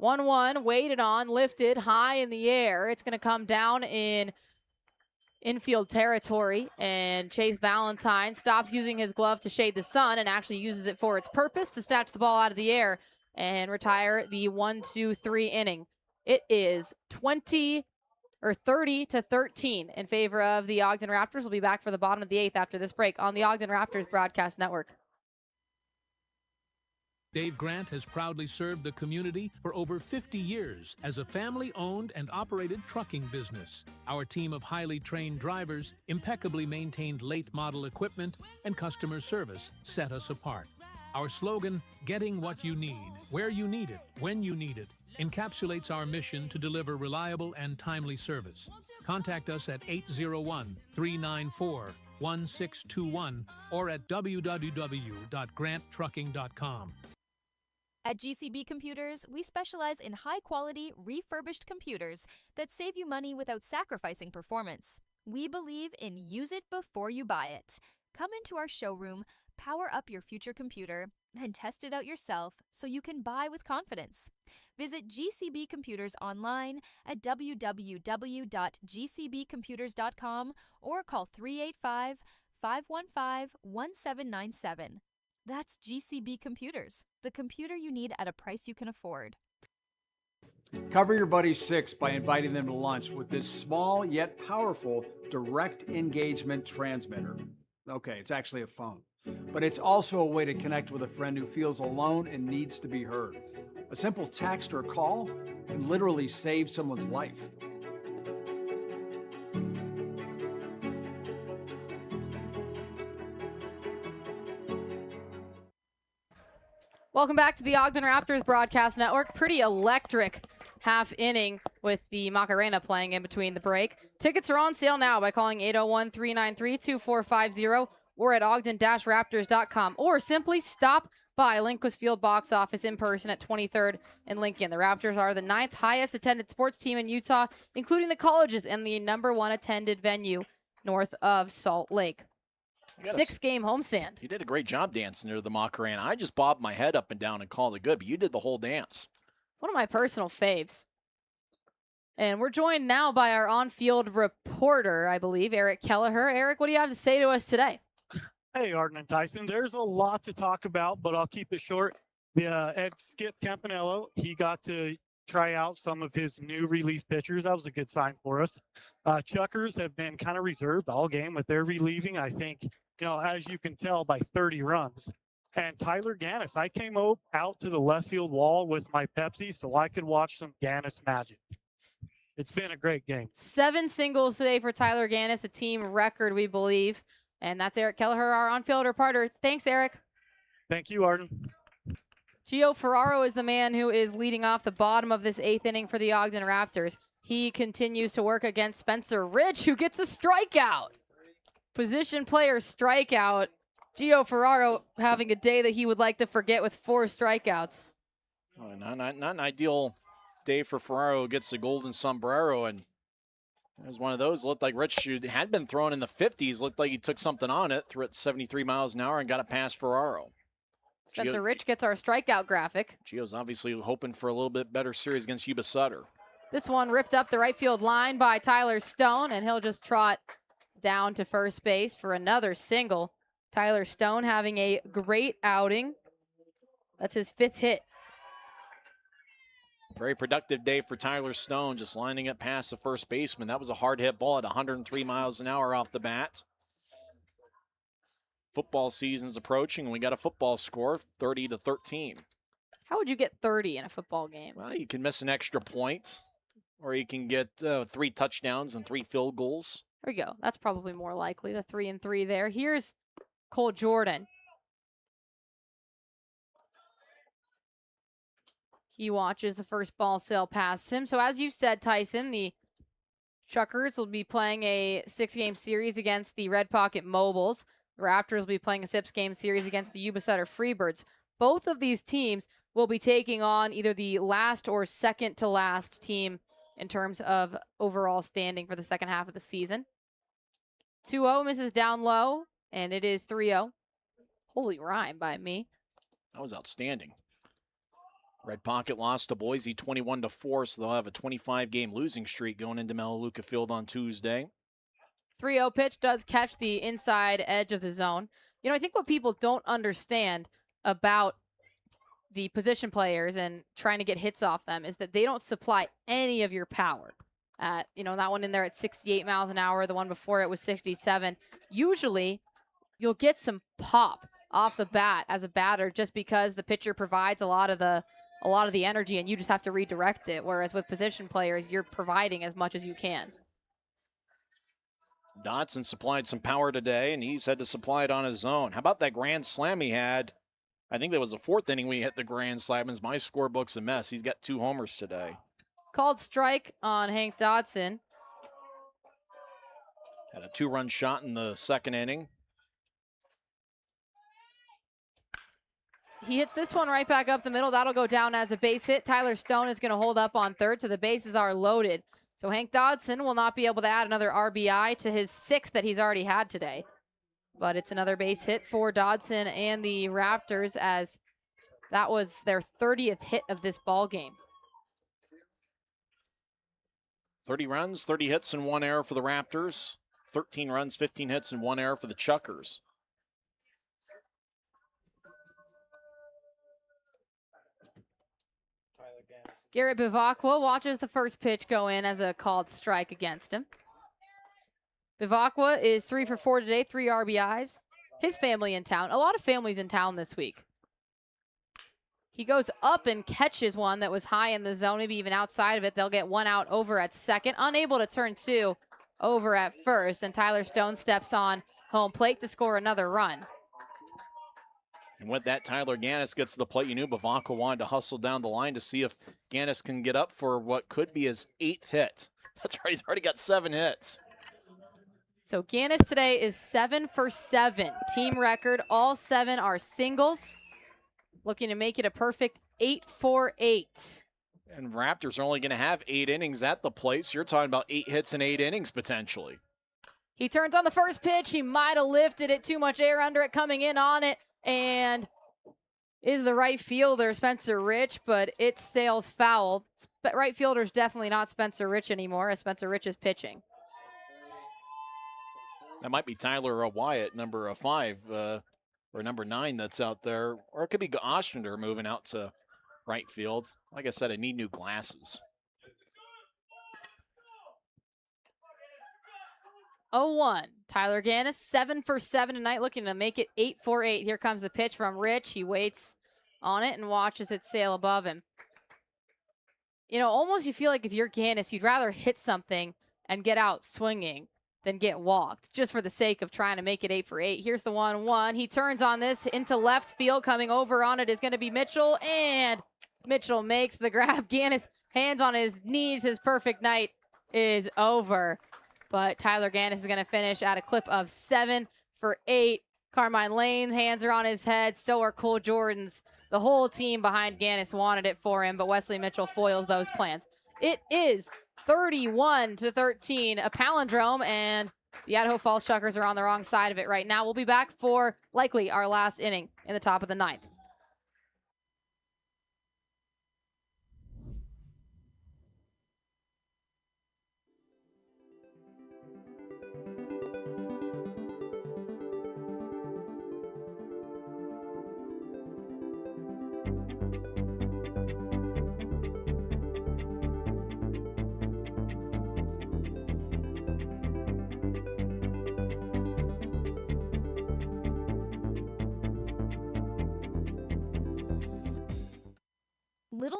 1-1, waited on, lifted high in the air. It's going to come down in infield territory, and Chase Valentine stops using his glove to shade the sun and actually uses it for its purpose to snatch the ball out of the air and retire the 1-2-3 inning. It is 30-13 in favor of the Ogden Raptors. We'll be back for the bottom of the eighth after this break on the Ogden Raptors Broadcast Network.
Dave Grant has proudly served the community for over 50 years as a family-owned and operated trucking business. Our team of highly trained drivers, impeccably maintained late-model equipment, and customer service set us apart. Our slogan, "Getting what you need, where you need it, when you need it," encapsulates our mission to deliver reliable and timely service. Contact us at 801-394-1621 or at www.granttrucking.com.
At GCB Computers, we specialize in high-quality, refurbished computers that save you money without sacrificing performance. We believe in use it before you buy it. Come into our showroom, power up your future computer, and test it out yourself so you can buy with confidence. Visit GCB Computers online at www.gcbcomputers.com or call 385-515-1797. That's GCB Computers, the computer you need at a price you can afford.
Cover your buddy's six by inviting them to lunch with this small yet powerful direct engagement transmitter. Okay, it's actually a phone, but it's also a way to connect with a friend who feels alone and needs to be heard. A simple text or call can literally save someone's life.
Welcome back to the Ogden Raptors Broadcast Network. Pretty electric half inning with the Macarena playing in between the break. Tickets are on sale now by calling 801-393-2450 or at ogden-raptors.com, or simply stop by Lindquist Field box office in person at 23rd and Lincoln. The Raptors are the 9th highest attended sports team in Utah, including the colleges, and the #1 attended venue north of Salt Lake. 6-game homestand.
You did a great job dancing near the Macarena. I just bobbed my head up and down and called it good, but you did the whole dance.
One of my personal faves. And we're joined now by our on-field reporter, I believe, Eric Kelleher. Eric, what do you have to say to us today?
Hey, Arden and Tyson. There's a lot to talk about, but I'll keep it short. Ed Skip Campanello, he got to try out some of his new relief pitchers. That was a good sign for us. Chukars have been kind of reserved all game with their relieving, I think, as you can tell, by 30 runs. And Tyler Gannis, I came out to the left field wall with my Pepsi so I could watch some Gannis magic. It's been a great game.
7 singles today for Tyler Gannis, a team record, we believe. And that's Eric Kelleher, our on-field reporter. Thanks, Eric.
Thank you, Arden.
Gio Ferraro is the man who is leading off the bottom of this 8th inning for the Ogden Raptors. He continues to work against Spencer Rich, who gets a strikeout. Position player strikeout. Gio Ferraro having a day that he would like to forget with 4 strikeouts.
Oh, not an ideal day for Ferraro. Gets the golden sombrero, and it was one of those. Looked like Rich had been thrown in the 50s. Looked like he took something on it, threw it 73 miles an hour, and got it past Ferraro.
Spencer Rich gets our strikeout graphic.
Gio's obviously hoping for a little bit better series against Yuba Sutter.
This one ripped up the right field line by Tyler Stone, and he'll just trot down to first base for another single. Tyler Stone having a great outing. That's his 5th hit.
Very productive day for Tyler Stone, just lining it past the first baseman. That was a hard hit ball at 103 miles an hour off the bat. Football season's approaching, and we got a football score, 30-13.
How would you get 30 in a football game?
Well, you can miss an extra point, or you can get 3 touchdowns and 3 field goals.
There we go. That's probably more likely, the 3 and 3 there. Here's Cole Jordan. He watches the first ball sail past him. So as you said, Tyson, the Chukars will be playing a 6-game series against the Red Pocket Mobiles. The Raptors will be playing a 6-game series against the Yuba Sutter Freebirds. Both of these teams will be taking on either the last or second to last team in terms of overall standing for the second half of the season. 2-0 misses down low, and it is 3-0. Holy rhyme by me.
That was outstanding. Red Pocket lost to Boise 21-4, so they'll have a 25-game losing streak going into Melaleuca Field on Tuesday.
3-0 pitch does catch the inside edge of the zone. You know, I think what people don't understand about the position players and trying to get hits off them is that they don't supply any of your power. You know, that one in there at 68 miles an hour, the one before it was 67. Usually, you'll get some pop off the bat as a batter just because the pitcher provides a lot of the energy and you just have to redirect it. Whereas with position players, you're providing as much as you can.
Dotson supplied some power today, and he's had to supply it on his own. How about that grand slam he had? I think that was the 4th inning we hit the grand slam. My scorebook's a mess. He's got 2 homers today.
Called strike on Hank Dotson.
Had a 2-run shot in the 2nd inning.
He hits this one right back up the middle. That'll go down as a base hit. Tyler Stone is going to hold up on third, so the bases are loaded. So Hank Dodson will not be able to add another RBI to his 6th that he's already had today. But it's another base hit for Dodson and the Raptors, as that was their 30th hit of this ball game.
30 runs, 30 hits, and 1 error for the Raptors. 13 runs, 15 hits, and 1 error for the Chukars.
Garrett Bivacqua watches the first pitch go in as a called strike against him. Bivacqua is 3 for 4 today, 3 RBIs. His family in town. A lot of families in town this week. He goes up and catches one that was high in the zone, maybe even outside of it. They'll get 1 out over at second. Unable to turn 2 over at first. And Tyler Stone steps on home plate to score another run.
And with that, Tyler Gannis gets to the plate. You knew Bivacqua wanted to hustle down the line to see if Gannis can get up for what could be his 8th hit. That's right, he's already got 7 hits.
So Gannis today is 7 for 7. Team record. All 7 are singles. Looking to make it a perfect 8 for 8.
And Raptors are only going to have 8 innings at the plate, so you're talking about 8 hits in 8 innings potentially.
He turns on the first pitch. He might have lifted it. Too much air under it, coming in on it. And is the right fielder, Spencer Rich, but it sails foul. Right fielder's definitely not Spencer Rich anymore, as Spencer Rich is pitching.
That might be Tyler Wyatt, number 5, or number 9 that's out there. Or it could be Ostrander moving out to right field. Like I said, I need new glasses.
0-1. Tyler Gannis, 7 for 7 tonight, looking to make it 8 for 8. Here comes the pitch from Rich. He waits on it and watches it sail above him. You know, almost you feel like if you're Gannis, you'd rather hit something and get out swinging than get walked, just for the sake of trying to make it 8 for 8. Here's the 1-1. He turns on this into left field. Coming over on it is going to be Mitchell, and Mitchell makes the grab. Gannis, hands on his knees. His perfect night is over. But Tyler Gannis is going to finish at a clip of 7 for 8. Carmine Lane's hands are on his head. So are Cole Jordan's. The whole team behind Gannis wanted it for him, but Wesley Mitchell foils those plans. It is 31-13, a palindrome, and the Idaho Falls Chukars are on the wrong side of it right now. We'll be back for likely our last inning in the top of the 9th.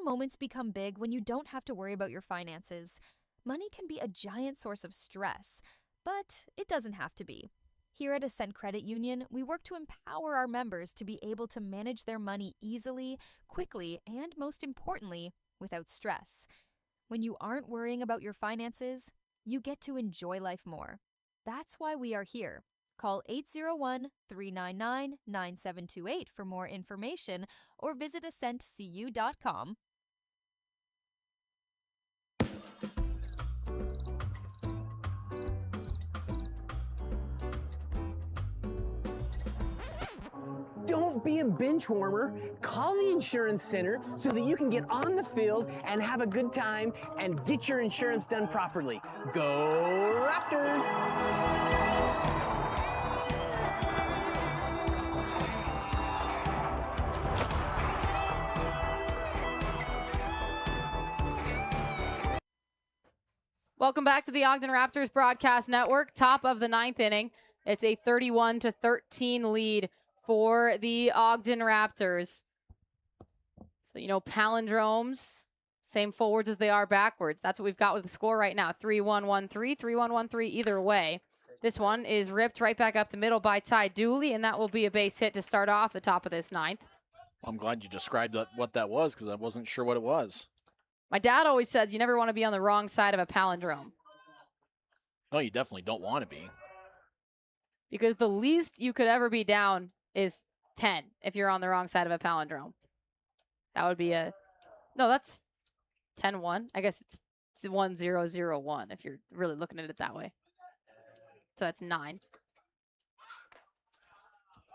moments become big when you don't have to worry about your finances. Money can be a giant source of stress, but it doesn't have to be. Here at Ascent Credit Union, we work to empower our members to be able to manage their money easily, quickly, and most importantly, without stress. When you aren't worrying about your finances, you get to enjoy life more. That's why we are here. Call 801-399-9728 for more information or visit ascentcu.com.
Don't be a bench warmer. Call the insurance center so that you can get on the field and have a good time and get your insurance done properly. Go Raptors!
Welcome back to the Ogden Raptors Broadcast Network. Top of the 9th inning. It's a 31-13 lead for the Ogden Raptors. So, you know, palindromes, same forwards as they are backwards. That's what we've got with the score right now. 3-1-1-3, 3-1-1-3 either way. This one is ripped right back up the middle by Ty Dooley, and that will be a base hit to start off the top of this 9th.
I'm glad you described what that was because I wasn't sure what it was.
My dad always says you never want to be on the wrong side of a palindrome.
No, you definitely don't want to be.
Because the least you could ever be down is 10 if you're on the wrong side of a palindrome. That would be a... No, that's 10-1. I guess it's 1-0-0-1 if you're really looking at it that way. So that's 9.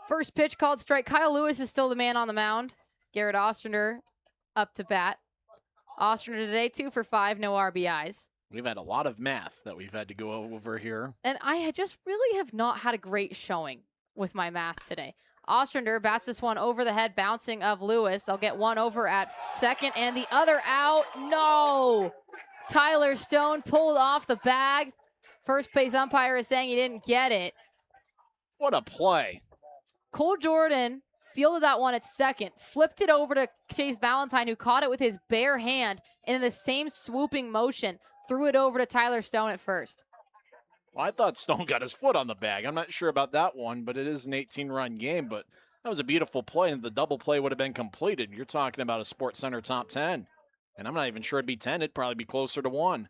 First pitch called strike. Kyle Lewis is still the man on the mound. Garrett Ostrander up to bat. Ostrander today, 2 for 5, no RBIs.
We've had a lot of math that we've had to go over here.
And I just really have not had a great showing with my math today. Ostrander bats this one over the head, bouncing of Lewis. They'll get one over at second and the other out. No! Tyler Stone pulled off the bag. First base umpire is saying he didn't get it.
What a play.
Cole Jordan fielded that one at second, flipped it over to Chase Valentine, who caught it with his bare hand, and in the same swooping motion, threw it over to Tyler Stone at first.
Well, I thought Stone got his foot on the bag. I'm not sure about that one, but it is an 18-run game. But that was a beautiful play, and the double play would have been completed. You're talking about a Sports Center top 10. And I'm not even sure it'd be 10. It'd probably be closer to 1.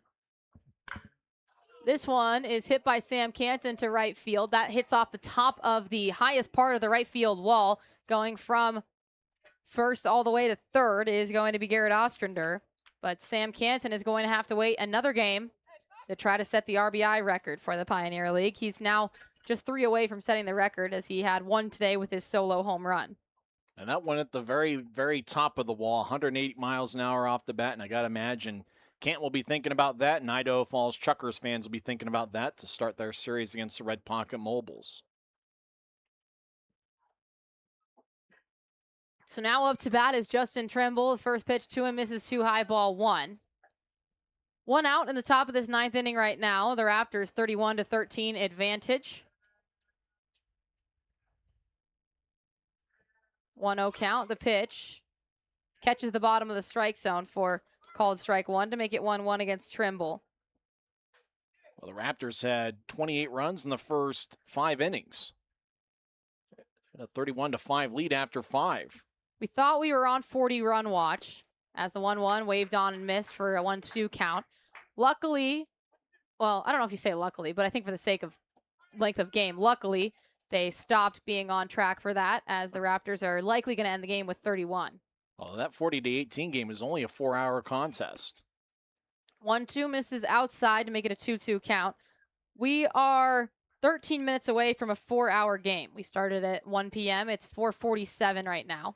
This one is hit by Sam Canton to right field. That hits off the top of the highest part of the right field wall. Going from first all the way to third is going to be Garrett Ostrander. But Sam Canton is going to have to wait another game to try to set the RBI record for the Pioneer League. He's now just 3 away from setting the record, as he had 1 today with his solo home run.
And that one at the very, very top of the wall, 180 miles an hour off the bat. And I got to imagine Kent will be thinking about that, and Idaho Falls Chukars fans will be thinking about that to start their series against the Red Pocket Mobiles.
So now up to bat is Justin Trimble. The first pitch to him misses too high, ball 1. 1 out in the top of this 9th inning right now. The Raptors 31-13 advantage. 1-0 count. The pitch catches the bottom of the strike zone for called strike 1 to make it 1-1 against Trimble.
Well, the Raptors had 28 runs in the first 5 innings. A 31-5 lead after 5.
We thought we were on 40-run watch as the 1-1 waved on and missed for a 1-2 count. Luckily, well, I don't know if you say luckily, but I think for the sake of length of game, luckily, they stopped being on track for that, as the Raptors are likely going to end the game with 31.
Well, that 40-18 game is only a 4-hour contest.
1-2 misses outside to make it a 2-2 count. We are 13 minutes away from a 4-hour game. We started at 1 p.m. It's 4:47 right now,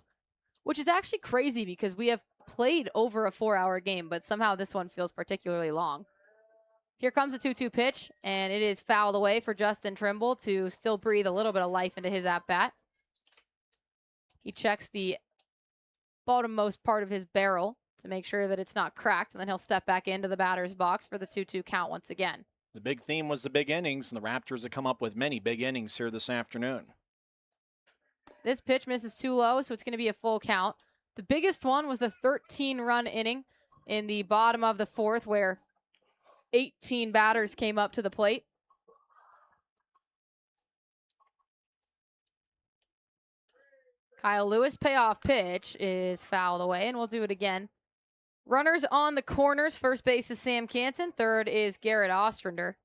which is actually crazy because we have played over a 4-hour game, but somehow this one feels particularly long. Here comes a 2-2 pitch, and it is fouled away for Justin Trimble to still breathe a little bit of life into his at-bat. He checks the bottommost part of his barrel to make sure that it's not cracked, and then he'll step back into the batter's box for the 2-2 count once again.
The big theme was the big innings, and the Raptors have come up with many big innings here this afternoon.
This pitch misses too low, so it's going to be a full count. The biggest one was the 13-run inning in the bottom of the fourth where 18 batters came up to the plate. Kyle Lewis payoff pitch is fouled away, and we'll do it again. Runners on the corners. First base is Sam Canton. Third is Garrett Ostrander.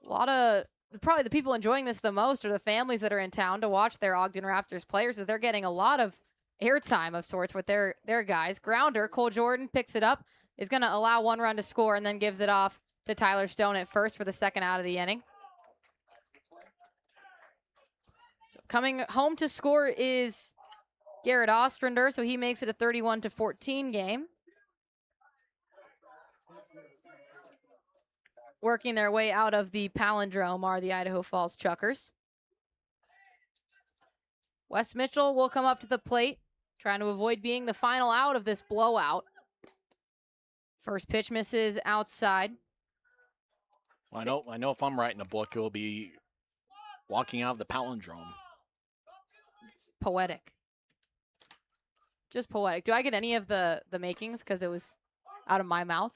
A lot of, probably the people enjoying this the most are the families that are in town to watch their Ogden Raptors players, as they're getting a lot of airtime of sorts with their guys. Grounder, Cole Jordan picks it up, is going to allow 1 run to score, and then gives it off to Tyler Stone at first for the second out of the inning. So coming home to score is Garrett Ostrander, so he makes it a 31-14 game. Working their way out of the palindrome are the Idaho Falls Chukars. Wes Mitchell will come up to the plate, trying to avoid being the final out of this blowout. First pitch misses outside.
Well, I know if I'm writing a book, it will be walking out of the palindrome.
It's poetic. Just poetic. Do I get any of the makings because it was out of my mouth?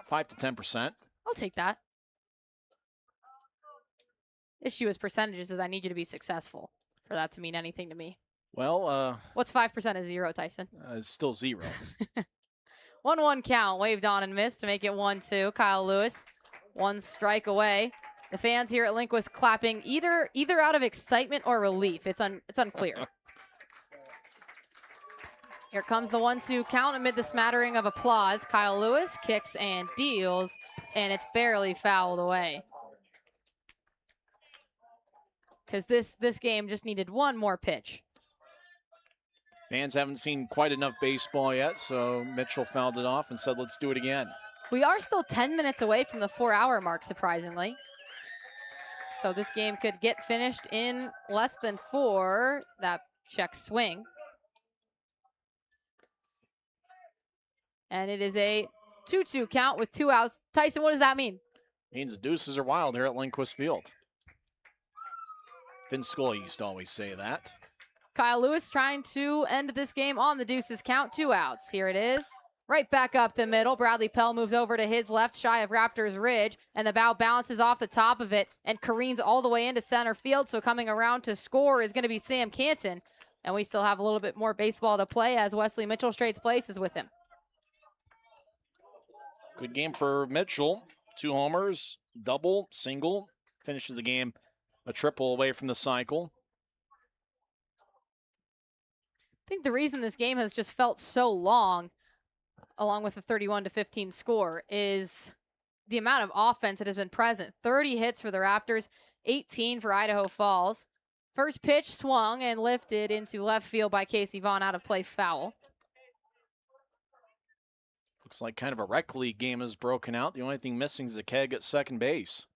5 to 10%.
I'll take that. Issue is percentages, is I need you to be successful for that to mean anything to me.
Well,
what's 5% of 0, Tyson?
It's still 0.
1-1 count, waved on and missed to make it 1-2. Kyle Lewis, 1 strike away. The fans here at Linquist clapping either out of excitement or relief. It's unclear. Here comes the 1-2 count amid the smattering of applause. Kyle Lewis kicks and deals, and it's barely fouled away. Because this game just needed 1 more pitch.
Fans haven't seen quite enough baseball yet, so Mitchell fouled it off and said, let's do it again.
We are still 10 minutes away from the 4-hour mark, surprisingly. So this game could get finished in less than 4. That check swing. And it is a 2-2 count with 2 outs. Tyson, what does that mean?
Means the deuces are wild here at Lindquist Field. Vin Scully used to always say that.
Kyle Lewis trying to end this game on the deuces count. 2 outs. Here it is. Right back up the middle. Bradley Pell moves over to his left, shy of Raptors Ridge, and the bow bounces off the top of it and careens all the way into center field. So coming around to score is going to be Sam Canton. And we still have a little bit more baseball to play as Wesley Mitchell trades places with him.
Good game for Mitchell. 2 homers, double, single. Finishes the game a triple away from the cycle.
I think the reason this game has just felt so long, along with the 31-15 score, is the amount of offense that has been present. 30 hits for the Raptors, 18 for Idaho Falls. First pitch swung and lifted into left field by Casey Vaughn, out of play, foul.
Looks like kind of a rec league game has broken out. The only thing missing is a keg at second base.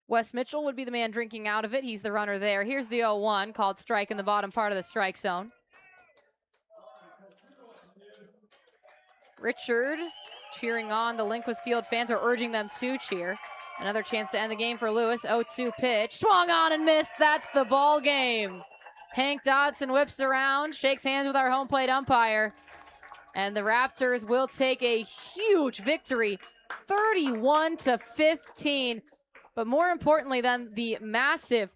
Wes Mitchell would be the man drinking out of it. He's the runner there. Here's the 0-1, called strike in the bottom part of the strike zone. Richard cheering on. The Lindquist Field fans are urging them to cheer. Another chance to end the game for Lewis. 0-2 pitch. Swung on and missed. That's the ball game. Hank Dodson whips around, shakes hands with our home plate umpire. And the Raptors will take a huge victory, 31-15. But more importantly than the massive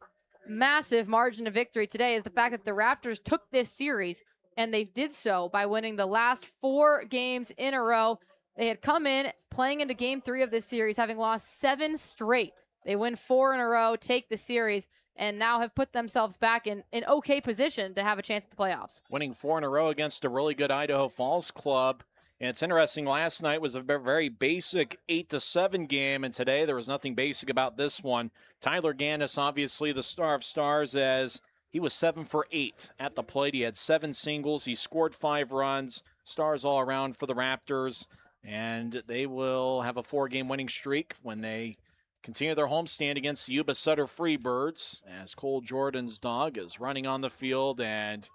margin of victory today is the fact that the Raptors took this series, and they did so by winning the last 4 games in a row. They had come in playing into game 3 of this series, having lost 7 straight. They win 4 in a row, take the series, and now have put themselves back in an okay position to have a chance at the playoffs.
Winning 4 in a row against a really good Idaho Falls club. And it's interesting, last night was a very basic 8-7 game, and today there was nothing basic about this one. Tyler Gannis, obviously the star of stars, as he was 7 for 8 at the plate. He had 7 singles. He scored 5 runs. Stars all around for the Raptors, and they will have a 4-game winning streak when they continue their homestand against the Yuba Sutter Freebirds, as Cole Jordan's dog is running on the field, and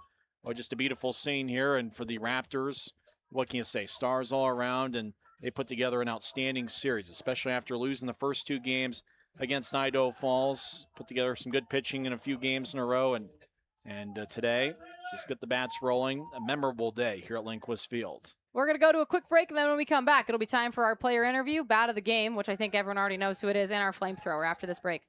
just a beautiful scene here. And for the Raptors, what can you say? Stars all around, and they put together an outstanding series, especially after losing the first 2 games. against Idaho Falls. Put together some good pitching in a few games in a row, and today just get the bats rolling. A memorable day here at Lindquist Field.
We're going to go to a quick break, and then when we come back, it'll be time for our player interview, bat of the game, which I think everyone already knows who it is, and our flamethrower after this break.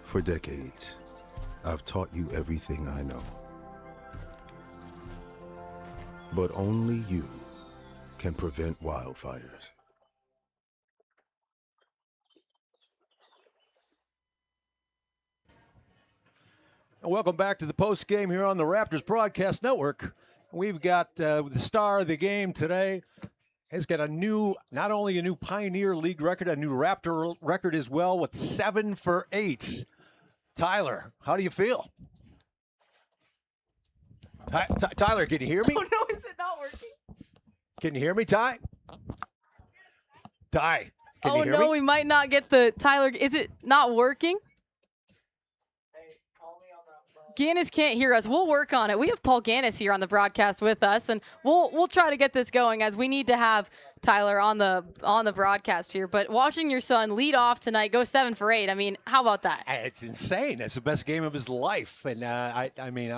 For decades, I've taught you everything I know. But only you can prevent wildfires.
Welcome back to the post game here on the Raptors Broadcast Network. We've got the star of the game today. Has got not only a new Pioneer League record, a new Raptor record as well with 7 for 8. Tyler, how do you feel? Tyler, can you hear me?
Oh, no, is it not working?
Can you hear me, Ty? Ty, can you hear me?
We might not get the Tyler. Is it not working? Gannis can't hear us. We'll work on it. We have Paul Gannis here on the broadcast with us, and we'll try to get this going as we need to have Tyler on the broadcast here. But watching your son lead off tonight, go 7 for 8. I mean, how about that?
It's insane. That's the best game of his life, and I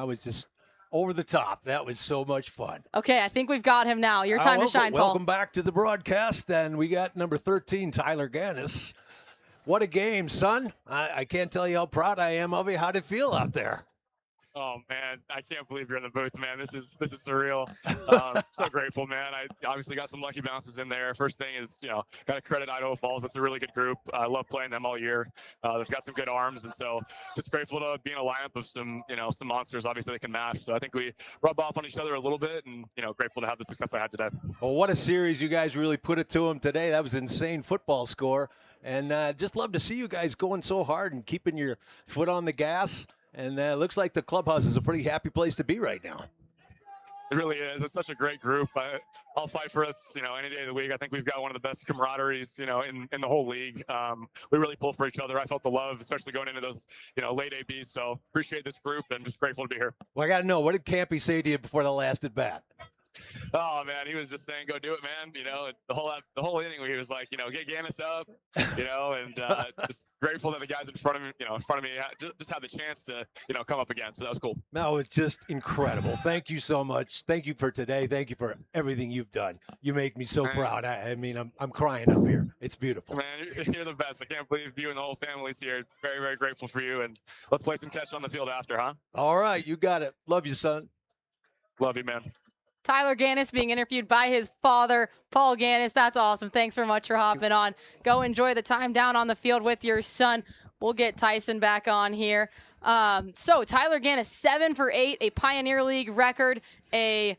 was just over the top. That was so much fun.
Okay, I think we've got him now. Your time to shine, Paul.
Welcome back to the broadcast, and we got number 13, Tyler Gannis. What a game, son. I can't tell you how proud I am of you. How'd it feel out there?
Oh man, I can't believe you're in the booth, man. This is surreal. So grateful, man. I obviously got some lucky bounces in there. First thing is, got to credit Idaho Falls. That's a really good group. I love playing them all year. They've got some good arms, and so just grateful to be in a lineup of some monsters. Obviously, they can match. So I think we rub off on each other a little bit, and grateful to have the success I had today.
Well, what a series you guys really put it to them today. That was an insane football score, and just love to see you guys going so hard and keeping your foot on the gas. And it looks like the clubhouse is a pretty happy place to be right now.
It really is. It's such a great group. I'll fight for us, any day of the week. I think we've got one of the best camaraderies, in the whole league. We really pull for each other. I felt the love, especially going into those, late ABs. So appreciate this group and just grateful to be here.
Well, I got to know, what did Campy say to you before the last at bat?
Oh man, he was just saying, "Go do it, man." The whole inning, he was like, get Gannis up, and just grateful that the guys in front of me, just had the chance to, come up again. So that was cool.
No, it's just incredible. Thank you so much. Thank you for today. Thank you for everything you've done. You make me so proud. I'm crying up here. It's beautiful.
Man, you're the best. I can't believe you and the whole family's here. Very, very grateful for you. And let's play some catch on the field after, huh?
All right, you got it. Love you, son.
Love you, man.
Tyler Gannis being interviewed by his father, Paul Gannis. That's awesome. Thanks very much for hopping on. Go enjoy the time down on the field with your son. We'll get Tyson back on here. So Tyler Gannis, 7 for 8, a Pioneer League record, a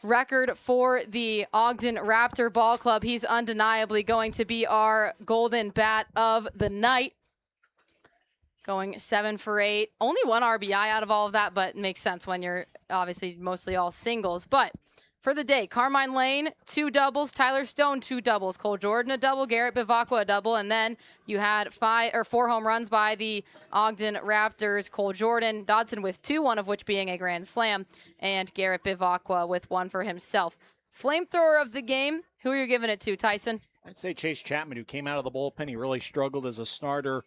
record for the Ogden Raptor Ball Club. He's undeniably going to be our golden bat of the night. Going 7 for 8. Only 1 RBI out of all of that, but makes sense when you're obviously mostly all singles. But for the day, Carmine Lane, 2 doubles. Tyler Stone, 2 doubles. Cole Jordan, a double. Garrett Bivacqua, a double. And then you had 4 home runs by the Ogden Raptors. Cole Jordan, Dodson with 2, one of which being a grand slam. And Garrett Bivacqua with 1 for himself. Flamethrower of the game, who are you giving it to, Tyson?
I'd say Chase Chapman, who came out of the bullpen. He really struggled as a starter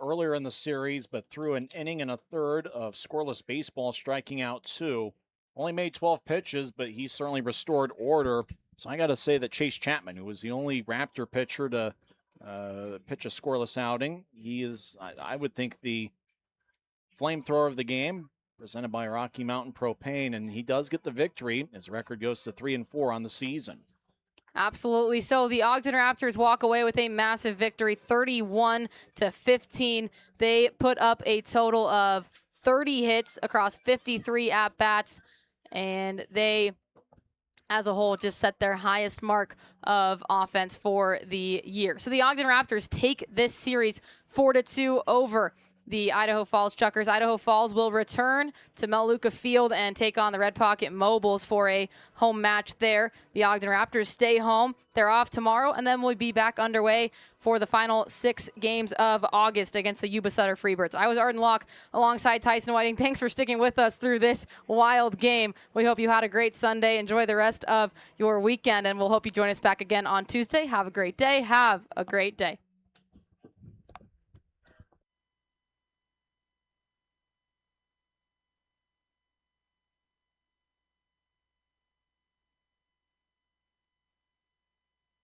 earlier in the series, but threw an inning and a third of scoreless baseball, striking out 2. Only made 12 pitches, but he certainly restored order. So I got to say that Chase Chapman, who was the only Raptor pitcher to pitch a scoreless outing, he is, I would think, the flamethrower of the game, presented by Rocky Mountain Propane, and he does get the victory. His record goes to 3-4 on the season.
Absolutely. So the Ogden Raptors walk away with a massive victory, 31-15. They put up a total of 30 hits across 53 at-bats, and they, as a whole, just set their highest mark of offense for the year. So the Ogden Raptors take this series 4-2 over the Idaho Falls Chukars. Idaho Falls will return to Melaleuca Field and take on the Red Pocket Mobiles for a home match there. The Ogden Raptors stay home. They're off tomorrow, and then we'll be back underway for the final 6 games of August against the Yuba Sutter Freebirds. I was Arden Locke alongside Tyson Whiting. Thanks for sticking with us through this wild game. We hope you had a great Sunday. Enjoy the rest of your weekend, and we'll hope you join us back again on Tuesday. Have a great day. Have a great day.